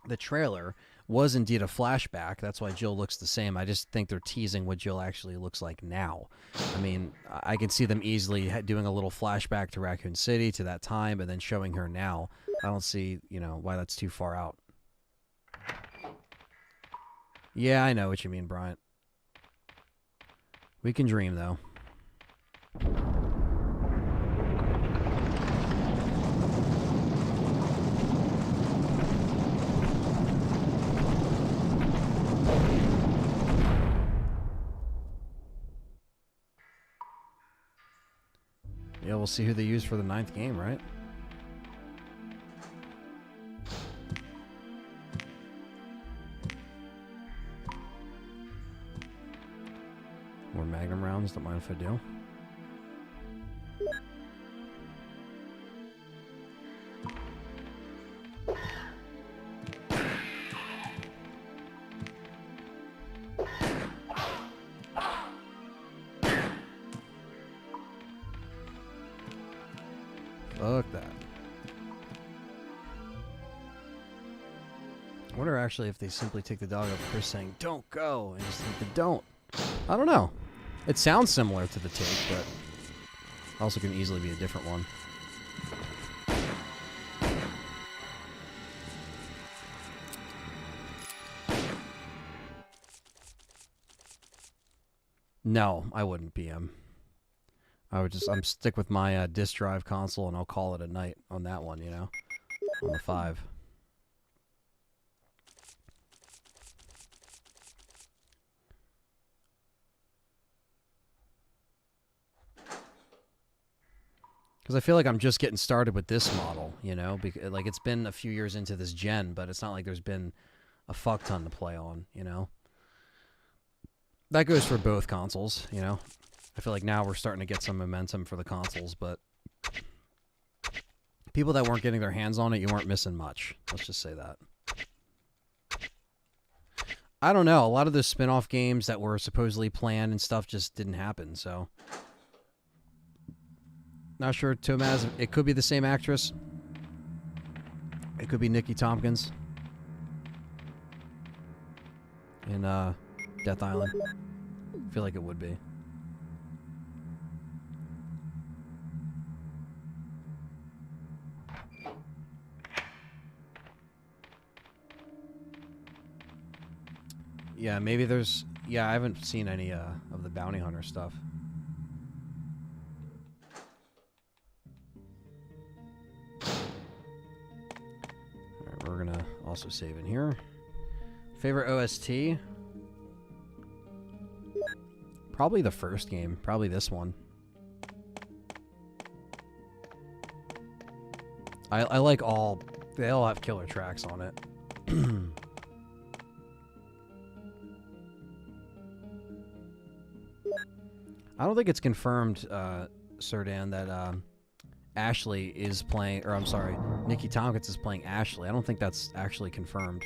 the trailer was indeed a flashback. That's why Jill looks the same. I just think they're teasing what Jill actually looks like now. I mean, I can see them easily doing a little flashback to Raccoon City, to that time, and then showing her now. I don't see, why that's too far out. Yeah, I know what you mean, Bryant. We can dream, though. Yeah, we'll see who they use for the 9th game, right? More Magnum rounds, don't mind if I do. Fuck that. I wonder actually if they simply take the dog up Chris saying, don't go, and just take the don't. I don't know. It sounds similar to the take, but also can easily be a different one. No, I wouldn't PM. I'm stick with my disk drive console, and I'll call it a night on that one, on the 5. Because I feel like I'm just getting started with this model, because, like, it's been a few years into this gen, but it's not like there's been a fuck ton to play on, That goes for both consoles, I feel like now we're starting to get some momentum for the consoles, but people that weren't getting their hands on it, you weren't missing much. Let's just say that. I don't know. A lot of those spin-off games that were supposedly planned and stuff just didn't happen, so... Not sure, Tomaz. It could be the same actress. It could be Nikki Tompkins in Death Island. I feel like it would be. Yeah, maybe there's... Yeah, I haven't seen any of the Bounty Hunter stuff. Also saving here. Favorite OST? Probably the first game. Probably this one. I like all... They all have killer tracks on it. I don't think it's confirmed, Serdan, that Ashley is playing... Or, I'm sorry, Nikki Tompkins is playing Ashley. I don't think that's actually confirmed.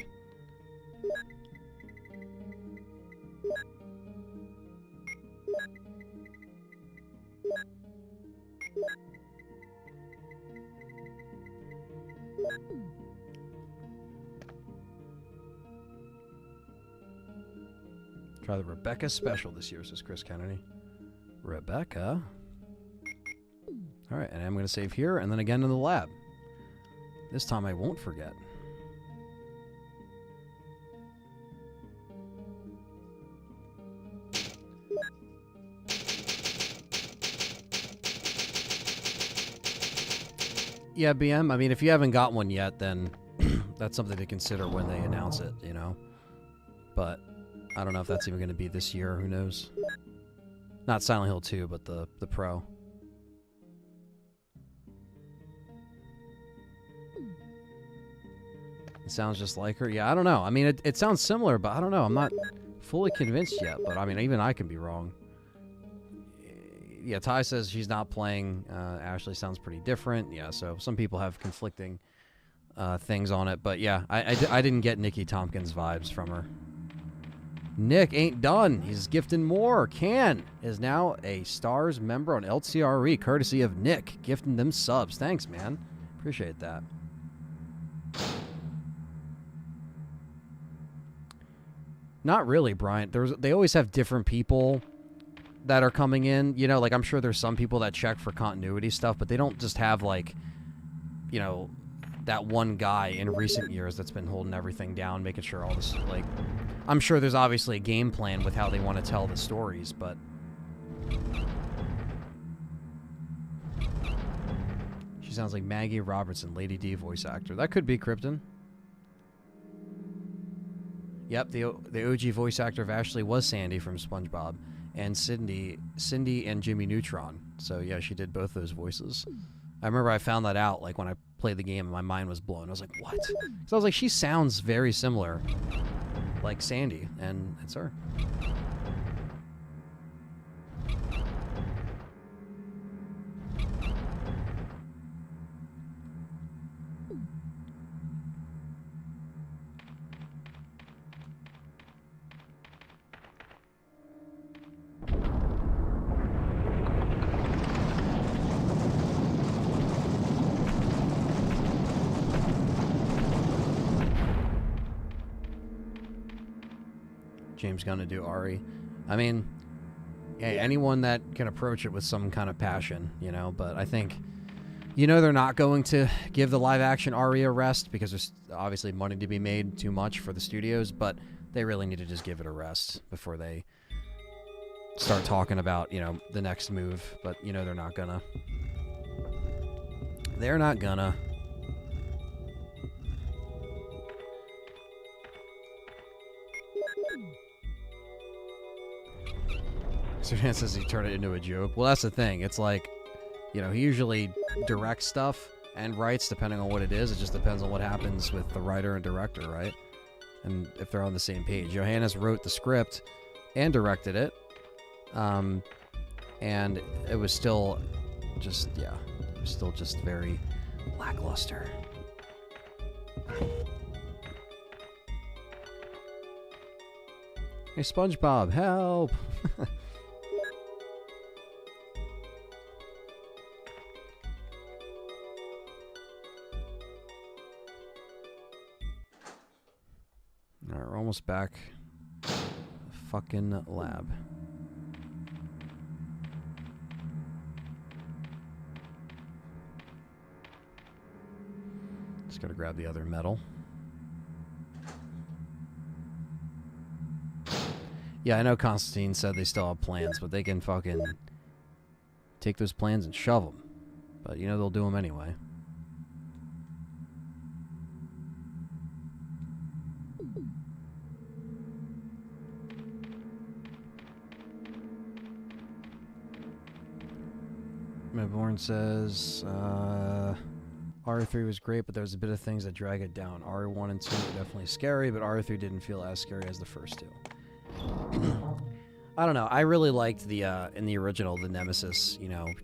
Try the Rebecca special this year, says Chris Kennedy. Rebecca. Alright, and I'm going to save here and then again in the lab. This time I won't forget. Yeah, BM, I mean, if you haven't got one yet, then that's something to consider when they announce it, you know? But I don't know if that's even going to be this year. Who knows? Not Silent Hill 2, but the Pro. It sounds just like her. Yeah, I don't know. I mean, it sounds similar, but I don't know. I'm not fully convinced yet. But I mean, even I can be wrong. Yeah, Ty says she's not playing. Ashley sounds pretty different. Yeah, so some people have conflicting things on it. But yeah, I didn't get Nikki Tompkins vibes from her. Nick ain't done. He's gifting more. Can is now a S.T.A.R.S member on LTRE, courtesy of Nick, gifting them subs. Thanks, man. Appreciate that. Not really, Bryant. They always have different people that are coming in. You know, like I'm sure there's some people that check for continuity stuff, but they don't just have like, you know, that one guy in recent years that's been holding everything down, making sure all this, like, I'm sure there's obviously a game plan with how they want to tell the stories, but she sounds like Maggie Robertson, Lady D voice actor. That could be Krypton. Yep, the OG voice actor of Ashley was Sandy from SpongeBob, and Cindy and Jimmy Neutron. So yeah, she did both those voices. I remember I found that out like when I played the game and my mind was blown. I was like, what? So I was like, she sounds very similar, like Sandy, and it's her. James gonna do Ari. I mean, hey, anyone that can approach it with some kind of passion, you know, but I think, you know, they're not going to give the live action Ari a rest because there's obviously money to be made, too much for the studios, but they really need to just give it a rest before they start talking about, you know, the next move. But, you know, they're not gonna. They're not gonna. Serdan says he turned it into a joke. Well, that's the thing. It's like, you know, he usually directs stuff and writes depending on what it is. It just depends on what happens with the writer and director, right? And if they're on the same page. Johannes wrote the script and directed it. And it was still just, yeah, it was still just very lackluster. Hey, SpongeBob, help! Alright, we're almost back. Fucking lab. Just gotta grab the other metal. Yeah, I know Constantine said they still have plans, but they can fucking take those plans and shove them. But, you know, they'll do them anyway. Midborn says, RE3 was great, but there was a bit of things that drag it down. RE1 and 2 were definitely scary, but RE3 didn't feel as scary as the first two. I don't know. I really liked the in the original, the Nemesis,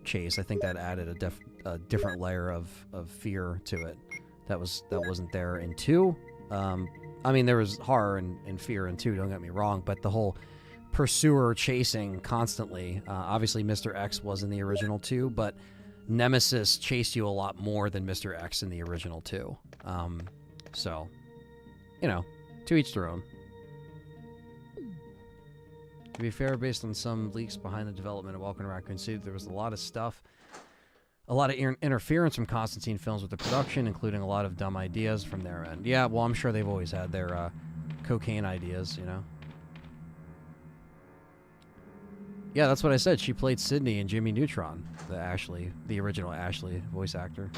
chase. I think that added a different layer of fear to it that wasn't there in 2. I mean, there was horror and fear in 2, don't get me wrong, but the whole pursuer chasing constantly, obviously Mr. X was in the original 2, but Nemesis chased you a lot more than Mr. X in the original 2. So, to each their own. To be fair, based on some leaks behind the development of Welcome to Raccoon City, there was a lot of stuff, a lot of interference from Constantine Films with the production, including a lot of dumb ideas from their end. Yeah, well, I'm sure they've always had their cocaine ideas, Yeah, that's what I said. She played Sydney in Jimmy Neutron, the original Ashley voice actor.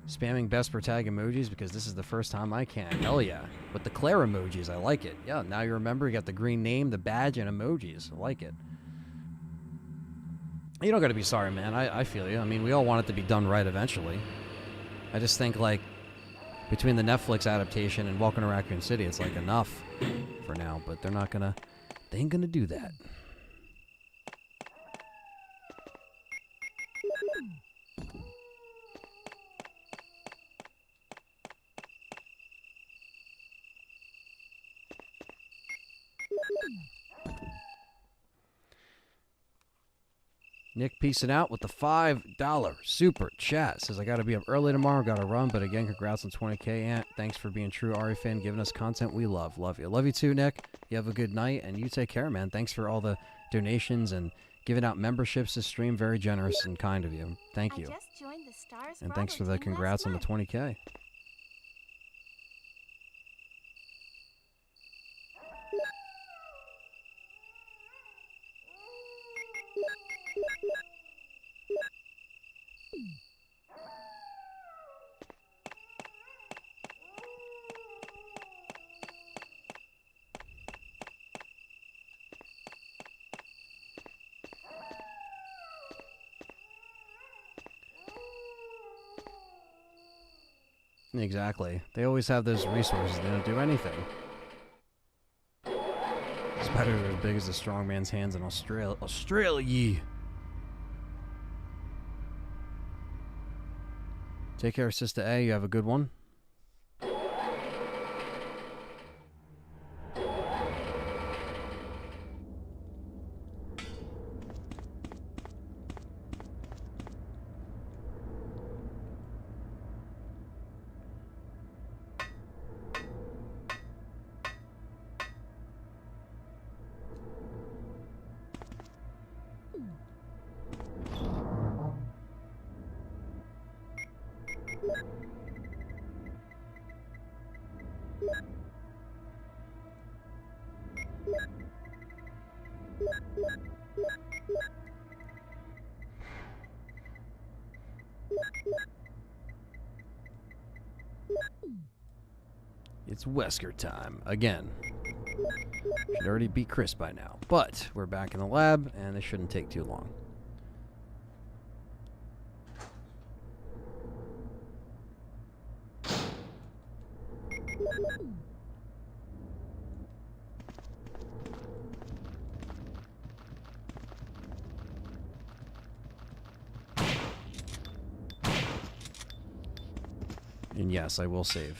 Spamming best per tag emojis because this is the first time I can. Hell yeah. With the Claire emojis, I like it. Yeah, now you remember, you got the green name, the badge, and emojis. I like it. You don't got to be sorry, man. I feel you. I mean, we all want it to be done right eventually. I just think, like, between the Netflix adaptation and Welcome to Raccoon City, it's, like, enough for now. But they ain't gonna do that. Nick peacing out with the $5 super chat. Says, I got to be up early tomorrow. Got to run. But again, congrats on 20K, Ant. Thanks for being true RE fan, giving us content we love. Love you. Love you too, Nick. You have a good night. And you take care, man. Thanks for all the donations and giving out memberships to stream. Very generous and kind of you. Thank you. I just joined the S.T.A.R.S. And thanks for the congrats on the 20K. Exactly. They always have those resources. They don't do anything. Spiders are as big as the strong man's hands in Australia. Take care, Sister A. You have a good one. It's Wesker time again. Should already be Chris by now, but we're back in the lab, and this shouldn't take too long. And yes, I will save.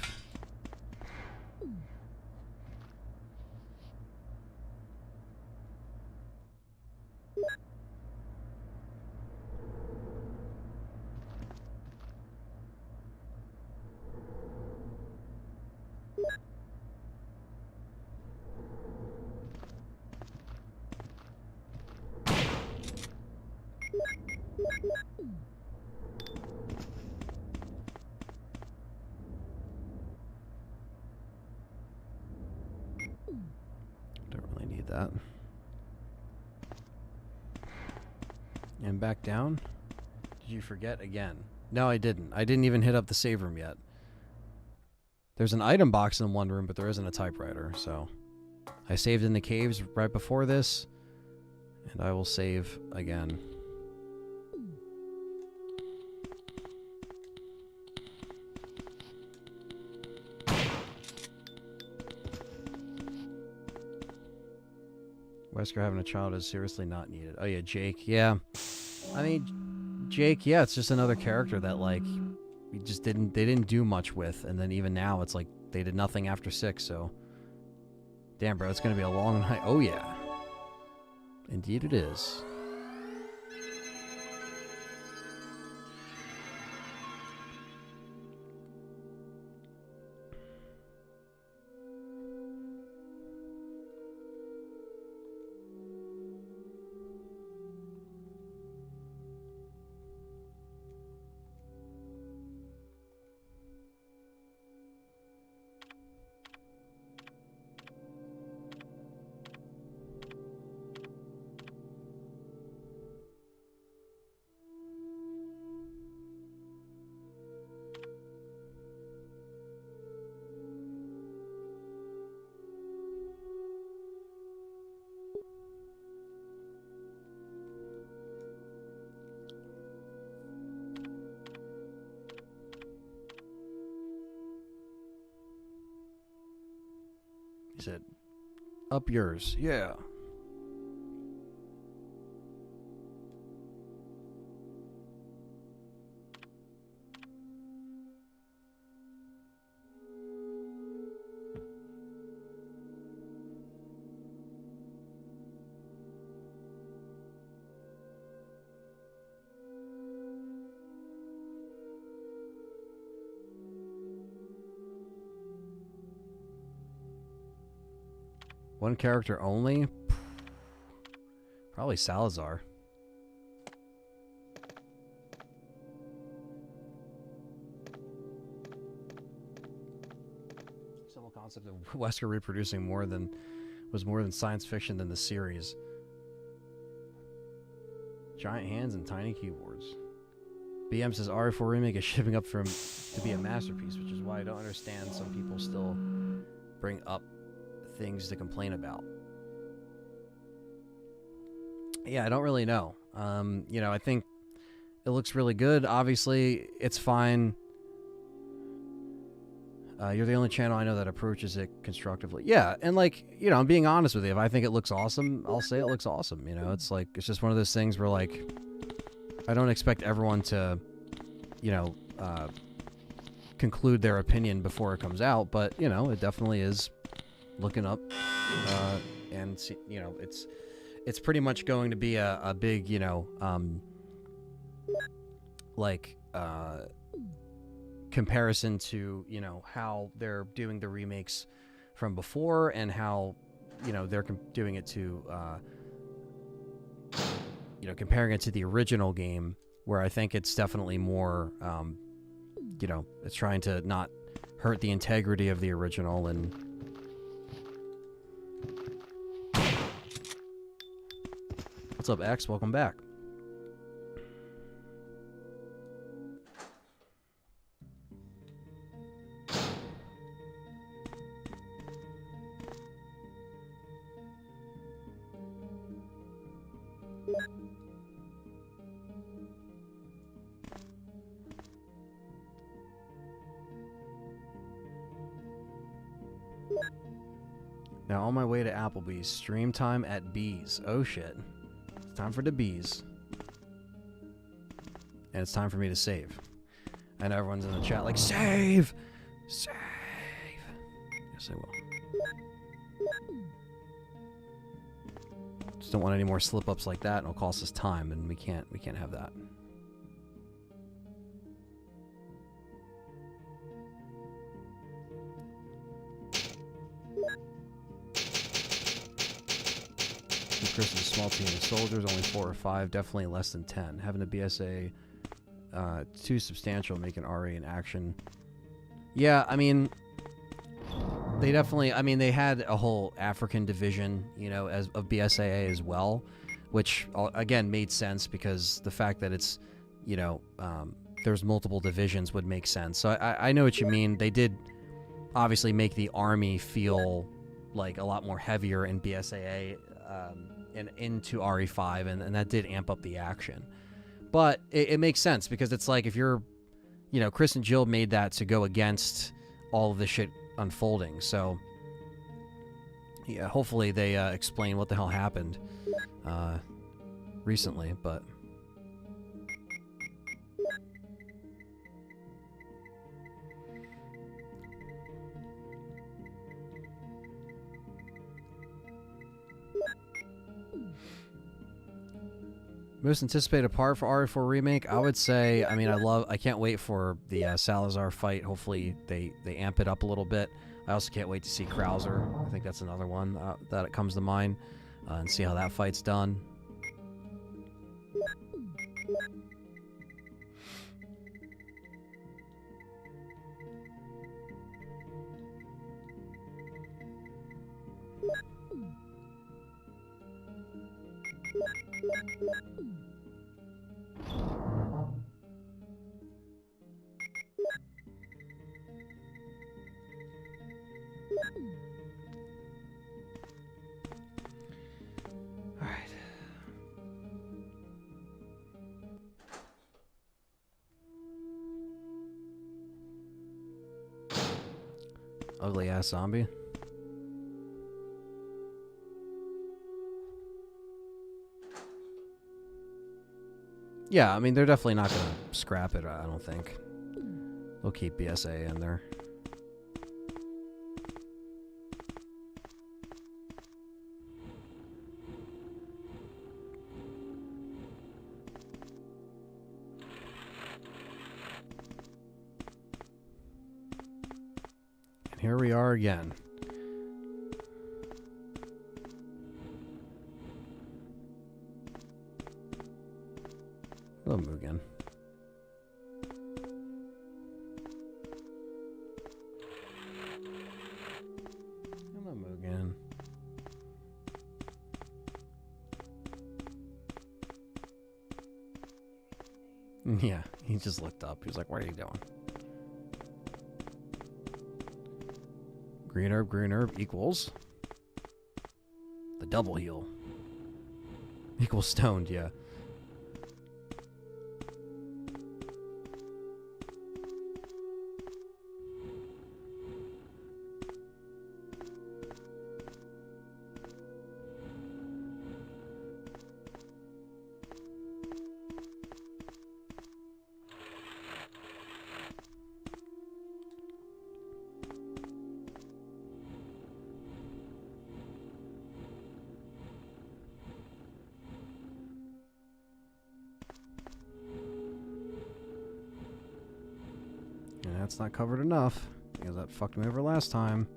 That. And back down. Did you forget again? No, I didn't. I didn't even hit up the save room yet. There's an item box in one room, but there isn't a typewriter, so I saved in the caves right before this, and I will save again. Wesker having a child is seriously not needed. Oh yeah, Jake. Yeah, I mean, Jake. Yeah, it's just another character that like we just didn't. They didn't do much with, and then even now it's like they did nothing after 6. So, damn, bro, it's gonna be a long night. Oh yeah, indeed it is. He said, "Up yours." Yeah. One character only? Probably Salazar. Simple concept of Wesker reproducing was more than science fiction than the series. Giant hands and tiny keyboards. BM says RE4 Remake is shipping up to be a masterpiece, which is why I don't understand some people still bring up things to complain about. Yeah, I don't really know. You know, I think it looks really good. Obviously, it's fine. You're the only channel I know that approaches it constructively. Yeah, and like, you know, I'm being honest with you. If I think it looks awesome, I'll say it looks awesome. You know, it's like, it's just one of those things where like, I don't expect everyone to, you know, conclude their opinion before it comes out, but, you know, it definitely is looking up, and you know, it's pretty much going to be a big, you know, like comparison to, you know, how they're doing the remakes from before and how, you know, they're doing it to, you know, comparing it to the original game, where I think it's definitely more, you know, it's trying to not hurt the integrity of the original. And what's up, X? Welcome back. Now on my way to Applebee's. Stream time at B's. Oh shit. It's time for the B's. And it's time for me to save. And everyone's in the chat like, save! Save! Yes, I will. Just don't want any more slip-ups like that, and it'll cost us time, and we can't have that. Chris is a small team of soldiers, only 4 or 5, definitely less than 10. Having a BSA too substantial, make an RE in action. Yeah, I mean, they definitely, I mean, they had a whole African division, you know, of BSAA as well, which, again, made sense because the fact that it's, you know, there's multiple divisions would make sense. So I know what you mean. They did obviously make the army feel like a lot more heavier in BSAA, and into RE5, and that did amp up the action. But it makes sense because it's like if you're, you know, Chris and Jill made that to go against all of the shit unfolding. So, Yeah, hopefully they explain what the hell happened recently, but... Most anticipated part for RE4 Remake, I would say, I mean, I can't wait for the Salazar fight. Hopefully they amp it up a little bit. I also can't wait to see Krauser. I think that's another one that comes to mind, and see how that fight's done. Alright. Ugly ass zombie. Yeah, I mean, they're definitely not going to scrap it, I don't think. They'll keep BSA in there. And here we are again. Hello, Mugen. Hello, Mugen. Yeah, he just looked up. He was like, what are you doing? Green herb equals the double heal. Equals stoned, yeah. That's not covered enough, because that fucked me over last time.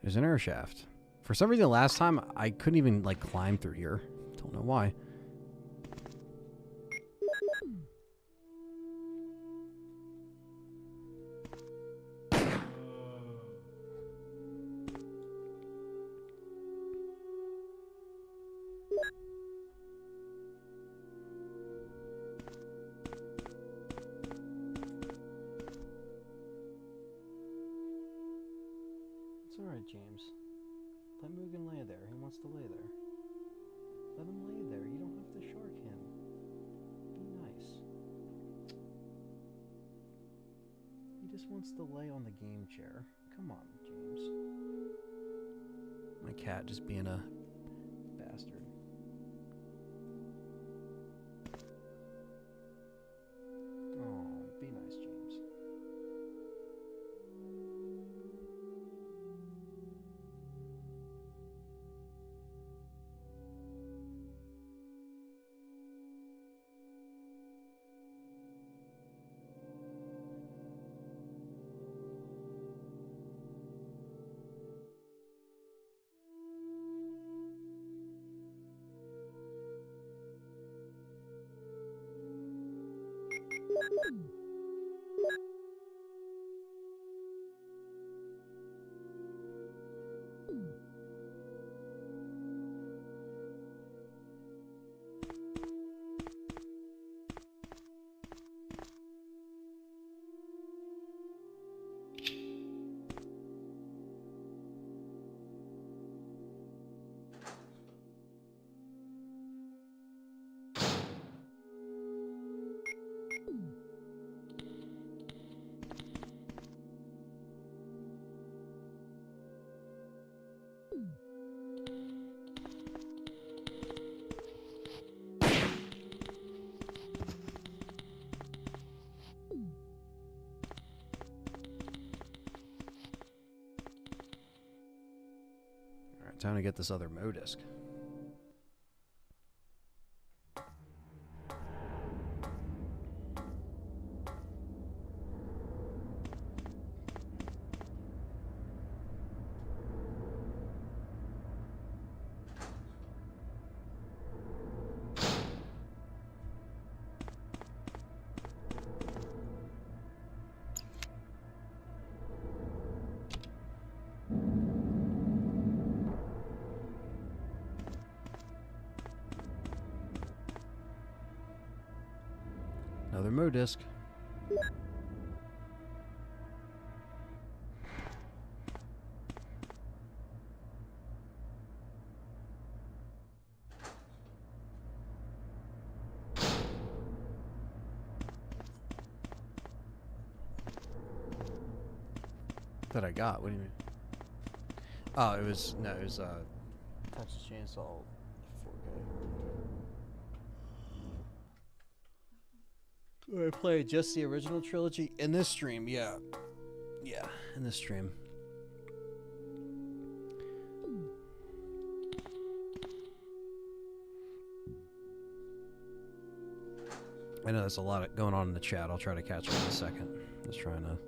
There's an air shaft. For some reason last time, I couldn't even, like, climb through here. Don't know why. It's alright, James. Let Mugen lay there. He wants to lay there. Let him lay there. You don't have to shark him. Be nice. He just wants to lay on the game chair. Come on, James. My cat just being a bastard. Oh, be nice, James. Time to get this other modisc. Another modisc. That I got. What do you mean? Oh, it was Texas Chainsaw 4K. I played just the original trilogy in this stream, yeah. Yeah, in this stream. I know there's a lot going on in the chat. I'll try to catch up in a second. Just trying to...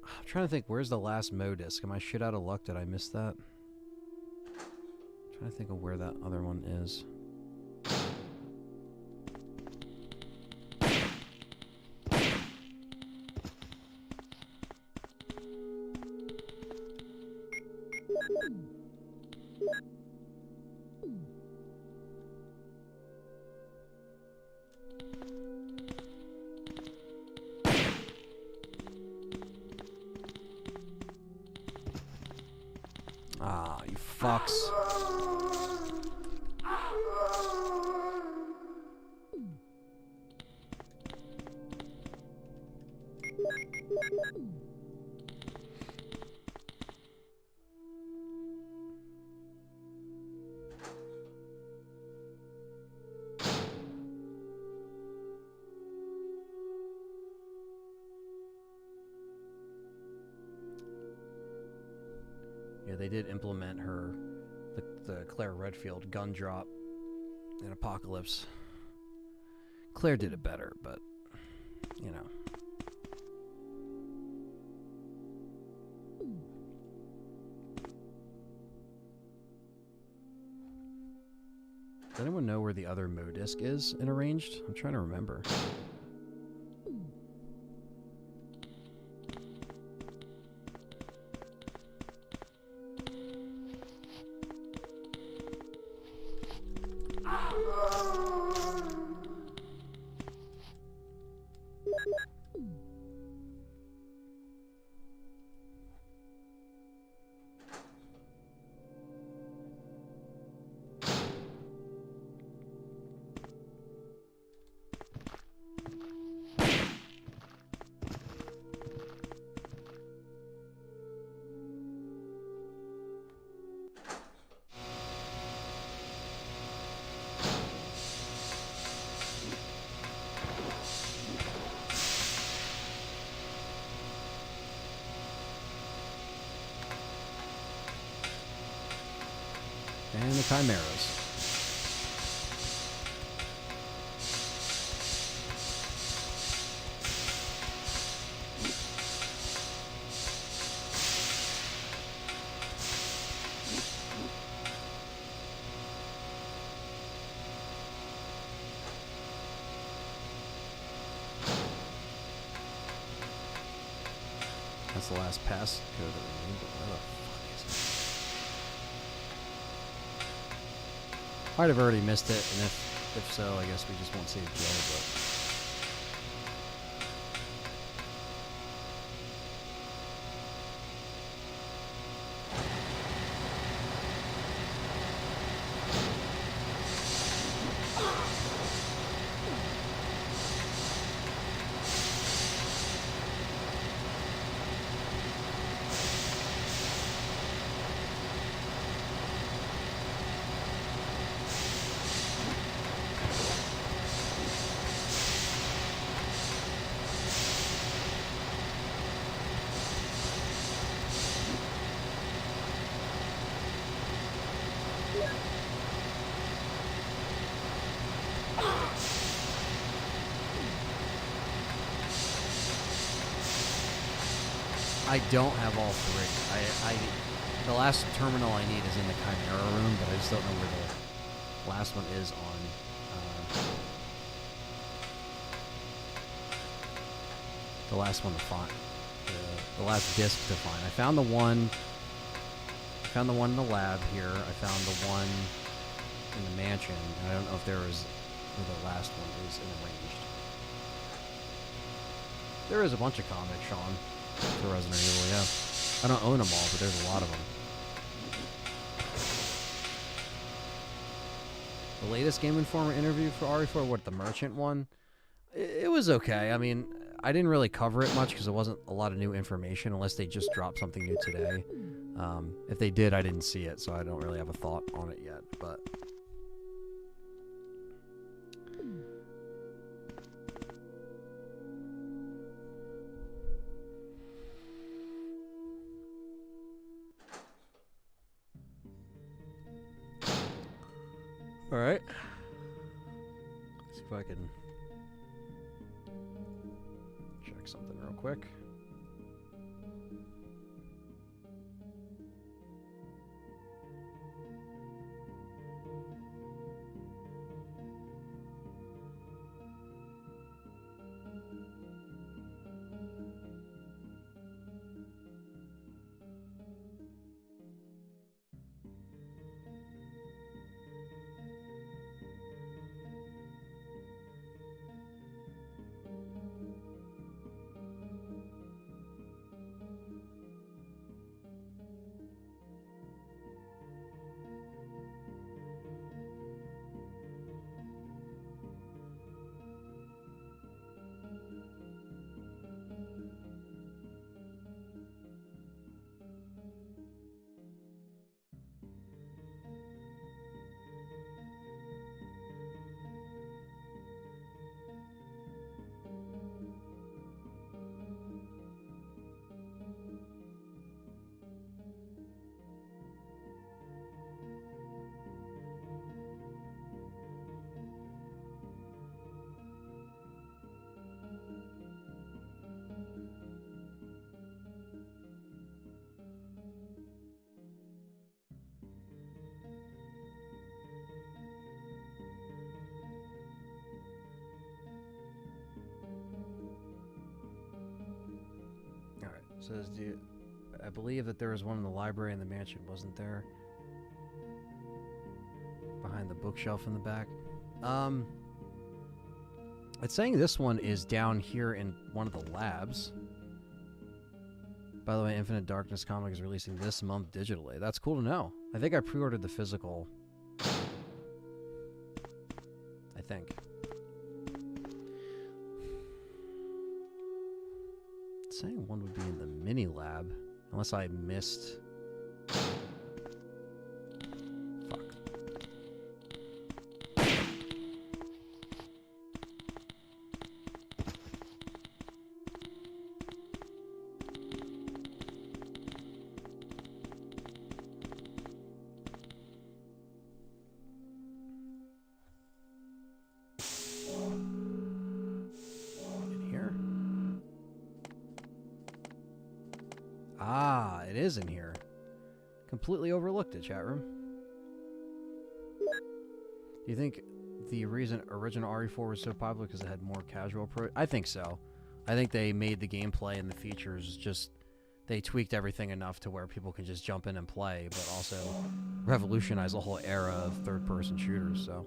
I'm trying to think, where's the last modisc? Am I shit out of luck? Did I miss that? I'm trying to think of where that other one is. Ah, you fucks. Yeah, they did implement her, the Claire Redfield gun drop in Apocalypse. Claire did it better, but, you know. Does anyone know where the other modisc is in Arranged? I'm trying to remember. And the Chimeras. That's the last pass code that we need, but where the fuck is it? Might have already missed it, and if so, I guess we just won't save Joe, but... I don't have all three. The last terminal I need is in the Chimera room, but I just don't know where the last one is on. The last one to find. The last disc to find. I found the one in the lab here. I found the one in the mansion. And I don't know if there was where the last one is in the ranged. There is a bunch of comics, Sean, for Resident Evil, yeah. I don't own them all, but there's a lot of them. The latest Game Informer interview for RE4, what, the Merchant one? It was okay. I mean, I didn't really cover it much because there wasn't a lot of new information unless they just dropped something new today. If they did, I didn't see it, so I don't really have a thought on it yet, but... Alright. See if I can check something real quick. Says, I believe that there was one in the library in the mansion, wasn't there? Behind the bookshelf in the back. It's saying this one is down here in one of the labs. By the way, Infinite Darkness comic is releasing this month digitally. That's cool to know. I think I pre-ordered the physical. I think. Saying one would be in the mini lab, unless I missed. Fuck. Ah, it is in here. Completely overlooked it, chat room. Do you think the reason original RE4 was so popular because it had more casual approach? I think so. I think they made the gameplay and the features just... They tweaked everything enough to where people can just jump in and play, but also revolutionize the whole era of third-person shooters, so...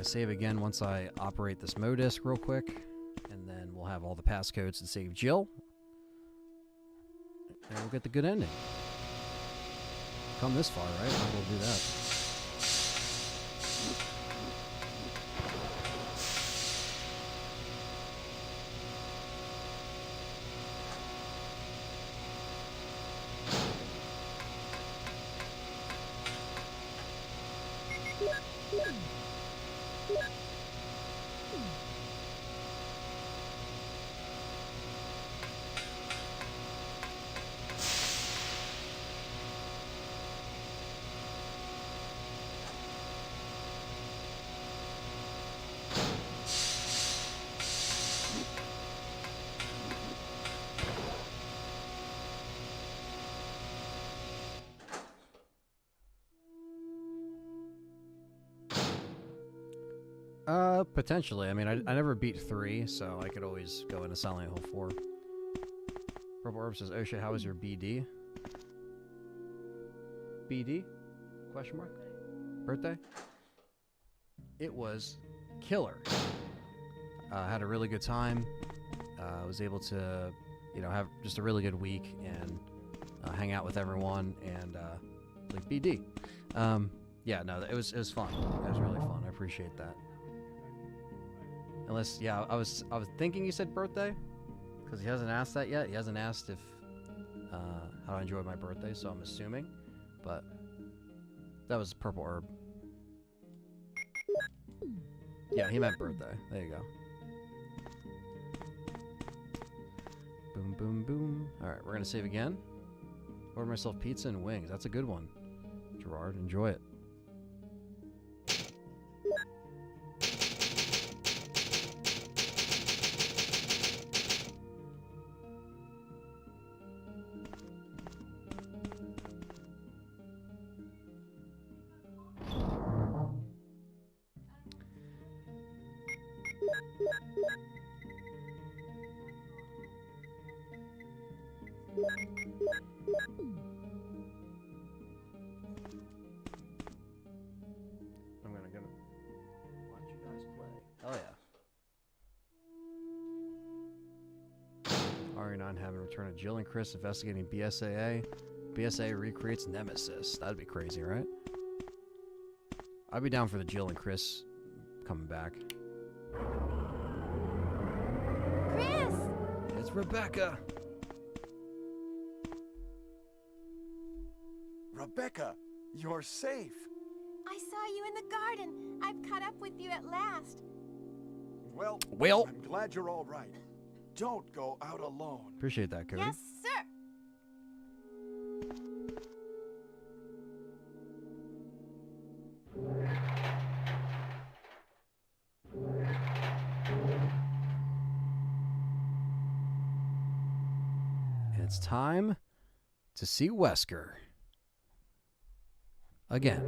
Save again once I operate this MODISC real quick, and then we'll have all the passcodes to save Jill, and we'll get the good ending. Come this far, right? Might as well do that. Potentially. I mean, I never beat 3, so I could always go into Silent Hill 4. Purple Orb says, oh shit, how was your BD? BD? Question mark? Birthday? It was killer. Had a really good time. Was able to, you know, have just a really good week and hang out with everyone and like BD. Yeah, no, it was fun. It was really fun. I appreciate that. Unless, yeah, I was thinking you said birthday, because he hasn't asked that yet. He hasn't asked if how I enjoyed my birthday, so I'm assuming. But that was Purple Herb. Yeah, he meant birthday. There you go. Boom, boom, boom. All right, we're gonna save again. Order myself pizza and wings. That's a good one, Gerard. Enjoy it. I'm gonna watch you guys play. Hell yeah. RE9 having return of Jill and Chris investigating BSAA. BSAA recreates Nemesis. That'd be crazy, right? I'd be down for the Jill and Chris coming back. Chris! It's Rebecca! Rebecca, you're safe. I saw you in the garden. I've caught up with you at last. Well, Well. I'm glad you're all right. Don't go out alone. Appreciate that, Cody. Yes, sir. It's time to see Wesker. Again.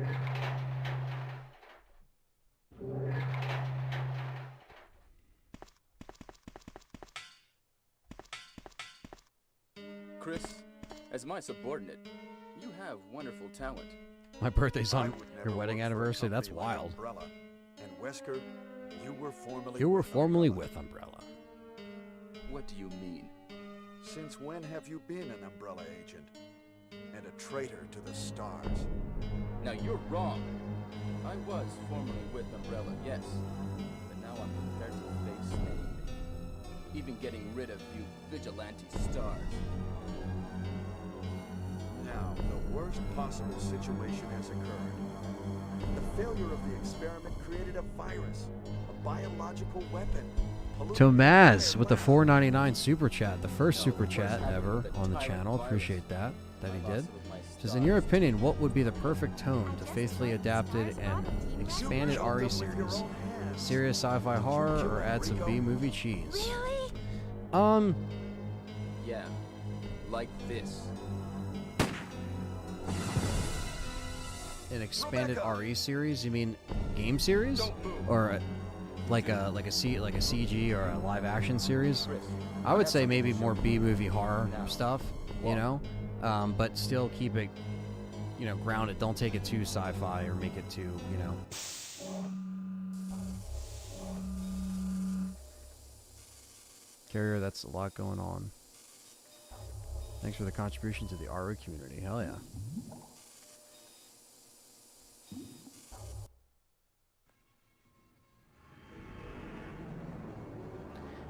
Chris, as my subordinate, you have wonderful talent. My birthday's I on would never your wedding work for a anniversary. That's company like wild. Umbrella. And Wesker, you were formerly You were with formerly Umbrella. with Umbrella. What do you mean? Since when have you been an Umbrella agent? And a traitor to the S.T.A.R.S? Now you're wrong. I was formerly with Umbrella, yes. But now I'm prepared to face anything. Even getting rid of you vigilante stars. Now, the worst possible situation has occurred. The failure of the experiment created a virus, a biological weapon. Tomaz with the $4.99 super chat, the first super chat ever on the channel. Appreciate that he did. Says, in your opinion, what would be the perfect tone to faithfully adapted and expanded RE series? Serious sci-fi horror or add some B-movie cheese? Really? Yeah, like this. An expanded RE series? You mean game series, or like a CG or a live action series? I would say maybe more B-movie horror stuff, you know, but still keep it, you know, grounded. Don't take it too sci-fi or make it too, you know. Carrier, that's a lot going on. Thanks for the contribution to the RE community. Hell yeah.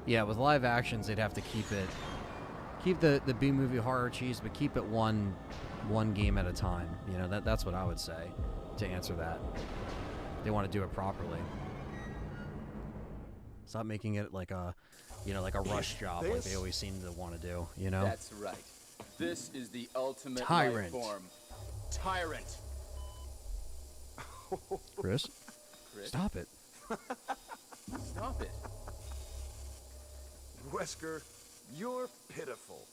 Yeah, with live actions, they'd have to keep the B movie horror cheese, but keep it one game at a time. You know, that's what I would say to answer that. They want to do it properly. Stop making it like a, you know, like a rush job like they always seem to want to do. You know. That's right. This is the ultimate Tyrant. life form. Tyrant. Chris, stop it. Stop it. Wesker, you're pitiful.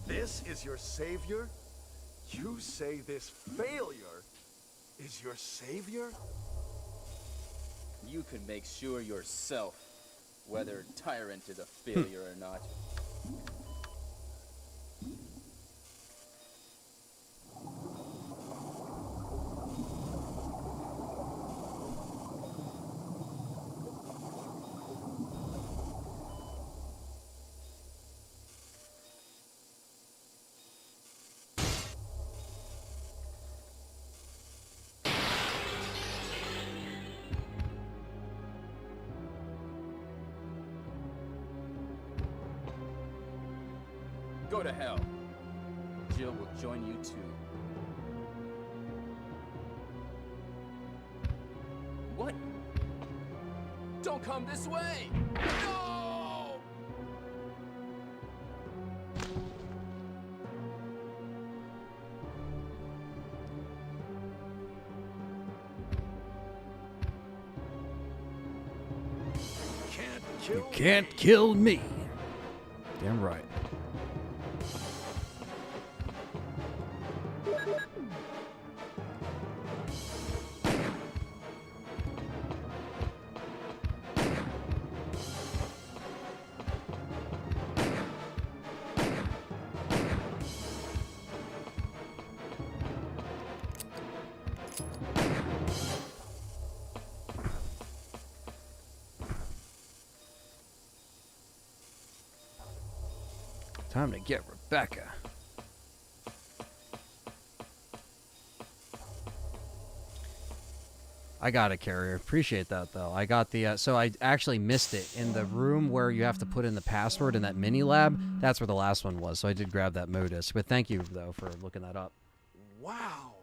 This is your savior? You say this failure is your savior? you can make sure yourself whether Tyrant is a failure or not. Go to hell. Jill will join you too. What? Don't come this way! No! You can't kill me. Damn right. Time to get Rebecca. I got it, Carrier. Appreciate that, though. I got the... so I actually missed it. In the room where you have to put in the password in that mini lab, that's where the last one was. So I did grab that modus. But thank you, though, for looking that up. Wow.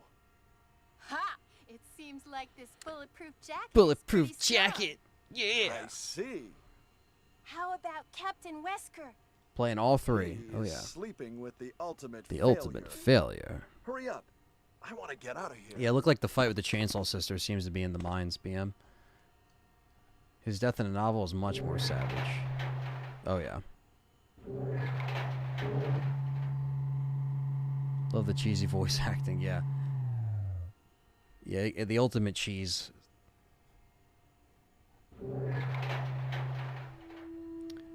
Ha! It seems like this bulletproof jacket. Bulletproof jacket! Yeah! I see. How about Captain Wesker? Playing all three. He Oh, is yeah. Sleeping with the ultimate The failure. ultimate failure. Hurry up. I want to get out of here. Yeah, it looked like the fight with the Chainsaw Sisters seems to be in the mines, BM. His death in the novel is much more savage. Oh, yeah. Love the cheesy voice acting, yeah. Yeah, the ultimate cheese.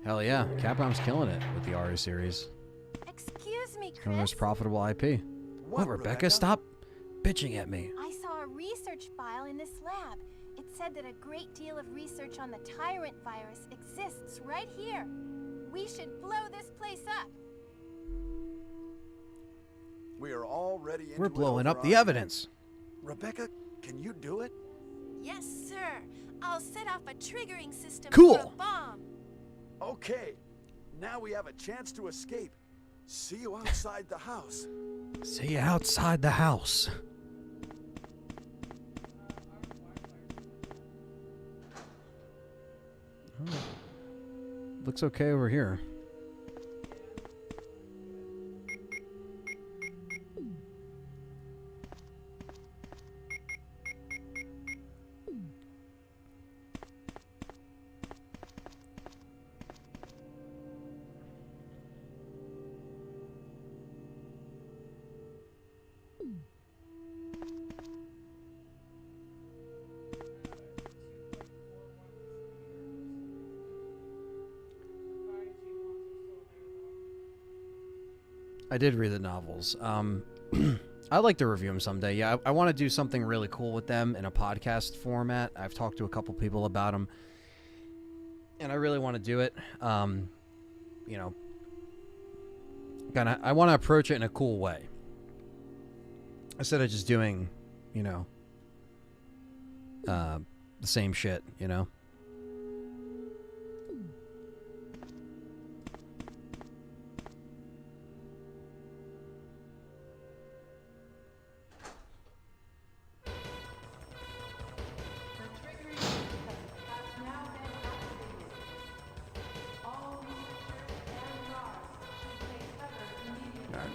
Hell yeah, Capcom's killing it with the RE series. Excuse me, One of the most Chris. profitable IP. What, Rebecca? Stop bitching at me. I saw a research file in this lab. It said that a great deal of research on the Tyrant virus exists right here. We should blow this place up. We are already into We're it blowing over up the our evidence. heads. Rebecca, can you do it? Yes, sir. I'll set off a triggering system Cool. for a bomb. Okay. Now we have a chance to escape. See you outside the house. See you outside the house. Oh. Looks okay over here. I did read the novels. I'd like to review them someday. Yeah, I want to do something really cool with them in a podcast format. I've talked to a couple people about them, and I really want to do it. You know, I want to approach it in a cool way instead of just doing, you know, the same shit. You know.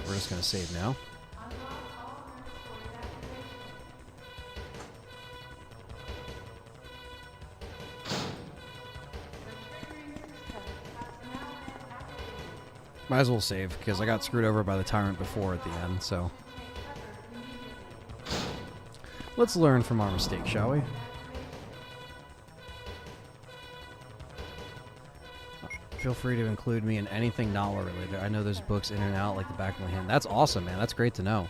We're just going to save now. Might as well save, because I got screwed over by the Tyrant before at the end, so... Let's learn from our mistake, shall we? Feel free to include me in anything Nala related. I know there's books in and out like the back of my hand. That's awesome, man. That's great to know.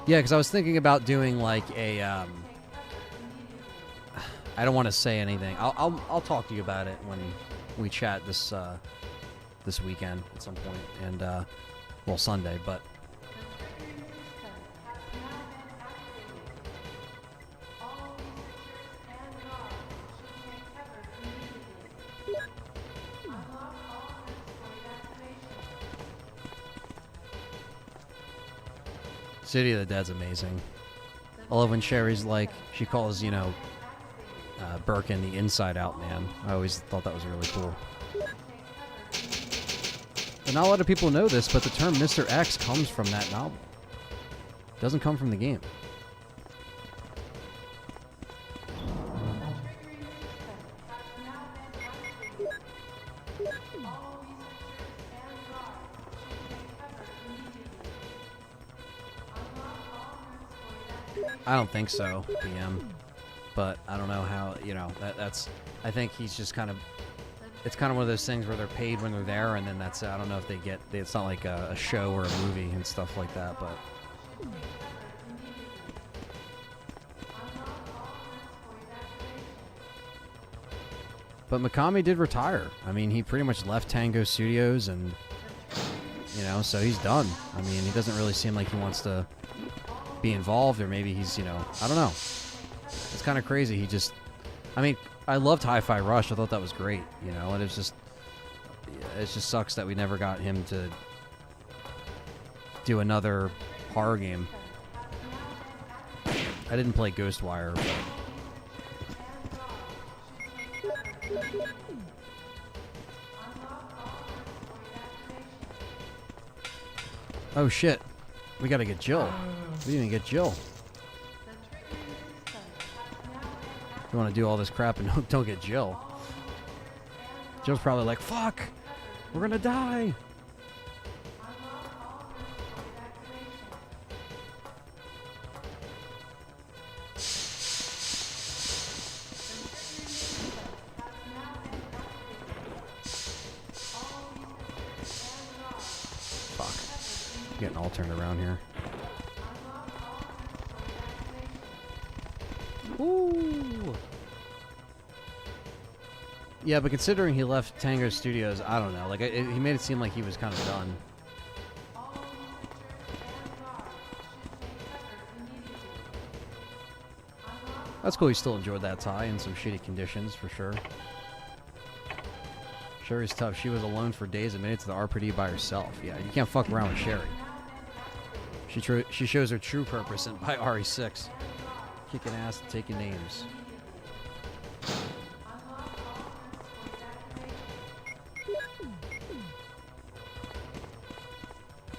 Yeah, because I was thinking about doing like a. I don't want to say anything. I'll talk to you about it when we chat this weekend at some point, and well, Sunday, but. City of the Dead's amazing. I love when Sherry's like, she calls, you know, Birkin the Inside Out Man. I always thought that was really cool. And not a lot of people know this, but the term Mr. X comes from that novel. It doesn't come from the game. I don't think so, PM. But I don't know how, you know, that's... I think he's just kind of... It's kind of one of those things where they're paid when they're there, and then that's... I don't know if they get... It's not like a show or a movie and stuff like that, but... But Mikami did retire. I mean, he pretty much left Tango Studios, and... You know, so he's done. I mean, he doesn't really seem like he wants to... be involved, or maybe he's, you know, I don't know. It's kind of crazy. He just, I mean, I loved Hi-Fi Rush. I thought that was great, you know, and it just sucks that we never got him to do another horror game. I didn't play Ghostwire, but... Oh shit. We gotta get Jill. We didn't even get Jill. You want to do all this crap and don't get Jill. Jill's probably like, fuck! We're gonna die! Fuck. Getting all turned around here. Ooh. Yeah, but considering he left Tango Studios, I don't know. Like, he made it seem like he was kind of done. That's cool. He still enjoyed that tie in some shitty conditions, for sure. Sherry's tough. She was alone for days and made it to the RPD by herself. Yeah, you can't fuck around with Sherry. She shows her true purpose in by RE6. Kicking ass and taking names.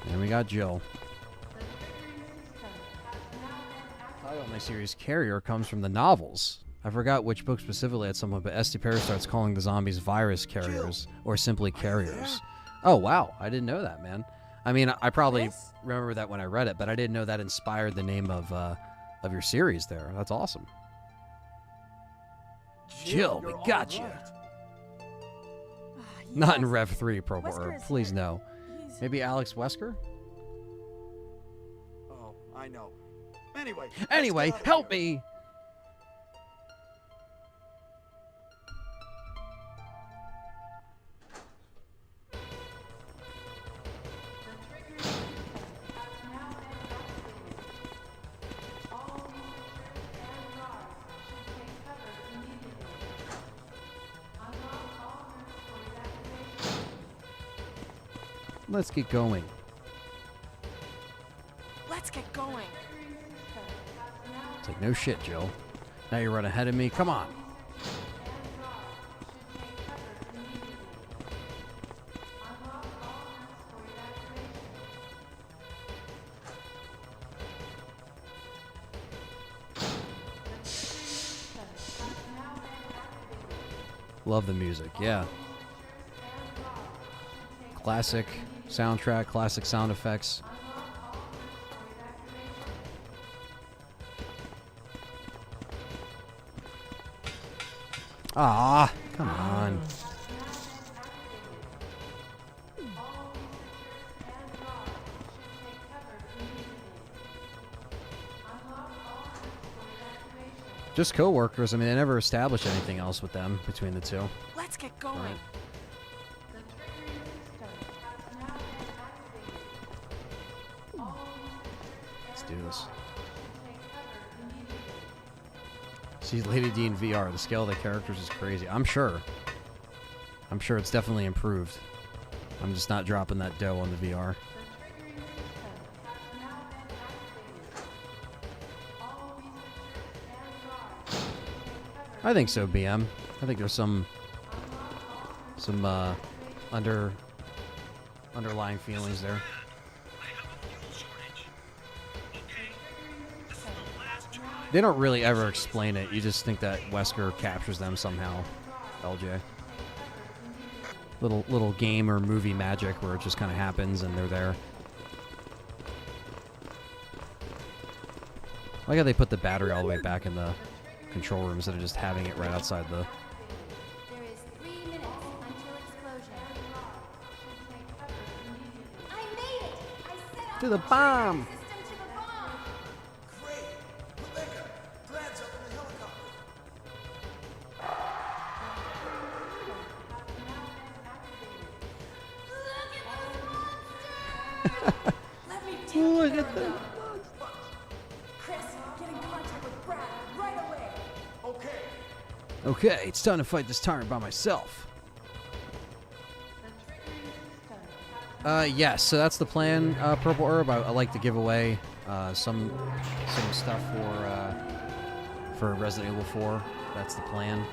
And we got Jill. Title of my series, Carrier, comes from the novels. I forgot which book specifically at some point, but S.T.A.R.S starts calling the zombies virus carriers, or simply carriers. Oh, wow. I didn't know that, man. I mean, I probably remember that when I read it, but I didn't know that inspired the name of your series there. That's awesome. Jill, we got you. Not in Rev 3, Pro. Please no. Maybe Alex Wesker? Oh, I know. Anyway, help me! Let's get going. Let's get going. It's like, no shit, Jill. Now you run ahead of me. Come on. Love the music, yeah. Classic soundtrack, classic sound effects. Ah, come on. Just co-workers. I mean, they never established anything else with them between the two. Let's get going. Right. Let's do this. See, Lady D in VR. The scale of the characters is crazy. I'm sure it's definitely improved. I'm just not dropping that dough on the VR. I think so, BM. I think there's some underlying feelings there. They don't really ever explain it. You just think that Wesker captures them somehow. LJ. Little game or movie magic where it just kind of happens and they're there. I like how they put the battery all the way back in the control room instead of just having it right outside the... There is 3 minutes until explosion. I made it! I set off To the bomb! system to the bomb! Great! Rebecca, Brad's up in the helicopter. Let me take Look care at of them. them. Chris, get in contact with Brad right away. Okay. Okay, it's time to fight this tyrant by myself. Yes, so that's the plan, Purple Herb. I like to give away some stuff for Resident Evil 4. That's the plan.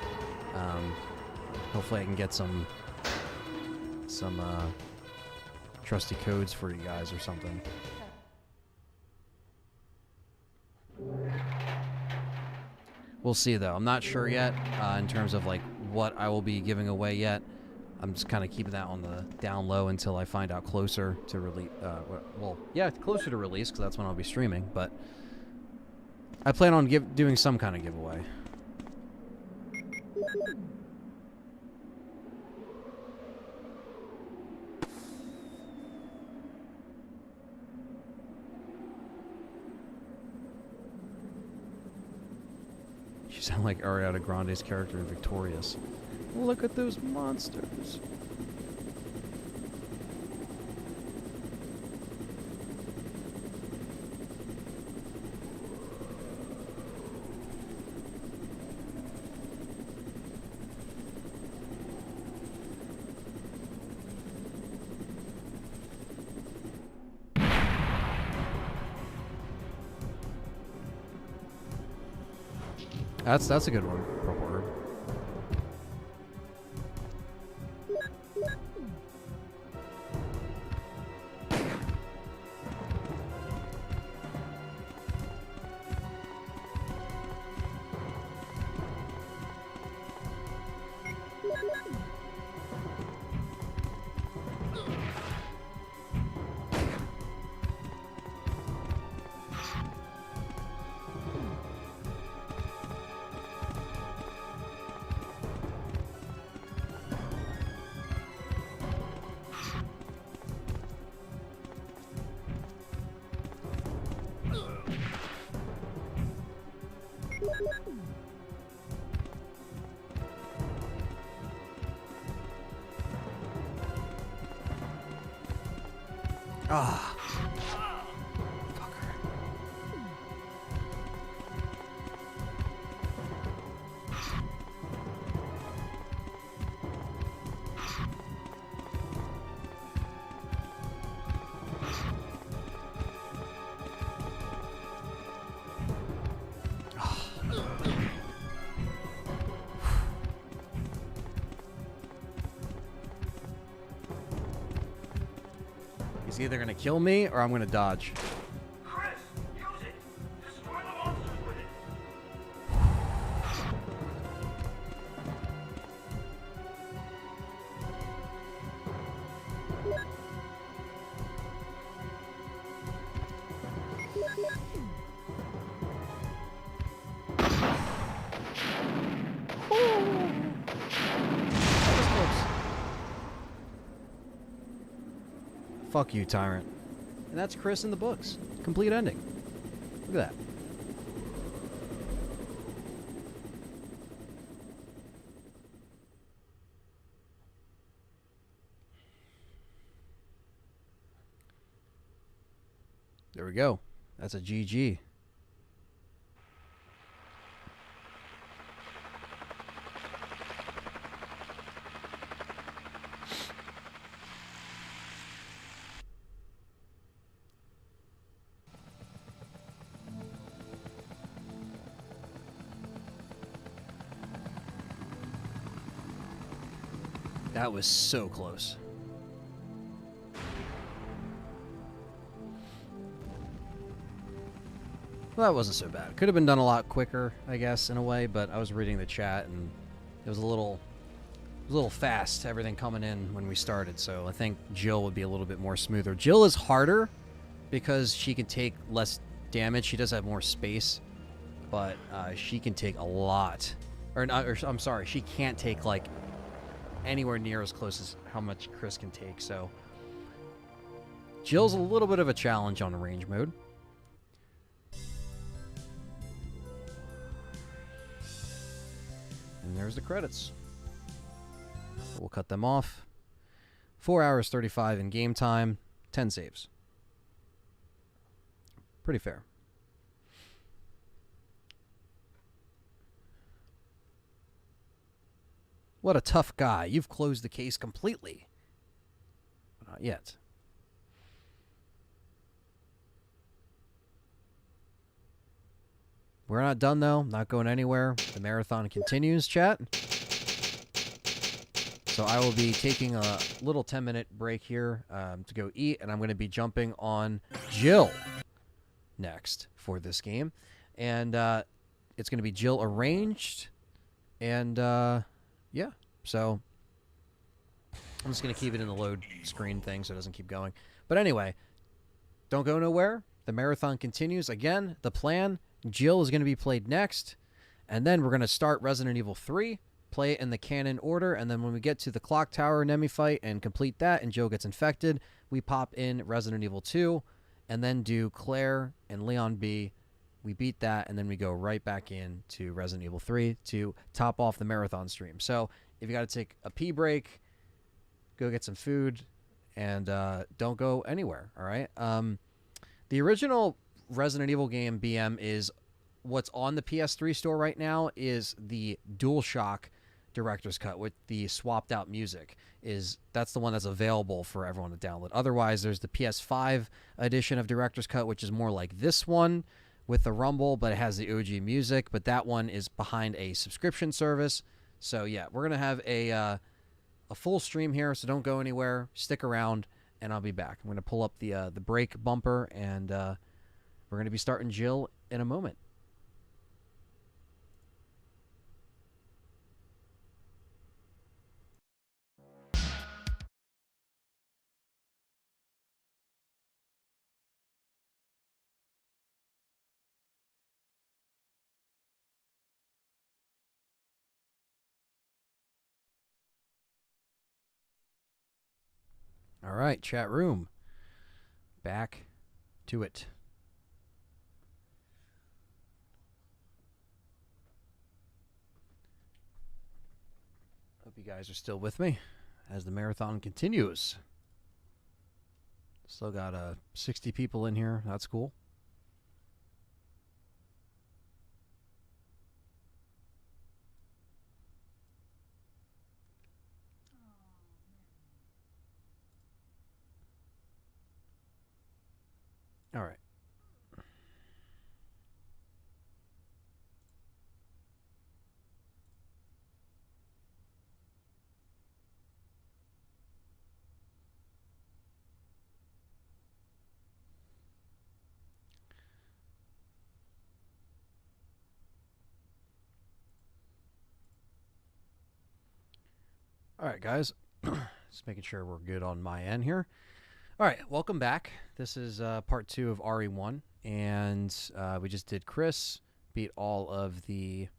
Hopefully I can get some trusty codes for you guys or something. We'll see, though. I'm not sure yet in terms of like what I will be giving away yet. I'm just kind of keeping that on the down low until I find out closer to release. Well, yeah, closer to release because that's when I'll be streaming. But I plan on doing some kind of giveaway. You sound like Ariana Grande's character in Victorious. Look at those monsters. That's a good one, Purple Herb. Ah. Fucker. He's either gonna kill me or I'm gonna dodge. Chris, use it! Destroy the monsters with it! Fuck you, Tyrant. And that's Chris in the books. Complete ending. Look at that. There we go. That's a GG. That was so close. Well, that wasn't so bad. Could have been done a lot quicker, I guess, in a way, but I was reading the chat and it was a little fast, everything coming in when we started, so I think Jill would be a little bit more smoother. Jill is harder because she can take less damage. She does have more space, but she can take a lot. I'm sorry, she can't take, like, anywhere near as close as how much Chris can take, so Jill's a little bit of a challenge on range mode. And there's the credits. We'll cut them off. 4 hours 35 in game time, 10 saves. Pretty fair. What a tough guy. You've closed the case completely. But not yet. We're not done, though. Not going anywhere. The marathon continues, chat. So I will be taking a little 10-minute break here to go eat, and I'm going to be jumping on Jill next for this game. And it's going to be Jill Arranged. And, yeah. So I'm just going to keep it in the load screen thing so it doesn't keep going. But anyway, don't go nowhere. The marathon continues. Again, the plan, Jill is going to be played next. And then we're going to start Resident Evil 3. Play it in the canon order, and then when we get to the clock tower Nemi fight and complete that and Joe gets infected, we pop in Resident Evil 2 and then do Claire and Leon B. We beat that, and then we go right back in to Resident Evil 3 to top off the marathon stream. So if you got to take a pee break, go get some food, and don't go anywhere, all right? The original Resident Evil game, BM, is what's on the PS3 store right now is the DualShock Director's Cut with the swapped out music. That's the one that's available for everyone to download. Otherwise, there's the PS5 edition of Director's Cut, which is more like this one with the rumble, but it has the OG music. But that one is behind a subscription service. So yeah, we're gonna have a full stream here. So don't go anywhere. Stick around, and I'll be back. I'm gonna pull up the break bumper, and we're gonna be starting Jill in a moment. All right, chat room. Back to it. Hope you guys are still with me as the marathon continues. Still got 60 people in here. That's cool. All right. All right, guys. Just making sure we're good on my end here. All right, welcome back. This is part 2 of RE1, and we just did Chris, beat all of the,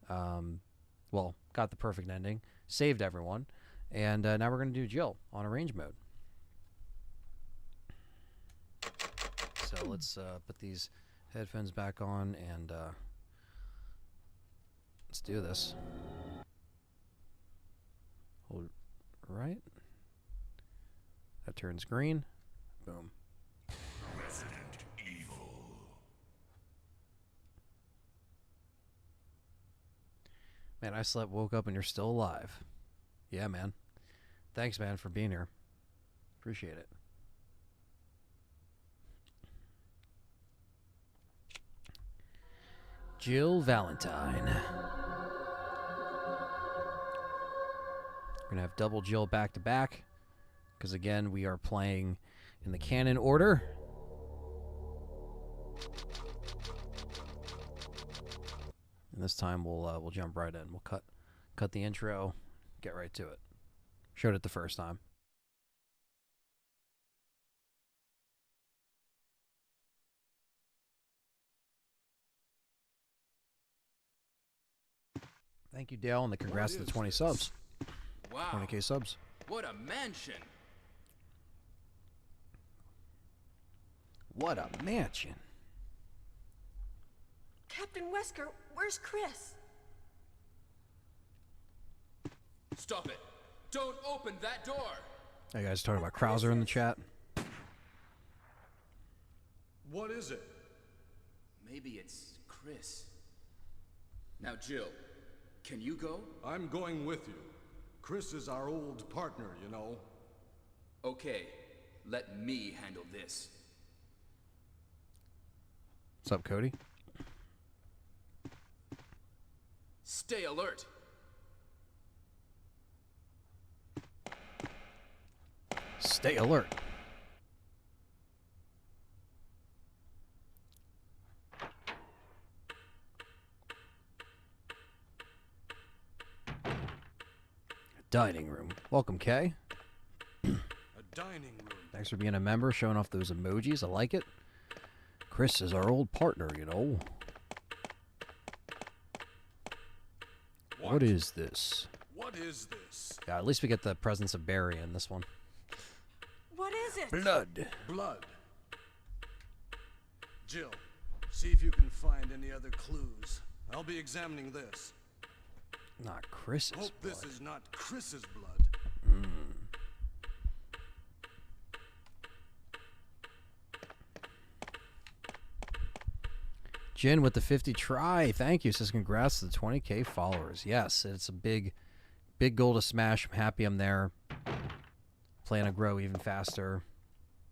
well, got the perfect ending, saved everyone, and now we're going to do Jill on arrange mode. So let's put these headphones back on, and let's do this. Hold right. That turns green. Boom. Resident Man, I slept, woke up, and you're still alive. Yeah, man. Thanks, man, for being here. Appreciate it. Jill Valentine. We're going to have double Jill back to back. Because, again, we are playing in the canon order. And this time we'll jump right in. We'll cut the intro, get right to it. Showed it the first time. Thank you, Dale, and the congrats to the 20 subs. Wow. 20K subs. What a mansion. What a mansion. Captain Wesker, where's Chris? Stop it. Don't open that door. Hey guys, talking about Krauser in the chat. What is it? Maybe it's Chris. Now, Jill, can you go? I'm going with you. Chris is our old partner, you know. Okay, let me handle this. What's up, Cody? Stay alert. Stay alert. Dining room. Welcome, Kay. A dining room. Thanks for being a member, showing off those emojis. I like it. Chris is our old partner, you know. What is this? What is this? Yeah, at least we get the presence of Barry in this one. What is it? Blood. Blood. Jill, see if you can find any other clues. I'll be examining this. Not Chris's Hope blood. this is not Chris's blood. Jen with the 50 try. Thank you. Says congrats to the 20K followers. Yes, it's a big goal to smash. I'm happy I'm there. Plan to grow even faster.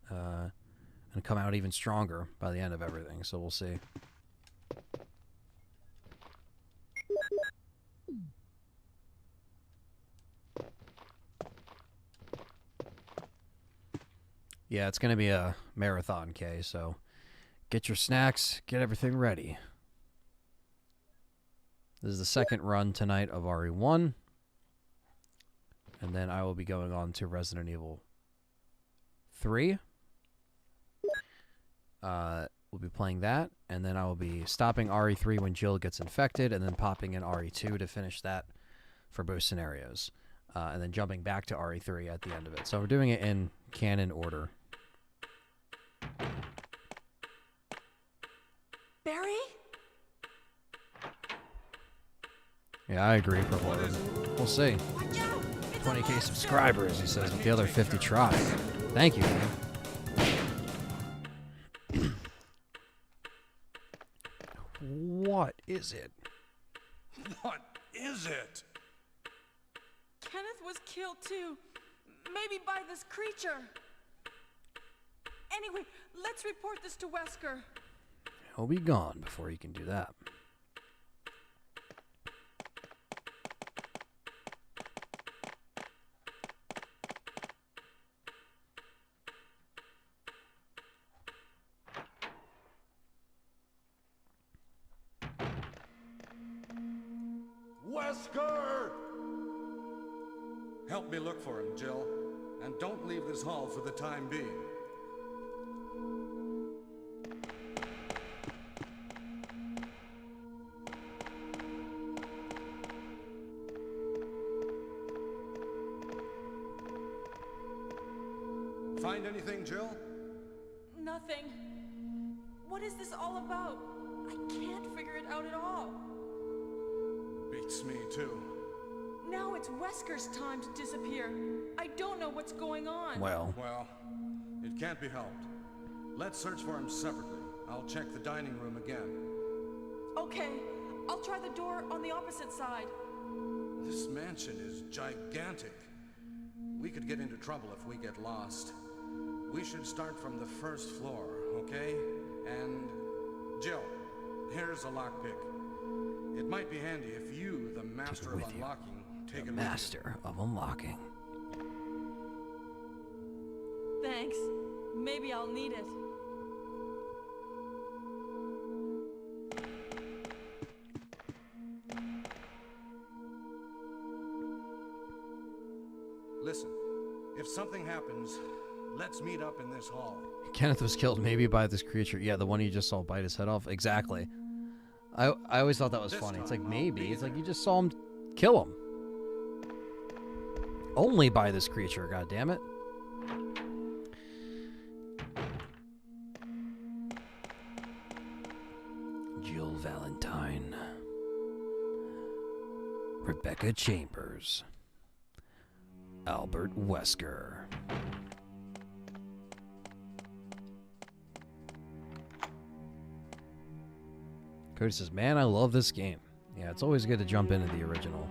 And come out even stronger by the end of everything. So we'll see. Yeah, it's going to be a marathon, Kay, so get your snacks, get everything ready. This is the second run tonight of RE1. And then I will be going on to Resident Evil 3. We'll be playing that, and then I will be stopping RE3 when Jill gets infected, and then popping in RE2 to finish that for both scenarios. And then jumping back to RE3 at the end of it. So we're doing it in canon order. Barry? Yeah, I agree, Purple. We'll see. 20K subscribers, he says, with the other 50 try. Thank you, man. What is it? What is it? Kenneth was killed too. Maybe by this creature. Anyway, let's report this to Wesker. He'll be gone before he can do that. Wesker! Help me look for him, Jill. And don't leave this hall for the time being. Find anything, Jill? Nothing. What is this all about? I can't figure it out at all. Beats me, too. Now it's Wesker's time to disappear. I don't know what's going on. Well, It can't be helped. Let's search for him separately. I'll check the dining room again. Okay, I'll try the door on the opposite side. This mansion is gigantic. We could get into trouble if we get lost. We should start from the first floor, okay? And Jill, here's a lockpick. It might be handy if you, the master of unlocking, take it with you. Master of unlocking. Thanks. Maybe I'll need it. Listen, if something happens, let's meet up in this hall. Kenneth was killed maybe by this creature. Yeah, the one you just saw bite his head off. Exactly. I always thought that was funny. It's like, maybe. It's like you just saw him kill him. Only by this creature, god damn it. Jill Valentine. Rebecca Chambers. Albert Wesker. Cody says, man, I love this game. Yeah, it's always good to jump into the original.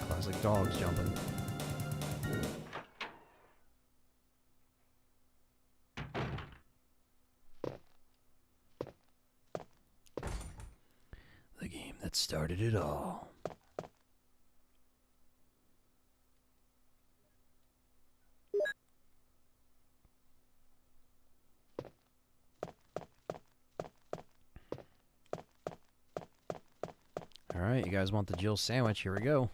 Classic dogs jumping. The game that started it all. Alright, you guys want the Jill sandwich? Here we go.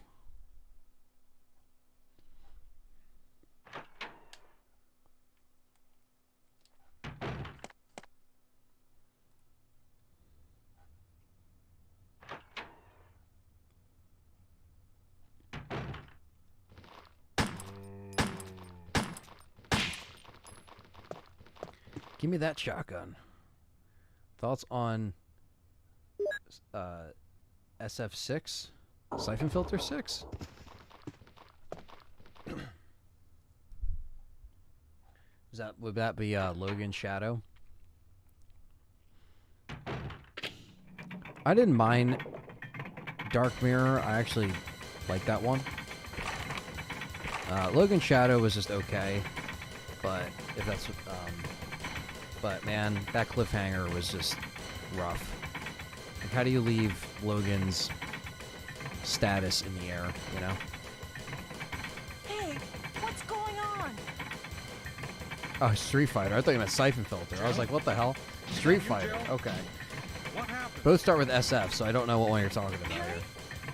Give me that shotgun. Thoughts on SF6? Siphon Filter 6? Would that be Logan Shadow? I didn't mind Dark Mirror. I actually like that one. Logan Shadow was just okay, but if that's but man, that cliffhanger was just rough. Like, how do you leave Logan's status in the air, you know? Hey, what's going on? Oh, Street Fighter. I thought you meant Siphon Filter. I was like, what the hell? Street Fighter. Okay. What happened? Both start with SF, so I don't know what one you're talking about here.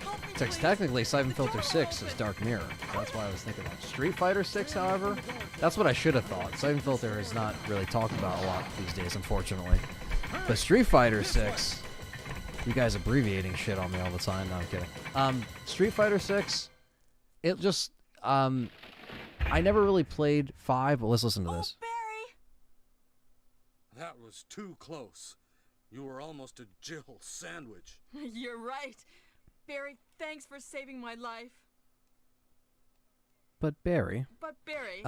Help me, It's please. technically Siphon Filter 6 is Dark Mirror. That's why I was thinking that. Street Fighter 6, however, that's what I should have thought. Siphon Filter is not really talked about a lot these days, unfortunately. But Street Fighter 6, you guys abbreviating shit on me all the time. No, I'm kidding. Street Fighter 6, it just, I never really played 5, but let's listen to this. Oh, Barry! That was too close. You were almost a Jill sandwich. You're right. Barry, thanks for saving my life. But Barry, But Barry,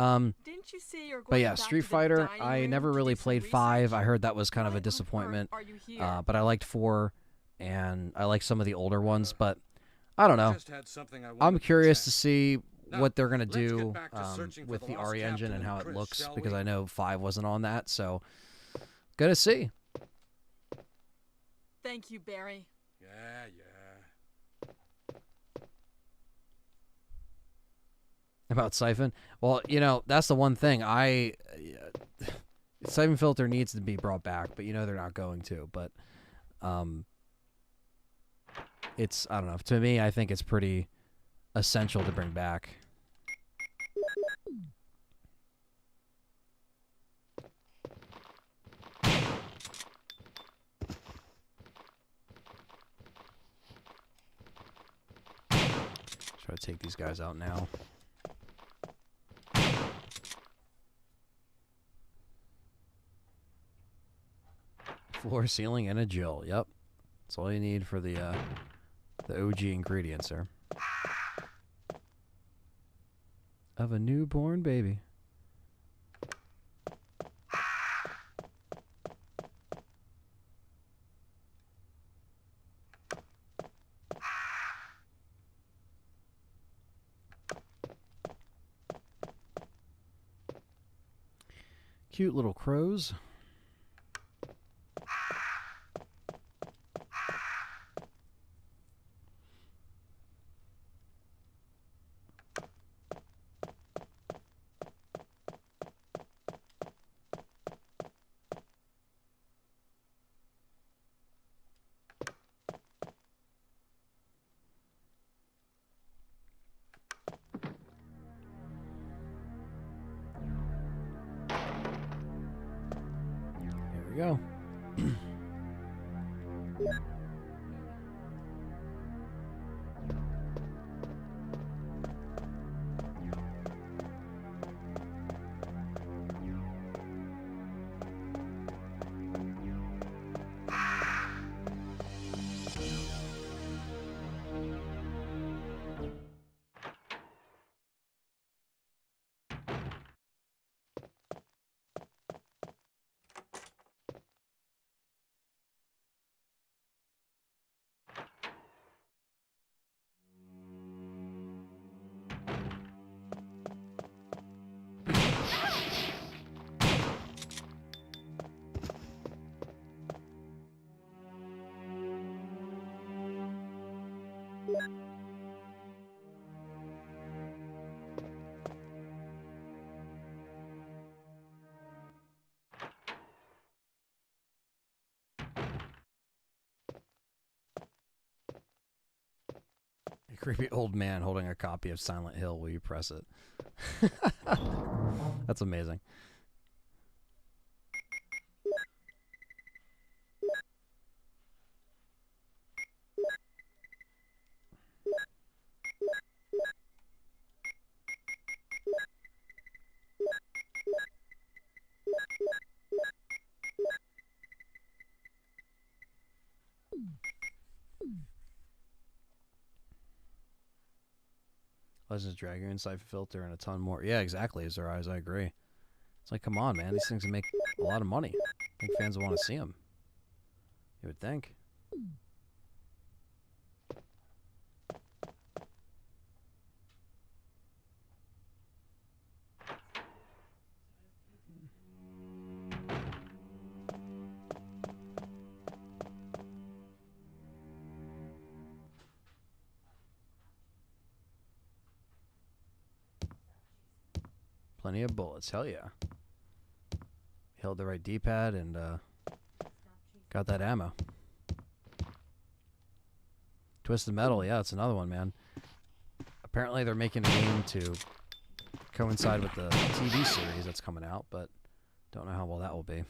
didn't you say you're going but yeah, back Street to the Fighter, dining I room never to really do some played 5. research? I heard that was kind of Why a disappointment. Are you here? But I liked 4, and I like some of the older ones, but I don't know. Just had something I I'm wanted curious check. to see Now, what they're going to let's do get back to searching for with the the lost RE engine captain and how and it Chris, looks, shall because we? I know 5 wasn't on that, so gonna see. Thank you, Barry. Yeah. About Siphon, well, you know, that's the one thing. Siphon Filter needs to be brought back, but you know they're not going to. But it's, I don't know. To me, I think it's pretty essential to bring back. Try to take these guys out now. Floor, ceiling, and a Jill. Yep. That's all you need for the OG ingredients there. Of a newborn baby. Cute little crows. There we go. A creepy old man holding a copy of Silent Hill. Will you press it? That's amazing. Legends of Dragoon, Siphon Filter, and a ton more. Yeah, exactly. Is their eyes? I agree. It's like, come on, man. These things make a lot of money. I think fans will want to see them. You would think. Plenty of bullets. Hell yeah. Held the right D-pad and got that ammo. Twisted Metal. Yeah, it's another one, man. Apparently they're making a game to coincide with the TV series that's coming out, but don't know how well that will be.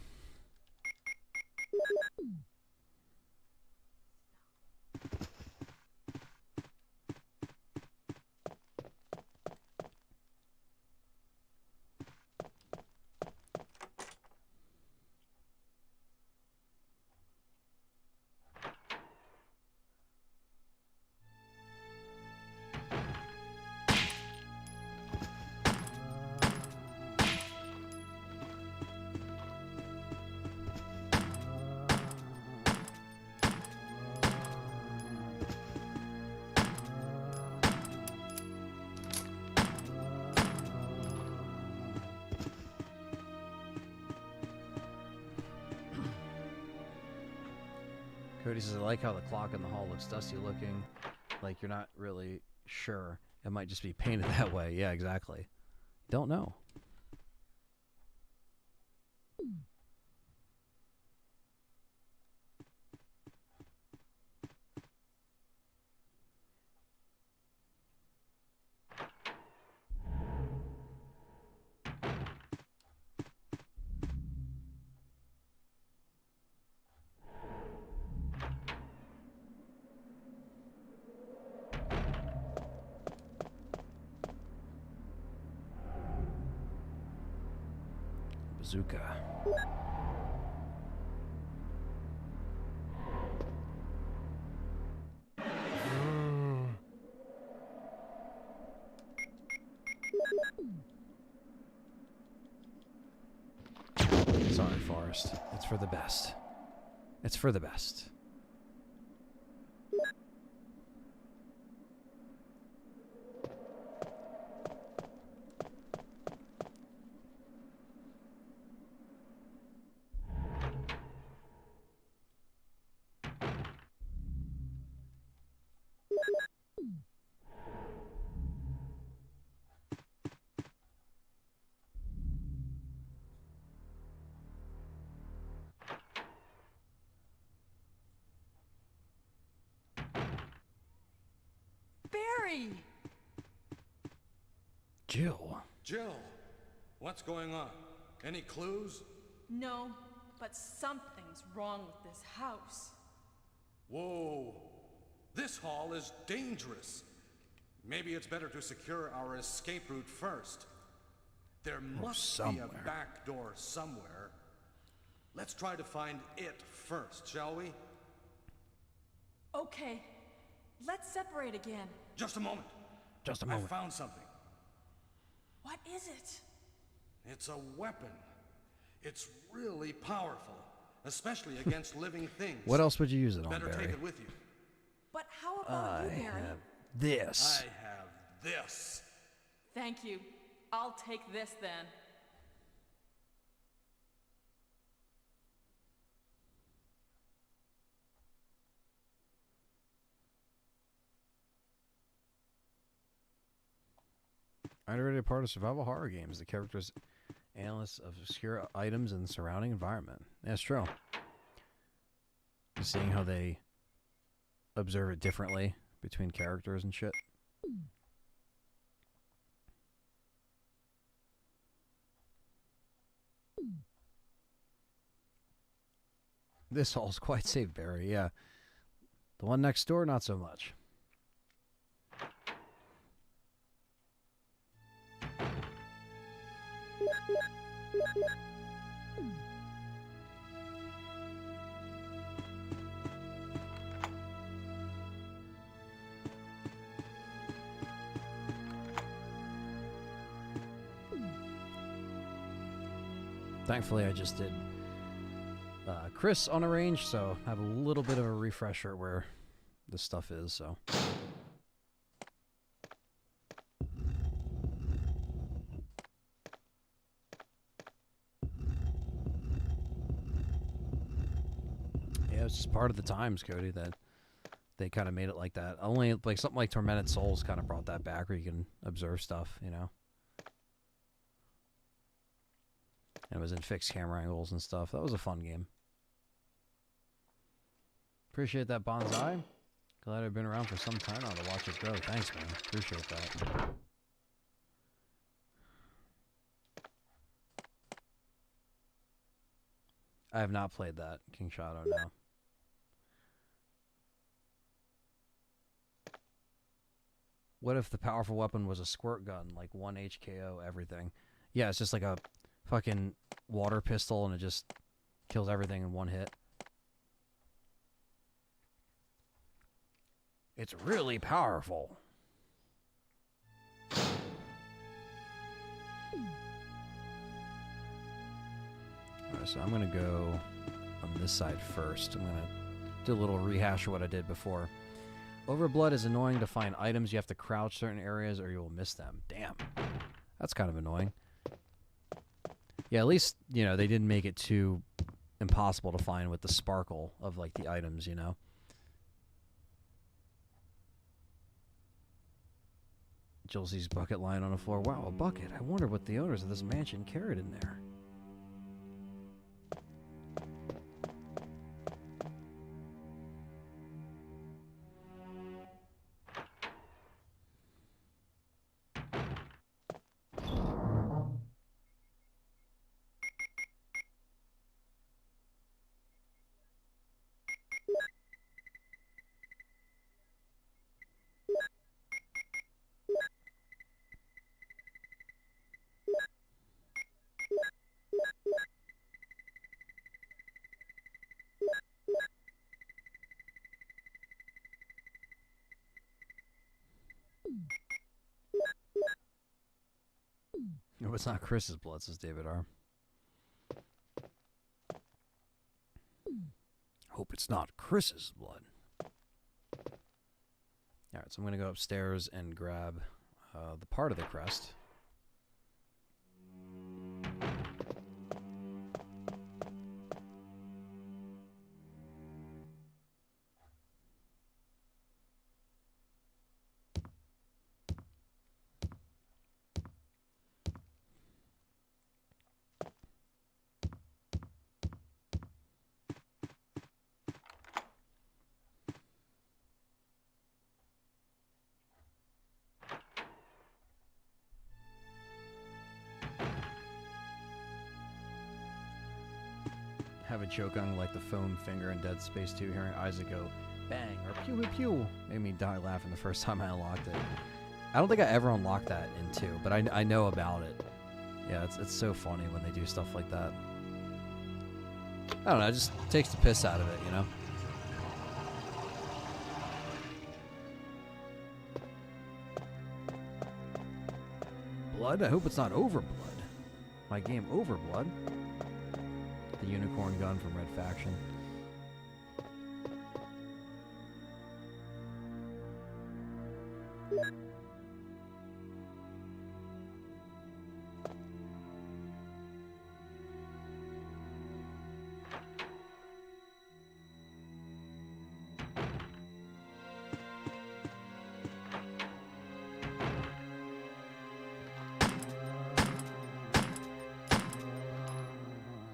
Cody says, I like how the clock in the hall looks dusty looking. Like you're not really sure. It might just be painted that way. Yeah, exactly. Don't know. Bazooka. Sorry, Forrest. It's for the best. It's for the best. Barry! Jill. Jill, what's going on? Any clues? No, but something's wrong with this house. Whoa. This hall is dangerous. Maybe it's better to secure our escape route first. There must be a back door somewhere. Let's try to find it first, shall we? Okay, let's separate again. Just a moment. Just a moment. I found something. What is it? It's a weapon. It's really powerful, especially against living things. What else would you use it on, Better Barry? take it with you. But how about you, Barry? Have this. I have this. Thank you. I'll take this then. Underrated part of survival horror games. The characters analysts of obscure items in the surrounding environment. That's true. Just seeing how they observe it differently between characters and shit. This hall's quite safe, Barry. Yeah. The one next door, not so much. Thankfully, I just did Chris on arrange, so I have a little bit of a refresher where this stuff is, so. Yeah, it's just part of the times, Cody, that they kind of made it like that. Only like something like Tormented Souls kind of brought that back, where you can observe stuff, you know. And it was in fixed camera angles and stuff. That was a fun game. Appreciate that, Bonsai. Glad I've been around for some time now to watch it grow. Thanks, man. Appreciate that. I have not played that, King Shadow, no. What if the powerful weapon was a squirt gun, like 1 HKO, everything? Yeah, it's just like a fucking water pistol and it just kills everything in one hit. It's really powerful. Alright, so I'm going to go on this side first. I'm going to do a little rehash of what I did before. Overblood is annoying to find items. You have to crouch certain areas or you will miss them. Damn. That's kind of annoying. Yeah, at least, you know, they didn't make it too impossible to find with the sparkle of, like, the items, you know? Josie's bucket lying on the floor. Wow, a bucket. I wonder what the owners of this mansion carried in there. No, it's not Chris's blood, says David R. Hope it's not Chris's blood. Alright, so I'm going to go upstairs and grab the part of the crest. have a joke on like the foam finger in Dead Space 2, hearing Isaac go bang or pew pew pew made me die laughing the first time I unlocked it. I don't think I ever unlocked that in 2, but I know about it. Yeah, it's so funny when they do stuff like that. I don't know, it just takes the piss out of it, you know? Blood? I hope it's not Overblood. My game Overblood. The unicorn gun from Red Faction.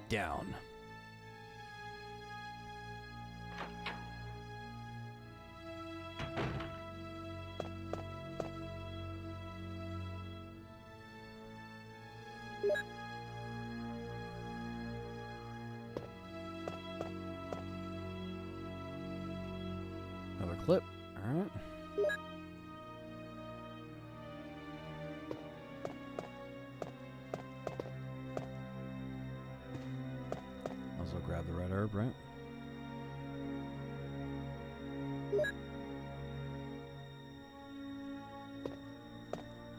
Down. Another clip. All right. Also grab the red herb, right?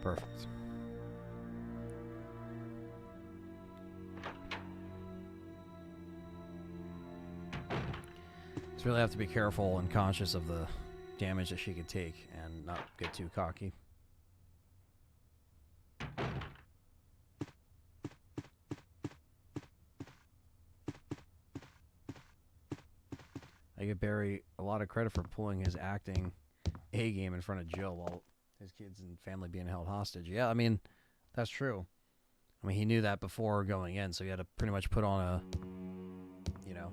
Perfect. Just really have to be careful and conscious of the damage that she could take and not get too cocky. I give Barry a lot of credit for pulling his acting A game in front of Jill while his kids and family being held hostage. Yeah, I mean, that's true. I mean, he knew that before going in, so he had to pretty much put on a, you know,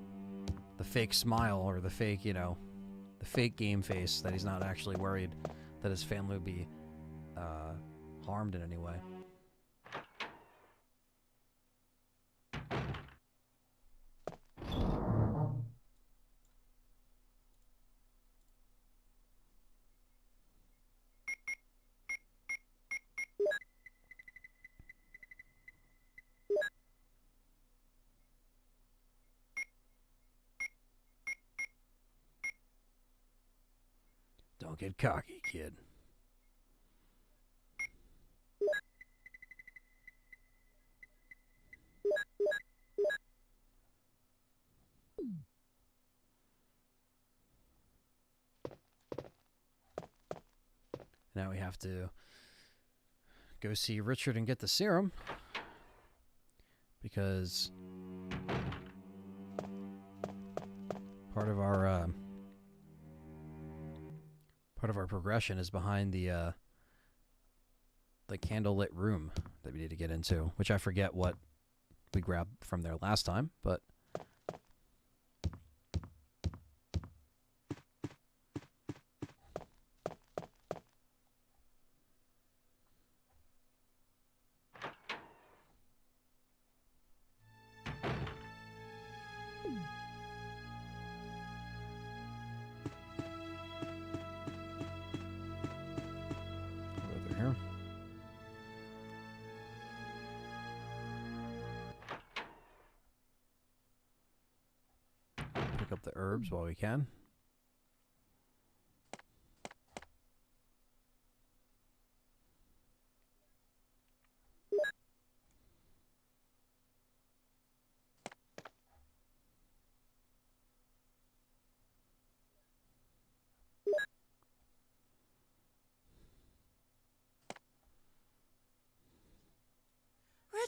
the fake smile or the fake, you know, the fake game face that he's not actually worried that his family would be harmed in any way. Don't get cocky, kid. Now we have to go see Richard and get the serum because part of our progression is behind the candlelit room that we need to get into, which I forget what we grabbed from there last time, but over here. Pick up the herbs while we can.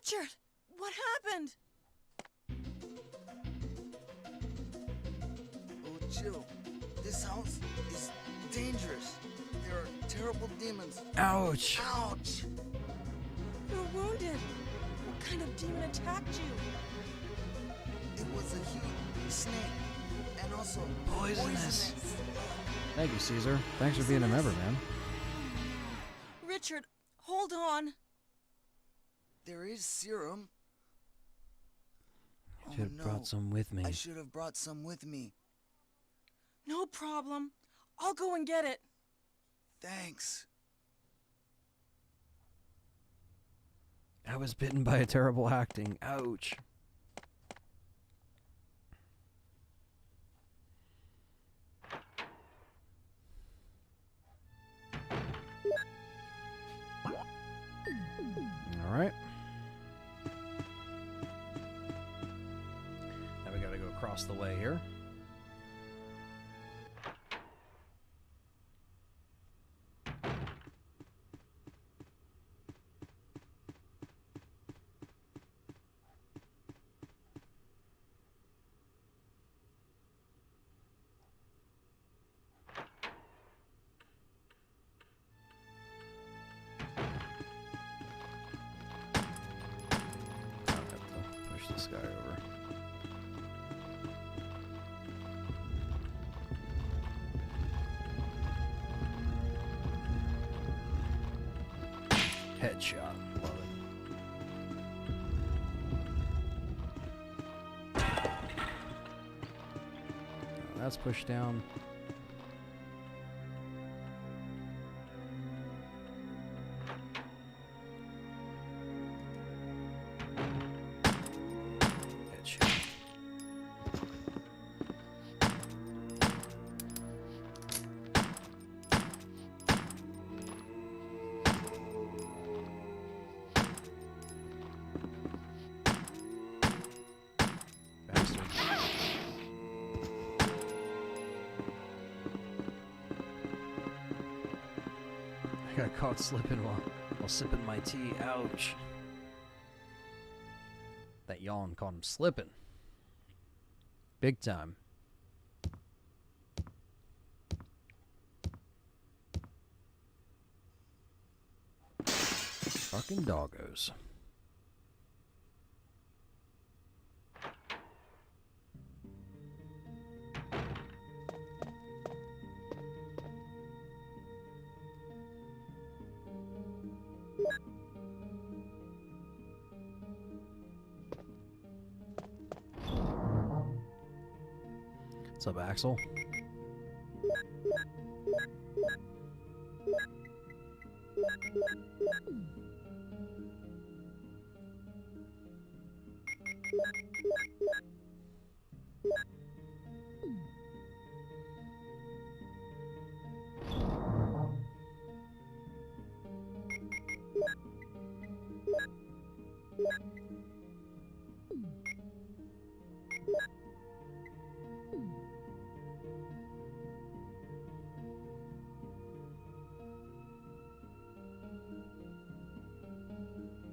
Richard, what happened? Oh, Jill, this house is dangerous. There are terrible demons. Ouch! Ouch! You're wounded. What kind of demon attacked you? It was a huge snake, and also Poisonous. Thank you, Caesar. Thanks for being a member, man. Richard, hold on. There is serum. Oh, Should have no. brought some with me. I should have brought some with me. No problem. I'll go and get it. Thanks. I was bitten by a terrible acting. Ouch. All right. Now we gotta go across the way here. Push this guy over. Headshot. Love it. That's pushed down. Headshot. Bastard. I got caught slipping while sipping my tea. Ouch. That yawn caught him slipping. Big time. Fucking doggos. What's up, Axel?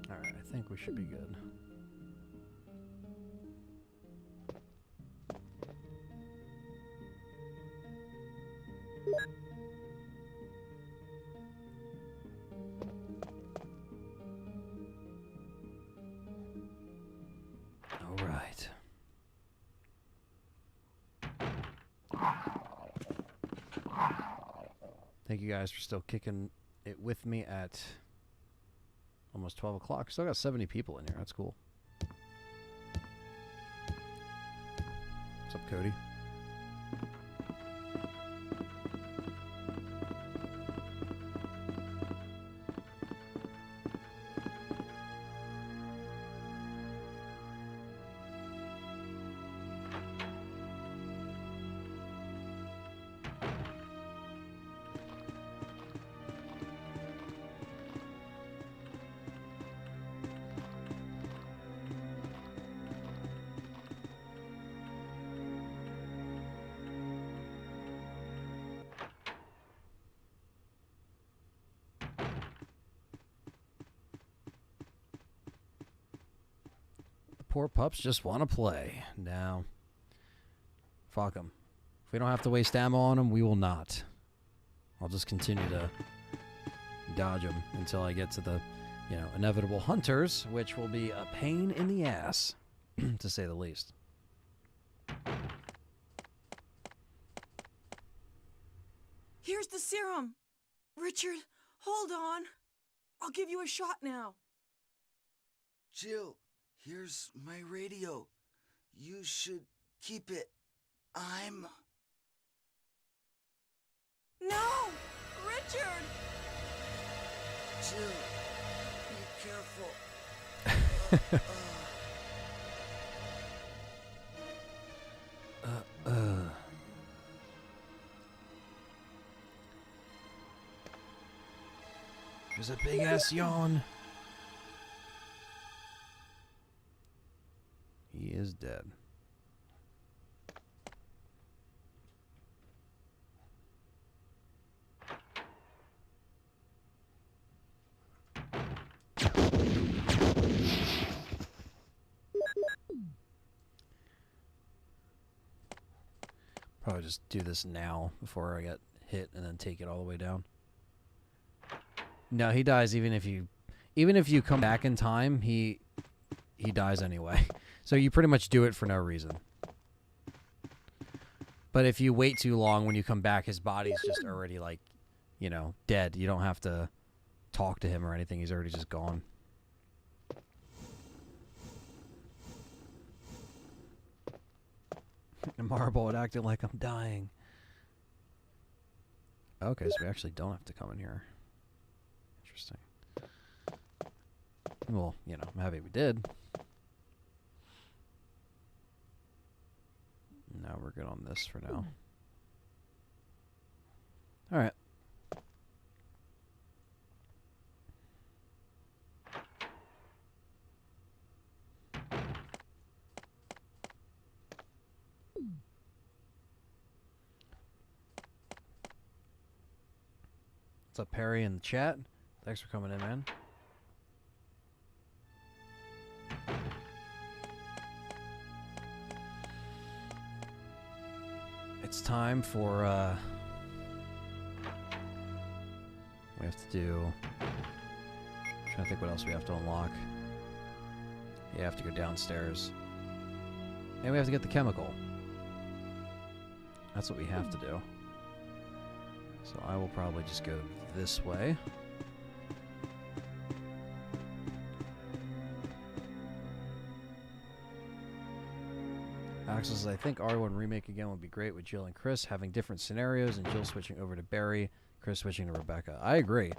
Alright, I think we should be good. Alright. Thank you guys for still kicking it with me at almost 12 o'clock. Still got 70 people in here. That's cool. What's up, Cody? Poor pups just want to play. Now, fuck them. If we don't have to waste ammo on them, we will not. I'll just continue to dodge them until I get to the, inevitable hunters, which will be a pain in the ass, to say the least. Here's the serum. Richard, hold on. I'll give you a shot now. Jill, here's my radio. You should keep it. I'm... No! Richard! Jill, be careful. There's a big ass yawn. He is dead. Probably just do this now before I get hit and then take it all the way down. No, he dies even if you come back in time, he dies anyway. So you pretty much do it for no reason. But if you wait too long, when you come back, his body's just already like, you know, dead. You don't have to talk to him or anything. He's already just gone. The marble acting like I'm dying. Okay, so we actually don't have to come in here. Interesting. Well, you know, I'm happy we did. Now we're good on this for now. Alright. What's up, Perry, in the chat? Thanks for coming in, man. It's time for, we have to do... I'm trying to think what else we have to unlock. Yeah, I have to go downstairs. And we have to get the chemical. That's what we have to do. So I will probably just go this way. Axel says, I think R1 Remake again would be great with Jill and Chris having different scenarios and Jill switching over to Barry, Chris switching to Rebecca. I agree.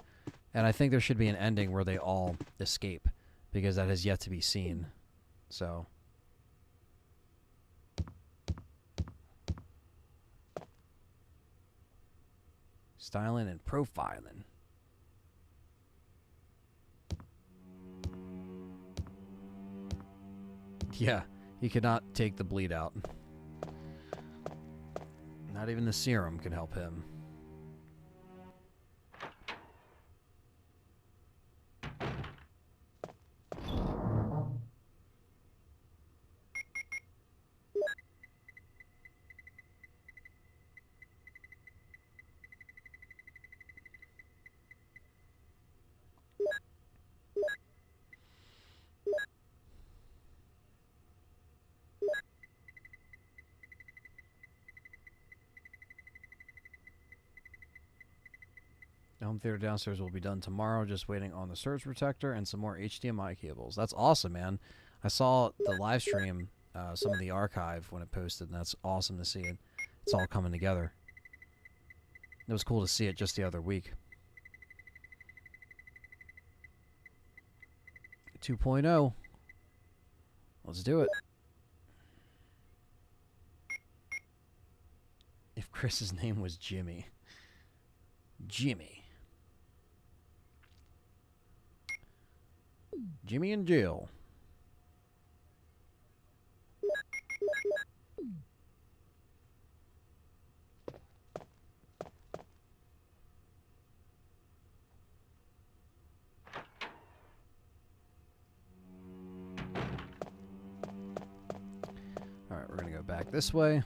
And I think there should be an ending where they all escape, because that has yet to be seen. So... styling and profiling. Yeah, he could not take the bleed out. Not even the serum can help him. The home theater downstairs will be done tomorrow, just waiting on the surge protector and some more HDMI cables. That's awesome, man. I saw the live stream, some of the archive when it posted, and that's awesome to see it. It's all coming together. It was cool to see it just the other week. 2.0. Let's do it. If Chris's name was Jimmy. Jimmy. Jimmy and Jill. Alright, we're going to go back this way.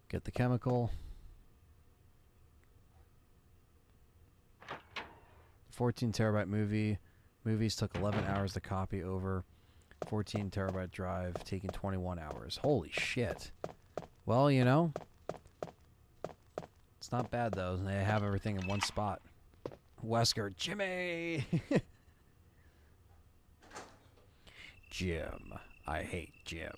Get the chemical. 14 terabyte movie. Movies took 11 hours to copy over. 14 terabyte drive taking 21 hours. Holy shit. Well, you know, it's not bad though. They have everything in one spot. Wesker, Jimmy! Jim. I hate Jim.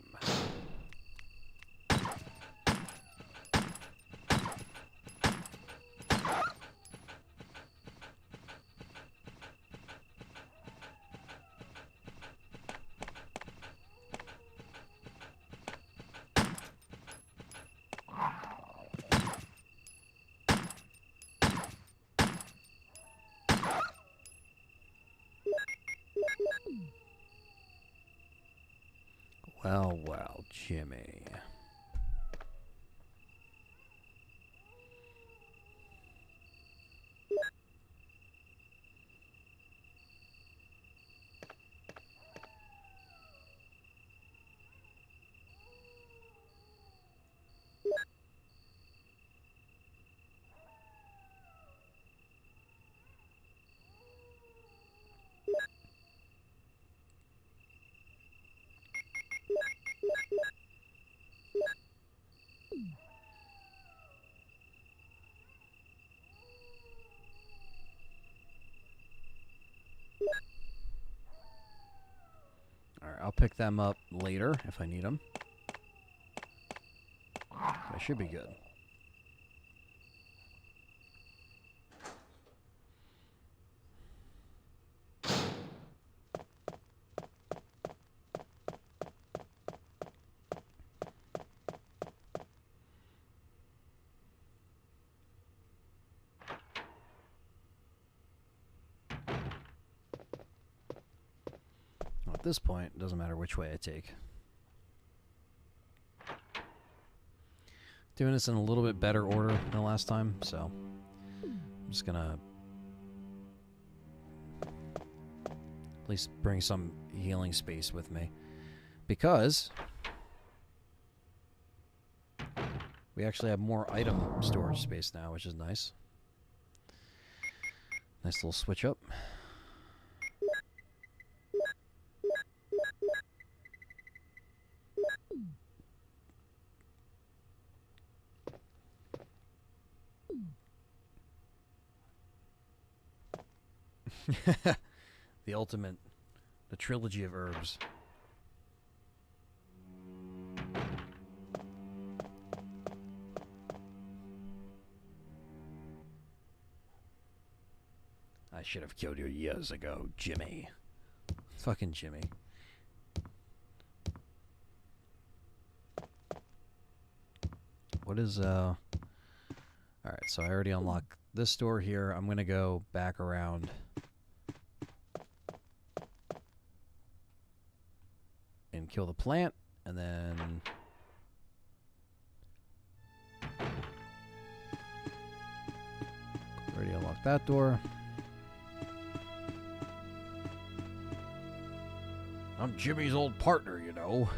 Well, well, Jimmy. Alright, I'll pick them up later if I need them. I should be good. At this point, it doesn't matter which way I take. Doing this in a little bit better order than last time, so I'm just gonna at least bring some healing space with me, because we actually have more item storage space now, which is nice. Nice little switch up. The ultimate, the trilogy of herbs. I should have killed you years ago, Jimmy. Fucking Jimmy. What is, Alright, so I already unlocked this door here. I'm gonna go back around. And kill the plant, and then already unlocked that door. I'm Jimmy's old partner, you know.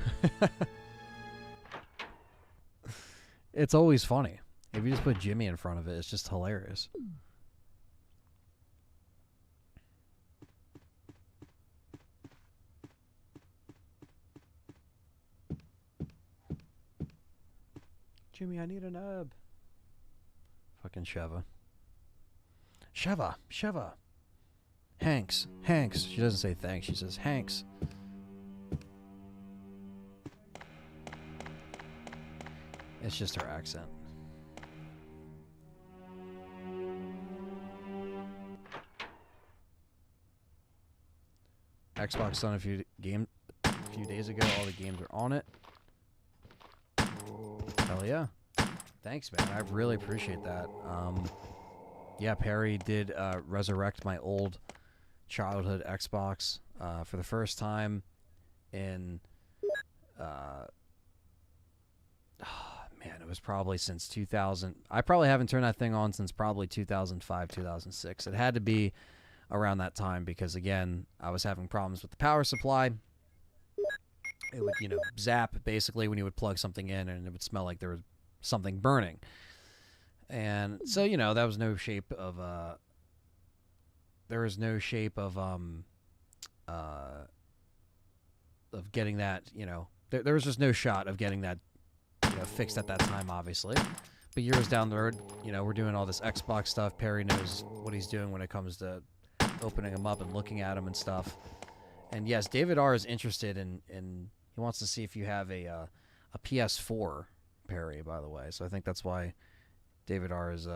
It's always funny. If you just put Jimmy in front of it, it's just hilarious. Jimmy, I need an herb. Fucking Sheva. Sheva. Hanks. She doesn't say thanks, she says Hanks. It's just her accent. Xbox on a few days ago. All the games are on it. Hell yeah. Thanks, man. I really appreciate that. Yeah, Perry did resurrect my old childhood Xbox for the first time in... man, it was probably since 2000. I probably haven't turned that thing on since probably 2005, 2006. It had to be around that time because, again, I was having problems with the power supply. It would, zap basically when you would plug something in, and it would smell like there was something burning. And so, that was no shape of of getting that, there was just no shot of getting that fixed at that time, obviously. But years down the road, you know, we're doing all this Xbox stuff. Perry knows what he's doing when it comes to opening them up and looking at them and stuff. And yes, David R is interested in he wants to see if you have a PS4, Perry, by the way. So I think that's why David R is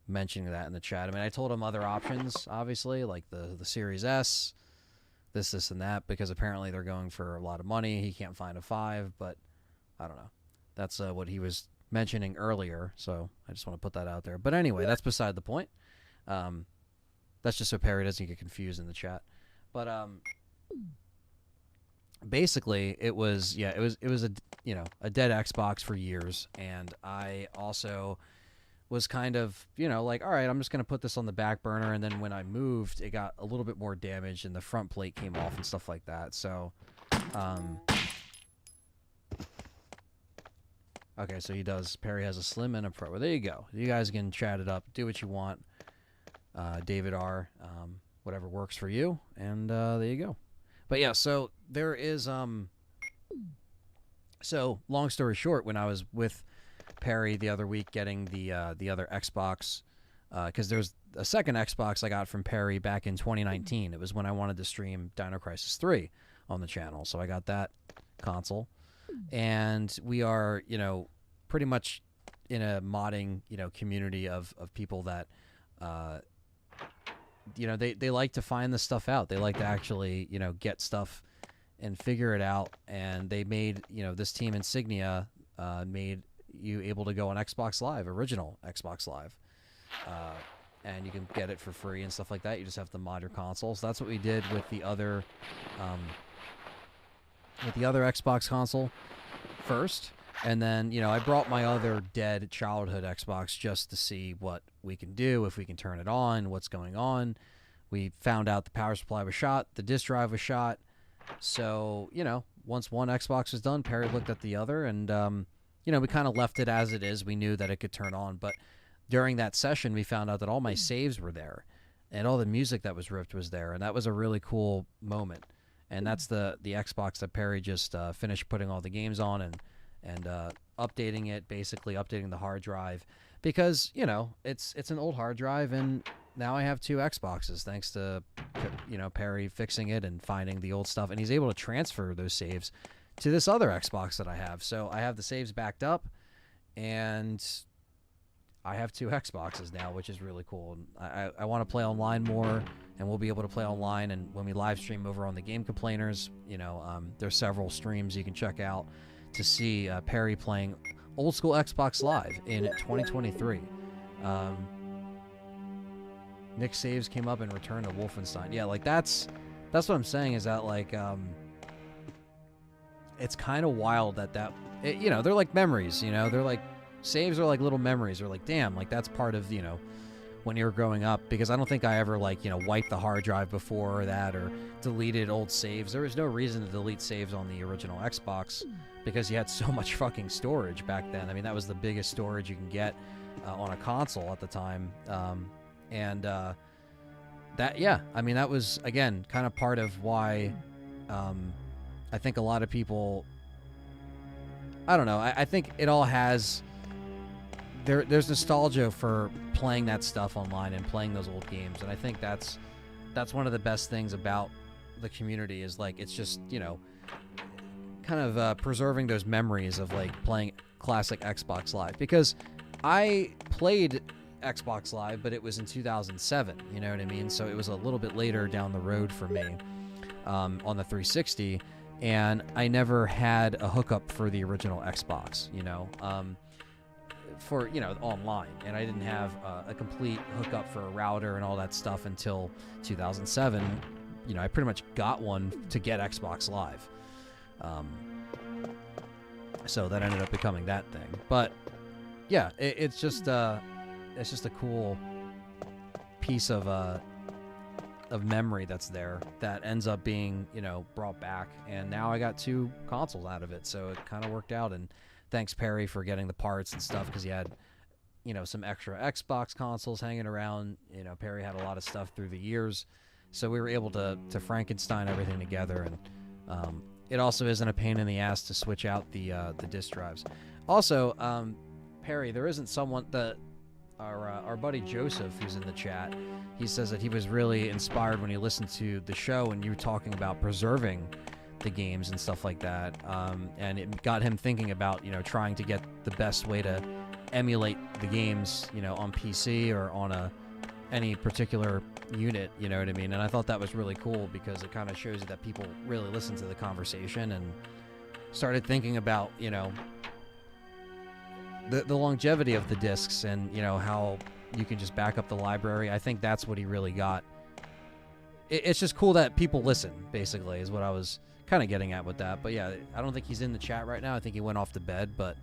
mentioning that in the chat. I mean, I told him other options, obviously, like the Series S, this, and that, because apparently they're going for a lot of money. He can't find a 5, but I don't know. That's what he was mentioning earlier, so I just want to put that out there. But anyway, that's beside the point. That's just so Perry doesn't get confused in the chat. But basically, it was a a dead Xbox for years, and I also was kind of, like, all right, I'm just going to put this on the back burner. And then when I moved, it got a little bit more damaged and the front plate came off and stuff like that. So, okay, so Perry has a Slim and a Pro. Well, there you go. You guys can chat it up. Do what you want. David R, whatever works for you. And there you go. But yeah, so there is, so long story short, when I was with Perry the other week getting the other Xbox, because there's a second Xbox I got from Perry back in 2019. It was when I wanted to stream Dino Crisis 3 on the channel, so I got that console. And we are, pretty much in a modding, community of people that, they like to find this stuff out. They like to actually, get stuff and figure it out. And they made, this team Insignia made you able to go on Xbox Live, original Xbox Live, and you can get it for free and stuff like that. You just have to mod your console. So that's what we did with the other Xbox console first, and then I brought my other dead childhood Xbox just to see what we can do, if we can turn it on, what's going on. We found out the power supply was shot, the disk drive was shot. So once one Xbox was done, Perry looked at the other, and we kind of left it as it is. We knew that it could turn on, but during that session, we found out that all my saves were there, and all the music that was ripped was there, and that was a really cool moment. And that's the Xbox that Perry just finished putting all the games on and updating it, basically updating the hard drive, because it's an old hard drive, and now I have 2 Xboxes thanks to Perry fixing it and finding the old stuff, and he's able to transfer those saves to this other Xbox that I have. So I have the saves backed up, and I have 2 Xboxes now, which is really cool. And I want to play online more, and we'll be able to play online. And when we live stream over on the Game Complainers, there's several streams you can check out to see Perry playing old school Xbox Live in 2023. Nick Saves came up and returned to Wolfenstein. Yeah, like that's what I'm saying, is that like it's kind of wild that they're like memories, they're like saves are like little memories, or like, damn, like that's part of when you were growing up, because I don't think I ever wiped the hard drive before that or deleted old saves. There was no reason to delete saves on the original Xbox because you had so much fucking storage back then. I mean, that was the biggest storage you can get on a console at the time. That was, again, kind of part of why I think a lot of people, I don't know, I think it all has, there's nostalgia for playing that stuff online and playing those old games, and I think that's one of the best things about the community, is like, it's just, kind of preserving those memories of like playing classic Xbox Live, because I played Xbox Live, but it was in 2007, you know what I mean? So it was a little bit later down the road for me on the 360, and I never had a hookup for the original Xbox, for online, and I didn't have a complete hookup for a router and all that stuff until 2007. I pretty much got one to get Xbox Live, so that ended up becoming that thing. But yeah, it's just a cool piece of memory that's there that ends up being brought back, and now I got 2 consoles out of it, so it kind of worked out. And thanks Perry for getting the parts and stuff, because he had some extra Xbox consoles hanging around. Perry had a lot of stuff through the years, so we were able to Frankenstein everything together. And it also isn't a pain in the ass to switch out the disk drives. Also, Perry, there isn't someone that our buddy Joseph, who's in the chat, he says that he was really inspired when he listened to the show and you were talking about preserving the games and stuff like that, and it got him thinking about, you know, trying to get the best way to emulate the games, you know, on PC or on any particular unit, you know what I mean? And I thought that was really cool because it kind of shows you that people really listen to the conversation and started thinking about, you know, the longevity of the discs and, you know, how you can just back up the library. I think that's what he really got. It's just cool that people listen, basically, is what I was kind of getting at with that. But yeah, I don't think he's in the chat right now. I think he went off to bed, but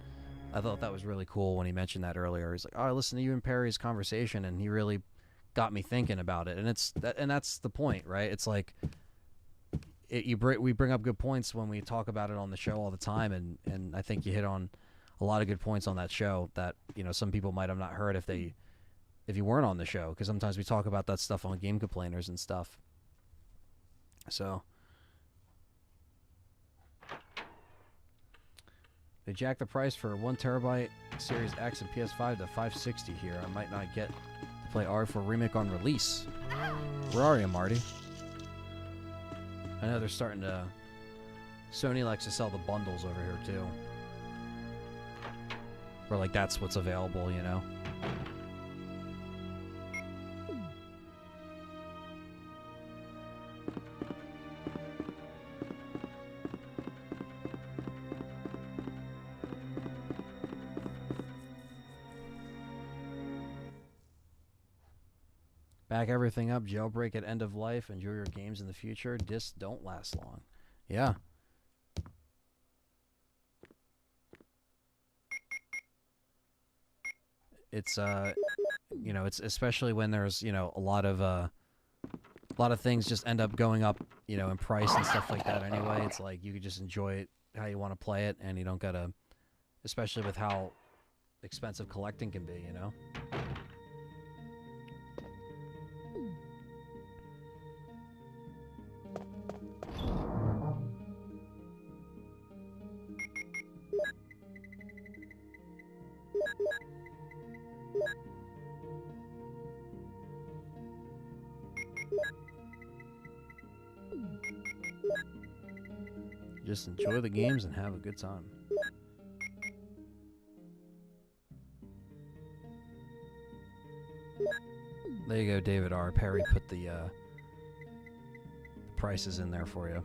I thought that was really cool when he mentioned that earlier. He's like, oh, I listened to you and Perry's conversation, and he really got me thinking about it. And that's the point, right? It's like we bring up good points when we talk about it on the show all the time, and I think you hit on a lot of good points on that show that, you know, some people might have not heard if you weren't on the show, because sometimes we talk about that stuff on Game Complainers and stuff. So they jacked the price for 1 terabyte Series X and PS5 to $560 here. I might not get to play RE4 Remake on release. Where are you, Marty? I know they're starting to... Sony likes to sell the bundles over here, too. Where, like, that's what's available, you know? Back everything up, jailbreak at end of life, enjoy your games in the future. Discs don't last long. Yeah. It's you know, it's especially when there's, you know, a lot of things just end up going up, you know, in price and stuff like that anyway. It's like you could just enjoy it how you want to play it, and you don't gotta, especially with how expensive collecting can be, you know. Just enjoy the games and have a good time. There you go, David R. Perry put the prices in there for you.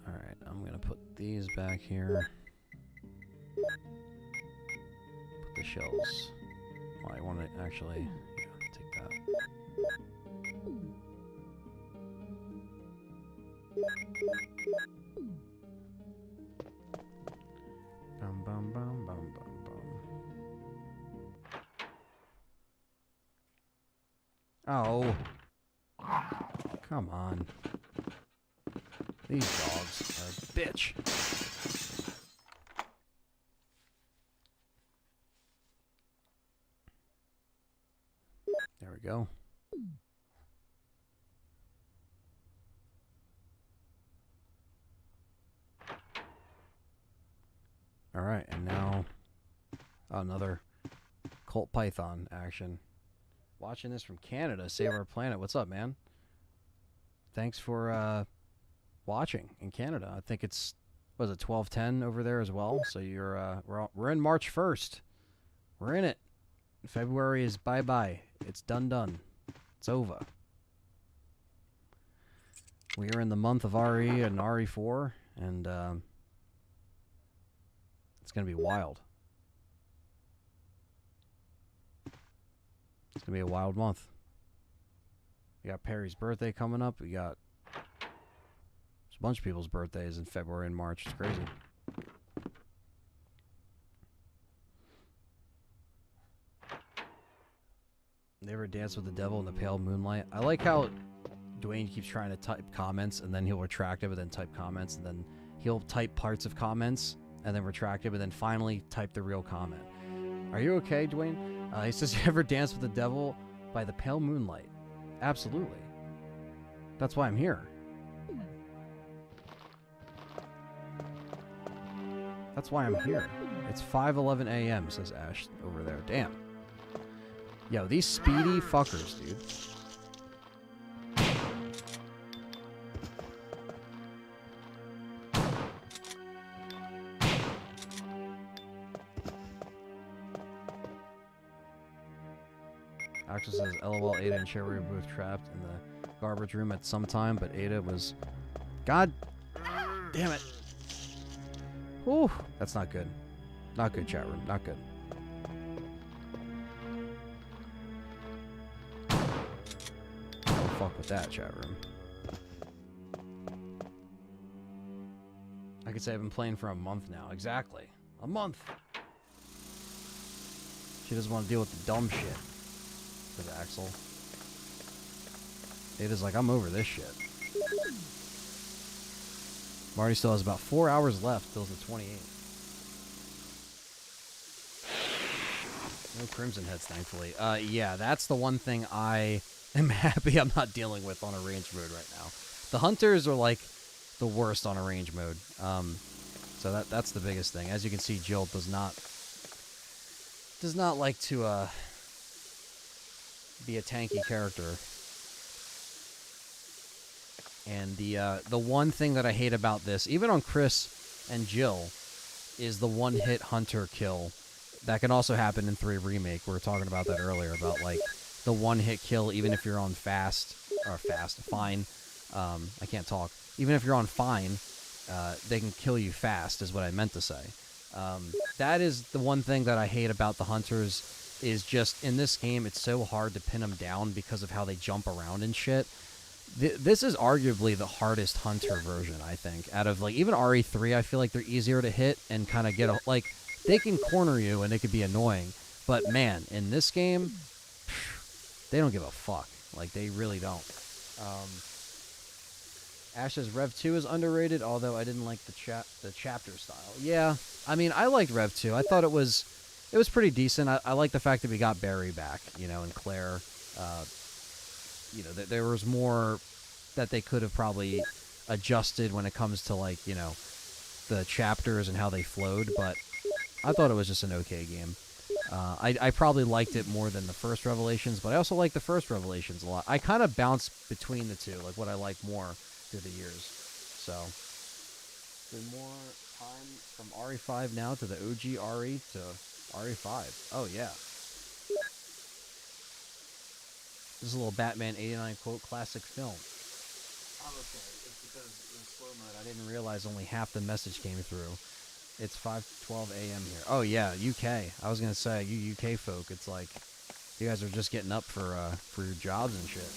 Alright, I'm gonna put these back here. Put the shells. Well, I want to actually, yeah, take that. Bum bum bum bum bum bum. Oh. Come on. These dogs are a bitch. There we go. All right, and now another Colt Python action. Watching this from Canada, Save Our Planet. What's up, man? Thanks for watching in Canada. I think it's, was it 12:10 over there as well? So you're we're in March 1st. We're in it. February is bye-bye. It's done. It's over. We are in the month of RE and RE4, and it's going to be wild. It's going to be a wild month. We got Perry's birthday coming up. We got a bunch of people's birthdays in February and March. It's crazy. They ever dance with the devil in the pale moonlight? I like how Dwayne keeps trying to type comments, and then he'll retract it, but then type comments, and then he'll type parts of comments, and then retracted, but then finally typed the real comment. Are you okay, Dwayne? He says, you ever dance with the devil by the pale moonlight? Absolutely. That's why I'm here. That's why I'm here. It's 5:11 a.m., says Ash over there. Damn. Yo, these speedy fuckers, dude. Axel says, LOL, Ada and Cherry were both trapped in the garbage room at some time, but Ada was... God damn it. Whew, that's not good. Not good, chat room. Not good. Don't fuck with that, chat room. I could say I've been playing for a month now. Exactly. A month. She doesn't want to deal with the dumb shit. Says Axel. Ada's like, I'm over this shit. Marty still has about 4 hours left till the 28th. No Crimson Heads, thankfully. Yeah, that's the one thing I am happy I'm not dealing with on arrange mode right now. The Hunters are like the worst on arrange mode. So that's the biggest thing. As you can see, Jill does not like to be a tanky character. And the one thing that I hate about this, even on Chris and Jill, is the one-hit hunter kill. That can also happen in 3 Remake. We were talking about that earlier, about like the one-hit kill, even if you're on fine. I can't talk. Even if you're on fine, they can kill you fast, is what I meant to say. That is the one thing that I hate about the hunters, is just in this game, it's so hard to pin them down because of how they jump around and shit. This is arguably the hardest hunter version, I think. Out of, like, even RE3, I feel like they're easier to hit and kind of get a, like, they can corner you and it could be annoying. But, man, in this game, they don't give a fuck. Like, they really don't. Ash's Rev 2 is underrated, although I didn't like the chapter style. Yeah, I mean, I liked Rev 2. I thought it was pretty decent. I like the fact that we got Barry back, you know, and Claire. You know, there was more that they could have probably adjusted when it comes to, like, you know, the chapters and how they flowed, but I thought it was just an okay game. I probably liked it more than the first Revelations, but I also like the first Revelations a lot. I kind of bounce between the two, like what I like more through the years. So, been more time from RE5 now to the OG RE to RE5. Oh, yeah. This is a little Batman 89 quote, classic film. Oh, okay. It's because in slow mode, I didn't realize only half the message came through. It's 5:12 a.m. here. Oh, yeah, UK. I was going to say, you UK folk, it's like, you guys are just getting up for your jobs and shit.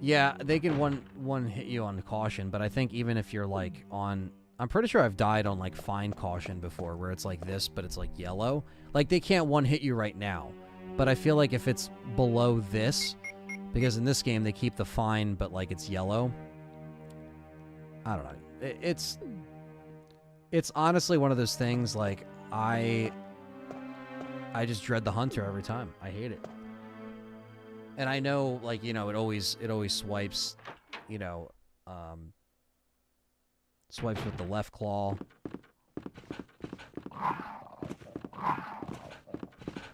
Yeah, they can one hit you on caution, but I think even if you're, like, on... I'm pretty sure I've died on, like, fine caution before, where it's like this, but it's, like, yellow. Like, they can't one-hit you right now. But I feel like if it's below this, because in this game they keep the fine, but, like, it's yellow. I don't know. It's honestly one of those things, like, I just dread the hunter every time. I hate it. And I know, like, you know, it always swipes, you know, swipes with the left claw.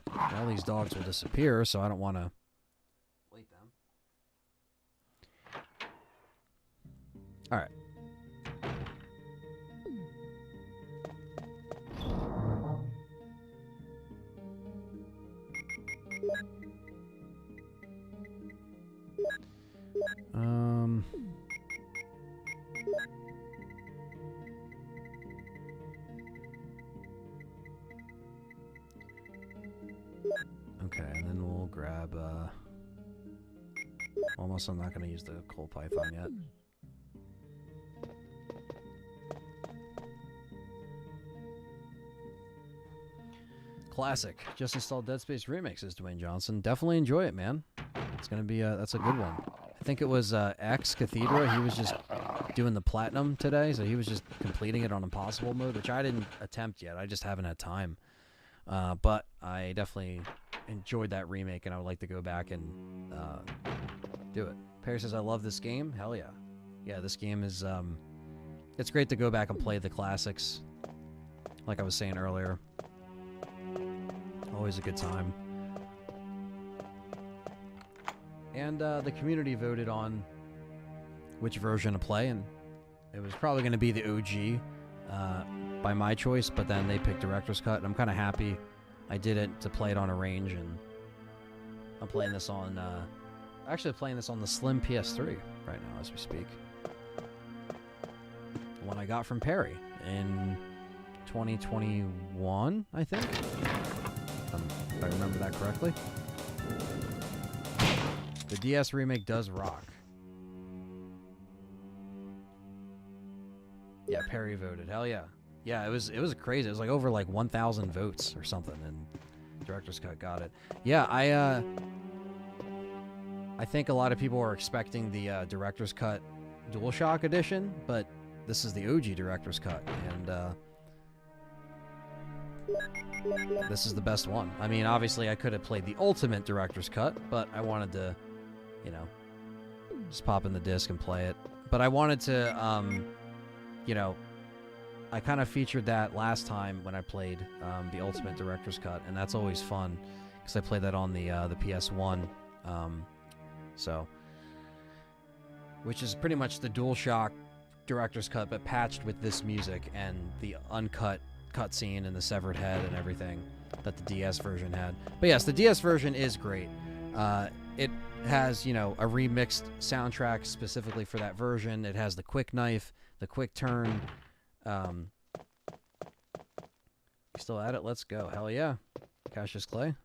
All these dogs will disappear, so I don't want to wait them. All right. Okay, and then we'll grab, almost I'm not going to use the coal python yet. Classic. Just installed Dead Space Remake, says Dwayne Johnson. Definitely enjoy it, man. It's going to be, that's a good one. I think it was X Cathedra. He was just doing the platinum today, so he was just completing it on impossible mode, which I didn't attempt yet. I just haven't had time. But I definitely enjoyed that remake, and I would like to go back and do it. Perry says, I love this game. Hell yeah. Yeah, this game is, it's great to go back and play the classics, like I was saying earlier. Always a good time. And the community voted on which version to play, and it was probably going to be the OG by my choice, but then they picked Director's Cut, and I'm kind of happy I did it to play it on a range, and I'm playing this on, actually playing this on the Slim PS3 right now as we speak. The one I got from Perry in 2021, I think, if I remember that correctly. The DS remake does rock. Yeah, Perry voted. Hell yeah. Yeah, it was crazy. It was like over like 1,000 votes or something, and Director's Cut got it. Yeah, I think a lot of people are expecting the Director's Cut DualShock edition, but this is the OG Director's Cut, and this is the best one. I mean, obviously I could have played the Ultimate Director's Cut, but I wanted to, you know, just pop in the disc and play it. But I wanted to, you know, I kind of featured that last time when I played the Ultimate Director's Cut, and that's always fun because I played that on the PS1, so, which is pretty much the DualShock Director's Cut, but patched with this music and the uncut cutscene and the severed head and everything that the DS version had. But yes, the DS version is great. It has, you know, a remixed soundtrack specifically for that version. It has the quick knife, the quick turn. You still at it? Let's go. Hell yeah. Cassius Clay.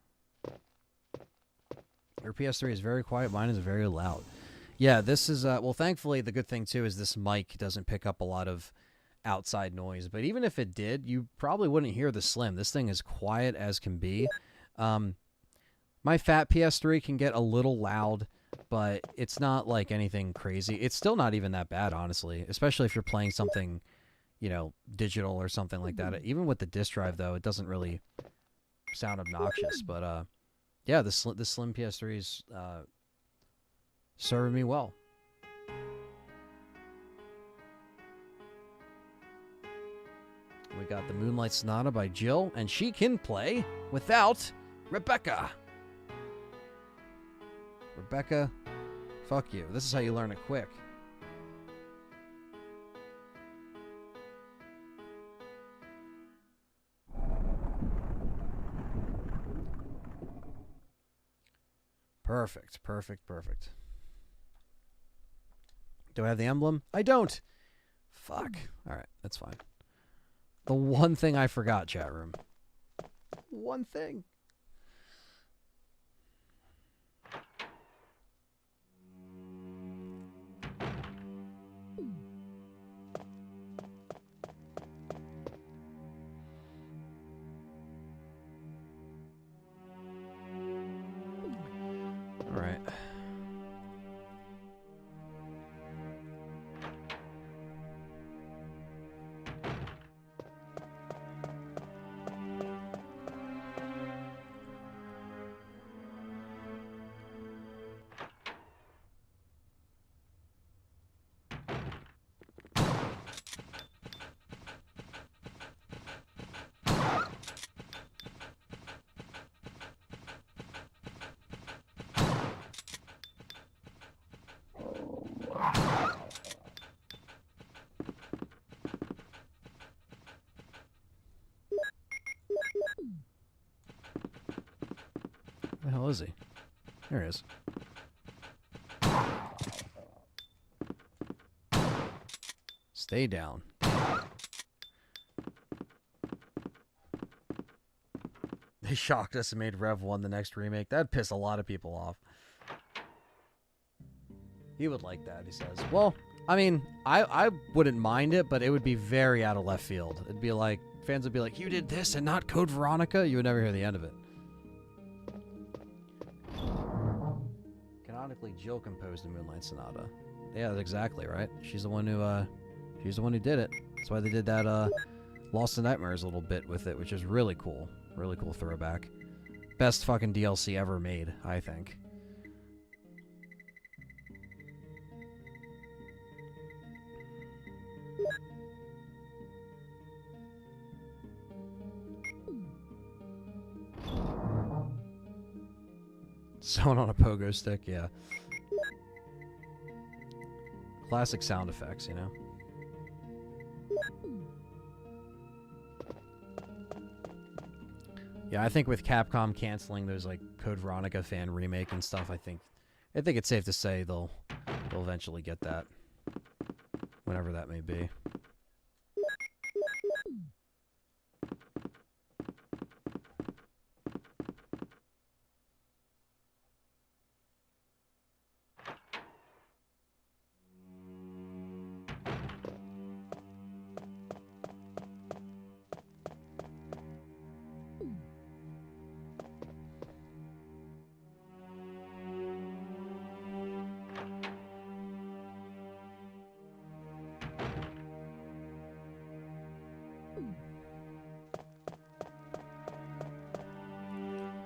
Your PS3 is very quiet. Mine is very loud. Yeah, this is, well, thankfully, the good thing, too, is this mic doesn't pick up a lot of outside noise. But even if it did, you probably wouldn't hear the Slim. This thing is quiet as can be. My fat PS3 can get a little loud, but it's not like anything crazy. It's still not even that bad, honestly, especially if you're playing something, you know, digital or something like that. Even with the disc drive, though, it doesn't really sound obnoxious. But, yeah, the Slim PS3 is serving me well. We got the Moonlight Sonata by Jill, and she can play without Rebecca. Rebecca, fuck you. This is how you learn it quick. Perfect, perfect, perfect. Do I have the emblem? I don't. Fuck. All right, that's fine. The one thing I forgot, chat room. One thing. All right. Where the hell is he? There he is. Stay down. They shocked us and made Rev 1 the next remake. That'd piss a lot of people off. He would like that, he says. Well, I mean, I wouldn't mind it, but it would be very out of left field. It'd be like, fans would be like, you did this and not Code Veronica? You would never hear the end of it. Ironically, Jill composed the Moonlight Sonata. Yeah, that's exactly right. She's the one who did it. That's why they did that Lost in Nightmares a little bit with it, which is really cool. Really cool throwback. Best fucking DLC ever made, I think. Someone on a pogo stick, yeah. Classic sound effects, you know? Yeah, I think with Capcom canceling those like Code Veronica fan remake and stuff, I think it's safe to say they'll eventually get that. Whenever that may be.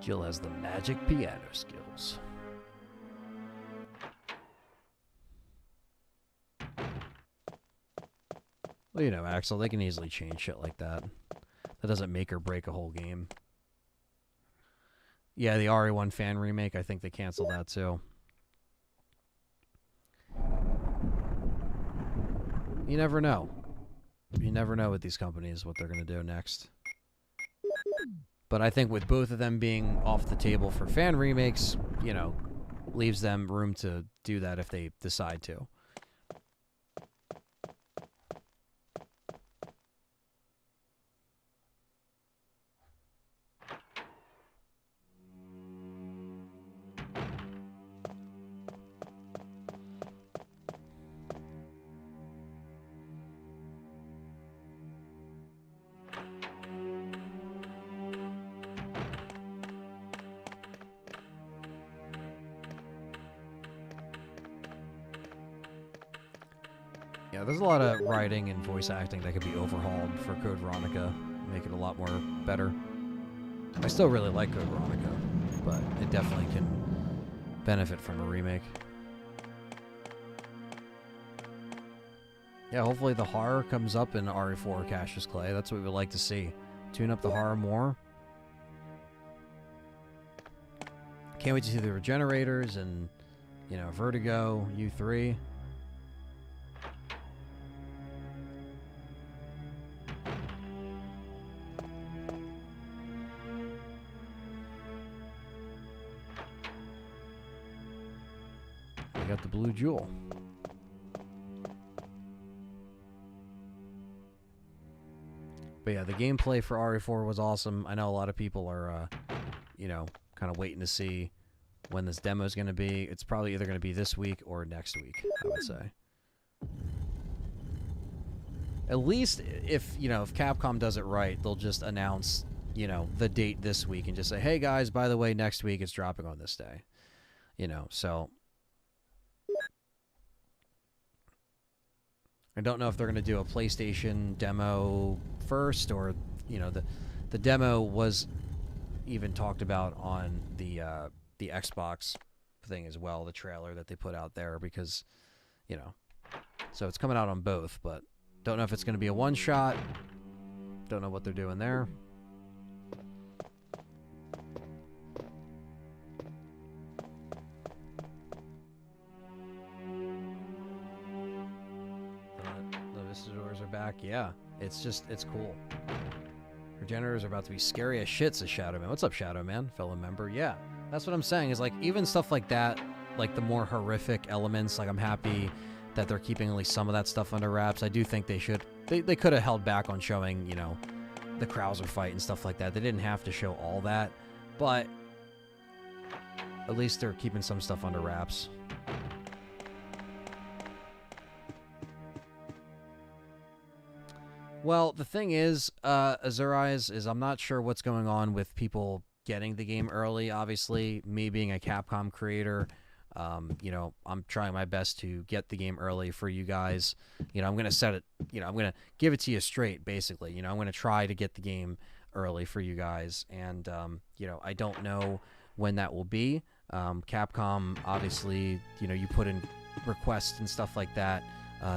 Jill has the magic piano skills. Well, you know, Axel, they can easily change shit like that. That doesn't make or break a whole game. Yeah, the RE1 fan remake, I think they canceled that too. You never know. You never know with these companies what they're going to do next. But I think with both of them being off the table for fan remakes, you know, leaves them room to do that if they decide to. Yeah, there's a lot of writing and voice acting that could be overhauled for Code Veronica, make it a lot more better. I still really like Code Veronica, but it definitely can benefit from a remake. Yeah, hopefully the horror comes up in RE4 Cassius Clay. That's what we would like to see. Tune up the horror more. Can't wait to see the Regenerators and, you know, Vertigo, U3. Got the blue jewel. But yeah, the gameplay for RE4 was awesome. I know a lot of people are, you know, kind of waiting to see when this demo is going to be. It's probably either going to be this week or next week, I would say. At least if, you know, if Capcom does it right, they'll just announce, you know, the date this week and just say, hey guys, by the way, next week it's dropping on this day. You know, so I don't know if they're going to do a PlayStation demo first, or, you know, the demo was even talked about on the Xbox thing as well, the trailer that they put out there, because, you know, so it's coming out on both, but don't know if it's going to be a one-shot. Don't know what they're doing there. Visitors are back. Yeah, it's cool. Regenerators are about to be scary as shit, says Shadow Man. What's up, Shadow Man? Fellow member. Yeah, that's what I'm saying, is like, even stuff like that, like the more horrific elements, like I'm happy that they're keeping at least some of that stuff under wraps. I do think they should. They could have held back on showing, you know, the Krauser fight and stuff like that. They didn't have to show all that, but at least they're keeping some stuff under wraps. Well, the thing is, Azure Eyes, is I'm not sure what's going on with people getting the game early. Obviously, me being a Capcom creator, You know, I'm trying my best to get the game early for you guys. You know, I'm gonna set it. You know, I'm gonna give it to you straight, basically. You know, I'm gonna try to get the game early for you guys, and you know, I don't know when that will be. Capcom, obviously, you know, you put in requests and stuff like that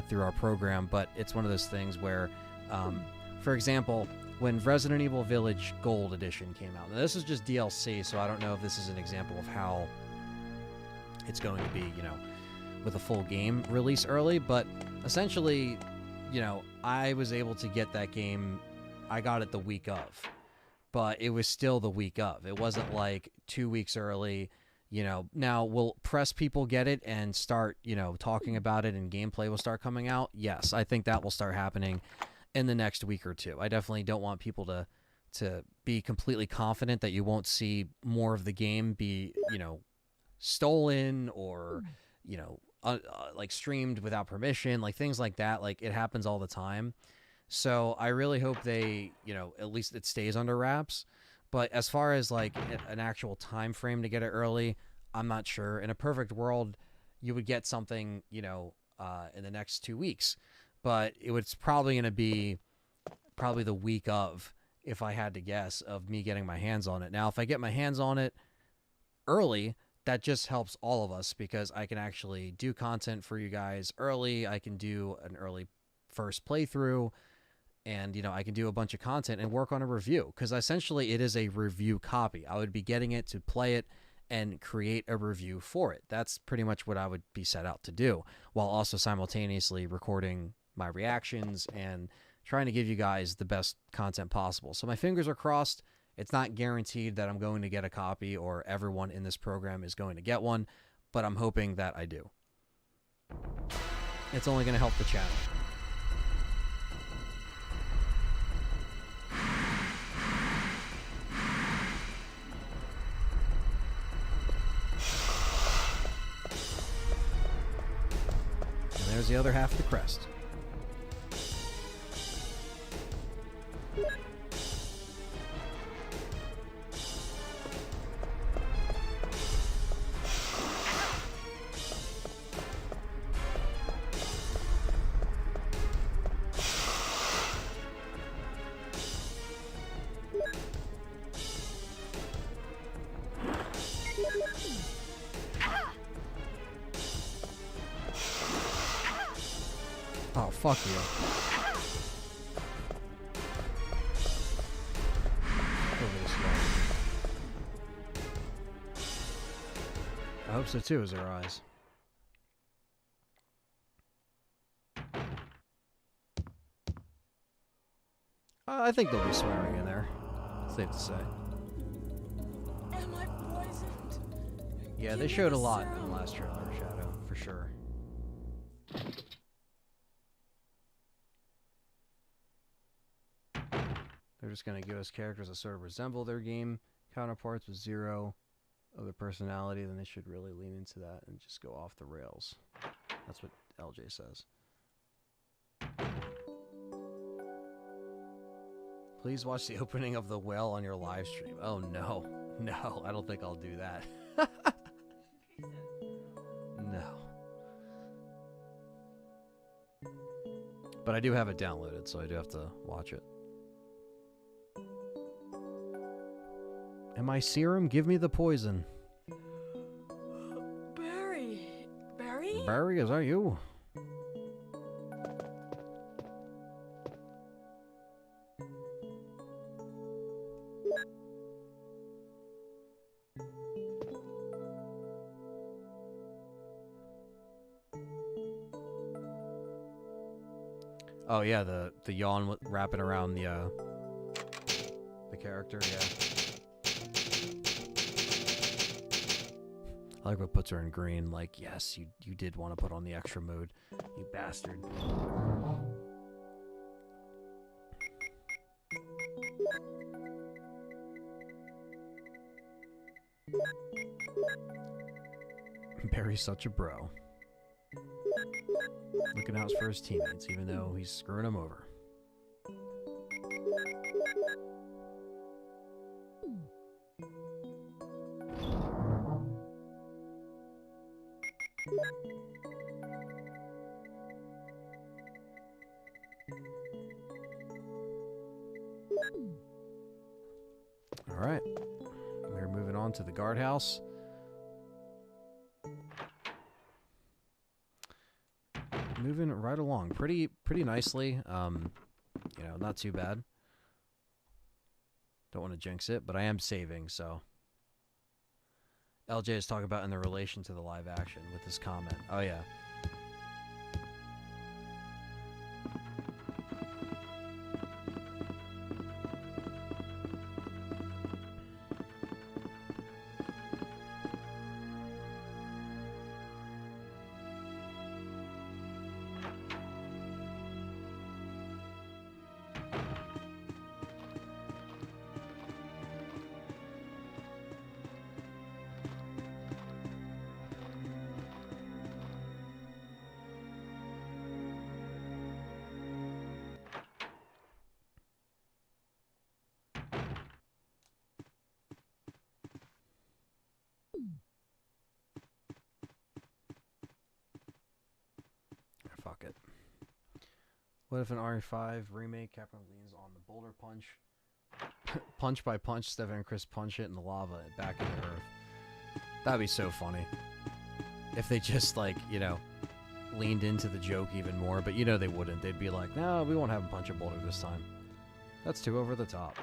through our program, but it's one of those things where, for example, when Resident Evil Village Gold Edition came out, now this is just DLC, so I don't know if this is an example of how it's going to be, you know, with a full game release early, but essentially, you know, I was able to get that game, I got it the week of, but it was still the week of. It wasn't like 2 weeks early. You know, now will press people get it and start, you know, talking about it and gameplay will start coming out? Yes, I think that will start happening in the next week or two. I definitely don't want people to be completely confident that you won't see more of the game be, you know, stolen or, you know, like streamed without permission, like things like that. Like, it happens all the time. So I really hope they, you know, at least it stays under wraps. But as far as like an actual time frame to get it early, I'm not sure. In a perfect world, you would get something, you know, in the next 2 weeks. But it's probably going to be probably the week of, if I had to guess, of me getting my hands on it. Now, if I get my hands on it early, that just helps all of us because I can actually do content for you guys early. I can do an early first playthrough. And, you know, I can do a bunch of content and work on a review because essentially it is a review copy. I would be getting it to play it and create a review for it. That's pretty much what I would be set out to do, while also simultaneously recording my reactions and trying to give you guys the best content possible. So my fingers are crossed. It's not guaranteed that I'm going to get a copy or everyone in this program is going to get one, but I'm hoping that I do. It's only going to help the channel. There's the other half of the crest. Oh, fuck you. Over this wall. I hope so too, is their eyes. I think there'll be swearing in there. Safe to say. Am I poisoned? Yeah, they showed a lot in the last trailer, Shadow, for sure. They're just going to give us characters that sort of resemble their game counterparts with zero other personality. Then they should really lean into that and just go off the rails. That's what LJ says. Please watch the opening of The Well on your live stream. Oh, no. No, I don't think I'll do that. No. But I do have it downloaded, so I do have to watch it. Am I serum? Give me the poison. Barry. Barry? Barry, is that you? Oh yeah, the yawn wrapping around the character, yeah. I like what puts her in green, like, yes, you did want to put on the extra mode, you bastard. Barry's such a bro. Looking out for his teammates, even though he's screwing them over. All right. We're moving on to the guardhouse. Moving right along pretty nicely. You know, not too bad. Don't want to jinx it, but I am saving, so. LJ is talking about in the relation to the live action with this comment. Oh, yeah. Fuck it. What if an RE5 remake Capcom leans on the boulder punch? Punch by punch, Stefan and Chris punch it in the lava and back into Earth. That'd be so funny. If they just, like, you know, leaned into the joke even more, but you know they wouldn't. They'd be like, no, we won't have him punch a boulder this time. That's too over the top.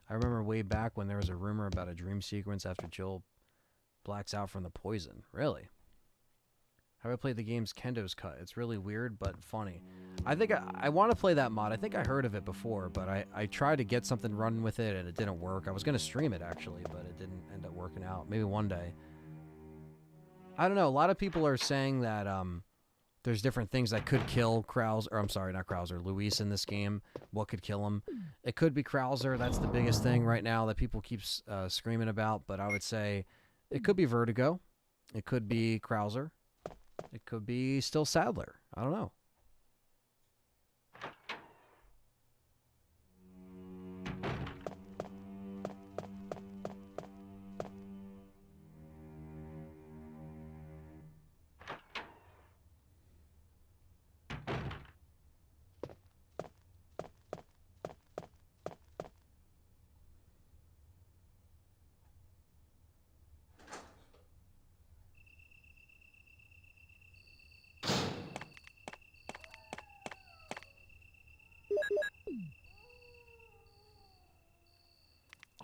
I remember way back when there was a rumor about a dream sequence after Jill blacks out from the poison. Really? Have I played the game's Kendo's Cut? It's really weird, but funny. I think I want to play that mod. I think I heard of it before, but I tried to get something running with it, and it didn't work. I was going to stream it, actually, but it didn't end up working out. Maybe one day. I don't know. A lot of people are saying that there's different things that could kill Krauser, or I'm sorry, not Krauser, Luis in this game. What could kill him? It could be Krauser. That's the biggest thing right now that people keep screaming about, but I would say it could be Vertigo. It could be Krauser. It could be still Sadler. I don't know.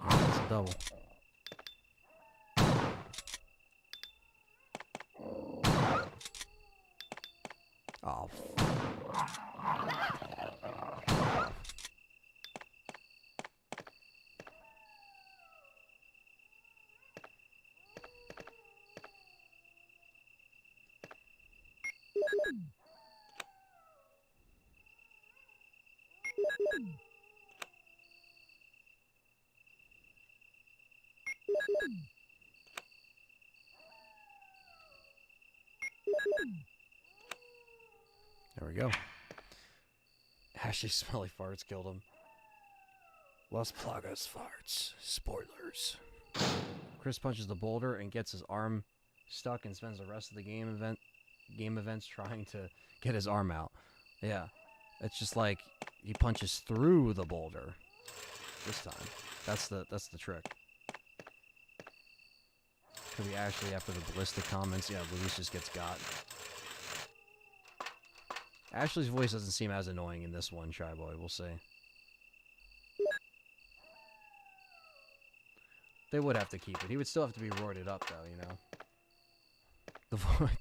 That's a double. Oh. There we go. Ashley smelly farts killed him. Las Plagas farts. Spoilers. Chris punches the boulder and gets his arm stuck and spends the rest of the game events trying to get his arm out. Yeah. It's just like he punches through the boulder this time. That's the trick. Could be Ashley after the ballistic comments. Yeah, Luis just gets got. Ashley's voice doesn't seem as annoying in this one, Shy Boy. We'll see. They would have to keep it. He would still have to be roided up, though, you know?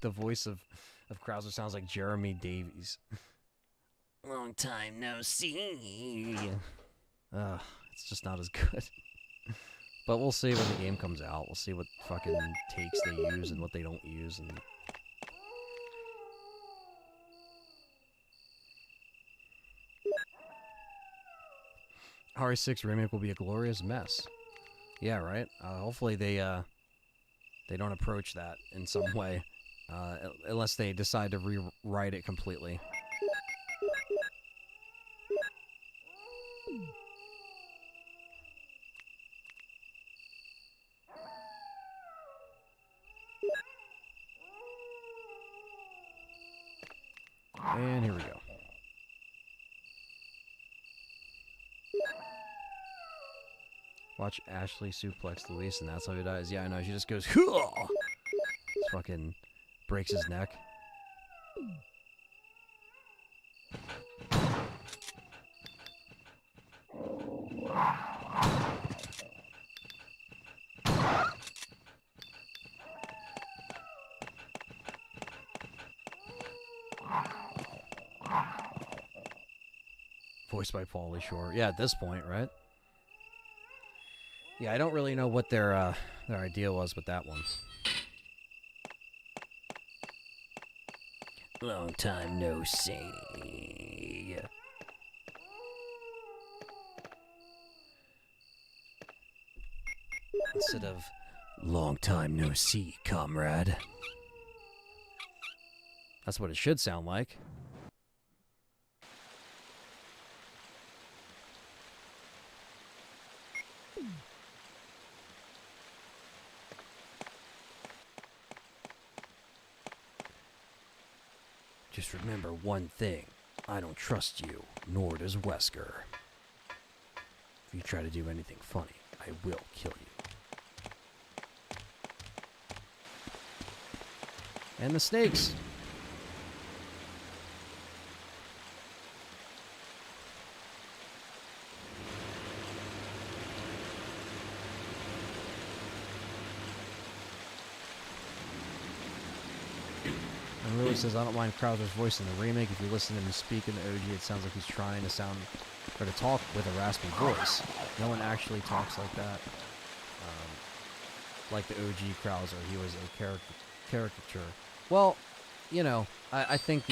The voice of Krauser sounds like Jeremy Davies. Long time no see. It's just not as good. But we'll see when the game comes out. We'll see what fucking takes they use and what they don't use. And RE6 Remake will be a glorious mess. Yeah, right? Hopefully they don't approach that in some way. Unless they decide to rewrite it completely. And here we go. Watch Ashley suplex Luis, and that's how he dies. Yeah, I know. She just goes, "Hoo!" Fucking breaks his neck. Voiced by Pauly Shore. Yeah, at this point, right? Yeah, I don't really know what their idea was with that one. Long time no see. Instead of long time no see, comrade. That's what it should sound like. Just remember one thing. I don't trust you, nor does Wesker. If you try to do anything funny, I will kill you. And the snakes. And Lily says, I don't mind Krauser's voice in the remake. If you listen to him speak in the OG, it sounds like he's trying to sound or to talk with a raspy voice. No one actually talks like that. Like the OG Krauser, he was a caricature. Well, you know, I think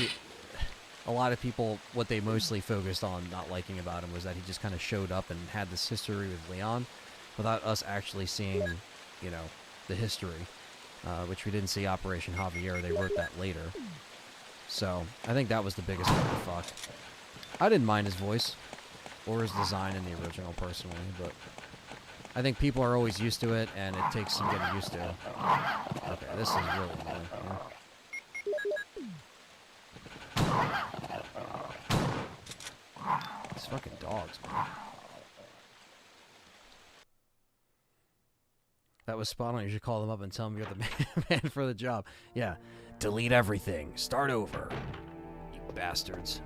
a lot of people, what they mostly focused on not liking about him was that he just kind of showed up and had this history with Leon without us actually seeing, you know, the history. Which we didn't see Operation Javier. They wrote that later. So, I think that was the biggest what the fuck. I didn't mind his voice. Or his design in the original, personally. But I think people are always used to it, and it takes some getting used to. Okay, this is really annoying. Yeah. These fucking dogs, man. That was spot on. You should call them up and tell them you're the man for the job. Yeah. Delete everything. Start over. You bastards.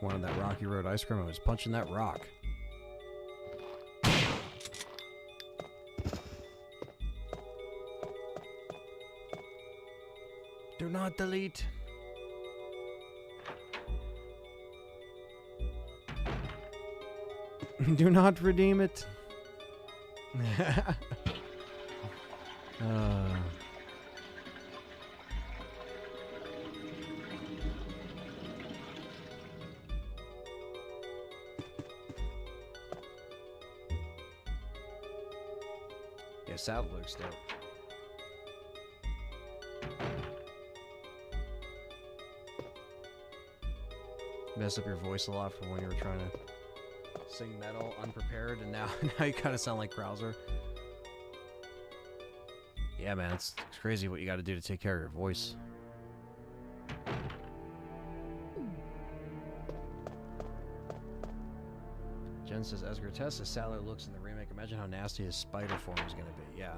Wanted that Rocky Road ice cream. I was punching that rock. Do not delete. Do not redeem it. Yeah, saddle looks dope. Mess up your voice a lot from when you were trying to sing metal unprepared, and now you kind of sound like Krauser. Yeah, man, it's crazy what you got to do to take care of your voice. Jen says, as grotesque as Sattler looks in the remake, imagine how nasty his spider form is going to be. Yeah.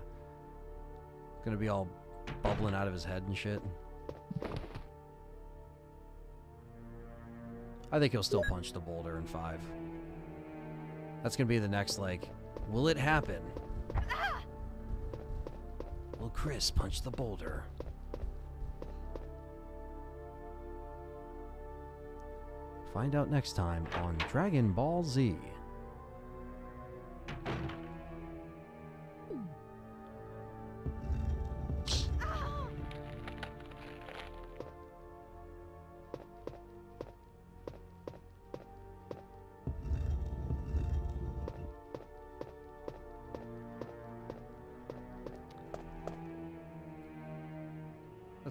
Going to be all bubbling out of his head and shit. I think he'll still punch the boulder in 5. That's going to be the next, like, will it happen? Will Chris punch the boulder? Find out next time on Dragon Ball Z.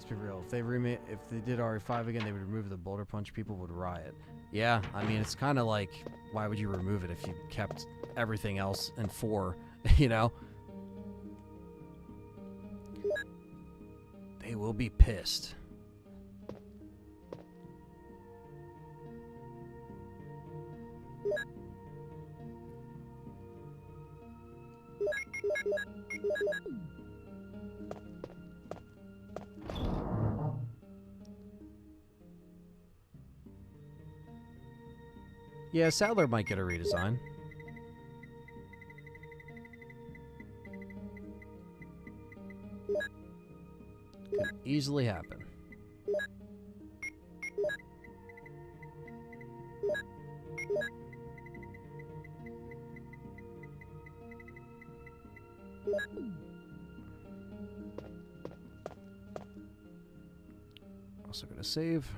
Let's be real. If they did RE5 again, they would remove the boulder punch. People would riot. Yeah, I mean, it's kind of like, why would you remove it if you kept everything else in 4, you know? They will be pissed. Yeah, Sadler might get a redesign. Could easily happen. Also gonna save.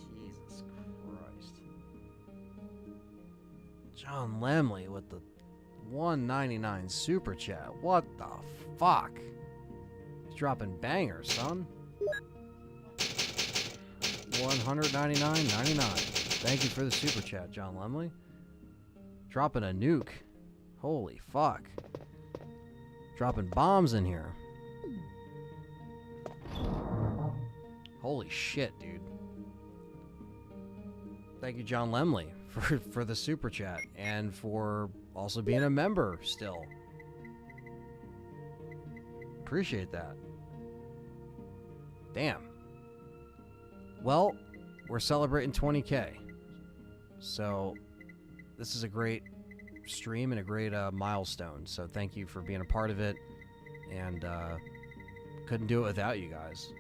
Jesus Christ. John Lemley with the $1.99 super chat. What the fuck? He's dropping bangers, son. $199.99. Thank you for the super chat, John Lemley. Dropping a nuke. Holy fuck. Dropping bombs in here. Holy shit, dude. Thank you, John Lemley, for the super chat and for also being a member still. Appreciate that. Damn. Well, we're celebrating 20K. So this is a great stream and a great milestone. So thank you for being a part of it. And couldn't do it without you guys.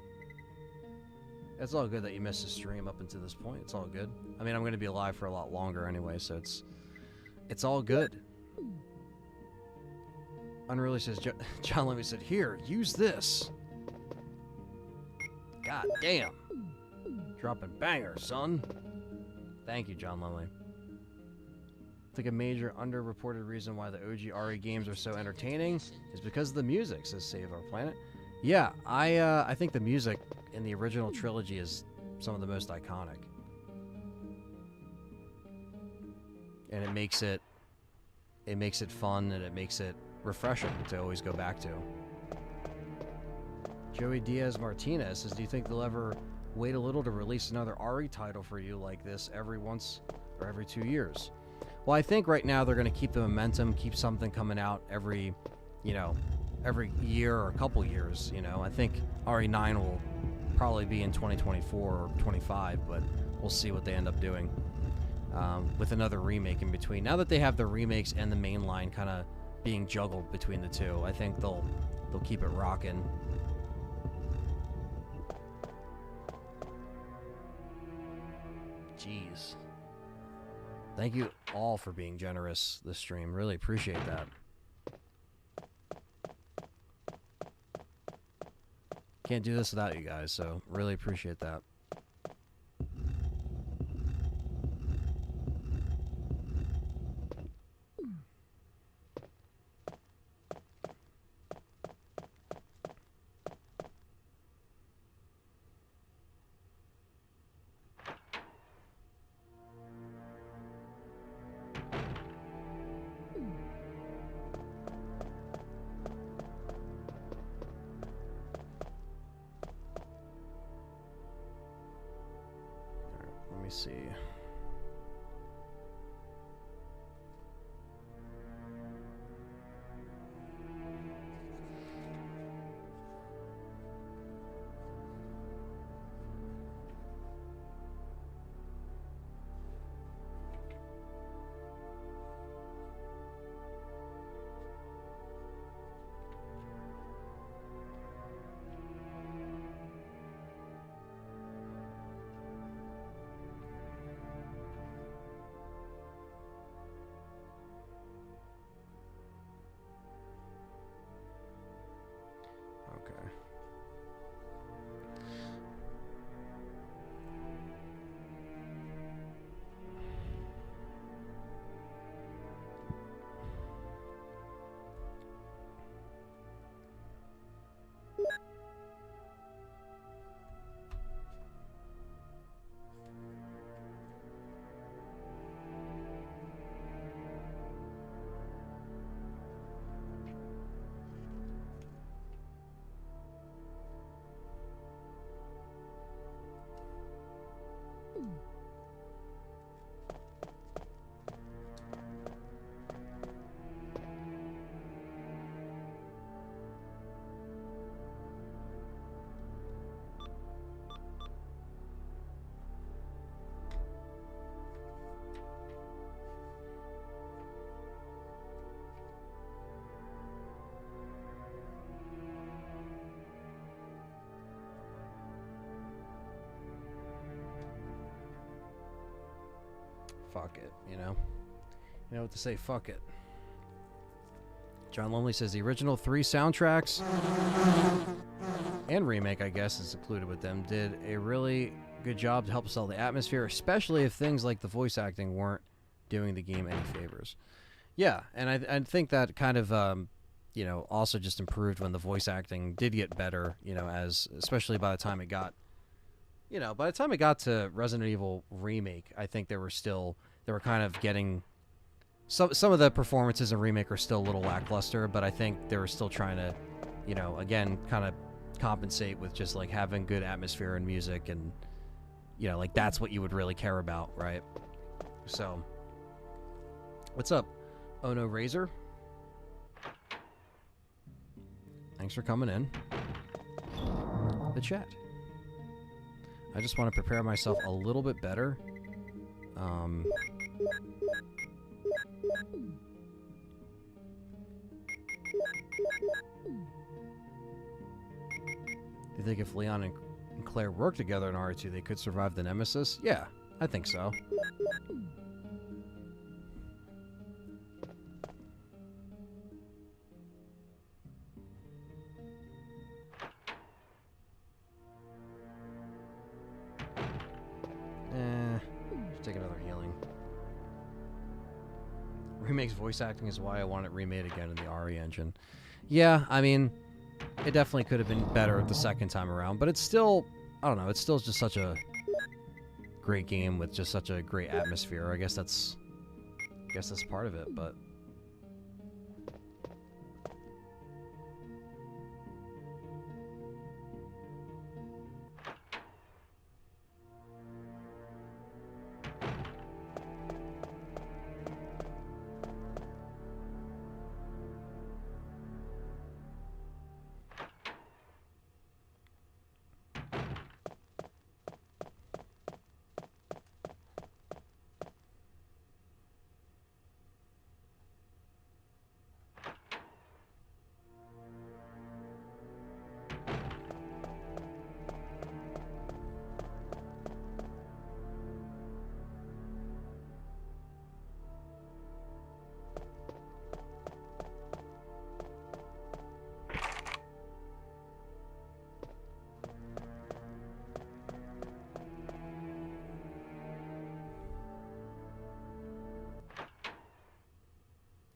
It's all good that you missed the stream up until this point. It's all good. I mean, I'm going to be alive for a lot longer anyway, so it's all good. Unruly says, John Lemmy said, here, use this. God damn. Dropping bangers, son. Thank you, John Lemley. I think a major underreported reason why the OG RE games are so entertaining is because of the music, says Save Our Planet. Yeah, I think the music in the original trilogy is some of the most iconic. And it makes it fun and it makes it refreshing to always go back to. Joey Diaz Martinez says, do you think they'll ever wait a little to release another RE title for you like this every once or every 2 years? Well, I think right now they're going to keep the momentum, keep something coming out every year or a couple years, you know. I think RE9 will probably be in 2024 or 25, but we'll see what they end up doing with another remake in between. Now that they have the remakes and the main line kind of being juggled between the two, I think they'll keep it rocking. Jeez. Thank you all for being generous this stream. Really appreciate that. Can't do this without you guys, so really appreciate that. Let me see. fuck it, you know? You know what to say, fuck it. John Lumley says the original 3 soundtracks and remake, I guess, is included with them, did a really good job to help sell the atmosphere, especially if things like the voice acting weren't doing the game any favors. Yeah, and I think that kind of, you know, also just improved when the voice acting did get better, you know, as especially by the time it got, you know, by the time it got to Resident Evil Remake, I think they were kind of getting some of the performances in Remake are still a little lackluster, but I think they were still trying to, you know, again, kind of compensate with just like having good atmosphere and music, and you know, like that's what you would really care about, right? So, what's up, Ono Razor? Thanks for coming in. The chat. I just want to prepare myself a little bit better. Do you think if Leon and Claire work together in R2, they could survive the Nemesis? Yeah, I think so. Just take another healing. Remake's voice acting is why I want it remade again in the RE engine. Yeah, I mean, it definitely could have been better the second time around, but it's still, I don't know, it's still just such a great game with just such a great atmosphere. I guess that's part of it, but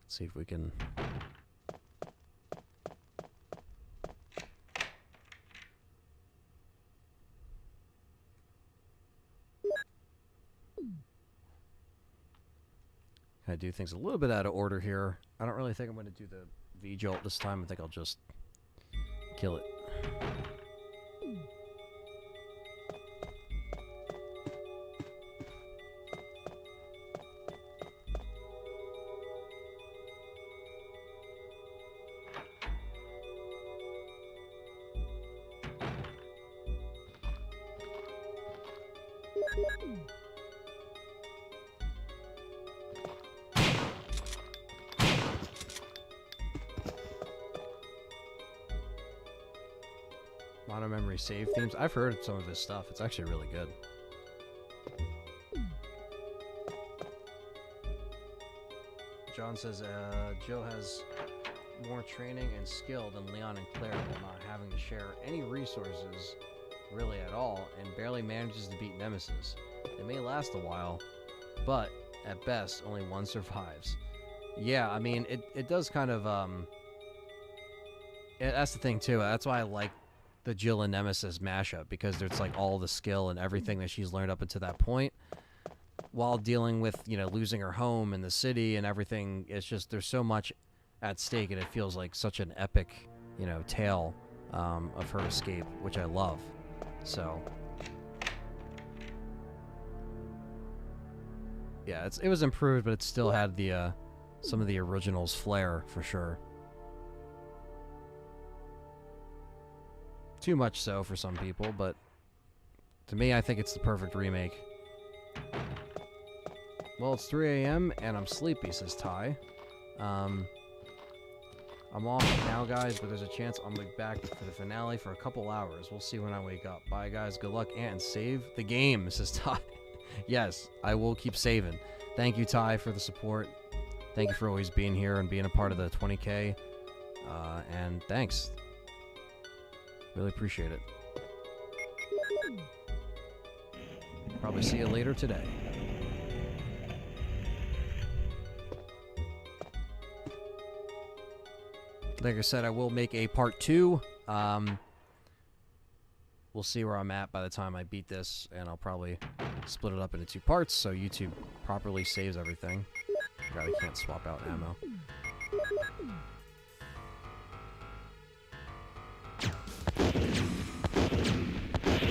see if we can. I do things a little bit out of order here. I don't really think I'm going to do the V-Jolt this time. I think I'll just kill it. Modern Memory save themes. I've heard some of his stuff. It's actually really good. John says Joe has more training and skill than Leon and Claire while not having to share any resources really at all, and barely manages to beat Nemesis. It may last a while, but at best only one survives. Yeah, I mean, it does kind of that's the thing too. That's why I like the Jill and Nemesis mashup, because there's like all the skill and everything that she's learned up until that point, while dealing with, you know, losing her home and the city and everything. It's just there's so much at stake, and it feels like such an epic, you know, tale of her escape, which I love. So yeah, it was improved, but it still had the some of the original's flair for sure. Too much so for some people, but to me, I think it's the perfect remake. Well, it's 3 a.m. and I'm sleepy, says Ty. I'm off now, guys, but there's a chance I'll be back for the finale for a couple hours. We'll see when I wake up. Bye, guys. Good luck, and save the game, says Ty. Yes, I will keep saving. Thank you, Ty, for the support. Thank you for always being here and being a part of the 20K. And thanks. Really appreciate it. Probably see you later today. Like I said, I will make a part 2. We'll see where I'm at by the time I beat this, and I'll probably split it up into 2 parts so YouTube properly saves everything. God, I can't swap out ammo.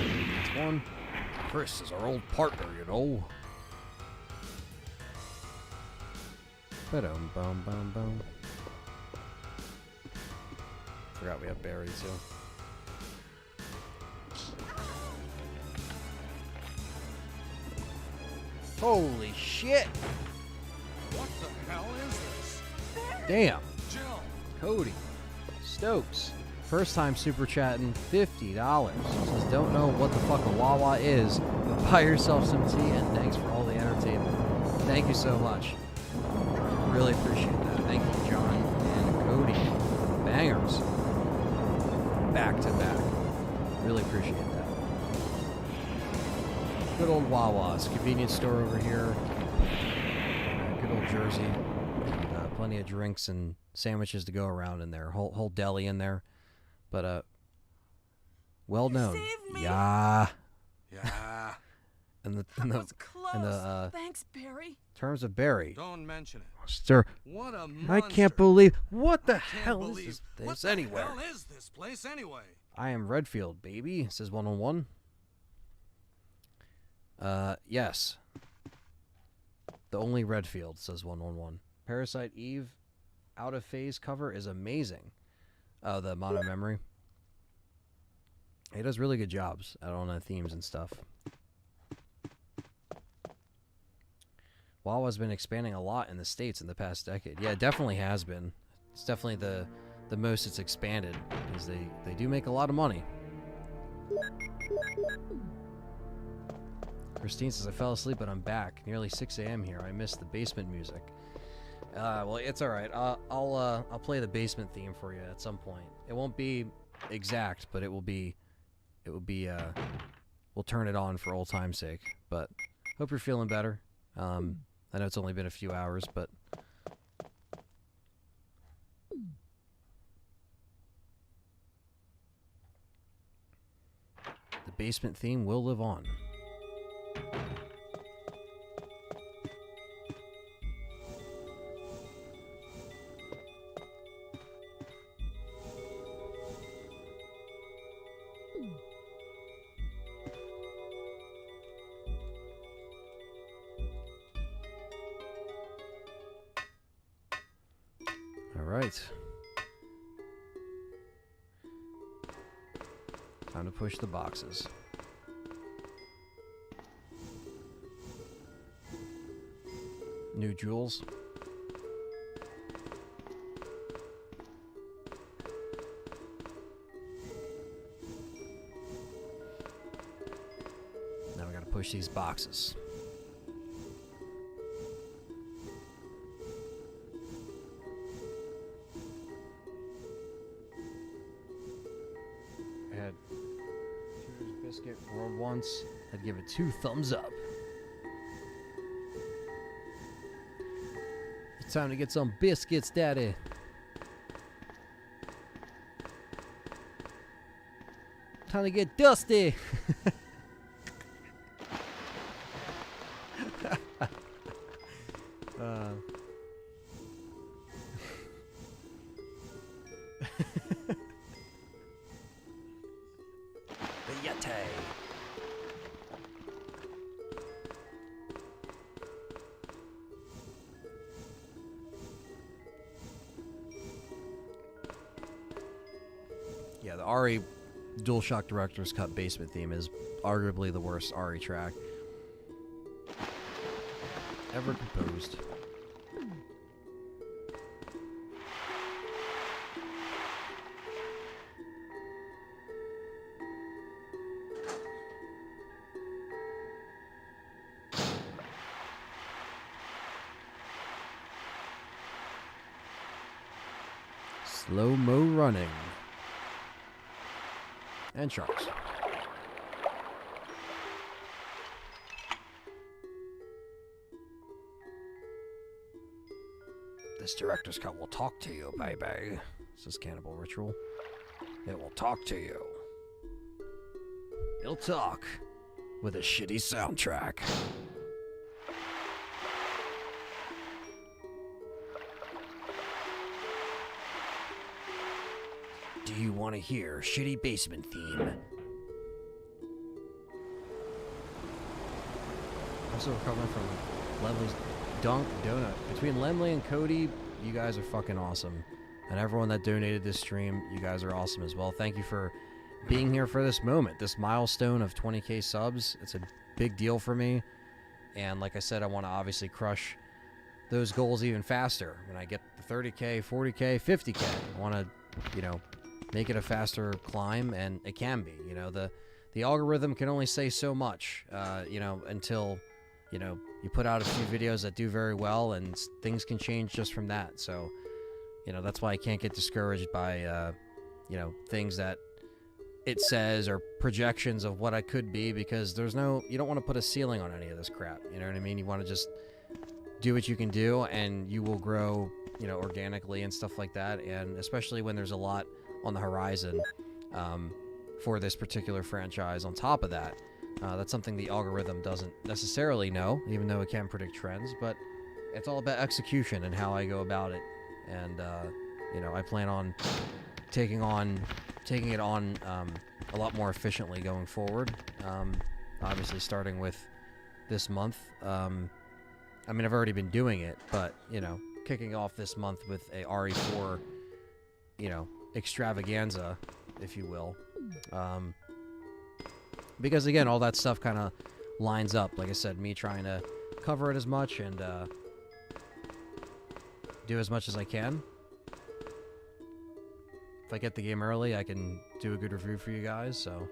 That's one. Chris is our old partner, you know. Ba-dum, bum, bum, bum. Forgot we have Barry, too. Holy shit! What the hell is this? Damn. Jill! Cody. Stokes. First time super chatting, $50. Says, don't know what the fuck a Wawa is, but buy yourself some tea and thanks for all the entertainment. Thank you so much. Really appreciate that. Thank you, John and Cody. Bangers. Back to back. Really appreciate that. Good old Wawa's. Convenience store over here. Good old Jersey. Plenty of drinks and sandwiches to go around in there. Whole deli in there. But, well known. Saved me. Yeah. Yeah. And That was close. Thanks, Barry. terms of Barry. Don't mention it. Sir, What a monster. I can't believe. What the I can't hell believe- is this What place the anywhere? hell is this place anyway? I am Redfield, baby, says 101. Yes. The only Redfield, says 111. Parasite Eve out of phase cover is amazing. Oh, the mono memory. He does really good jobs on the themes and stuff. Wawa's been expanding a lot in the States in the past decade. Yeah, it definitely has been. It's definitely the most it's expanded, because they do make a lot of money. Christine says, I fell asleep, but I'm back. Nearly 6 a.m. here. I missed the basement music. Well, it's all right. I'll play the basement theme for you at some point. It won't be exact, but it will be. We'll turn it on for old time's sake. But hope you're feeling better. I know it's only been a few hours, but the basement theme will live on. Alright. Time to push the boxes. New jewels. Now we gotta push these boxes. I had Cheers Biscuit rolled once. I'd give it 2 thumbs up. It's time to get some biscuits, Daddy. Time to get dusty. The Yeti. Yeah, the RE DualShock Director's Cut basement theme is arguably the worst RE track ever composed. Slow-mo running. And sharks. This director's cut will talk to you, baby. Says Cannibal Ritual. It will talk to you. It'll talk with a shitty soundtrack. Do you want to hear shitty basement theme? I'm still recovering from Lemley's dunk donut. Between Lemley and Cody, you guys are fucking awesome. And everyone that donated this stream, you guys are awesome as well. Thank you for being here for this moment, this milestone of 20k subs. It's a big deal for me. And like I said, I want to obviously crush those goals even faster. When I get the 30k, 40k, 50k, I want to, you know, make it a faster climb, and it can be. You know, the algorithm can only say so much, you know, until, you know, you put out a few videos that do very well, and things can change just from that. So, you know, that's why I can't get discouraged by, you know, things that it says or projections of what I could be, because there's no, you don't want to put a ceiling on any of this crap. You know what I mean? You want to just do what you can do, and you will grow, you know, organically and stuff like that. And especially when there's a lot on the horizon for this particular franchise. On top of that, that's something the algorithm doesn't necessarily know, even though it can predict trends, but it's all about execution and how I go about it. And you know, I plan on taking it on a lot more efficiently going forward. Obviously starting with this month. I mean, I've already been doing it, but, you know, kicking off this month with a RE4, you know, extravaganza, if you will. Because, again, all that stuff kind of lines up. Like I said, me trying to cover it as much and do as much as I can. If I get the game early, I can do a good review for you guys, so...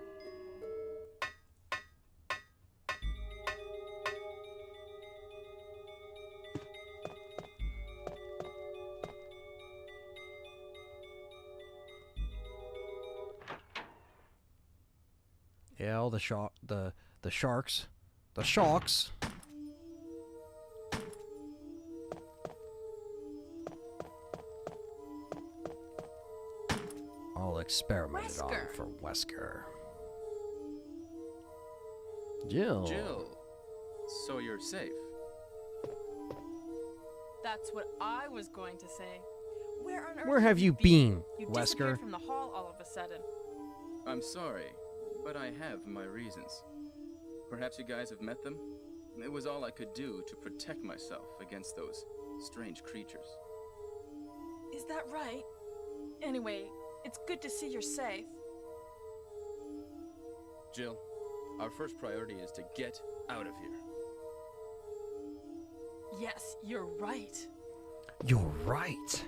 Yeah, all the sharks. The sharks. All experimented on for Wesker. Jill. Jill, so you're safe. That's what I was going to say. Where on earth Where have you been, You Wesker? disappeared from the hall all of a sudden. I'm sorry, but I have my reasons. Perhaps you guys have met them? It was all I could do to protect myself against those strange creatures. Is that right? Anyway, it's good to see you're safe. Jill, our first priority is to get out of here. Yes, you're right. You're right.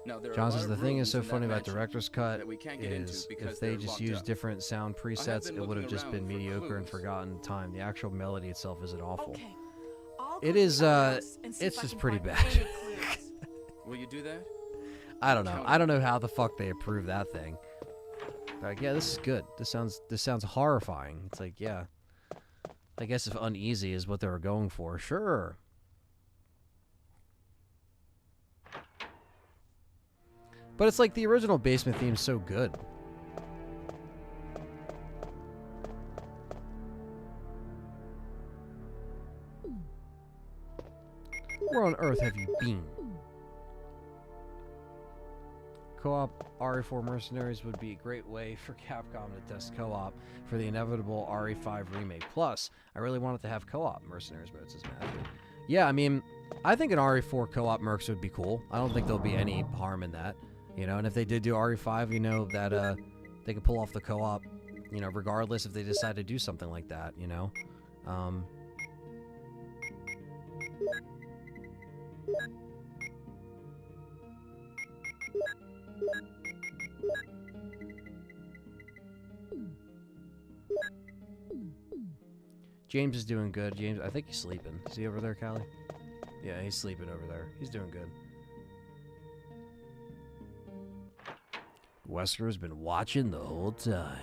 Now, there John are a says lot the of thing is rooms so in that funny about mansion director's cut that we can't get into is because if they they're just locked used up. different sound presets, been it would have looking just been around for mediocre and clues. forgotten time. The actual melody itself isn't awful. Okay. I'll It go is, to the house and see it's if I just can pretty find bad. any clues. Will you do that? I don't know. I don't know how the fuck they approved that thing. Like, yeah, this is good. This sounds horrifying. It's like, yeah. I guess if uneasy is what they were going for, sure. But it's like the original basement theme's so good. Where on earth have you been? Co-op RE4 Mercenaries would be a great way for Capcom to test co-op for the inevitable RE5 remake. Plus, I really wanted to have co-op Mercenaries modes as Matthew. Yeah, I mean, I think an RE4 co-op Mercs would be cool. I don't think there'll be any harm in that. You know, and if they did do RE5, you know, that they could pull off the co-op, you know, regardless if they decide to do something like that, you know. James is doing good. James, I think he's sleeping. Is he over there, Callie? Yeah, he's sleeping over there. He's doing good. Wesker's been watching the whole time.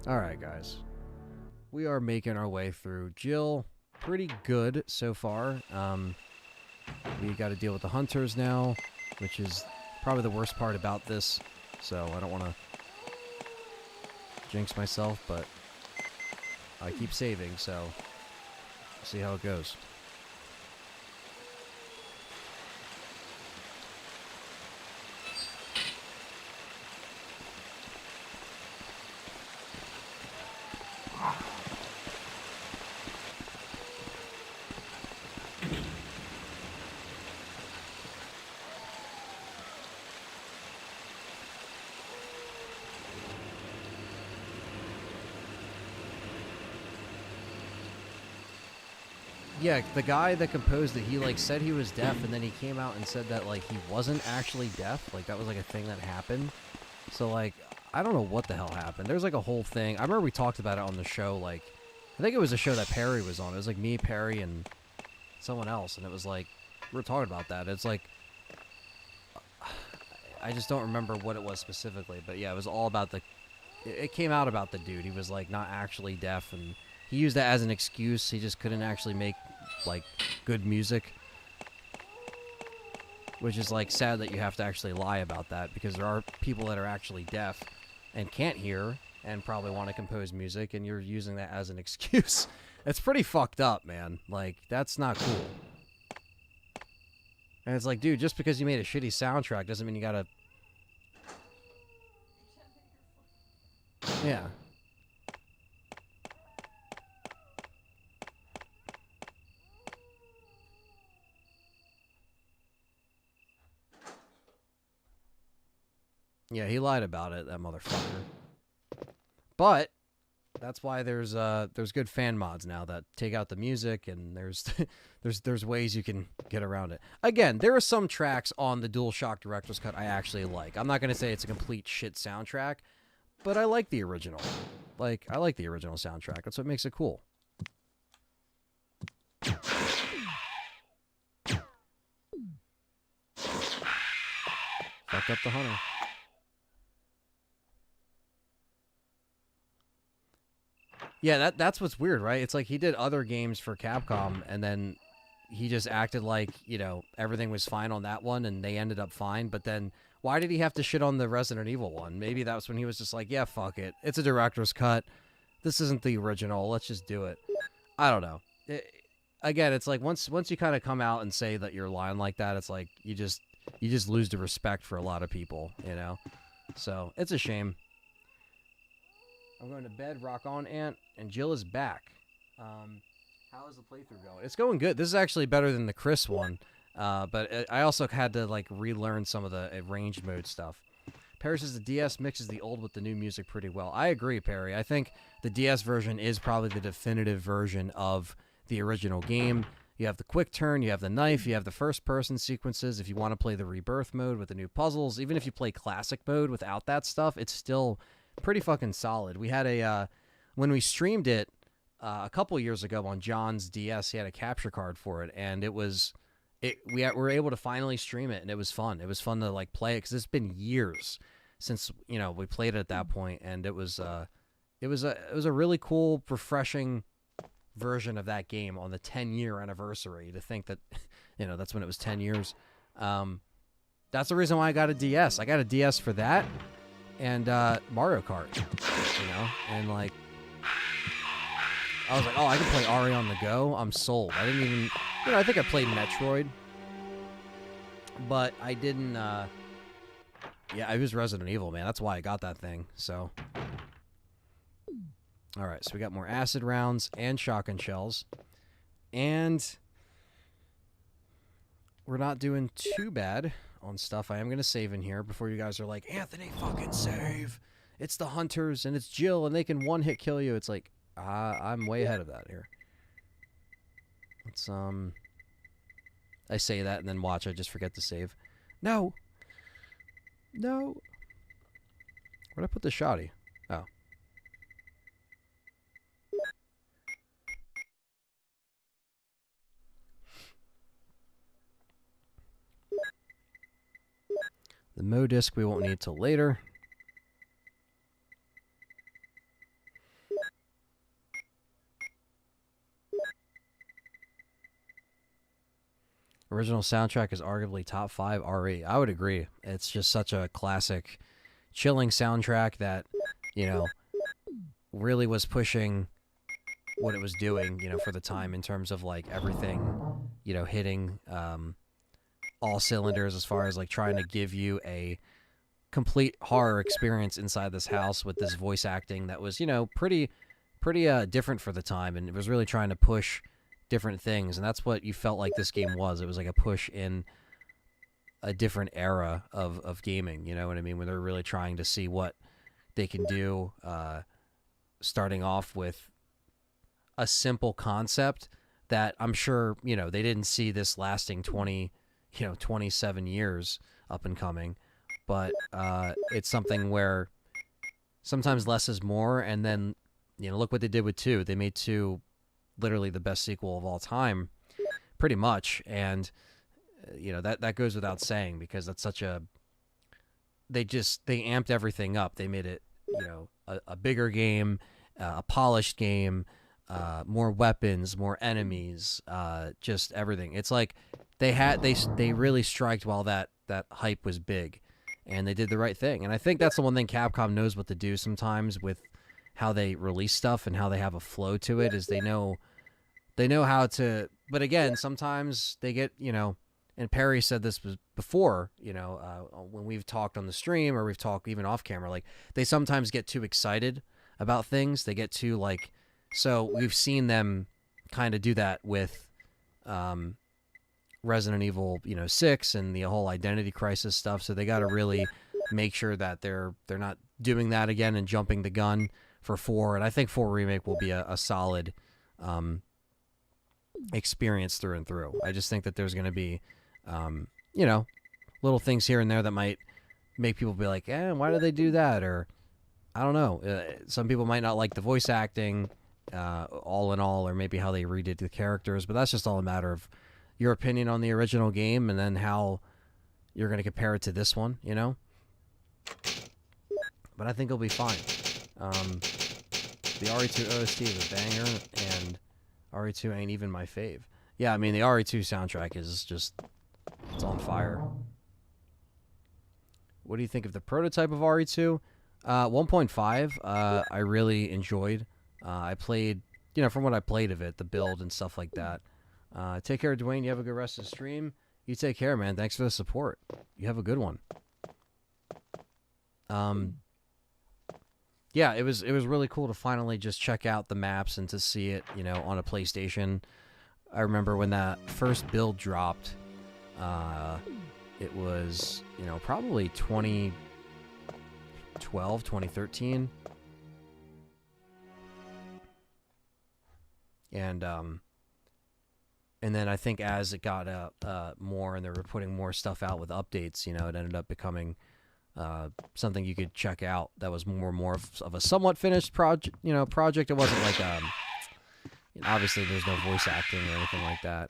Alright, guys. We are making our way through. Jill, pretty good so far. We got to deal with the hunters now, which is probably the worst part about this. So I don't want to jinx myself, but I keep saving, so see how it goes. Yeah, the guy that composed it, he like said he was deaf, and then he came out and said that like he wasn't actually deaf. Like that was like a thing that happened. So like I don't know what the hell happened. There's like a whole thing. I remember we talked about it on the show. Like I think it was a show that Perry was on. It was like me, Perry, and someone else, and it was like we were talking about that. It's like I just don't remember what it was specifically, but yeah, it was all about the. It came out about the dude. He was like not actually deaf, and he used that as an excuse. He just couldn't actually make like good music, which is like sad that you have to actually lie about that, because there are people that are actually deaf and can't hear and probably want to compose music, and you're using that as an excuse. It's pretty fucked up, man. Like that's not cool. And it's like, dude, just because you made a shitty soundtrack doesn't mean you gotta. Yeah. Yeah, he lied about it, that motherfucker. But that's why there's good fan mods now that take out the music, and there's there's ways you can get around it. Again, there are some tracks on the DualShock Director's Cut I actually like. I'm not gonna say it's a complete shit soundtrack, but I like the original. Like I like the original soundtrack. That's what makes it cool. Fuck up the hunter. Yeah, that's what's weird, right? It's like he did other games for Capcom, and then he just acted like, you know, everything was fine on that one, and they ended up fine. But then, why did he have to shit on the Resident Evil one? Maybe that was when he was just like, yeah, fuck it. It's a director's cut. This isn't the original. Let's just do it. I don't know. Again, it's like once you kind of come out and say that you're lying like that, it's like you just lose the respect for a lot of people, you know? So, it's a shame. I'm going to bed, rock on, Ant, and Jill is back. How is the playthrough going? It's going good. This is actually better than the Chris one, but I also had to like relearn some of the ranged mode stuff. Perry says the DS mixes the old with the new music pretty well. I agree, Perry. I think the DS version is probably the definitive version of the original game. You have the quick turn, you have the knife, you have the first-person sequences. If you want to play the rebirth mode with the new puzzles, even if you play classic mode without that stuff, it's still pretty fucking solid. We had a when we streamed it a couple years ago on John's DS, he had a capture card for it, and we were able to finally stream it, and it was fun. It was fun to like play it, because it's been years since, you know, we played it at that point, and it was a really cool, refreshing version of that game on the 10-year anniversary. To think that, you know, that's when it was 10 years. That's the reason why I got a DS. I got a DS for that and Mario Kart, you know, and like I was like, oh, I can play Ori on the go. I'm sold. I didn't even, you know, I think I played Metroid, but I didn't. Yeah, it was Resident Evil, man. That's why I got that thing. So, all right, so we got more acid rounds and shotgun shells, and we're not doing too bad on stuff. I am going to save in here before you guys are like, Anthony, fucking save. It's the hunters, and it's Jill, and they can one-hit kill you. It's like, I'm way ahead of that here. Let's, I say that, and then watch, I just forget to save. No! No! Where'd I put the shotty? Oh. The Mo disc we won't need till later. Original soundtrack is arguably top 5 RE. I would agree. It's just such a classic, chilling soundtrack that, you know, really was pushing what it was doing, you know, for the time in terms of like everything, you know, hitting all cylinders as far as like trying to give you a complete horror experience inside this house with this voice acting that was, you know, pretty different for the time, and it was really trying to push different things, and that's what you felt like this game was. It was like a push in a different era of gaming, you know what I mean, when they're really trying to see what they can do, starting off with a simple concept that I'm sure, you know, they didn't see this lasting 27 years up and coming, but it's something where sometimes less is more, and then, you know, look what they did with 2. They made 2 literally the best sequel of all time, pretty much, and you know, that goes without saying, because that's such a, they amped everything up. They made it, you know, a bigger game, a polished game, more weapons, more enemies, just everything. It's like they really striked while that hype was big, and they did the right thing. And I think that's the one thing Capcom knows what to do sometimes with how they release stuff and how they have a flow to it, is they know how to, but again, sometimes they get, you know, and Perry said this before, you know, when we've talked on the stream or we've talked even off camera, like they sometimes get too excited about things. They get too like, so we've seen them kind of do that with Resident Evil, you know, 6 and the whole identity crisis stuff. So they got to really make sure that they're not doing that again and jumping the gun for 4, and I think 4 Remake will be a solid experience through and through. I just think that there's going to be, you know, little things here and there that might make people be like, why did they do that? Or, I don't know. Some people might not like the voice acting, all in all, or maybe how they redid the characters, but that's just all a matter of your opinion on the original game and then how you're going to compare it to this one, you know? But I think it'll be fine. The RE2 OST is a banger, and RE2 ain't even my fave. Yeah, I mean, the RE2 soundtrack is just, it's on fire. What do you think of the prototype of RE2? 1.5, I really enjoyed. I played, you know, from what I played of it, the build and stuff like that. Take care, Dwayne. You have a good rest of the stream. You take care, man. Thanks for the support. You have a good one. Yeah, it was really cool to finally just check out the maps and to see it, you know, on a PlayStation. I remember when that first build dropped, it was, you know, probably 2012, 2013. And then I think as it got more and they were putting more stuff out with updates, you know, it ended up becoming something you could check out that was more of a somewhat finished project. It wasn't like obviously there's no voice acting or anything like that.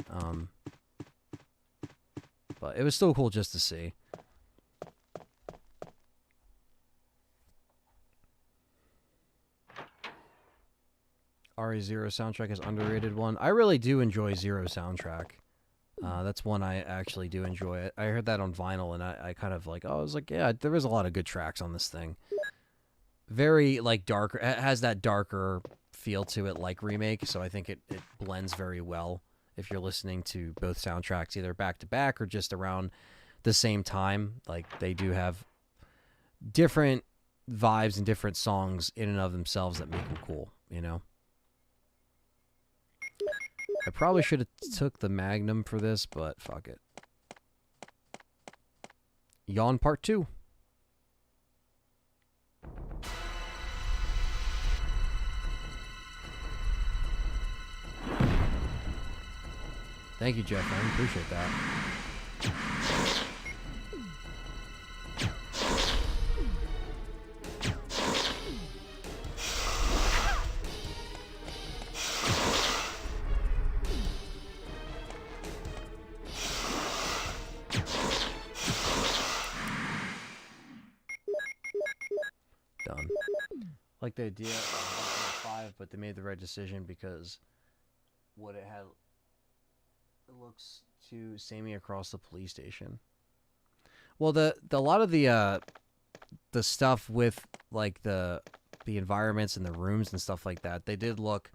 But it was still cool just to see. RE0 soundtrack is underrated one. I really do enjoy Zero soundtrack. That's one I actually do enjoy. I heard that on vinyl, and I kind of like, I was like, yeah, there is a lot of good tracks on this thing. Very, like, darker. It has that darker feel to it, like Remake, so I think it blends very well if you're listening to both soundtracks, either back-to-back or just around the same time. Like, they do have different vibes and different songs in and of themselves that make them cool, you know? I probably should have took the Magnum for this, but fuck it. Yawn Part 2. Thank you, Jeff. I appreciate that. like the idea of 1.5, but they made the right decision because what it had, it looks too samey across the police station. Well, the a lot of the stuff with like the environments and the rooms and stuff like that, they did look.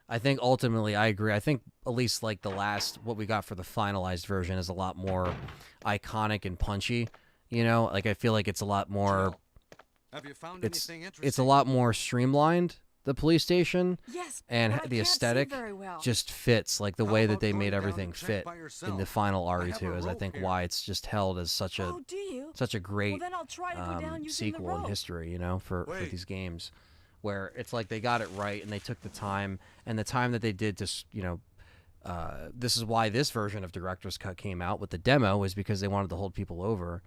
I think ultimately, I agree. I think at least like the last, what we got for the finalized version is a lot more iconic and punchy. You know, like I feel like it's a lot more. Have you found It's anything interesting? it's a lot more streamlined. The police station, Yes, and but I the can't see aesthetic very well. just fits like the How way that about they going made down everything and check fit by in yourself? the final I have RE2 a is I rope think here. why it's just held as such a Oh, do you? such a great Well, then I'll try to go down using the sequel in rope. history, you know, for Wait. these games, where it's like they got it right and they took the time and the time that they did to, you know, this is why this version of Director's Cut came out with the demo, was because they wanted to hold people over.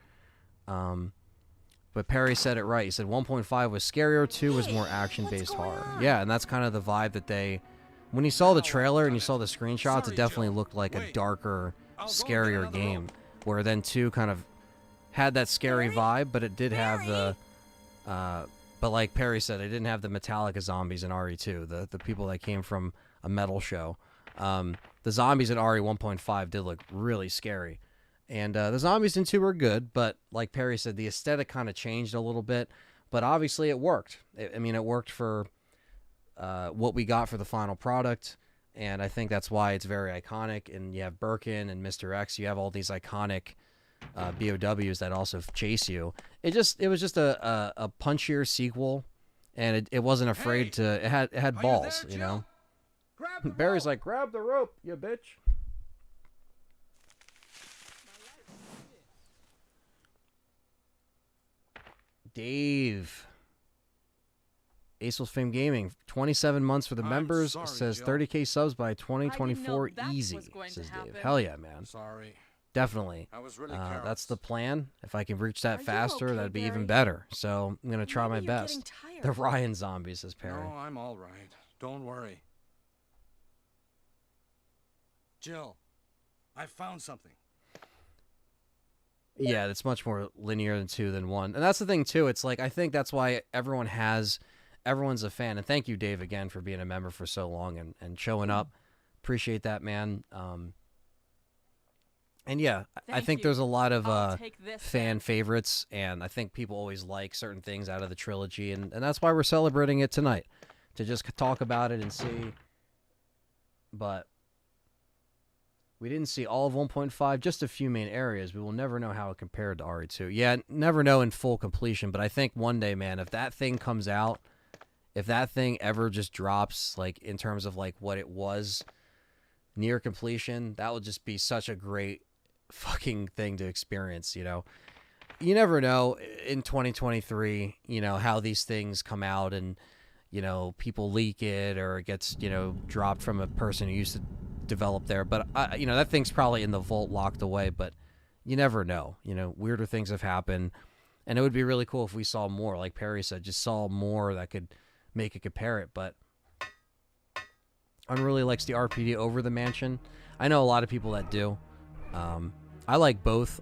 But Perry said it right. He said 1.5 was scarier, 2 was more action-based what's going horror. on? Yeah, and that's kind of the vibe that they. When you saw the trailer and you saw the screenshots, Sorry, it definitely Joe. looked like a Wait. darker, I'll go and get scarier another game. rope. Where then 2 kind of had that scary vibe, but it did have the. But like Perry said, it didn't have the Metallica zombies in RE2, the people that came from a metal show. The zombies in RE 1.5 did look really scary. And the zombies in 2 were good, but like Perry said, the aesthetic kind of changed a little bit. But obviously it worked. I mean, it worked for what we got for the final product. And I think that's why it's very iconic. And you have Birkin and Mr. X. You have all these iconic BOWs that also chase you. It was just a punchier sequel. And it wasn't afraid to... It had balls, you know? Grab the Barry's rope. like, grab the rope, you bitch. Dave. Acel Fame Gaming, 27 months for the I'm members. sorry, Says Joe. 30K subs by 2024 that easy, was going to says Dave. happen. Hell yeah, man. Sorry. Definitely. I was really That's careless. the plan. If I can reach that Are you faster, okay, that'd be Barry? even better. So I'm going to try my Maybe you're best. getting The tired. Ryan zombies, says Perry. No, I'm all right. Don't worry. Jill, I found something. Yeah, it's much more linear than 2 than 1. And that's the thing, too. It's like, I think that's why everyone's a fan. And thank you, Dave, again, for being a member for so long and showing up. Appreciate that, man. And yeah, I Thank think you. there's a lot of I'll take this fan then. favorites. And I think people always like certain things out of the trilogy. And that's why we're celebrating it tonight, to just talk about it and see. But we didn't see all of 1.5, just a few main areas. We will never know how it compared to RE2. Yeah, never know in full completion, but I think one day, man, if that thing comes out, if that thing ever just drops, like, in terms of, like, what it was near completion, that would just be such a great fucking thing to experience, you know? You never know in 2023, you know, how these things come out and, you know, people leak it or it gets, you know, dropped from a person who used to develop there. But you know, that thing's probably in the vault locked away, but you never know. You know, weirder things have happened, and it would be really cool if we saw more, like Perry said, just saw more that could make it compare it. But Unruly likes the RPD over the Mansion. I know a lot of people that do. I like both.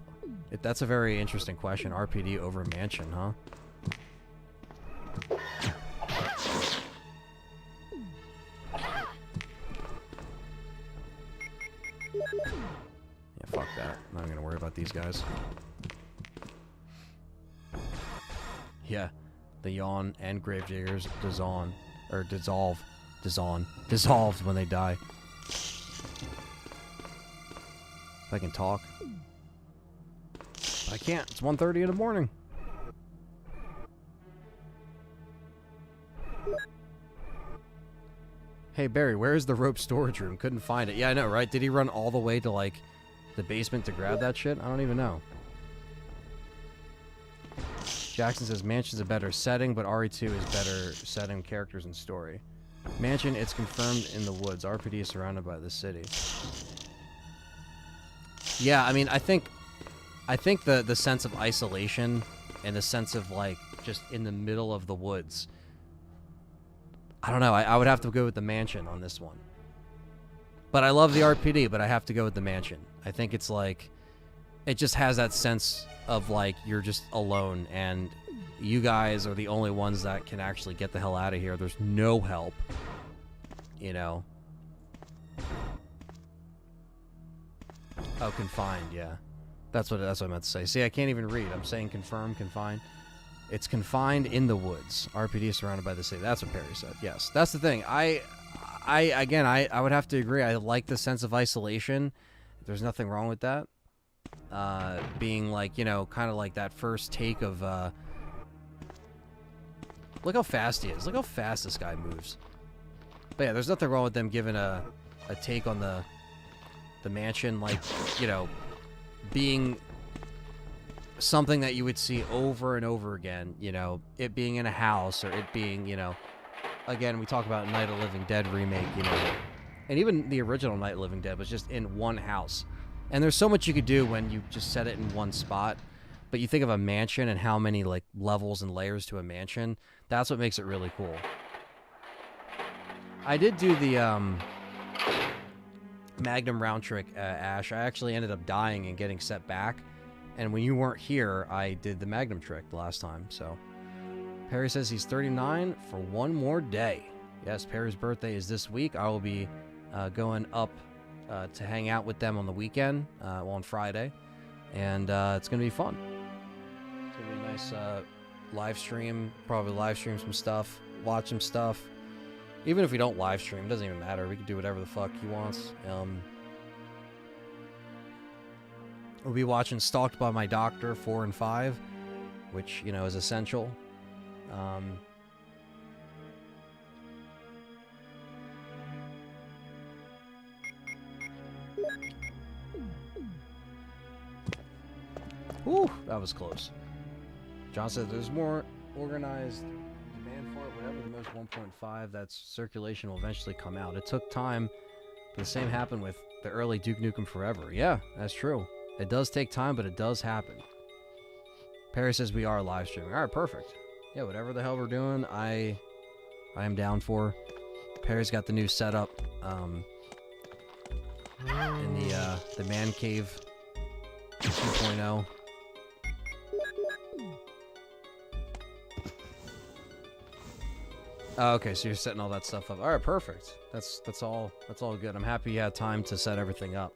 That's a very interesting question. RPD over Mansion, huh? Yeah, fuck that. I'm not gonna worry about these guys. Yeah, the Yawn and Gravediggers dissolved when they die. If I can talk. I can't. It's 1:30 in the morning. Hey, Barry, where is the rope storage room? Couldn't find it. Yeah, I know, right? Did he run all the way to, like, the basement to grab that shit? I don't even know. Jackson says Mansion's a better setting, but RE2 is better setting, characters, and story. Mansion, it's confirmed in the woods. RPD is surrounded by the city. Yeah, I mean, I think the sense of isolation and the sense of, like, just in the middle of the woods. I don't know. I would have to go with the Mansion on this one. But I love the RPD, but I have to go with the Mansion. I think it's like, it just has that sense of, like, you're just alone and you guys are the only ones that can actually get the hell out of here. There's no help, you know. Oh, confined, yeah. That's what I meant to say. See, I can't even read. I'm saying confirmed, confined. It's confined in the woods. RPD is surrounded by the city. That's what Perry said. Yes, that's the thing. I would have to agree. I like the sense of isolation. There's nothing wrong with that. Being like, you know, kind of like that first take of, look how fast he is. Look how fast this guy moves. But yeah, there's nothing wrong with them giving a take on the mansion, like, you know, being something that you would see over and over again, you know, it being in a house, or it being, you know, again, we talk about Night of the Living Dead remake, you know, and even the original Night of the Living Dead was just in one house. And there's so much you could do when you just set it in one spot. But you think of a mansion and how many, like, levels and layers to a mansion, that's what makes it really cool. I did do the Magnum round trick, Ash. I actually ended up dying and getting set back. And when you weren't here, I did the Magnum trick the last time, so. Perry says he's 39 for one more day. Yes, Perry's birthday is this week. I will be going up to hang out with them on the weekend, on Friday. And it's going to be fun. It's going to be a nice live stream. Probably live stream some stuff, watch some stuff. Even if we don't live stream, it doesn't even matter. We can do whatever the fuck he wants. We'll be watching Stalked by My Doctor 4 and 5, which, you know, is essential. Whew, that was close. John said there's more organized demand for it. Whatever the most 1.5, that's circulation will eventually come out. It took time, but the same happened with the early Duke Nukem Forever. Yeah, that's true. It does take time, but it does happen. Perry says we are live streaming. All right, perfect. Yeah, whatever the hell we're doing, I am down for. Perry's got the new setup in the man cave 2.0. Oh, okay, so you're setting all that stuff up. All right, perfect. That's all good. I'm happy you had time to set everything up.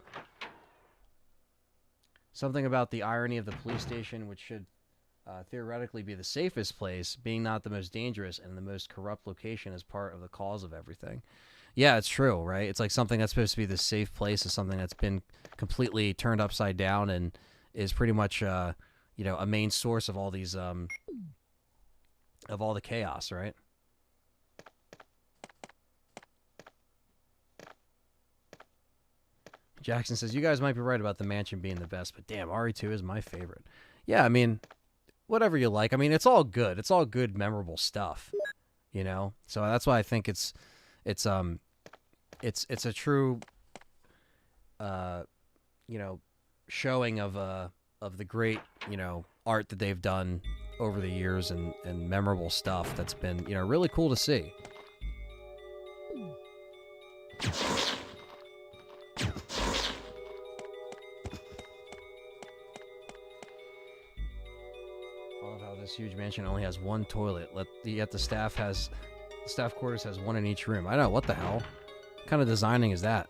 Something about the irony of the police station, which should theoretically be the safest place, being not the most dangerous and the most corrupt location, is part of the cause of everything. Yeah, it's true, right? It's like something that's supposed to be the safe place is something that's been completely turned upside down and is pretty much, you know, a main source of all these, of all the chaos, right? Jackson says, you guys might be right about the mansion being the best, but damn, RE2 is my favorite. Yeah, I mean, whatever you like. I mean, it's all good. It's all good, memorable stuff, you know? So that's why I think it's a true, you know, showing of the great, you know, art that they've done over the years and memorable stuff that's been, you know, really cool to see. This huge mansion only has one toilet. Yet the staff quarters has one in each room. I know, what the hell? What kind of designing is that?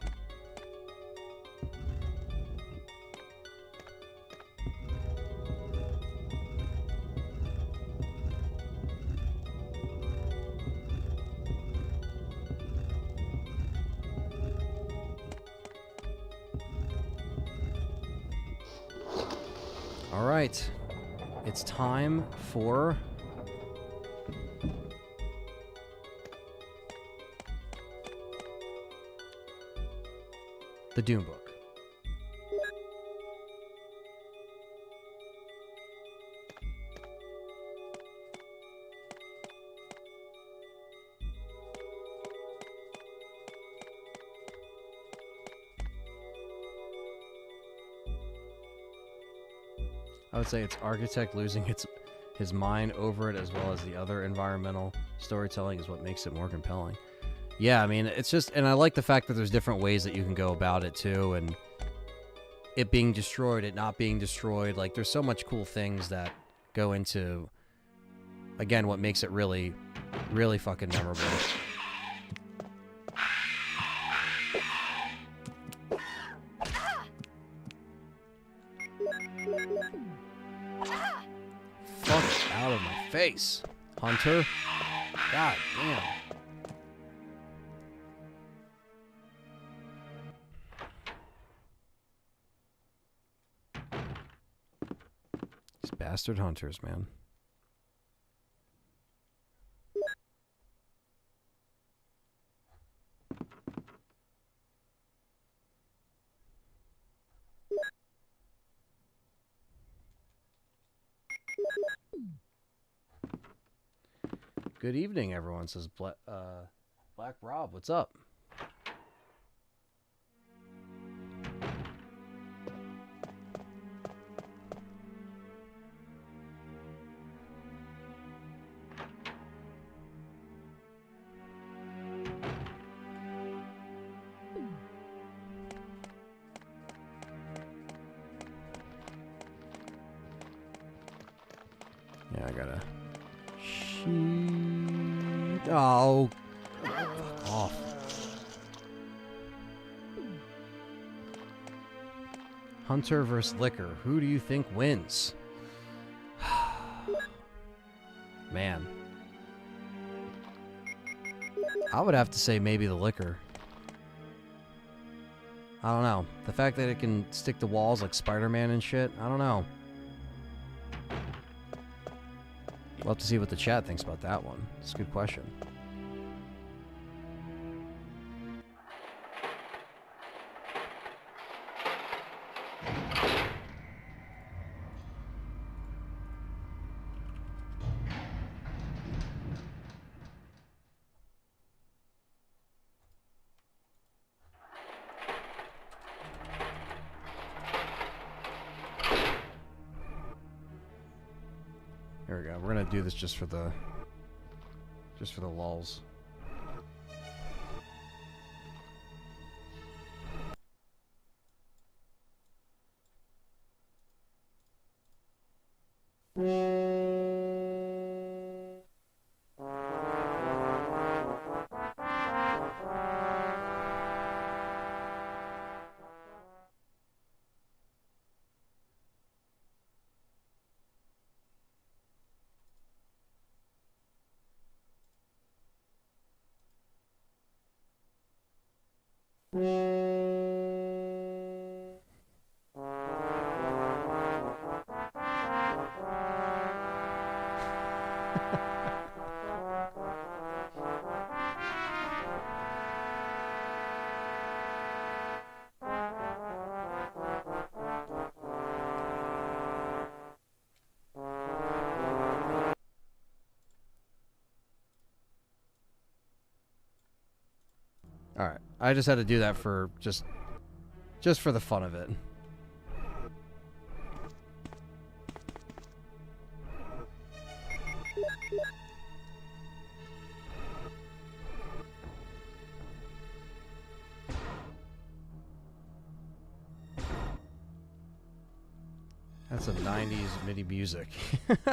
All right. It's time for the Doom book. I would say it's Architect losing his mind over it, as well as the other environmental storytelling is what makes it more compelling. Yeah, I mean, it's just, and I like the fact that there's different ways that you can go about it too, and it being destroyed, it not being destroyed. Like, there's so much cool things that go into again, what makes it really, really fucking memorable. Fuck out of my face, Hunter. God damn. These bastard hunters, man. Good evening, everyone, says Black Rob. What's up? Yeah, I gotta... Oh, fuck off. Hunter versus Liquor. Who do you think wins? Man. I would have to say maybe the Liquor. I don't know. The fact that it can stick to walls like Spider-Man and shit, I don't know. We'll have to see what the chat thinks about that one. It's a good question. There we go. We're gonna do this just for the lulz. Alright, I just had to do that for just for the fun of it. That's some 90s MIDI music. It's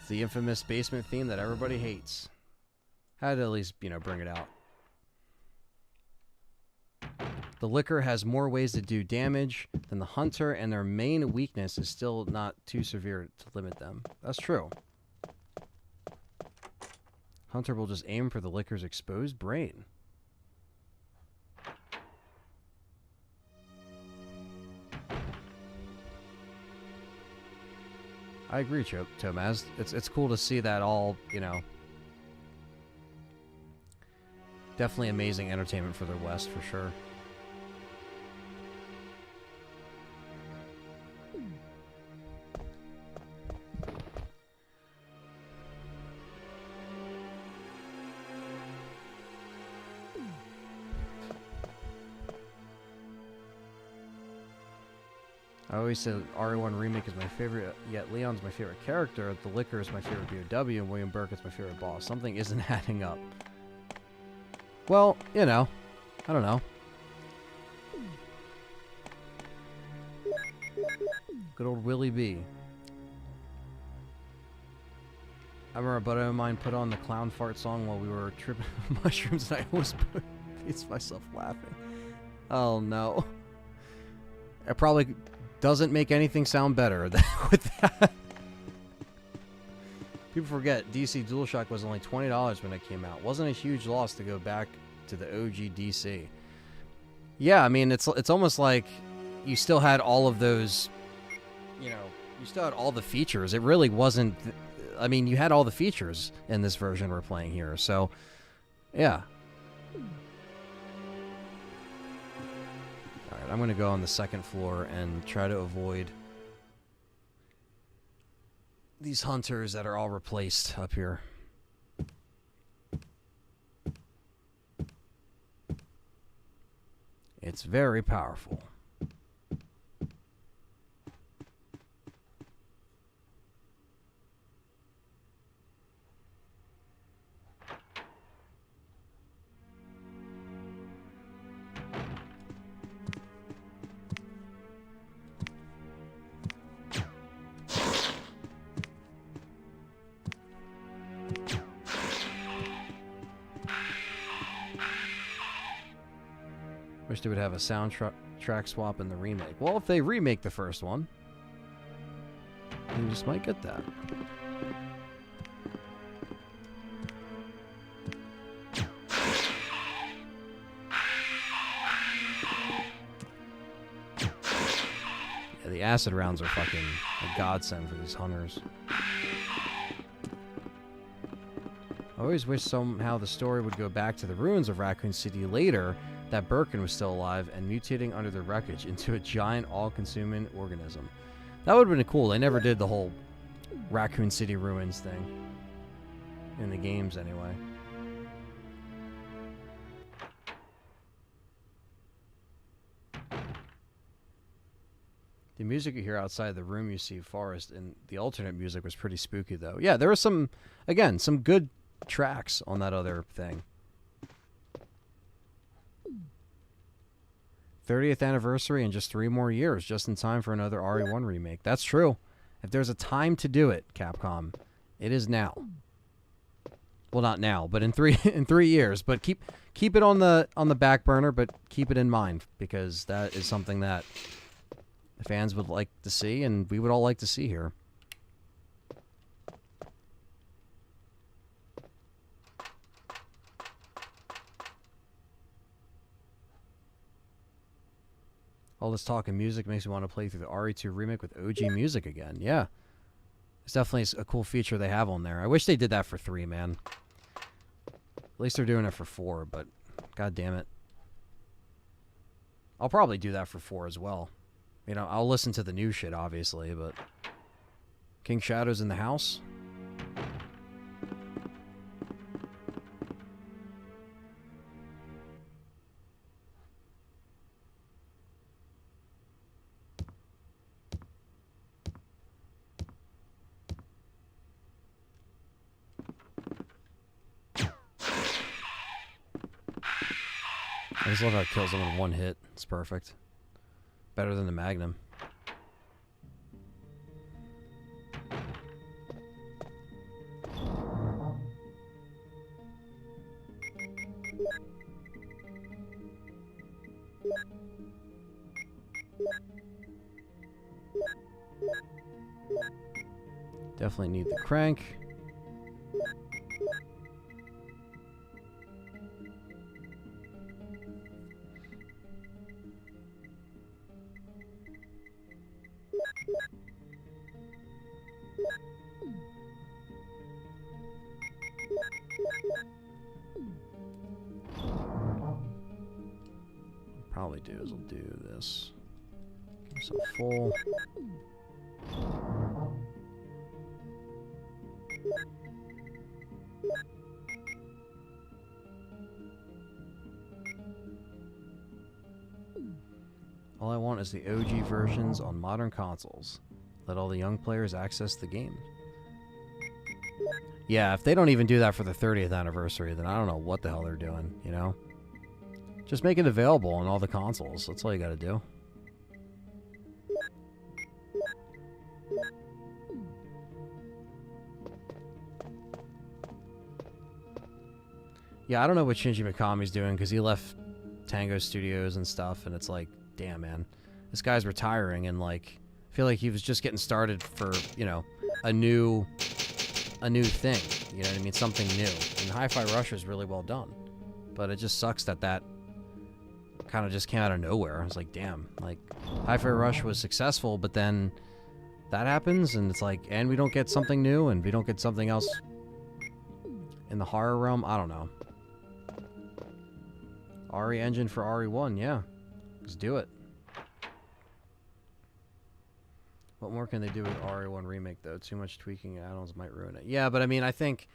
the infamous basement theme that everybody hates. Had to at least, you know, bring it out. The Liquor has more ways to do damage than the Hunter, and their main weakness is still not too severe to limit them. That's true. Hunter will just aim for the Liquor's exposed brain. I agree, Tomaz. It's cool to see that all, you know... Definitely amazing entertainment for the West, for sure. I always said RE1 Remake is my favorite, yet Leon's my favorite character, The Liquor is my favorite BOW, and William Burkett's my favorite boss. Something isn't adding up. Well, you know, I don't know. Good old Willie B. I remember a buddy of mine put on the clown fart song while we were tripping mushrooms, and I almost faced myself laughing. Oh no. It probably doesn't make anything sound better with that. People forget DC DualShock was only $20 when it came out. Wasn't a huge loss to go back to the OG DC. Yeah, I mean, it's almost like you still had all of those, you know, you still had all the features. It really wasn't, I mean, you had all the features in this version we're playing here. So, yeah. All right, I'm going to go on the second floor and try to avoid these hunters that are all replaced up here. It's very powerful. Wish they would have a soundtrack swap in the remake. Well, if they remake the first one, you just might get that. Yeah, the acid rounds are fucking a godsend for these hunters. I always wish somehow the story would go back to the ruins of Raccoon City later, that Birkin was still alive and mutating under the wreckage into a giant all-consuming organism. That would have been cool. They never did the whole Raccoon City ruins thing. In the games, anyway. The music you hear outside the room you see Forest, and the alternate music was pretty spooky, though. Yeah, there was some, again, some good tracks on that other thing. 30th anniversary in just 3 more years, just in time for another RE1 remake. That's true. If there's a time to do it, Capcom, it is now. Well, not now, but in 3 years. But keep it on the back burner, but keep it in mind, because that is something that the fans would like to see, and we would all like to see here. All this talk and music makes me want to play through the RE2 remake with OG music again. Yeah. It's definitely a cool feature they have on there. I wish they did that for 3, man. At least they're doing it for 4, but god damn it. I'll probably do that for 4 as well. You know, I'll listen to the new shit, obviously, but King Shadow's in the house. I just love how it kills them in 1 hit. It's perfect. Better than the Magnum. Definitely need the crank. Probably do is I'll do this. Give myself full. All I want is the OG versions on modern consoles. Let all the young players access the game. Yeah, if they don't even do that for the 30th anniversary, then I don't know what the hell they're doing, you know? Just make it available on all the consoles. That's all you gotta do. Yeah, I don't know what Shinji Mikami's doing because he left Tango Studios and stuff, and it's like, damn, man, this guy's retiring, and like, I feel like he was just getting started for, you know, a new thing. You know what I mean? Something new. And Hi-Fi Rush is really well done, but it just sucks that kind of just came out of nowhere. I was like, damn, like Hi-Fi Rush was successful, but then that happens, and it's like, and we don't get something new, and we don't get something else in the horror realm. I don't know. RE engine for RE1, yeah. Let's do it. What more can they do with RE1 Remake, though? Too much tweaking add-ons might ruin it. Yeah, but I mean, I think,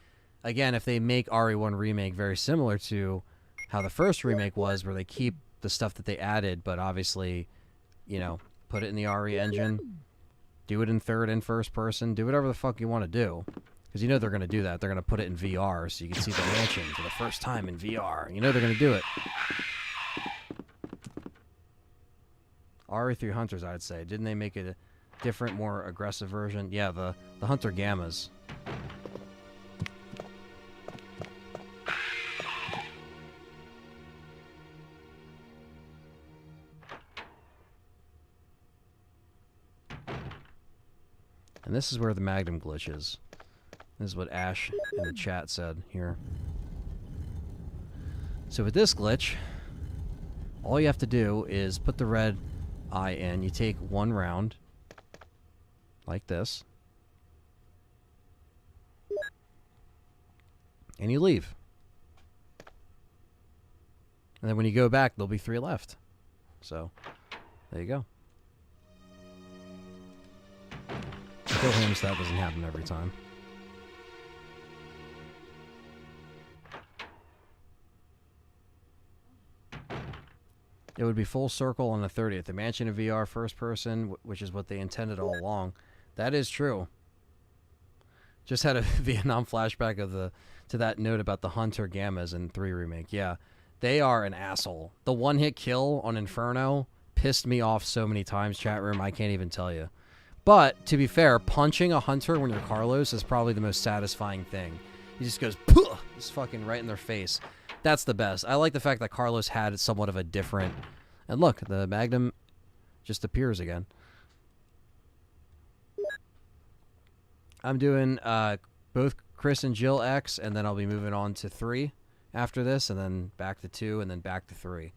again, if they make RE1 Remake very similar to how the first remake was, where they keep the stuff that they added, but obviously, you know, put it in the RE engine, do it in third and first person, do whatever the fuck you want to do. Because you know they're going to do that. They're going to put it in VR so you can see the mansion for the first time in VR. You know they're going to do it. RE3 Hunters, I'd say. Didn't they make a different, more aggressive version? Yeah, the Hunter Gammas. And this is where the Magnum glitch is. This is what Ash in the chat said here. So with this glitch, all you have to do is put the red eye in. You take one round, like this, and you leave. And then when you go back, there'll be 3 left. So, there you go. Kill him so that doesn't happen every time. It would be full circle on the 30th. The mansion of VR first person, which is what they intended all along. That is true. Just had a Vietnam flashback to that note about the Hunter Gammas in 3 Remake. Yeah, they are an asshole. The one-hit kill on Inferno pissed me off so many times, chat room, I can't even tell you. But, to be fair, punching a hunter when you're Carlos is probably the most satisfying thing. He just goes, Puh! Just fucking right in their face. That's the best. I like the fact that Carlos had somewhat of a different... And look, the Magnum just appears again. I'm doing both Chris and Jill X, and then I'll be moving on to 3 after this, and then back to 2, and then back to 3.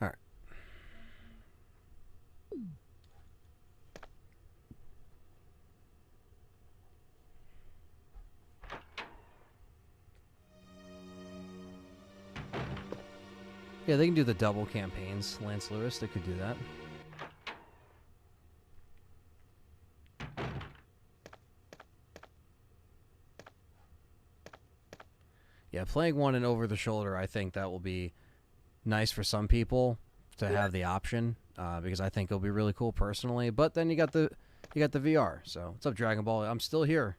All right. Yeah, they can do the double campaigns. Lance Lewis, they could do that. Yeah, playing one and over the shoulder, I think that will be nice for some people to have the option, because I think it'll be really cool personally. But then you got the VR. So what's up, Dragon Ball? I'm still here.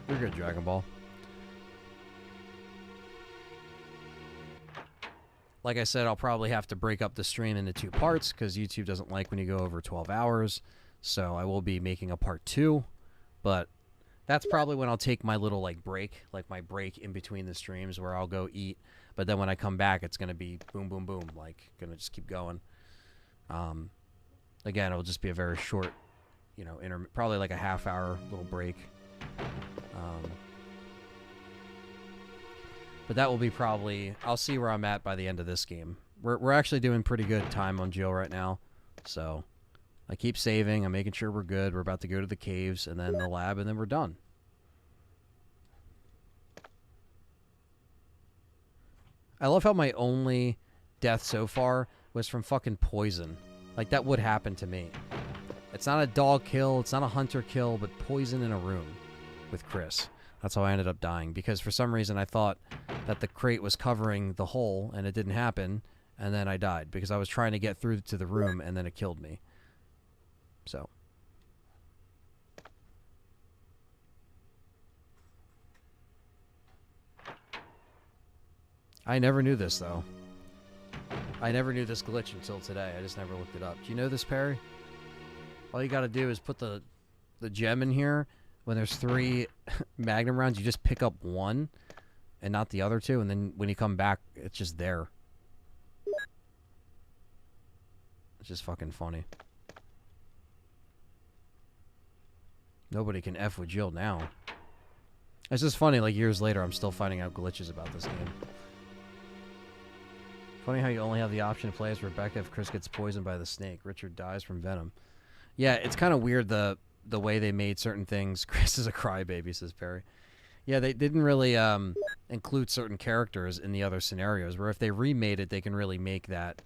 You're good, Dragon Ball. Like I said, I'll probably have to break up the stream into 2 parts because YouTube doesn't like when you go over 12 hours. So I will be making a part 2, but that's probably when I'll take my little break, like my break in between the streams where I'll go eat. But then when I come back, it's going to be boom, boom, boom, going to just keep going. Again, it'll just be a very short, probably like a half-hour little break. But that will be probably... I'll see where I'm at by the end of this game. We're actually doing pretty good time on Jill right now. So I keep saving. I'm making sure we're good. We're about to go to the caves and then the lab, and then we're done. I love how my only death so far was from fucking poison. Like, that would happen to me. It's not a dog kill. It's not a hunter kill, but poison in a room with Chris. That's how I ended up dying. Because for some reason I thought that the crate was covering the hole, and it didn't happen. And then I died because I was trying to get through to the room, and then it killed me. So. I never knew this, though. I never knew this glitch until today. I just never looked it up. Do you know this, Perry? All you gotta do is put the gem in here. When there's 3 magnum rounds, you just pick up 1 and not the other 2, and then when you come back, it's just there. It's just fucking funny. Nobody can F with Jill now. It's just funny, like, years later, I'm still finding out glitches about this game. Funny how you only have the option to play as Rebecca if Chris gets poisoned by the snake. Richard dies from venom. Yeah, it's kind of weird the way they made certain things. Chris is a crybaby, says Perry. Yeah, they didn't really include certain characters in the other scenarios, where if they remade it, they can really make that...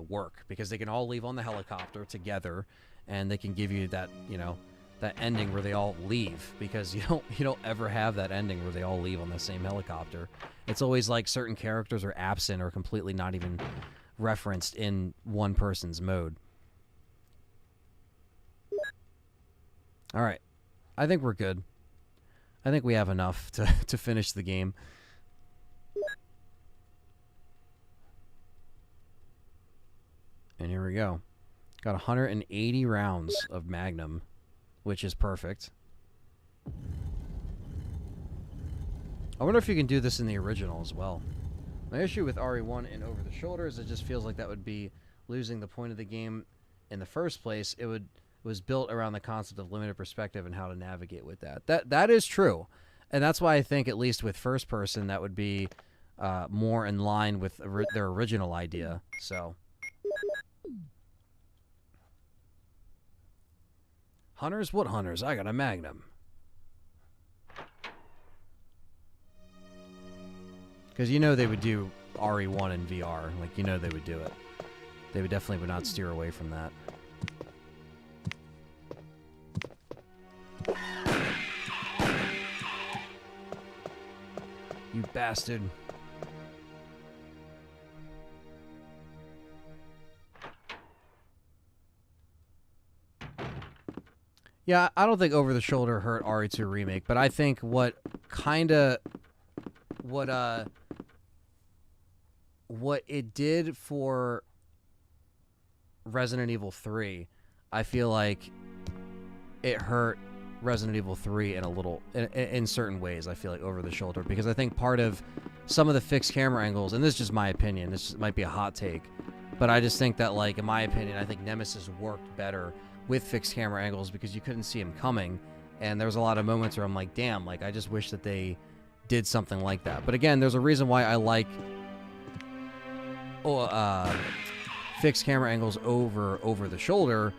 work, because they can all leave on the helicopter together, and they can give you that, you know, that ending where they all leave, because you don't ever have that ending where they all leave on the same helicopter. It's always like certain characters are absent or completely not even referenced in one person's mode. All right, I think we're good. I think we have enough to finish the game. And here we go. Got 180 rounds of Magnum, which is perfect. I wonder if you can do this in the original as well. My issue with RE1 and Over the Shoulder is it just feels like that would be losing the point of the game in the first place. It was built around the concept of limited perspective and how to navigate with that. That is true. And that's why I think, at least with first person, that would be more in line with their original idea. So... Hunters? What hunters? I got a Magnum. Because you know they would do RE1 in VR. Like, you know they would do it. They would definitely would not steer away from that. You bastard. Yeah, I don't think Over the Shoulder hurt RE2 Remake, but I think what it did for Resident Evil 3, I feel like it hurt Resident Evil 3 in certain ways. I feel like Over the Shoulder, because I think part of some of the fixed camera angles, and this is just my opinion, this might be a hot take, but I just think that, like, in my opinion, I think Nemesis worked better with fixed camera angles because you couldn't see him coming, and there was a lot of moments where I'm like, damn, like, I just wish that they did something like that. But again, there's a reason why I like fixed camera angles over the shoulder,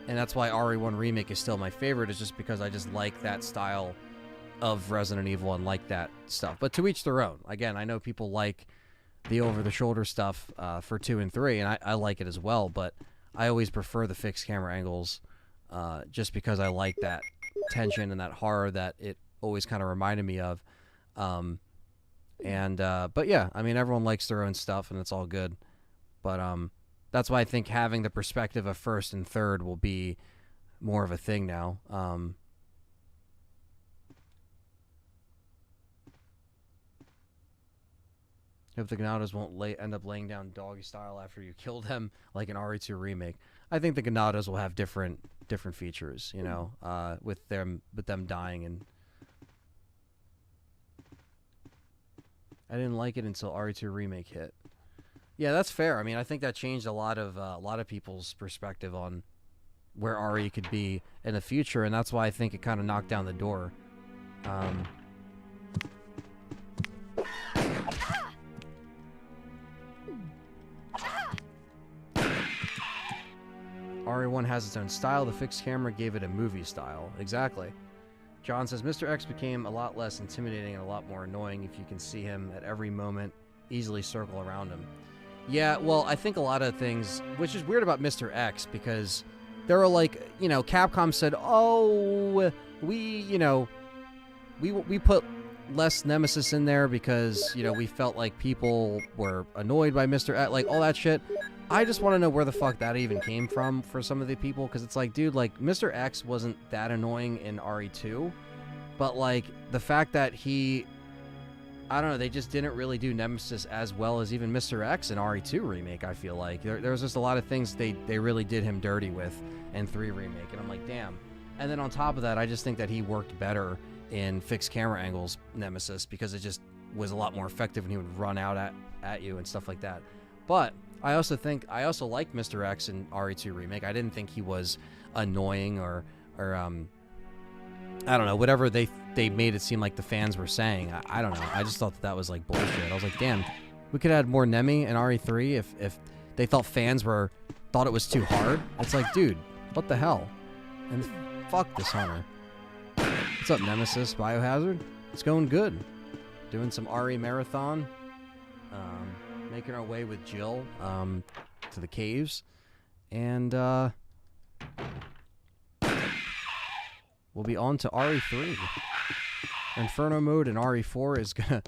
and that's why RE1 Remake is still my favorite, is just because I just like that style of Resident Evil and like that stuff. But to each their own. Again, I know people like the over-the-shoulder stuff for 2 and 3, and I like it as well, but I always prefer the fixed camera angles just because I like that tension and that horror that it always kind of reminded me of. But yeah, I mean, everyone likes their own stuff, and it's all good. But that's why I think having the perspective of first and third will be more of a thing now. Hope the Ganados won't end up laying down doggy style after you kill them like an RE2 Remake. I think the Ganados will have different features, you know, with them dying. And I didn't like it until RE2 Remake hit. Yeah, that's fair. I mean, I think that changed a lot of people's perspective on where RE could be in the future, and that's why I think it kind of knocked down the door. RE1 has its own style. The fixed camera gave it a movie style. Exactly. John says, Mr. X became a lot less intimidating and a lot more annoying if you can see him at every moment, easily circle around him. Yeah, well, I think a lot of things, which is weird about Mr. X, because there are like, you know, Capcom said, oh, we put less Nemesis in there because, you know, we felt like people were annoyed by Mr. X, like all that shit. I just want to know where the fuck that even came from for some of the people, because it's like, dude, like, Mr. X wasn't that annoying in RE2, but, like, the fact that he, I don't know, they just didn't really do Nemesis as well as even Mr. X in RE2 Remake, I feel like. There was just a lot of things they really did him dirty with in 3 Remake, and I'm like, damn. And then on top of that, I just think that he worked better in fixed camera angles Nemesis, because it just was a lot more effective and he would run out at you and stuff like that. But I also liked Mr. X in RE2 Remake. I didn't think he was annoying or I don't know, whatever they made it seem like the fans were saying. I don't know. I just thought that was like bullshit. I was like, damn, we could have had more Nemi in RE3 if they thought fans thought it was too hard. It's like, dude, what the hell? And fuck this Hunter. What's up, Nemesis? Biohazard? It's going good. Doing some RE marathon. Making our way with Jill to the caves, and we'll be on to RE3. Inferno mode in RE4 is gonna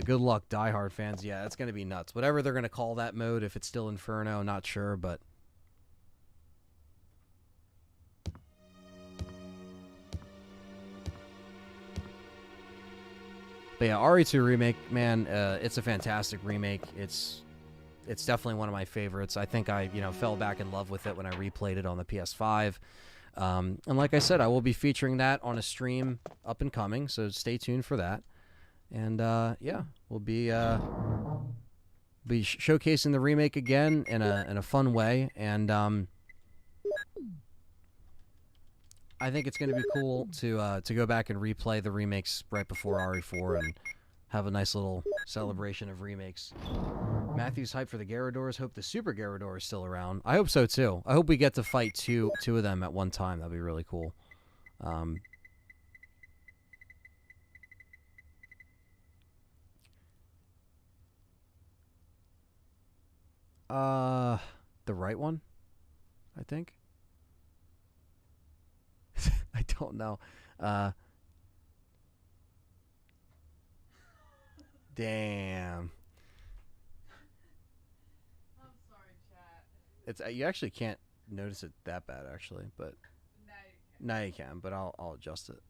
good luck, diehard fans. Yeah, it's gonna be nuts. Whatever they're gonna call that mode, if it's still Inferno, not sure, but yeah, RE2 Remake, man, it's a fantastic remake. It's definitely one of my favorites. I think I, fell back in love with it when I replayed it on the PS5. And like I said, I will be featuring that on a stream up and coming, so stay tuned for that. And yeah, we'll be showcasing the remake again in a fun way, and I think it's going to be cool to go back and replay the remakes right before RE4 and have a nice little celebration of remakes. Matthew's hyped for the Gyarados. Hope the Super Gyarados is still around. I hope so too. I hope we get to fight two of them at one time. That'd be really cool. The right one, I think. I don't know. Damn. I'm sorry, chat. It's you actually can't notice it that bad, actually, but now you can. But I'll adjust it.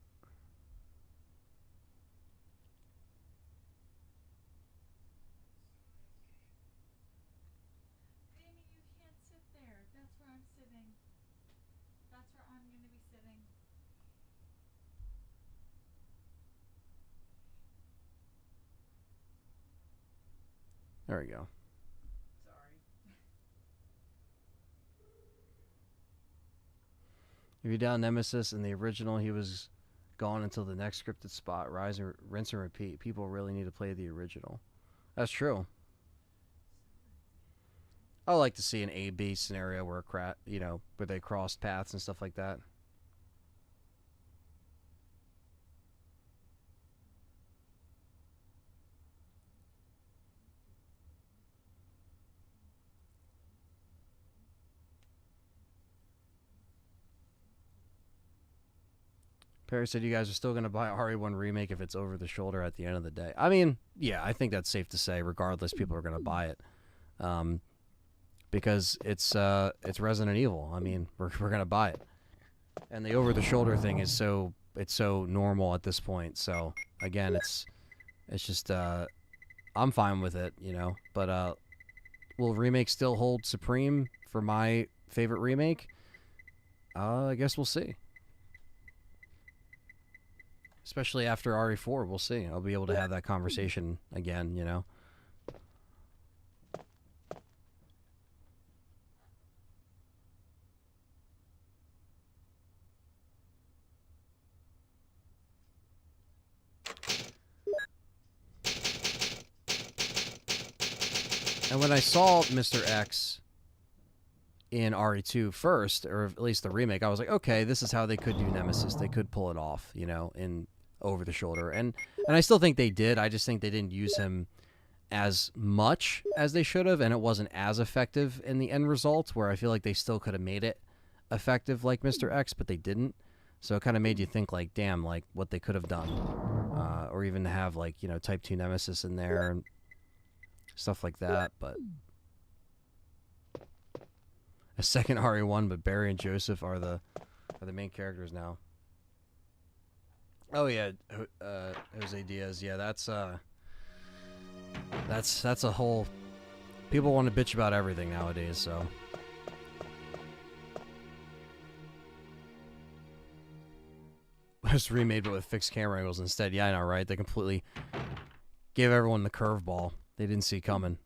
Amy, you can't sit there. That's where I'm sitting. That's where I'm going to be sitting. There we go. Sorry. If you down Nemesis in the original, he was gone until the next scripted spot. Rise and rinse and repeat. People really need to play the original. That's true. I would like to see an A-B scenario where where they crossed paths and stuff like that. Perry said you guys are still going to buy RE1 Remake if it's over the shoulder at the end of the day. I mean, yeah, I think that's safe to say. Regardless, people are going to buy it. Because it's Resident Evil. I mean, we're gonna buy it, and the over the shoulder thing is so normal at this point. So again, it's just I'm fine with it, But will Remake still hold supreme for my favorite remake? I guess we'll see. Especially after RE4, we'll see. I'll be able to have that conversation again, And when I saw Mr. X in RE2 first, or at least the remake, I was like, okay, this is how they could do Nemesis. They could pull it off, you know, in over the shoulder. And I still think they did. I just think they didn't use him as much as they should have, and it wasn't as effective in the end result, where I feel like they still could have made it effective like Mr. X, but they didn't. So it kind of made you think, like, damn, like, what they could have done. Or even have, like, you know, Type 2 Nemesis in there and stuff like that, but... A second RE1, but Barry and Joseph are the main characters now. Oh yeah, Jose Diaz. Yeah, that's a whole... People want to bitch about everything nowadays, so... Just remade but with fixed camera angles instead. Yeah, I know, right? They completely gave everyone the curveball they didn't see coming.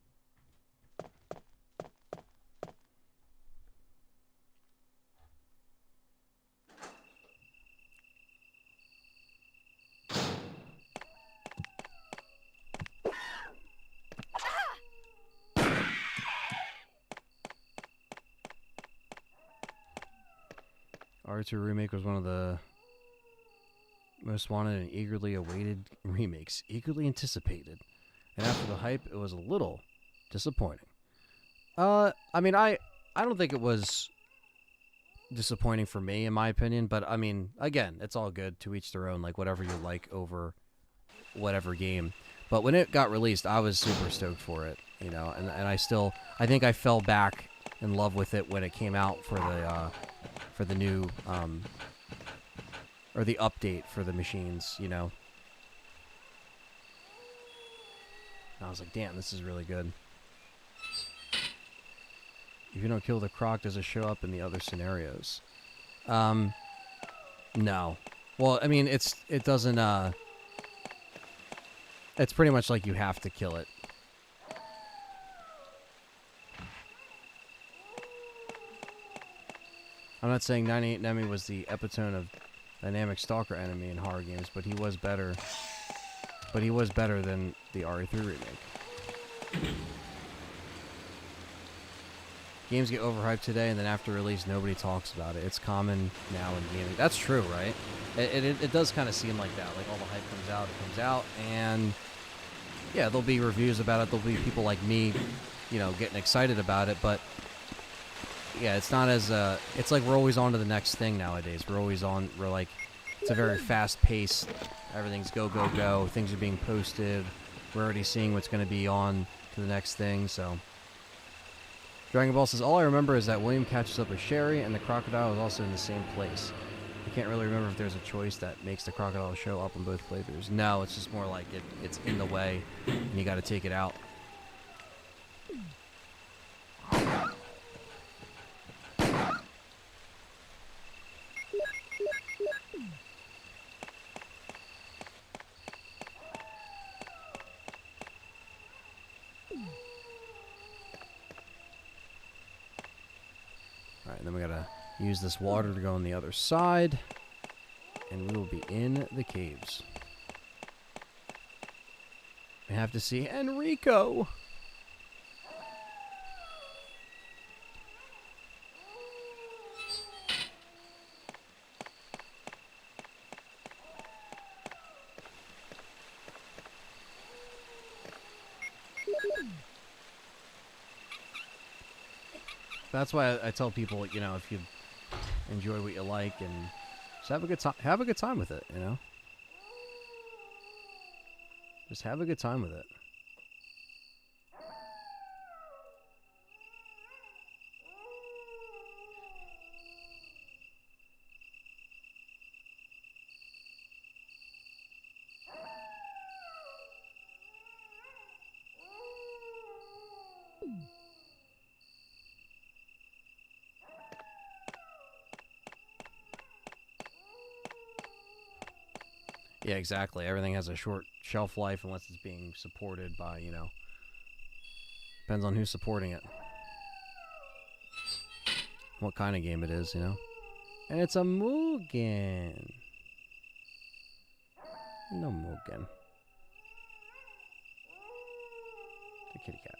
R2 Remake was one of the most wanted and eagerly awaited remakes. Eagerly anticipated. And after the hype, it was a little disappointing. I mean, I don't think it was disappointing for me, in my opinion. But, I mean, again, it's all good. To each their own. Like, whatever you like over whatever game. But when it got released, I was super stoked for it. You know, and I think I fell back in love with it when it came out for the new, or the update for the machines, you know. And I was like, damn, this is really good. If you don't kill the croc, does it show up in the other scenarios? No. Well, I mean, it doesn't, it's pretty much like you have to kill it. I'm not saying 98 Nemi was the epitome of dynamic stalker enemy in horror games, but he was better. But he was better than the RE3 remake. Games get overhyped today, and then after release, nobody talks about it. It's common now in gaming. That's true, right? It does kind of seem like that. Like, all the hype comes out, and yeah, there'll be reviews about it. There'll be people like me, you know, getting excited about it, but yeah, it's not as, it's like we're always on to the next thing nowadays. We're like, it's a very fast pace. Everything's go, go, go. Things are being posted. We're already seeing what's going to be on to the next thing, so. Dragon Ball says, all I remember is that William catches up with Sherry, and the crocodile is also in the same place. I can't really remember if there's a choice that makes the crocodile show up in both playthroughs. No, it's just more like it's in the way, and you got to take it out. Alright, then we gotta use this water to go on the other side. And we will be in the caves. We have to see Enrico! That's why I tell people, you know, if you enjoy what you like, and just have a good time with it, you know. Just have a good time with it. Yeah, exactly. Everything has a short shelf life unless it's being supported by, you know, depends on who's supporting it. What kind of game it is, you know. And it's a Mugen. No Mugen. The kitty cat.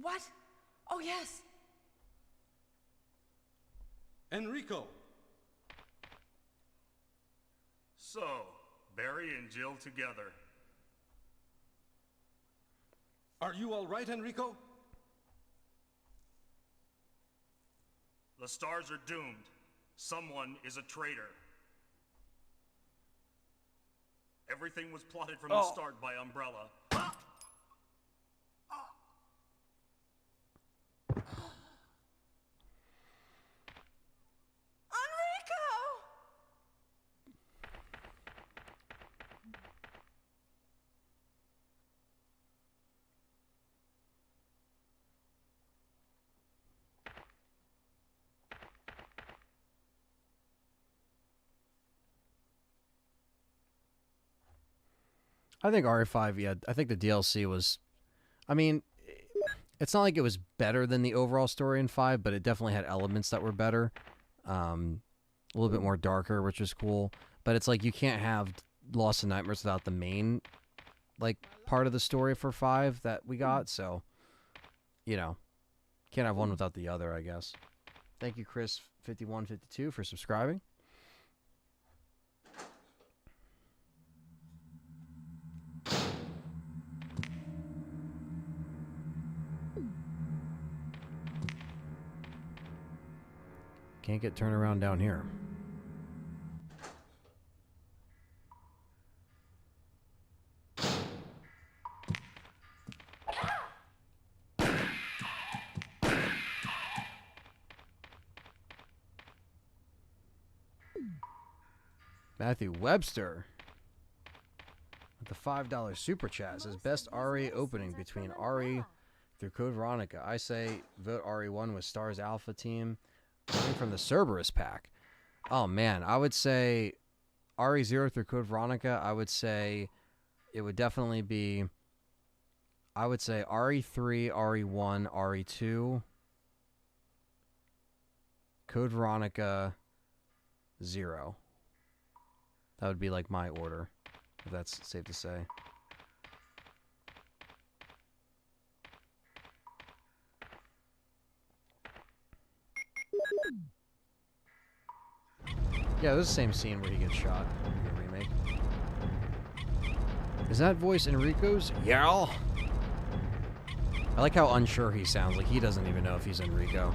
What? Oh, yes. Enrico! So, Barry and Jill together. Are you all right, Enrico? The stars are doomed. Someone is a traitor. Everything was plotted from the start by Umbrella. I think RE5, yeah, I think the DLC was, I mean, it's not like it was better than the overall story in 5, but it definitely had elements that were better. A little bit more darker, which is cool. But it's like you can't have Lost in Nightmares without the main, like, part of the story for 5 that we got. So, you know, can't have one without the other, I guess. Thank you, Chris5152, for subscribing. Can't get turned around down here. Matthew Webster with the $5 super chat says best RE opening between RE through Code Veronica. I say vote RE1 with Stars Alpha Team coming from the Cerberus pack. Oh man, I would say RE0 through Code Veronica. I would say it would definitely be, I would say RE3, RE1, RE2, Code Veronica 0. That would be like my order, if that's safe to say. Yeah, this is the same scene where he gets shot in the remake. Is that voice Enrico's? Yeah. I like how unsure he sounds. Like he doesn't even know if he's Enrico.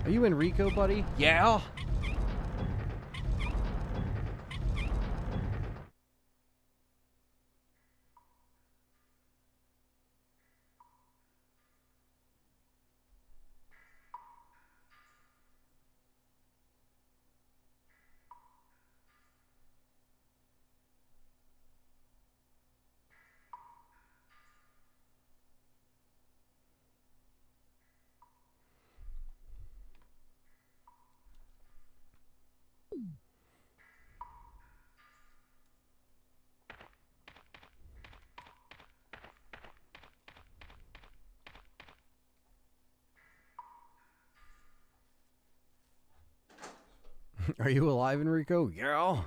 Are you Enrico, buddy? Yeah. Are you alive, Enrico? Yeah.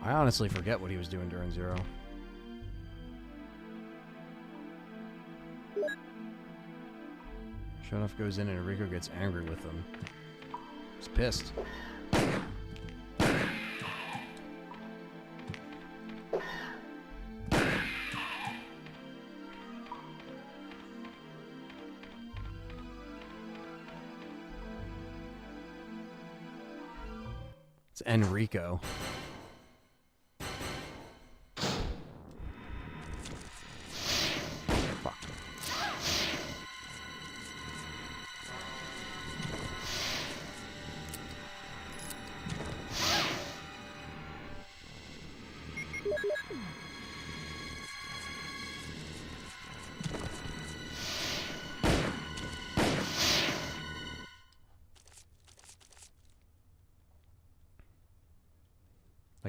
I honestly forget what he was doing during Zero. Shonuff goes in and Enrico gets angry with him. He's pissed. It's Enrico.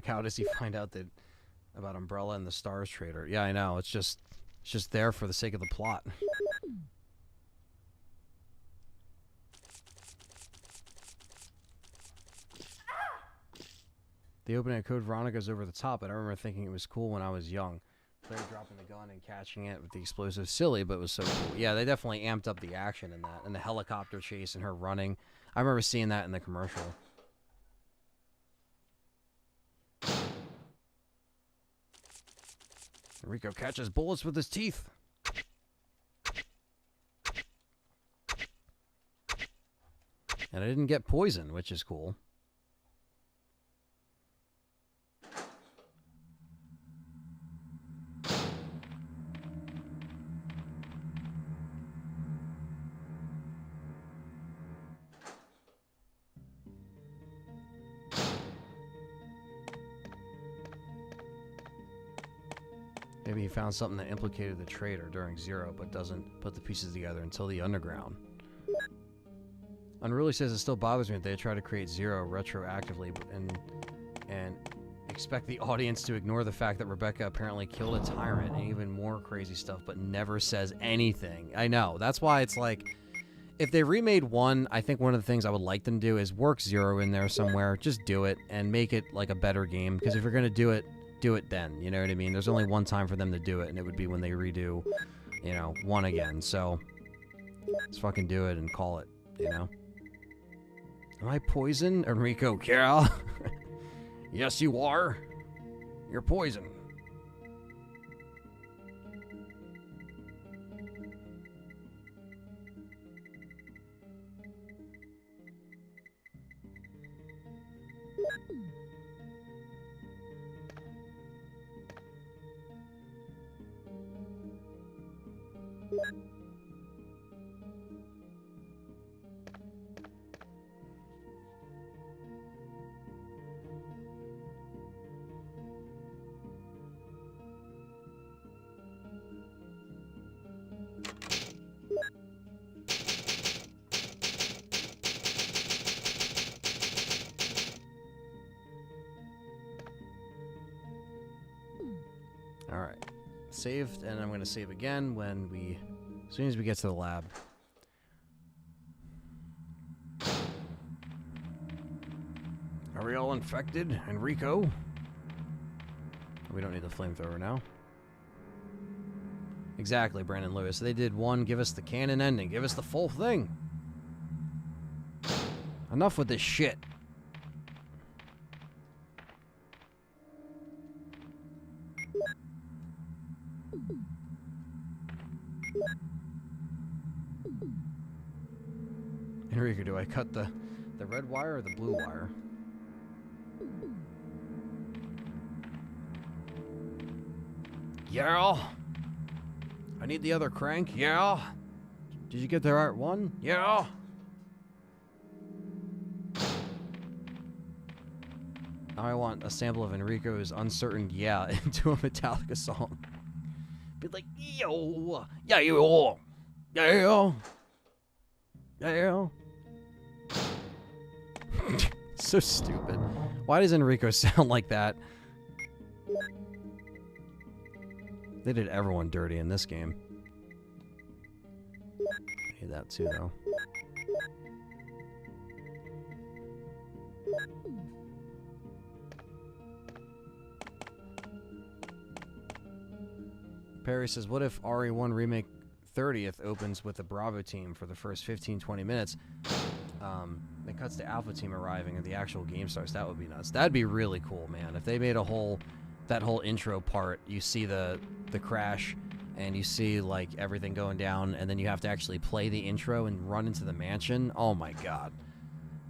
how does he find out that about Umbrella and the S.T.A.R.S trader? Yeah, I know. It's just there for the sake of the plot. The opening of Code Veronica's over the top, but I remember thinking it was cool when I was young. Claire dropping the gun and catching it with the explosive, silly, but it was so cool. Yeah, they definitely amped up the action in that, and the helicopter chase and her running. I remember seeing that in the commercial. Rico catches bullets with his teeth. And I didn't get poisoned, which is cool. Maybe he found something that implicated the traitor during Zero, but doesn't put the pieces together until the underground. Unruly says it still bothers me that they try to create Zero retroactively and expect the audience to ignore the fact that Rebecca apparently killed a tyrant and even more crazy stuff, but never says anything. I know. That's why it's like, if they remade 1, I think one of the things I would like them to do is work Zero in there somewhere. Just do it and make it like a better game, because if you're going to do it then, you know what I mean? There's only one time for them to do it, and it would be when they redo, 1 again. So, let's fucking do it and call it, Am I poisoned? Enrico, Carol? Yes, you are. You're poisoned. Alright. Saved, and I'm going to save again as soon as we get to the lab. Are we all infected, Enrico? We don't need the flamethrower now. Exactly, Brandon Lewis. They did 1, give us the canon ending, give us the full thing. Enough with this shit. Enrico, do I cut the red wire or the blue wire? Yeah. I need the other crank. Yeah. Did you get the right one? Yeah. Now I want a sample of Enrico's uncertain yeah into a Metallica song. Be like, yo, yeah, yo, yeah, yeah. So stupid. Why does Enrico sound like that? They did everyone dirty in this game. I hate that too, though. Perry says, what if RE1 Remake 30th opens with the Bravo team for the first 15-20 minutes? Then cuts to Alpha team arriving and the actual game starts. That would be nuts. That'd be really cool, man. If they made that whole intro part, you see the crash and you see like everything going down, and then you have to actually play the intro and run into the mansion. Oh my god.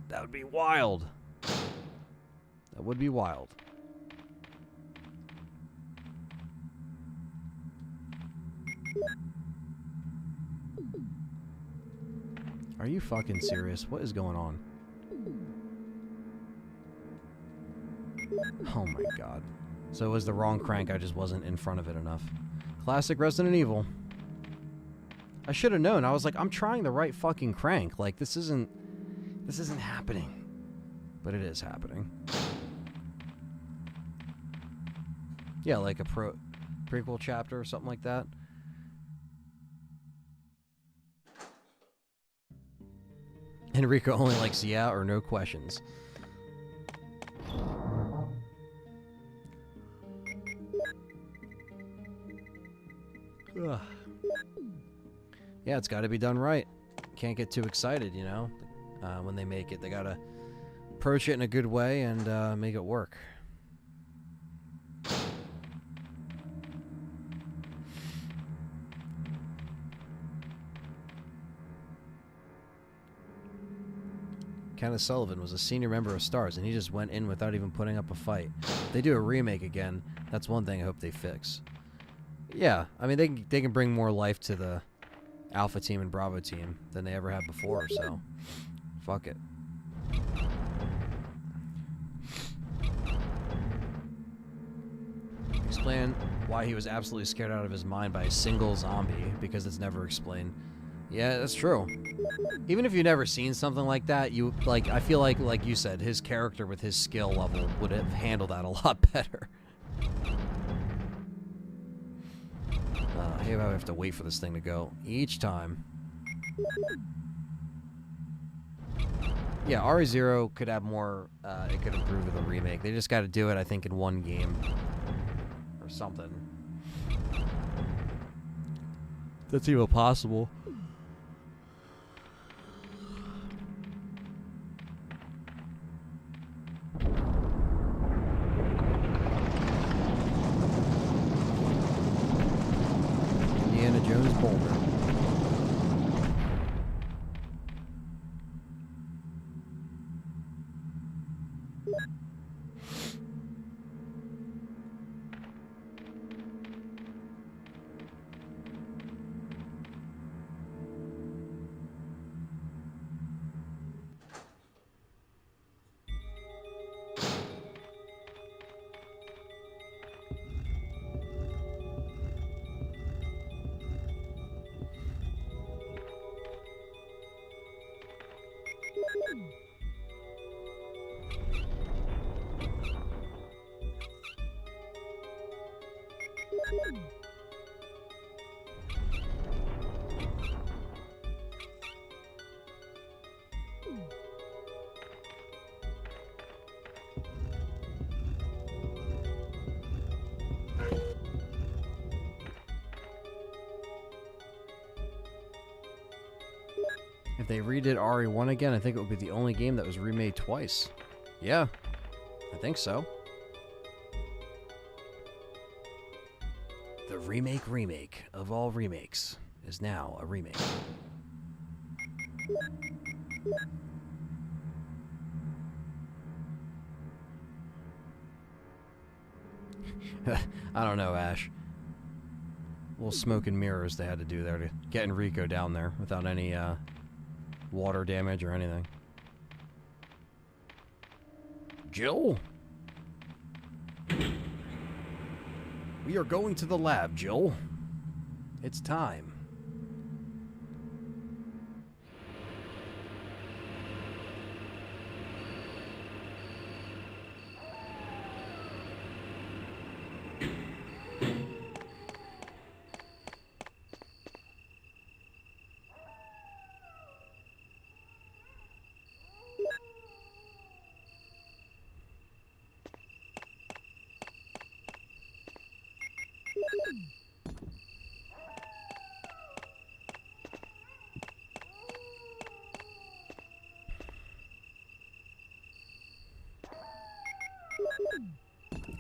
That would be wild. That would be wild. Are you fucking serious? What is going on? Oh my god. So it was the wrong crank, I just wasn't in front of it enough. Classic Resident Evil. I should have known. I was like, I'm trying the right fucking crank. Like, this isn't happening. But it is happening. Yeah, like a prequel chapter or something like that. Enrico only likes yeah or no questions. Ugh. Yeah, it's got to be done right. Can't get too excited, you know, when they make it. They got to approach it in a good way and make it work. Kenneth Sullivan was a senior member of S.T.A.R.S, and he just went in without even putting up a fight. If they do a remake again, that's one thing I hope they fix. Yeah, I mean, they can bring more life to the Alpha team and Bravo team than they ever had before, so fuck it. Explain why he was absolutely scared out of his mind by a single zombie, because it's never explained. Yeah, that's true. Even if you've never seen something like that, I feel like you said, his character with his skill level would have handled that a lot better. Hey, I have to wait for this thing to go each time. Yeah, RE0 could have more, it could improve with a remake. They just got to do it, I think, in one game. Or something. That's even possible. Indiana Jones Boulder. If they redid RE1 again, I think it would be the only game that was remade twice. Yeah, I think so. The remake of all remakes is now a remake. I don't know, Ash. A little smoke and mirrors they had to do there to get Enrico down there without any water damage or anything. Jill? We are going to the lab, Jill. It's time.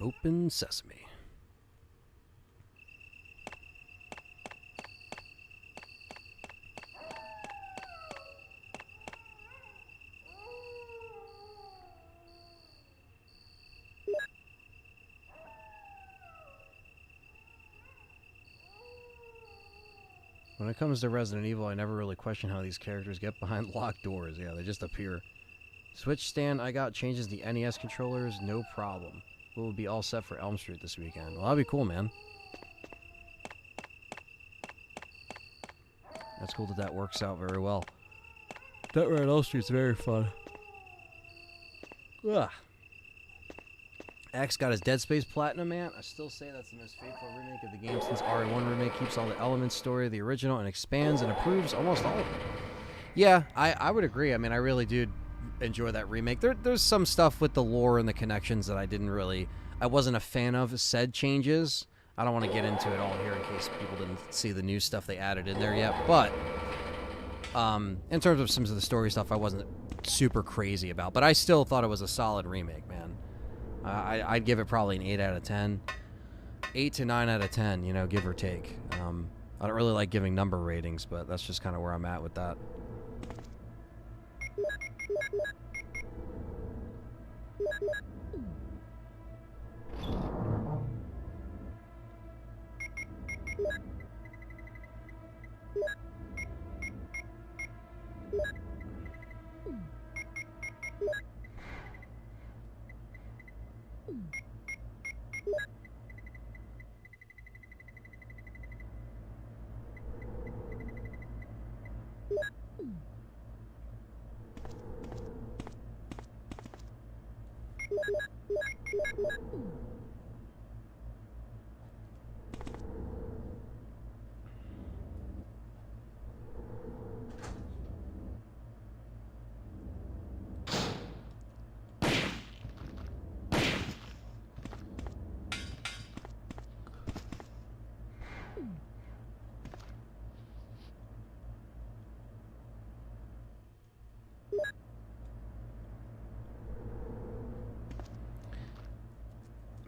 Open sesame. When it comes to Resident Evil, I never really question how these characters get behind locked doors. Yeah, they just appear. Switch stand I got changes the NES controllers, no problem. We'll be all set for Elm Street this weekend. Well, that'd be cool, man. That's cool that that works out very well. Nightmare on Elm Street's very fun. Ugh. X got his Dead Space Platinum, man. I still say that's the most faithful remake of the game since RE1 Remake keeps all the elements story of the original and expands and improves almost all of them. Yeah, I would agree. I mean, I really do enjoy that remake. There's some stuff with the lore and the connections that I wasn't a fan of said changes. I don't want to get into it all here in case people didn't see the new stuff they added in there yet. But in terms of some of the story stuff, I wasn't super crazy about. But I still thought it was a solid remake, man. I'd give it probably an 8 out of 10. 8 to 9 out of 10, you know, give or take. I don't really like giving number ratings, but that's just kind of where I'm at with that.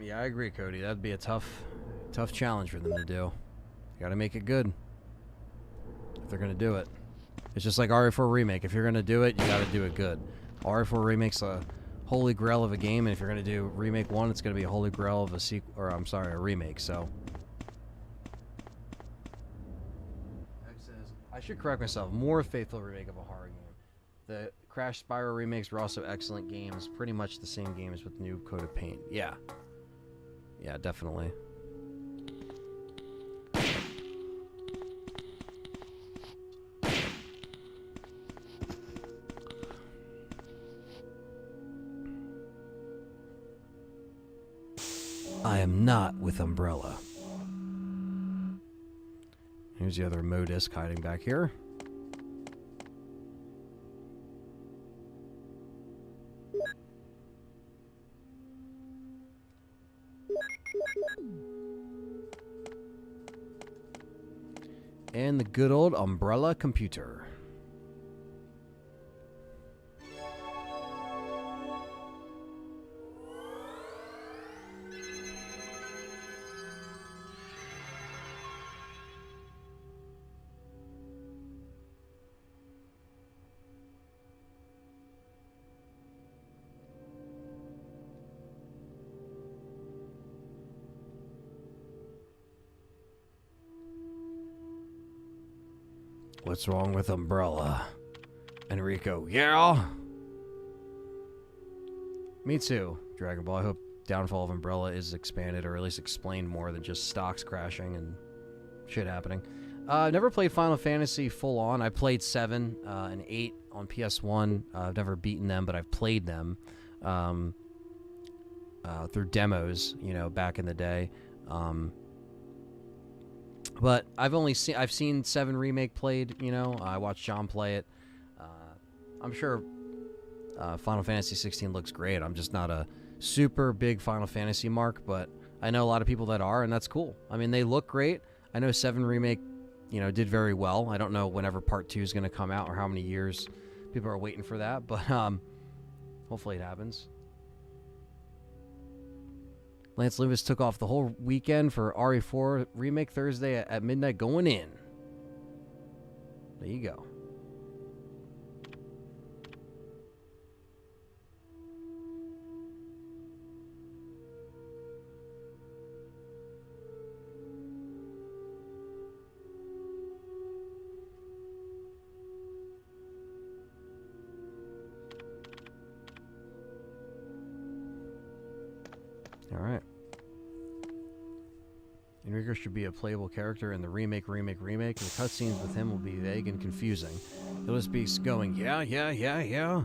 Yeah, I agree, Cody. That'd be a tough challenge for them to do. You gotta make it good if they're gonna do it. It's just like RE4 Remake. If you're gonna do it, you gotta do it good. RE4 Remake's a holy grail of a game, and if you're gonna do Remake 1, it's gonna be a holy grail of a remake, so. X says, I should correct myself. More faithful remake of a horror game. The Crash Spyro remakes were also excellent games. Pretty much the same games with new coat of paint. Yeah. Yeah, definitely. I am not with Umbrella. Here's the other Modisc hiding back here. And the good old Umbrella computer. What's wrong with Umbrella? Enrico, yeah? Me too, Dragon Ball. I hope Downfall of Umbrella is expanded or at least explained more than just stocks crashing and shit happening. Never played Final Fantasy full on. I played 7 and 8 on PS1. I've never beaten them, but I've played them through demos, you know, back in the day. But I've seen 7 Remake played, you know. I watched John play it. I'm sure Final Fantasy 16 looks great. I'm just not a super big Final Fantasy mark, but I know a lot of people that are, and that's cool. I mean, they look great. I know 7 Remake, you know, did very well. I don't know whenever Part 2 is going to come out or how many years people are waiting for that, but hopefully it happens. Lance Lewis took off the whole weekend for RE4 Remake Thursday at midnight going in. There you go. Alright. Enrico should be a playable character in the remake. The cutscenes with him will be vague and confusing. He'll just be going, yeah.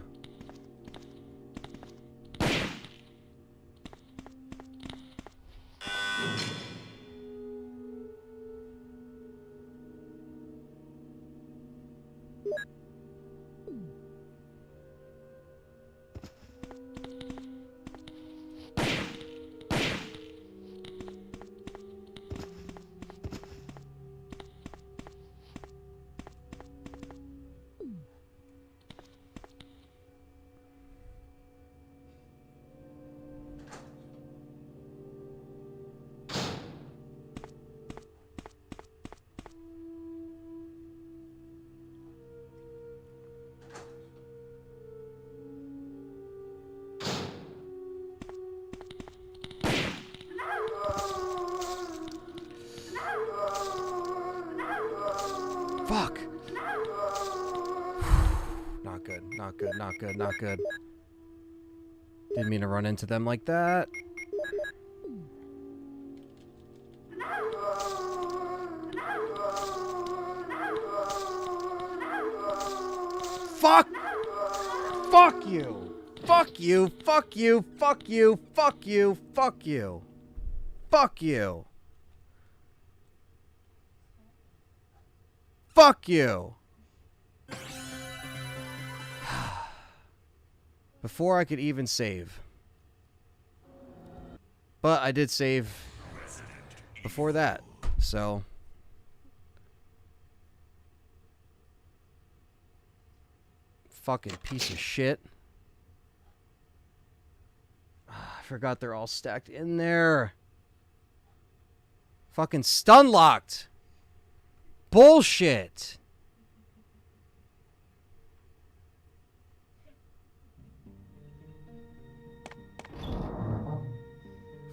Fuck. Not good, not good, not good, not good. Didn't mean to run into them like that. Fuck! Fuck you! Fuck you! Fuck you! Fuck you! Fuck you! Fuck you! Fuck you! Fuck you! Before I could even save. But I did save before that, so... Fucking piece of shit. I forgot they're all stacked in there. Fucking stun locked. Bullshit.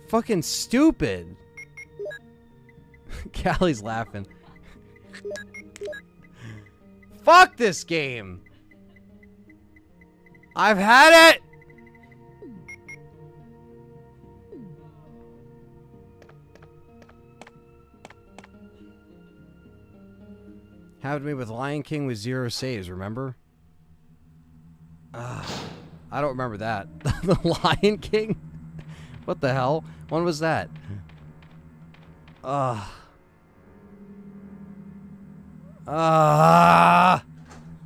Fucking stupid. Callie's laughing. Fuck this game. I've had it. Happened to me with Lion King with 0 saves, remember? I don't remember that. The Lion King? What the hell? When was that?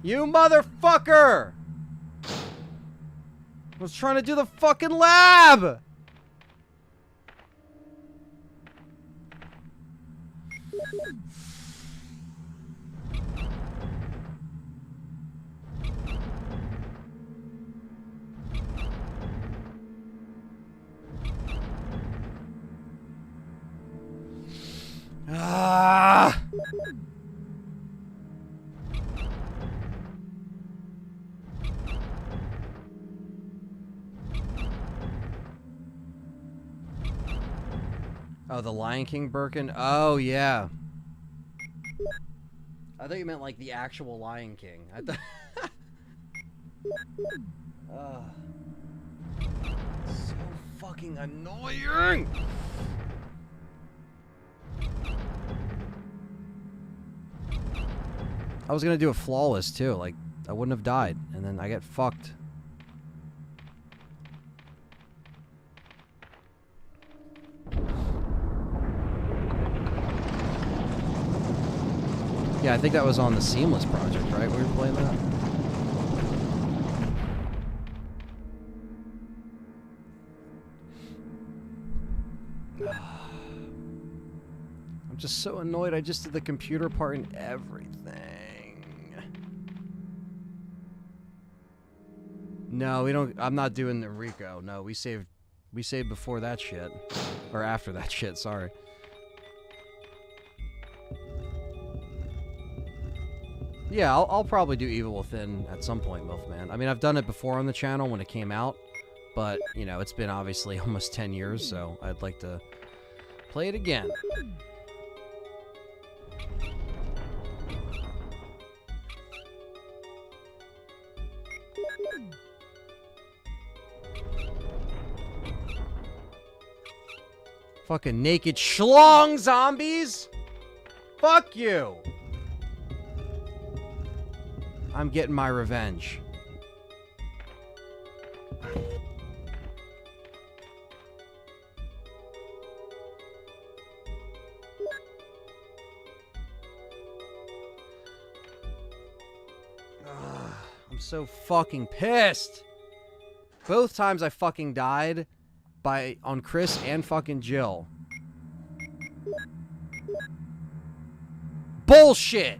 You motherfucker! I was trying to do the fucking lab! Oh, the Lion King Birkin? Oh, yeah. I thought you meant like the actual Lion King. I thought... So fucking annoying! I was gonna do a flawless too, like I wouldn't have died, and then I get fucked. Yeah, I think that was on the Seamless project, right? We were playing that. I'm just so annoyed. I just did the computer part and everything. No, we don't. I'm not doing the Rico. No, we saved before that shit, or after that shit. Sorry. Yeah, I'll probably do Evil Within at some point, Milfman. I mean, I've done it before on the channel when it came out, but, you know, it's been obviously almost 10 years, so I'd like to play it again. Fucking naked schlong zombies! Fuck you! I'm getting my revenge. I'm so fucking pissed. Both times I fucking died on Chris and fucking Jill. Bullshit.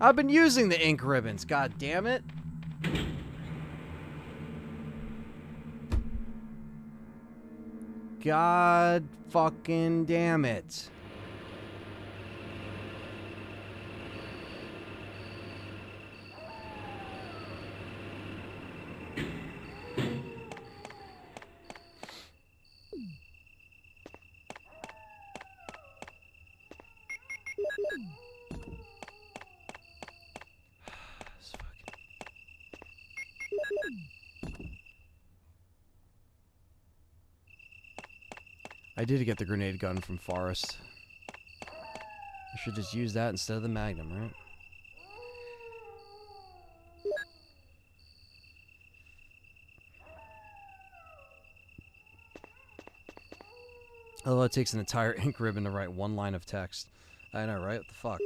I've been using the ink ribbons, god damn it. God fucking damn it. I did get the grenade gun from Forrest. I should just use that instead of the Magnum, right? Although it takes an entire ink ribbon to write one line of text. I know, right? What the fuck?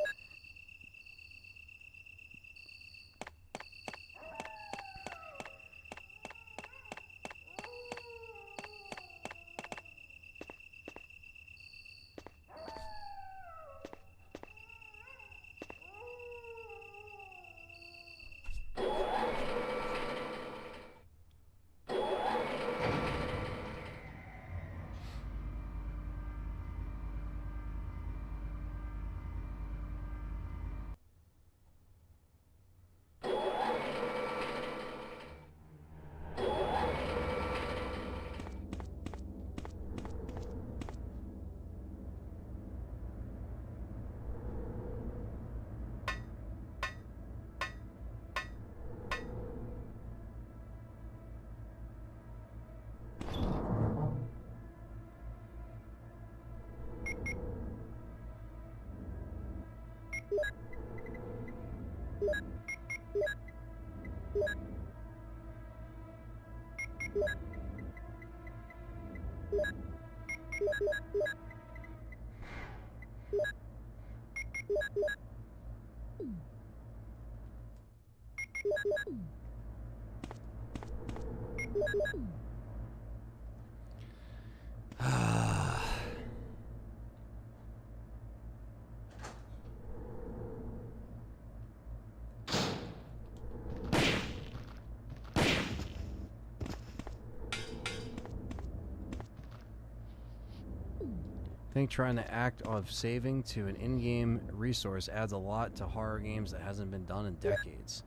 I think trying to act of saving to an in-game resource adds a lot to horror games that hasn't been done in decades.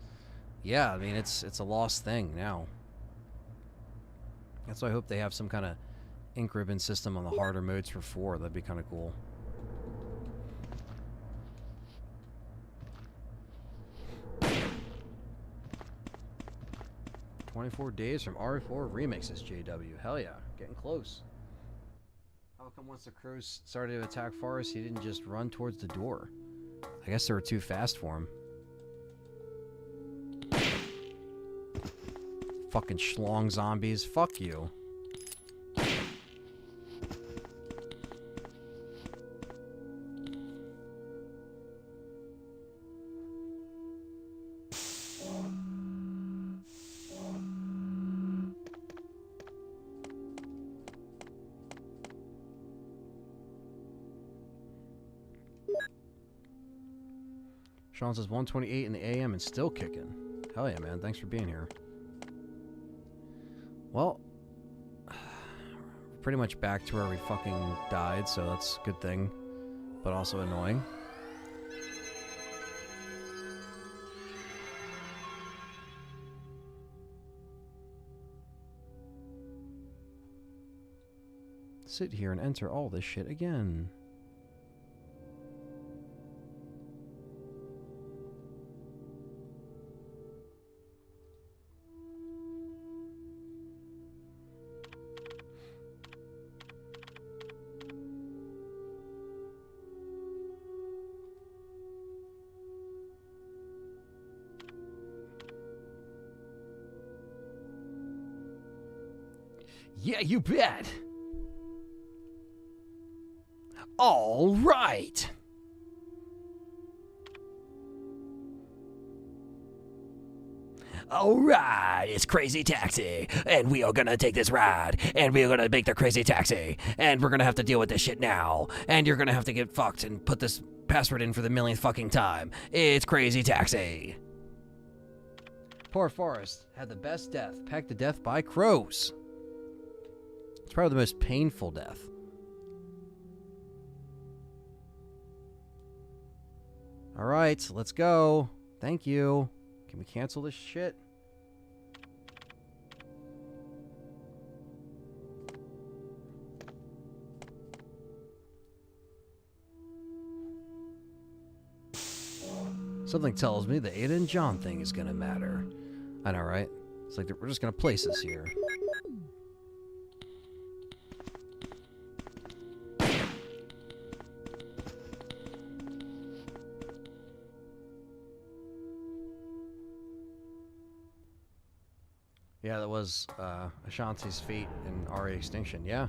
Yeah, I mean, it's a lost thing now. That's why I hope they have some kind of ink ribbon system on the harder modes for 4. That'd be kind of cool. "24 days from RE4 Remake," says JW. Hell yeah, getting close. How come once the crows started to attack Forrest, he didn't just run towards the door? I guess they were too fast for him. Fucking schlong zombies. Fuck you. Sean says 1:28 in the AM and still kicking. Hell yeah, man. Thanks for being here. Well, pretty much back to where we fucking died, so that's a good thing, but also annoying. Sit here and enter all this shit again. Yeah, you bet. All right. All right, it's Crazy Taxi, and we are gonna take this ride, and we are gonna make the Crazy Taxi, and we're gonna have to deal with this shit now, and you're gonna have to get fucked and put this password in for the millionth fucking time. It's Crazy Taxi. Poor Forrest had the best death, pecked to death by crows. It's probably the most painful death. All right, let's go. Thank you. Can we cancel this shit? Something tells me the Ada and John thing is gonna matter. I know, right? It's like we're just gonna place this here. Yeah, that was Ashanti's feat in RA Extinction. Yeah.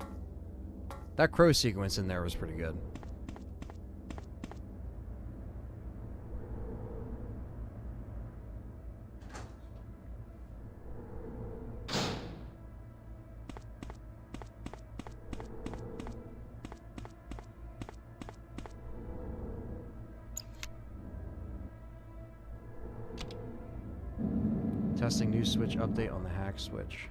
That crow sequence in there was pretty good. Testing new switch update on the hack switch.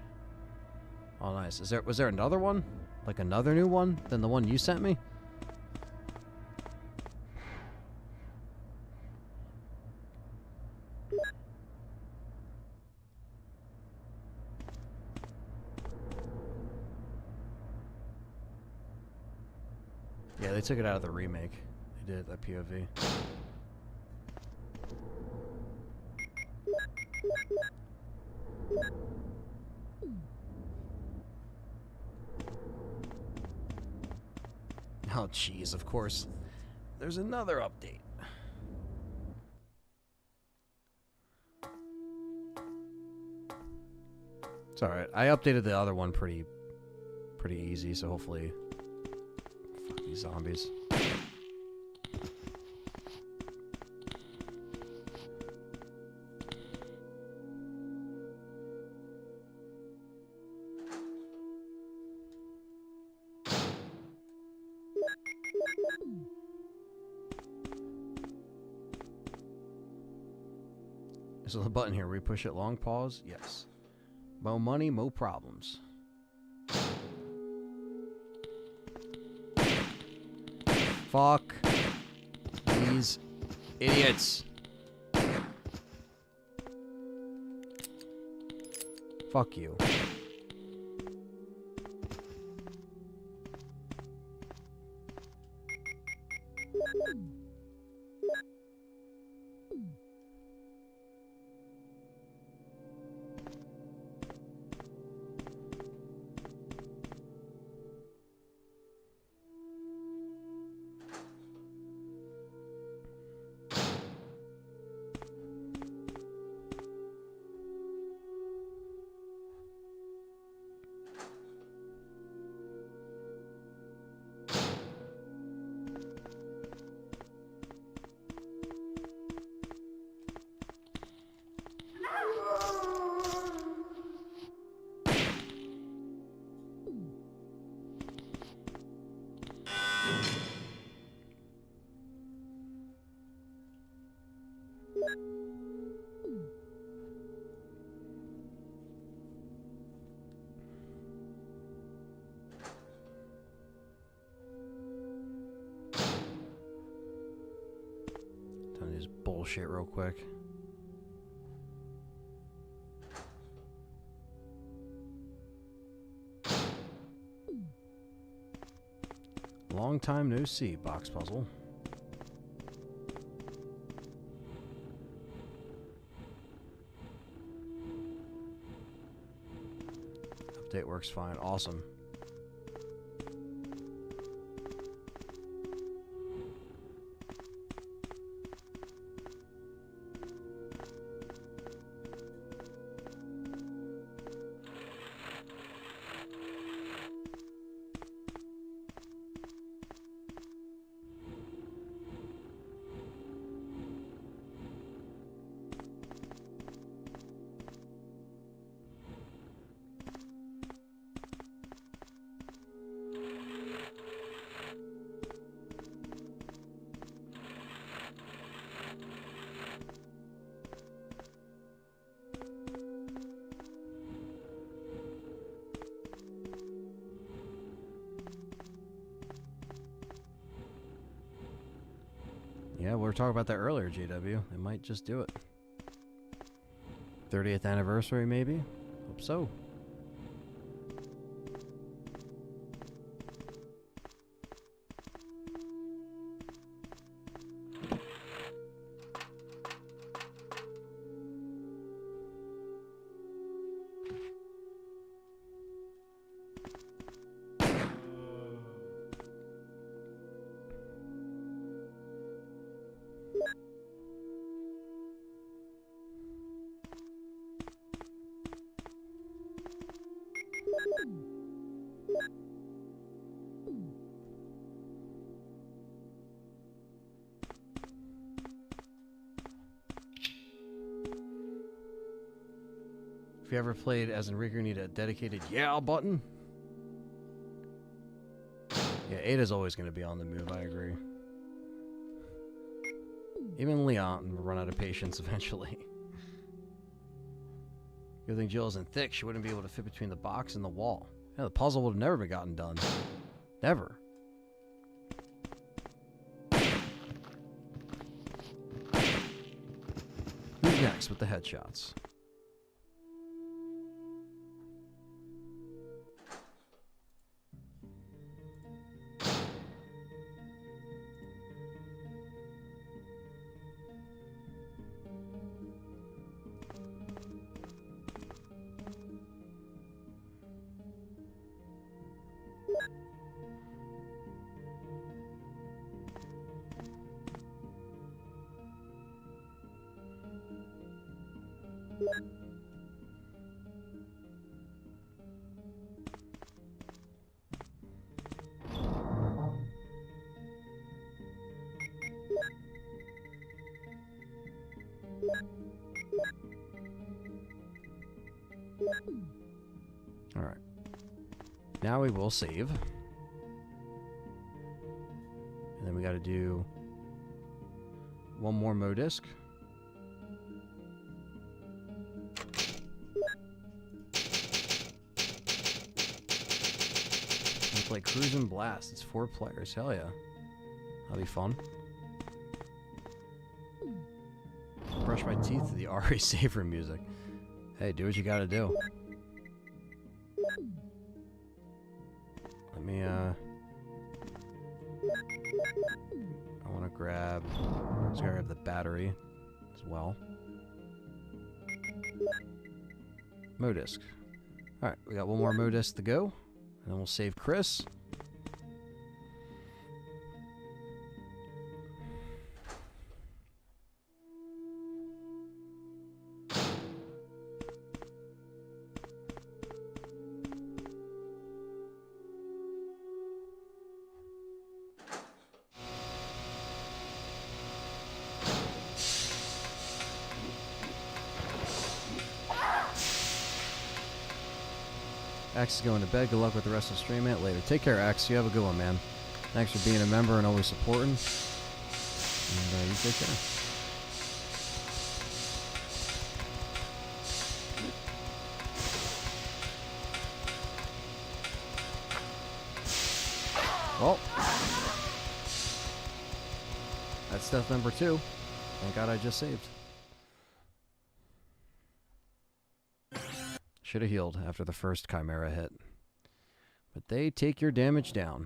Oh, nice. Was there another one? Like another new one than the one you sent me? Yeah, they took it out of the remake. They did that POV. Oh, jeez, of course. There's another update. It's alright. I updated the other one pretty easy, so hopefully... Fuck these zombies. There's a button here. We push it long pause. Yes. Mo money, mo problems. Fuck these idiots. Fuck you. Done this bullshit real quick. Long time no see, box puzzle. Update works fine. Awesome. Yeah, we were talking about that earlier, JW. They might just do it. 30th anniversary, maybe? Hope so. If you ever played as Enrico, you need a dedicated yeah button. Yeah, Ada's always going to be on the move, I agree. Even Leon will run out of patience eventually. Good thing Jill isn't thick, she wouldn't be able to fit between the box and the wall. Yeah, the puzzle would have never been gotten done. Never. Who's next with the headshots? Alright. Now we will save. And then we gotta do one more modisc. We play Cruise and Blast. It's 4 players. Hell yeah. That'll be fun. Brush my teeth to the RE Saver music. Hey, do what you gotta do. Let me, I wanna grab, let's grab the battery as well. Modisc. Alright, we got one more modisc to go, and then we'll save Chris. X is going to bed. Good luck with the rest of the stream, man. Later. Take care, X. You have a good one, man. Thanks for being a member and always supporting. And you take care. Well, that's death number 2. Thank God I just saved. Should have healed after the first Chimera hit. But they take your damage down.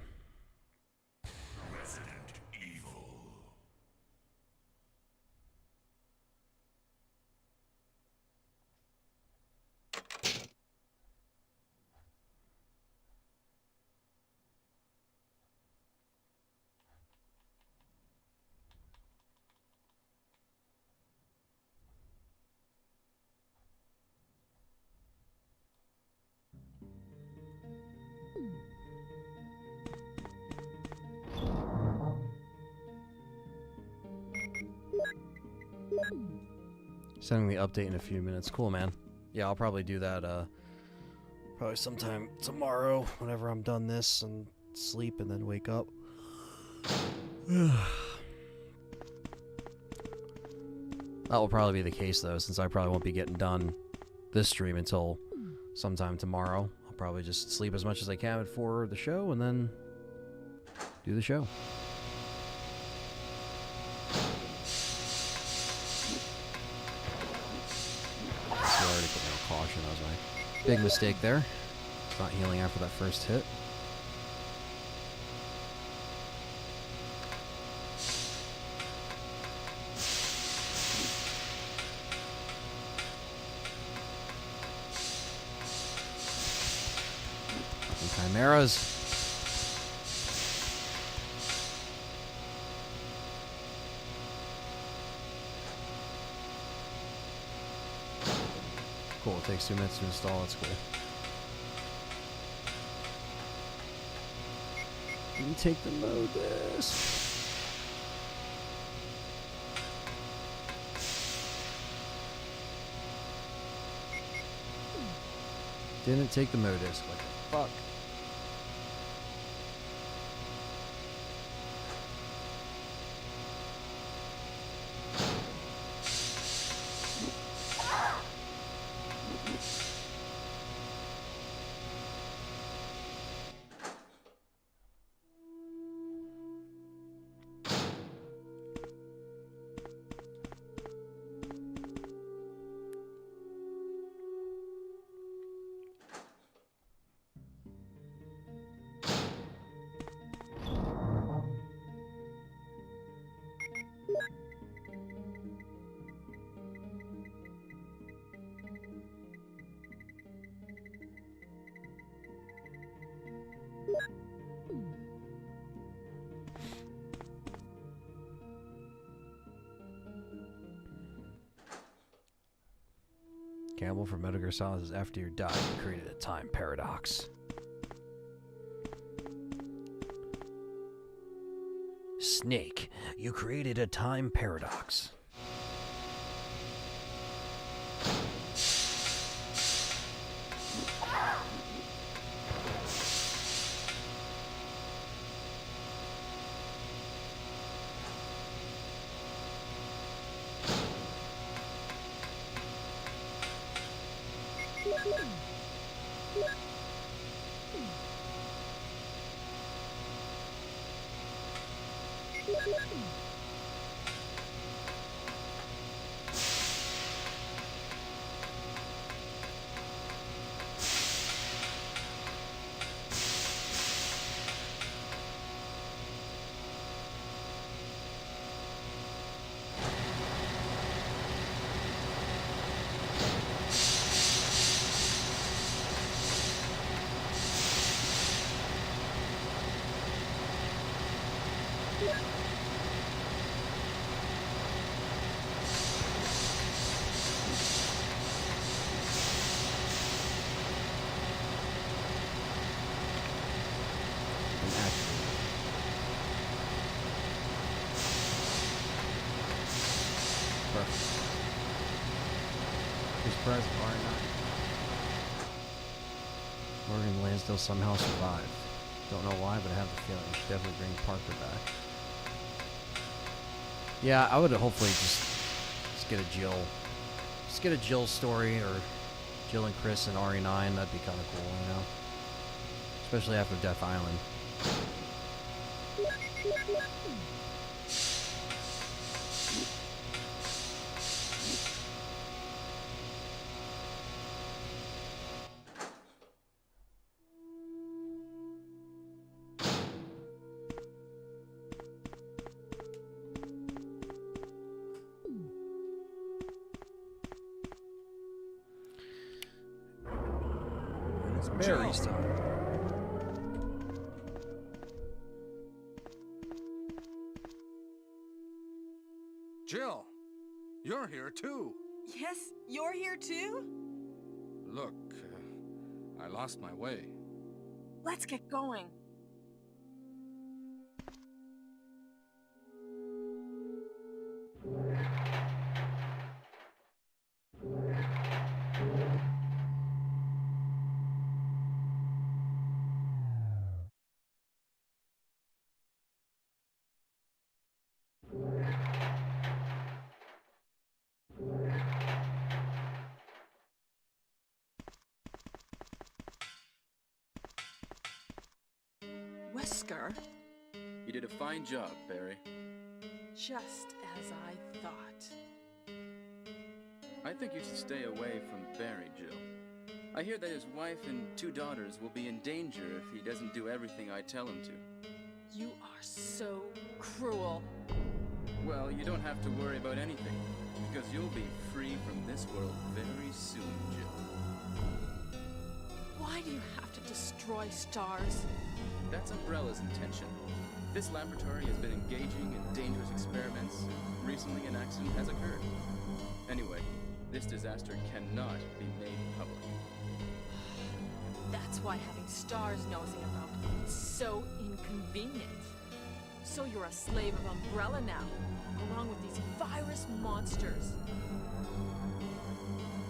Sending the update in a few minutes. Cool, man. Yeah, I'll probably do that probably sometime tomorrow whenever I'm done this and sleep and then wake up. That will probably be the case though, since I probably won't be getting done this stream until sometime tomorrow. I'll probably just sleep as much as I can for the show and then do the show. potion. That was my big mistake there. It's not healing after that first hit. Chimeras. Cool, it takes 2 minutes to install, that's cool. Didn't take the modus. Didn't take the modus, what the fuck? Campbell from Metal Gear Solid says, after you died, you created a time paradox. Snake, you created a time paradox. Press R9. Morgan Lansdale somehow survived. Don't know why, but I have the feeling we should definitely bring Parker back. Yeah, I would hopefully just get a Jill. Just get a Jill story, or Jill and Chris and RE9. That'd be kind of cool, you know? Especially after Death Island. Barry's time. Jill, you're here too. Yes, you're here too? Look, I lost my way. Let's get going. Wesker? You did a fine job, Barry. Just as I thought. I think you should stay away from Barry, Jill. I hear that his wife and 2 daughters will be in danger if he doesn't do everything I tell him to. You are so cruel. Well, you don't have to worry about anything, because you'll be free from this world very soon, Jill. Why do you have to destroy S.T.A.R.S? That's Umbrella's intention. This laboratory has been engaging in dangerous experiments, and recently an accident has occurred. Anyway, this disaster cannot be made public. That's why having S.T.A.R.S nosing about is so inconvenient. So you're a slave of Umbrella now, along with these virus monsters.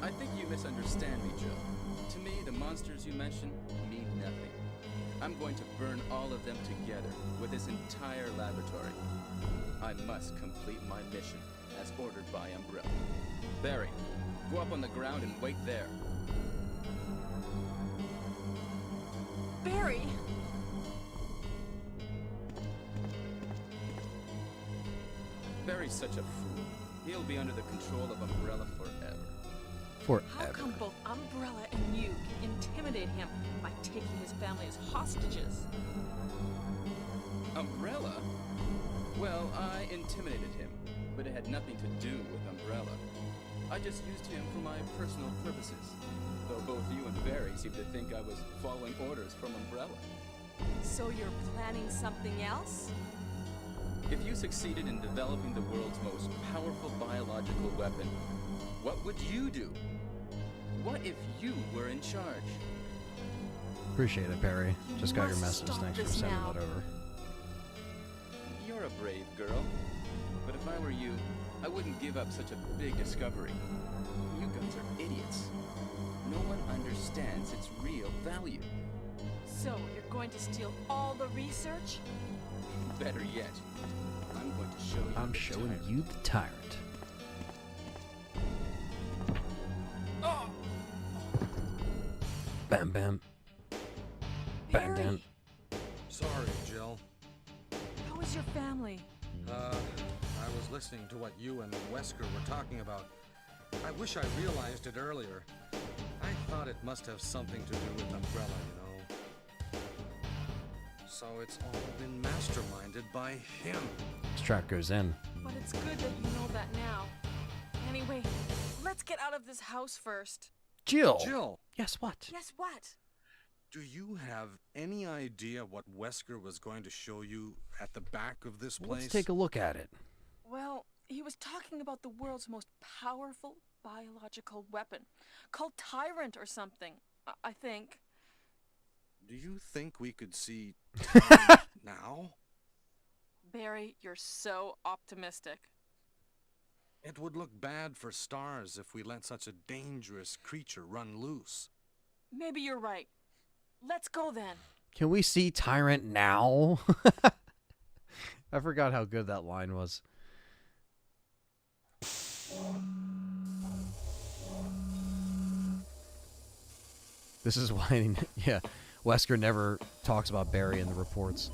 I think you misunderstand me, Jill. To me, the monsters you mention mean nothing. I'm going to burn all of them together with this entire laboratory. I must complete my mission, as ordered by Umbrella. Barry, go up on the ground and wait there. Barry! Barry's such a fool. He'll be under the control of Umbrella forever. How come both Umbrella and you can intimidate him by taking his family as hostages? Umbrella? Well, I intimidated him, but it had nothing to do with Umbrella. I just used him for my personal purposes, though both you and Barry seem to think I was following orders from Umbrella. So you're planning something else? If you succeeded in developing the world's most powerful biological weapon, what would you do? What if you were in charge? Appreciate it, Barry. Just got your message. Thanks for sending that over. You're a brave girl. But if I were you, I wouldn't give up such a big discovery. You guys are idiots. No one understands its real value. So you're going to steal all the research? Better yet, I'm going to show you. I'm showing you the tyrant. Oh! Bam, bam. Bam, bam. Sorry, Jill. How is your family? I was listening to what you and Wesker were talking about. I wish I realized it earlier. I thought it must have something to do with Umbrella, you know. So it's all been masterminded by him. This track goes in. But it's good that you know that now. Anyway, let's get out of this house first. Jill! Jill! Yes, what? Yes, what? Do you have any idea what Wesker was going to show you at the back of this place? Let's take a look at it. Well, he was talking about the world's most powerful biological weapon, called Tyrant or something, I think. Do you think we could see now? Barry, you're so optimistic. It would look bad for S.T.A.R.S if we let such a dangerous creature run loose. Maybe you're right. Let's go then. Can we see Tyrant now? I forgot how good that line was. This is why, yeah, Wesker never talks about Barry in the reports.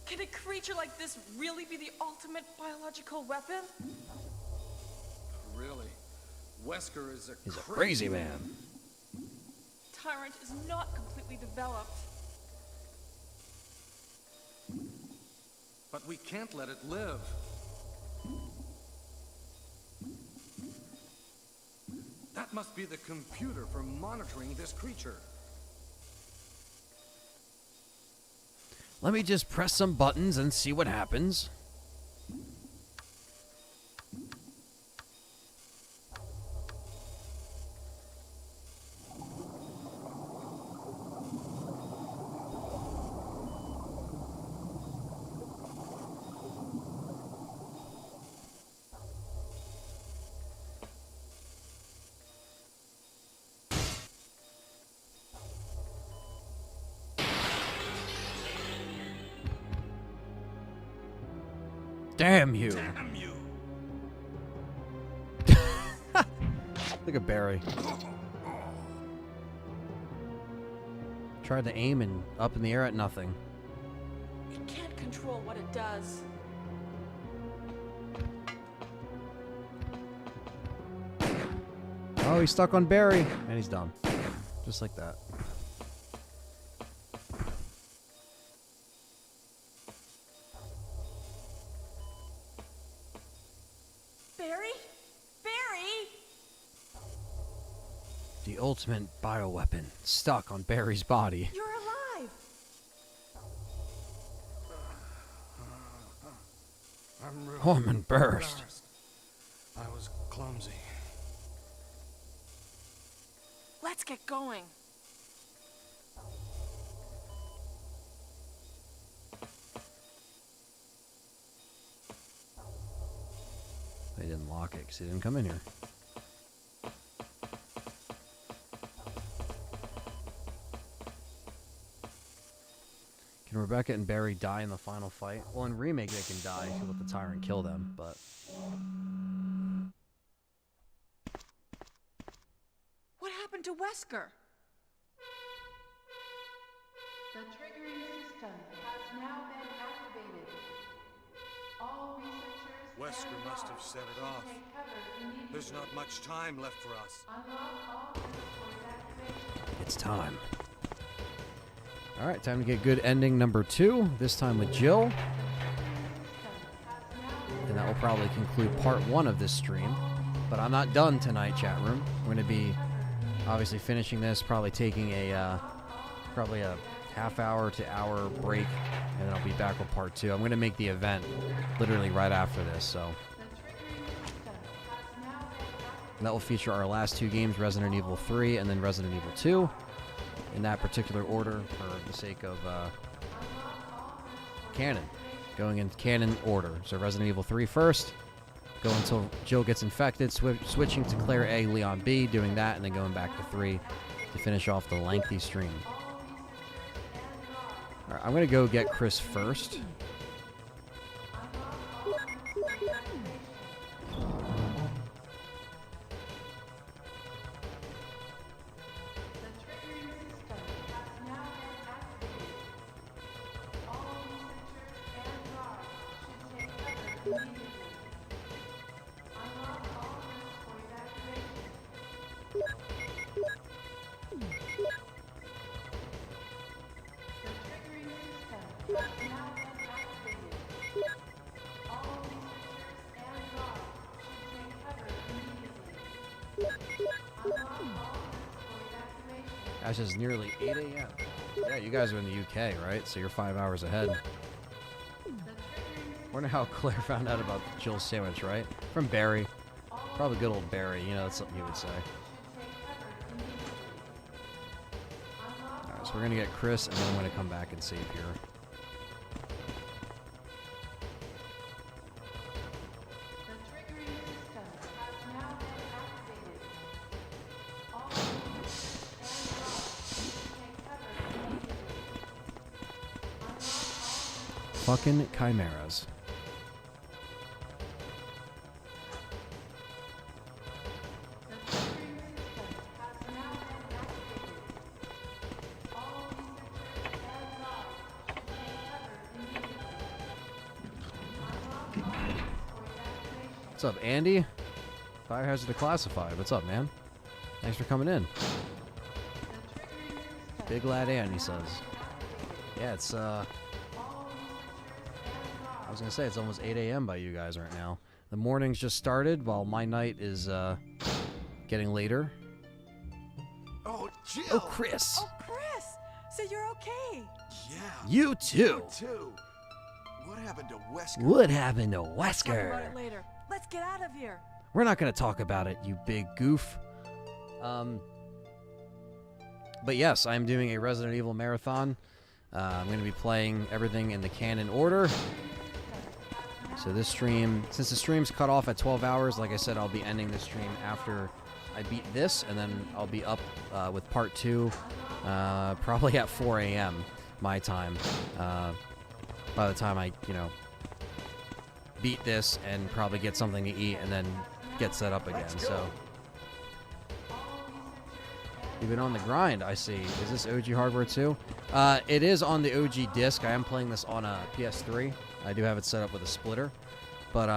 Can a creature like this really be the ultimate biological weapon? Really? Wesker is He's a crazy man. Tyrant is not completely developed. But we can't let it live. That must be the computer for monitoring this creature. Let me just press some buttons and see what happens. Damn you. Damn you. Look at Barry. Tried to aim and up in the air at nothing. It can't control what it does. Oh, he's stuck on Barry. And he's done. Just like that. Barry? Barry? The ultimate bioweapon stuck on Barry's body. You're alive! I'm really Hormone burst. embarrassed. I was clumsy. Let's get going. They didn't lock it because he didn't come in here. Can Rebecca and Barry die in the final fight? Well, in Remake they can die if you let the Tyrant kill them, but... What happened to Wesker? The triggering system has now been activated. All researchers Wesker must have set it off. take cover immediately. There's not much time left for us. Unlock all transport activation. It's time. Alright, time to get good ending number 2, this time with Jill. And that will probably conclude part 1 of this stream. But I'm not done tonight, chat room. I'm going to be obviously finishing this, probably taking a probably a half hour to hour break, and then I'll be back with part 2. I'm going to make the event literally right after this, so. And that will feature our last 2 games, Resident Evil 3 and then Resident Evil 2. In that particular order, for the sake of canon. Going in canon order. So Resident Evil 3 first. Go until Jill gets infected. Switching to Claire A, Leon B. Doing that, and then going back to 3 to finish off the lengthy stream. Alright, I'm going to go get Chris first. That's just nearly 8 a.m. Yeah, you guys are in the UK, right? So you're 5 hours ahead. Wonder how Claire found out about Jill's sandwich, right? From Barry. Probably good old Barry. You know, that's something you would say. Alright, so we're going to get Chris, and then I'm going to come back and save here. Fucking chimeras. What's up, Andy? Biohazard Declassified. What's up, man? Thanks for coming in. Big lad Andy says. Yeah, it's I was gonna say it's almost 8 a.m. by you guys right now. The morning's just started while my night is getting later. Oh, Jill! Oh, Chris! Oh, Chris! So you're okay? Yeah. You too! You too! What happened to Wesker? What happened to Talk about Wesker? it later. Let's get out of here. We're not gonna talk about it, you big goof. But yes, I'm doing a Resident Evil marathon. I'm going to be playing everything in the canon order. So this stream, since the stream's cut off at 12 hours, like I said, I'll be ending the stream after I beat this, and then I'll be up with part 2 probably at 4 a.m. my time. By the time I, beat this and probably get something to eat and then get set up again. So you've been on the grind, I see. Is this OG hardware too? It is on the OG disc. I am playing this on a PS3. I do have it set up with a splitter. But,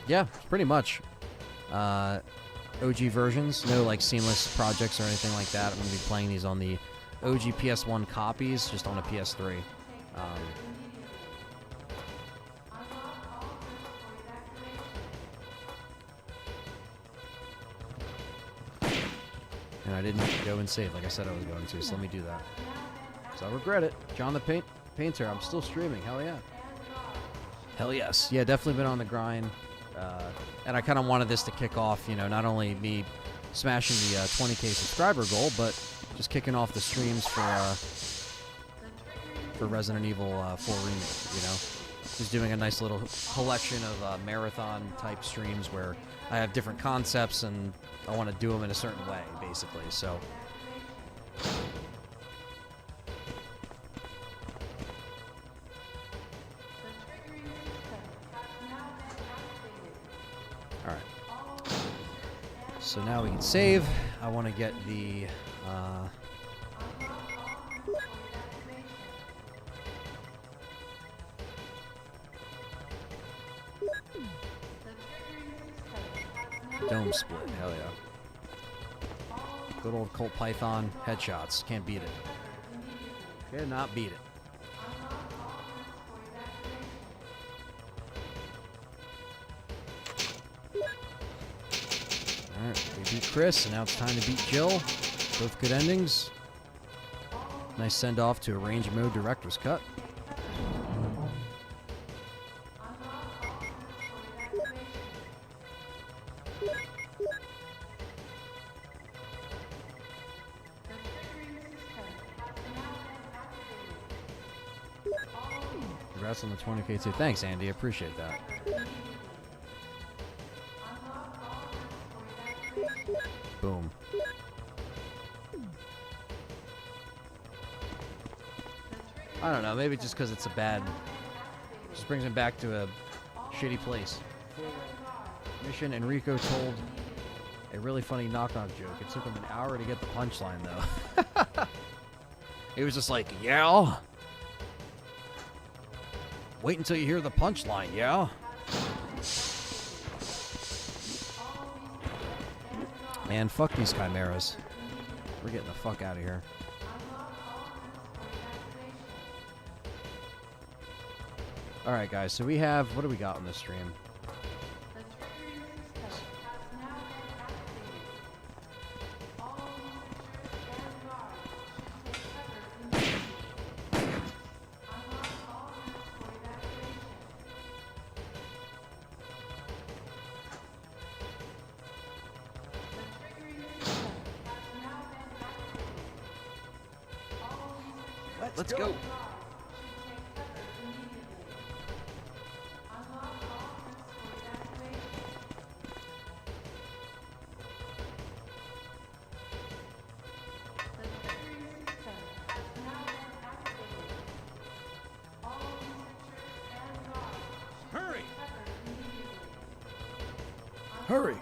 yeah, pretty much. OG versions. No like seamless projects or anything like that. I'm going to be playing these on the OG PS1 copies, just on a PS3. And I didn't go and save like I said I was going to, so let me do that. So I regret it. John the Painter, I'm still streaming. Hell yeah. Hell yes. Yeah, definitely been on the grind. And I kind of wanted this to kick off, you know, not only me smashing the 20K subscriber goal, but just kicking off the streams for Resident Evil 4 Remake, you know? Just doing a nice little collection of marathon-type streams where I have different concepts and I want to do them in a certain way, basically, so... Alright. So now we can save. I want to get the... Dome split, hell yeah. Good old Colt Python headshots. Can't beat it. Cannot beat it. Alright, we beat Chris, and now it's time to beat Jill. Both good endings. Nice send-off to Arrange Mode Director's Cut. Congrats on the 20K too. Thanks, Andy. I appreciate that. Boom. I don't know. Maybe just because it's a bad... Just brings me back to a shitty place. Mission Enrico told a really funny knock-knock joke. It took him an hour to get the punchline, though. He was just like, yeah? Wait until you hear the punchline, yeah? Man, fuck these chimeras. We're getting the fuck out of here. Alright, guys, so we have... What do we got on this stream? Let's go. Hurry! Hurry!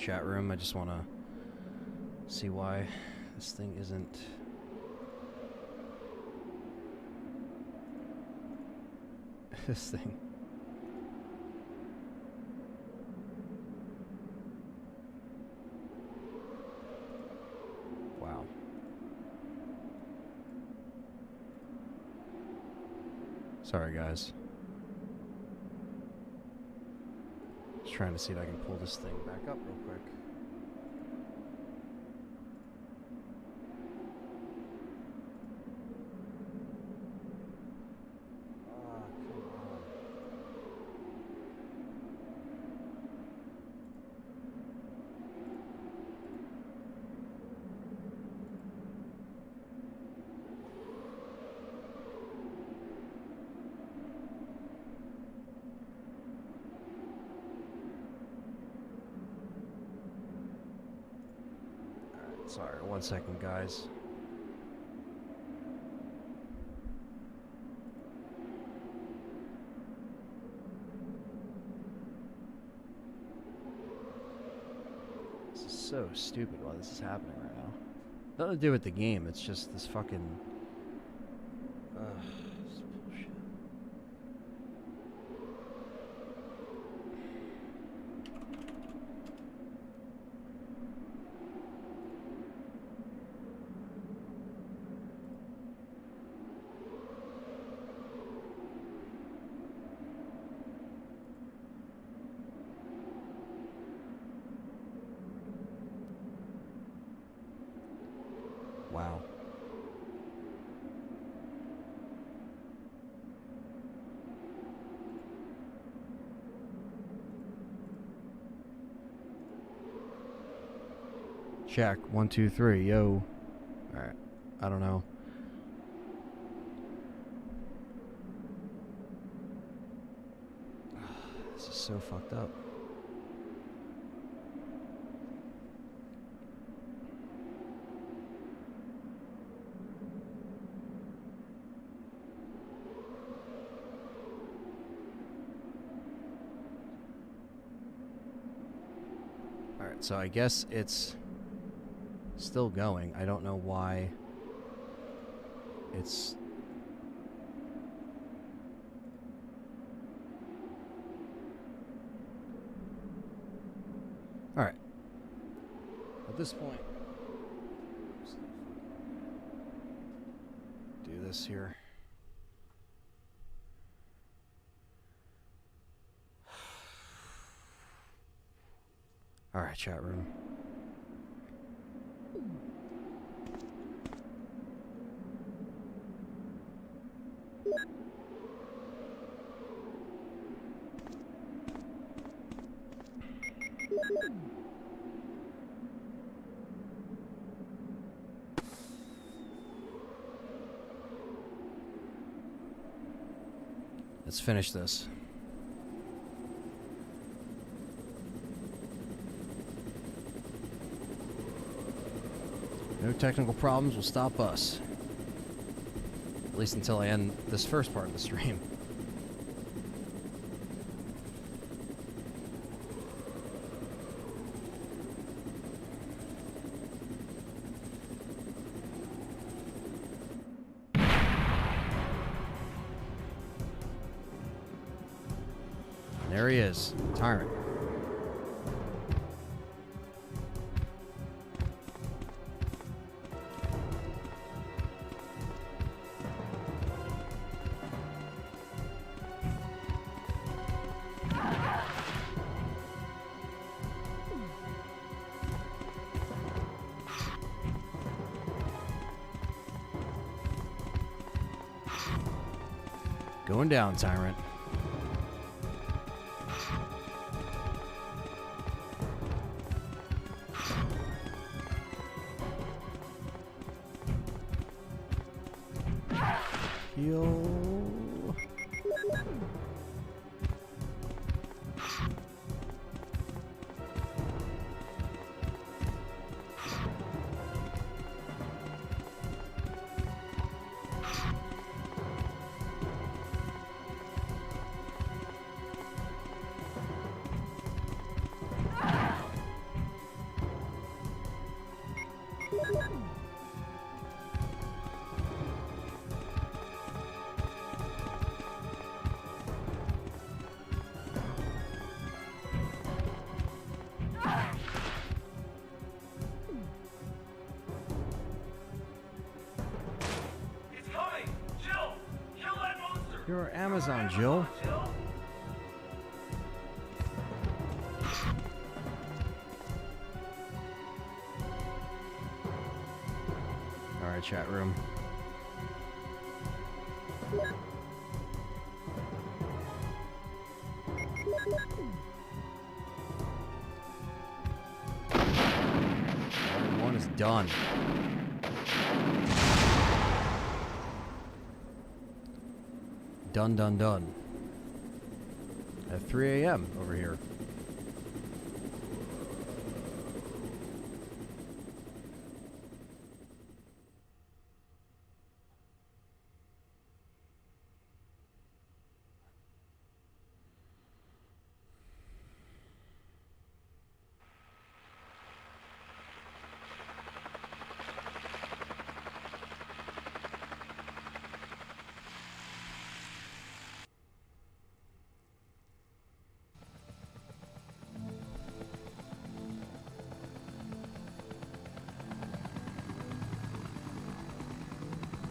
chat room. I just want to see why this thing isn't... this thing. Wow. Sorry, guys. Just trying to see if I can pull this thing back up real quick. Sorry, 1 second, guys. This is so stupid why this is happening right now. Nothing to do with the game, it's just this fucking... this bullshit. Wow. Check. 1, 2, 3. Yo. Alright. I don't know. This is so fucked up. So I guess it's still going. I don't know why it's... Alright. At this point, do this here. Alright, chat room. Let's finish this. No technical problems will stop us. At least until I end this first part of the stream. And there he is, Tyrant. Going down, Tyrant. Heal. You're Amazon, Jill. Alright, chat room. One is done. Done, done, done. At 3 a.m. over here.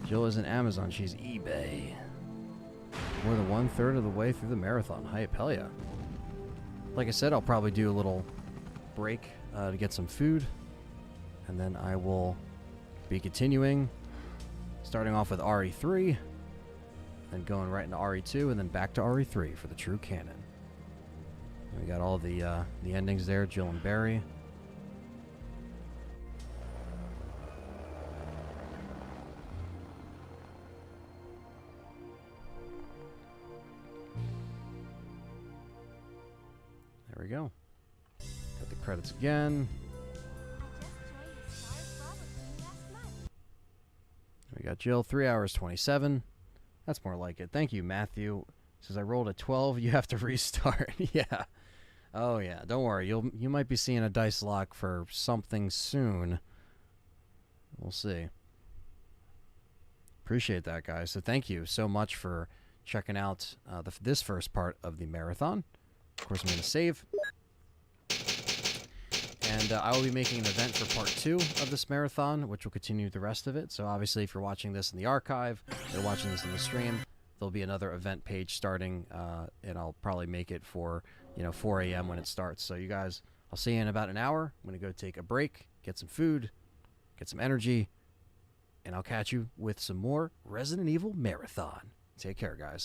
Jill isn't Amazon, she's eBay. More than 1/3 of the way through the marathon. Hype, hell yeah. Like I said, I'll probably do a little break to get some food. And then I will be continuing, starting off with RE3, then going right into RE2, and then back to RE3 for the true canon. And we got all the endings there, Jill and Barry. There we go. Got the credits again. We got Jill, 3 hours 27. That's more like it. Thank you, Matthew. Says I rolled a 12. You have to restart. Yeah. Oh yeah. Don't worry. You might be seeing a dice lock for something soon. We'll see. Appreciate that, guys. So thank you so much for checking out this first part of the marathon. Of course, I'm going to save. And I will be making an event for part 2 of this marathon, which will continue the rest of it. So obviously, if you're watching this in the archive, or watching this in the stream, there'll be another event page starting, and I'll probably make it for 4 a.m. when it starts. So you guys, I'll see you in about an hour. I'm going to go take a break, get some food, get some energy, and I'll catch you with some more Resident Evil Marathon. Take care, guys.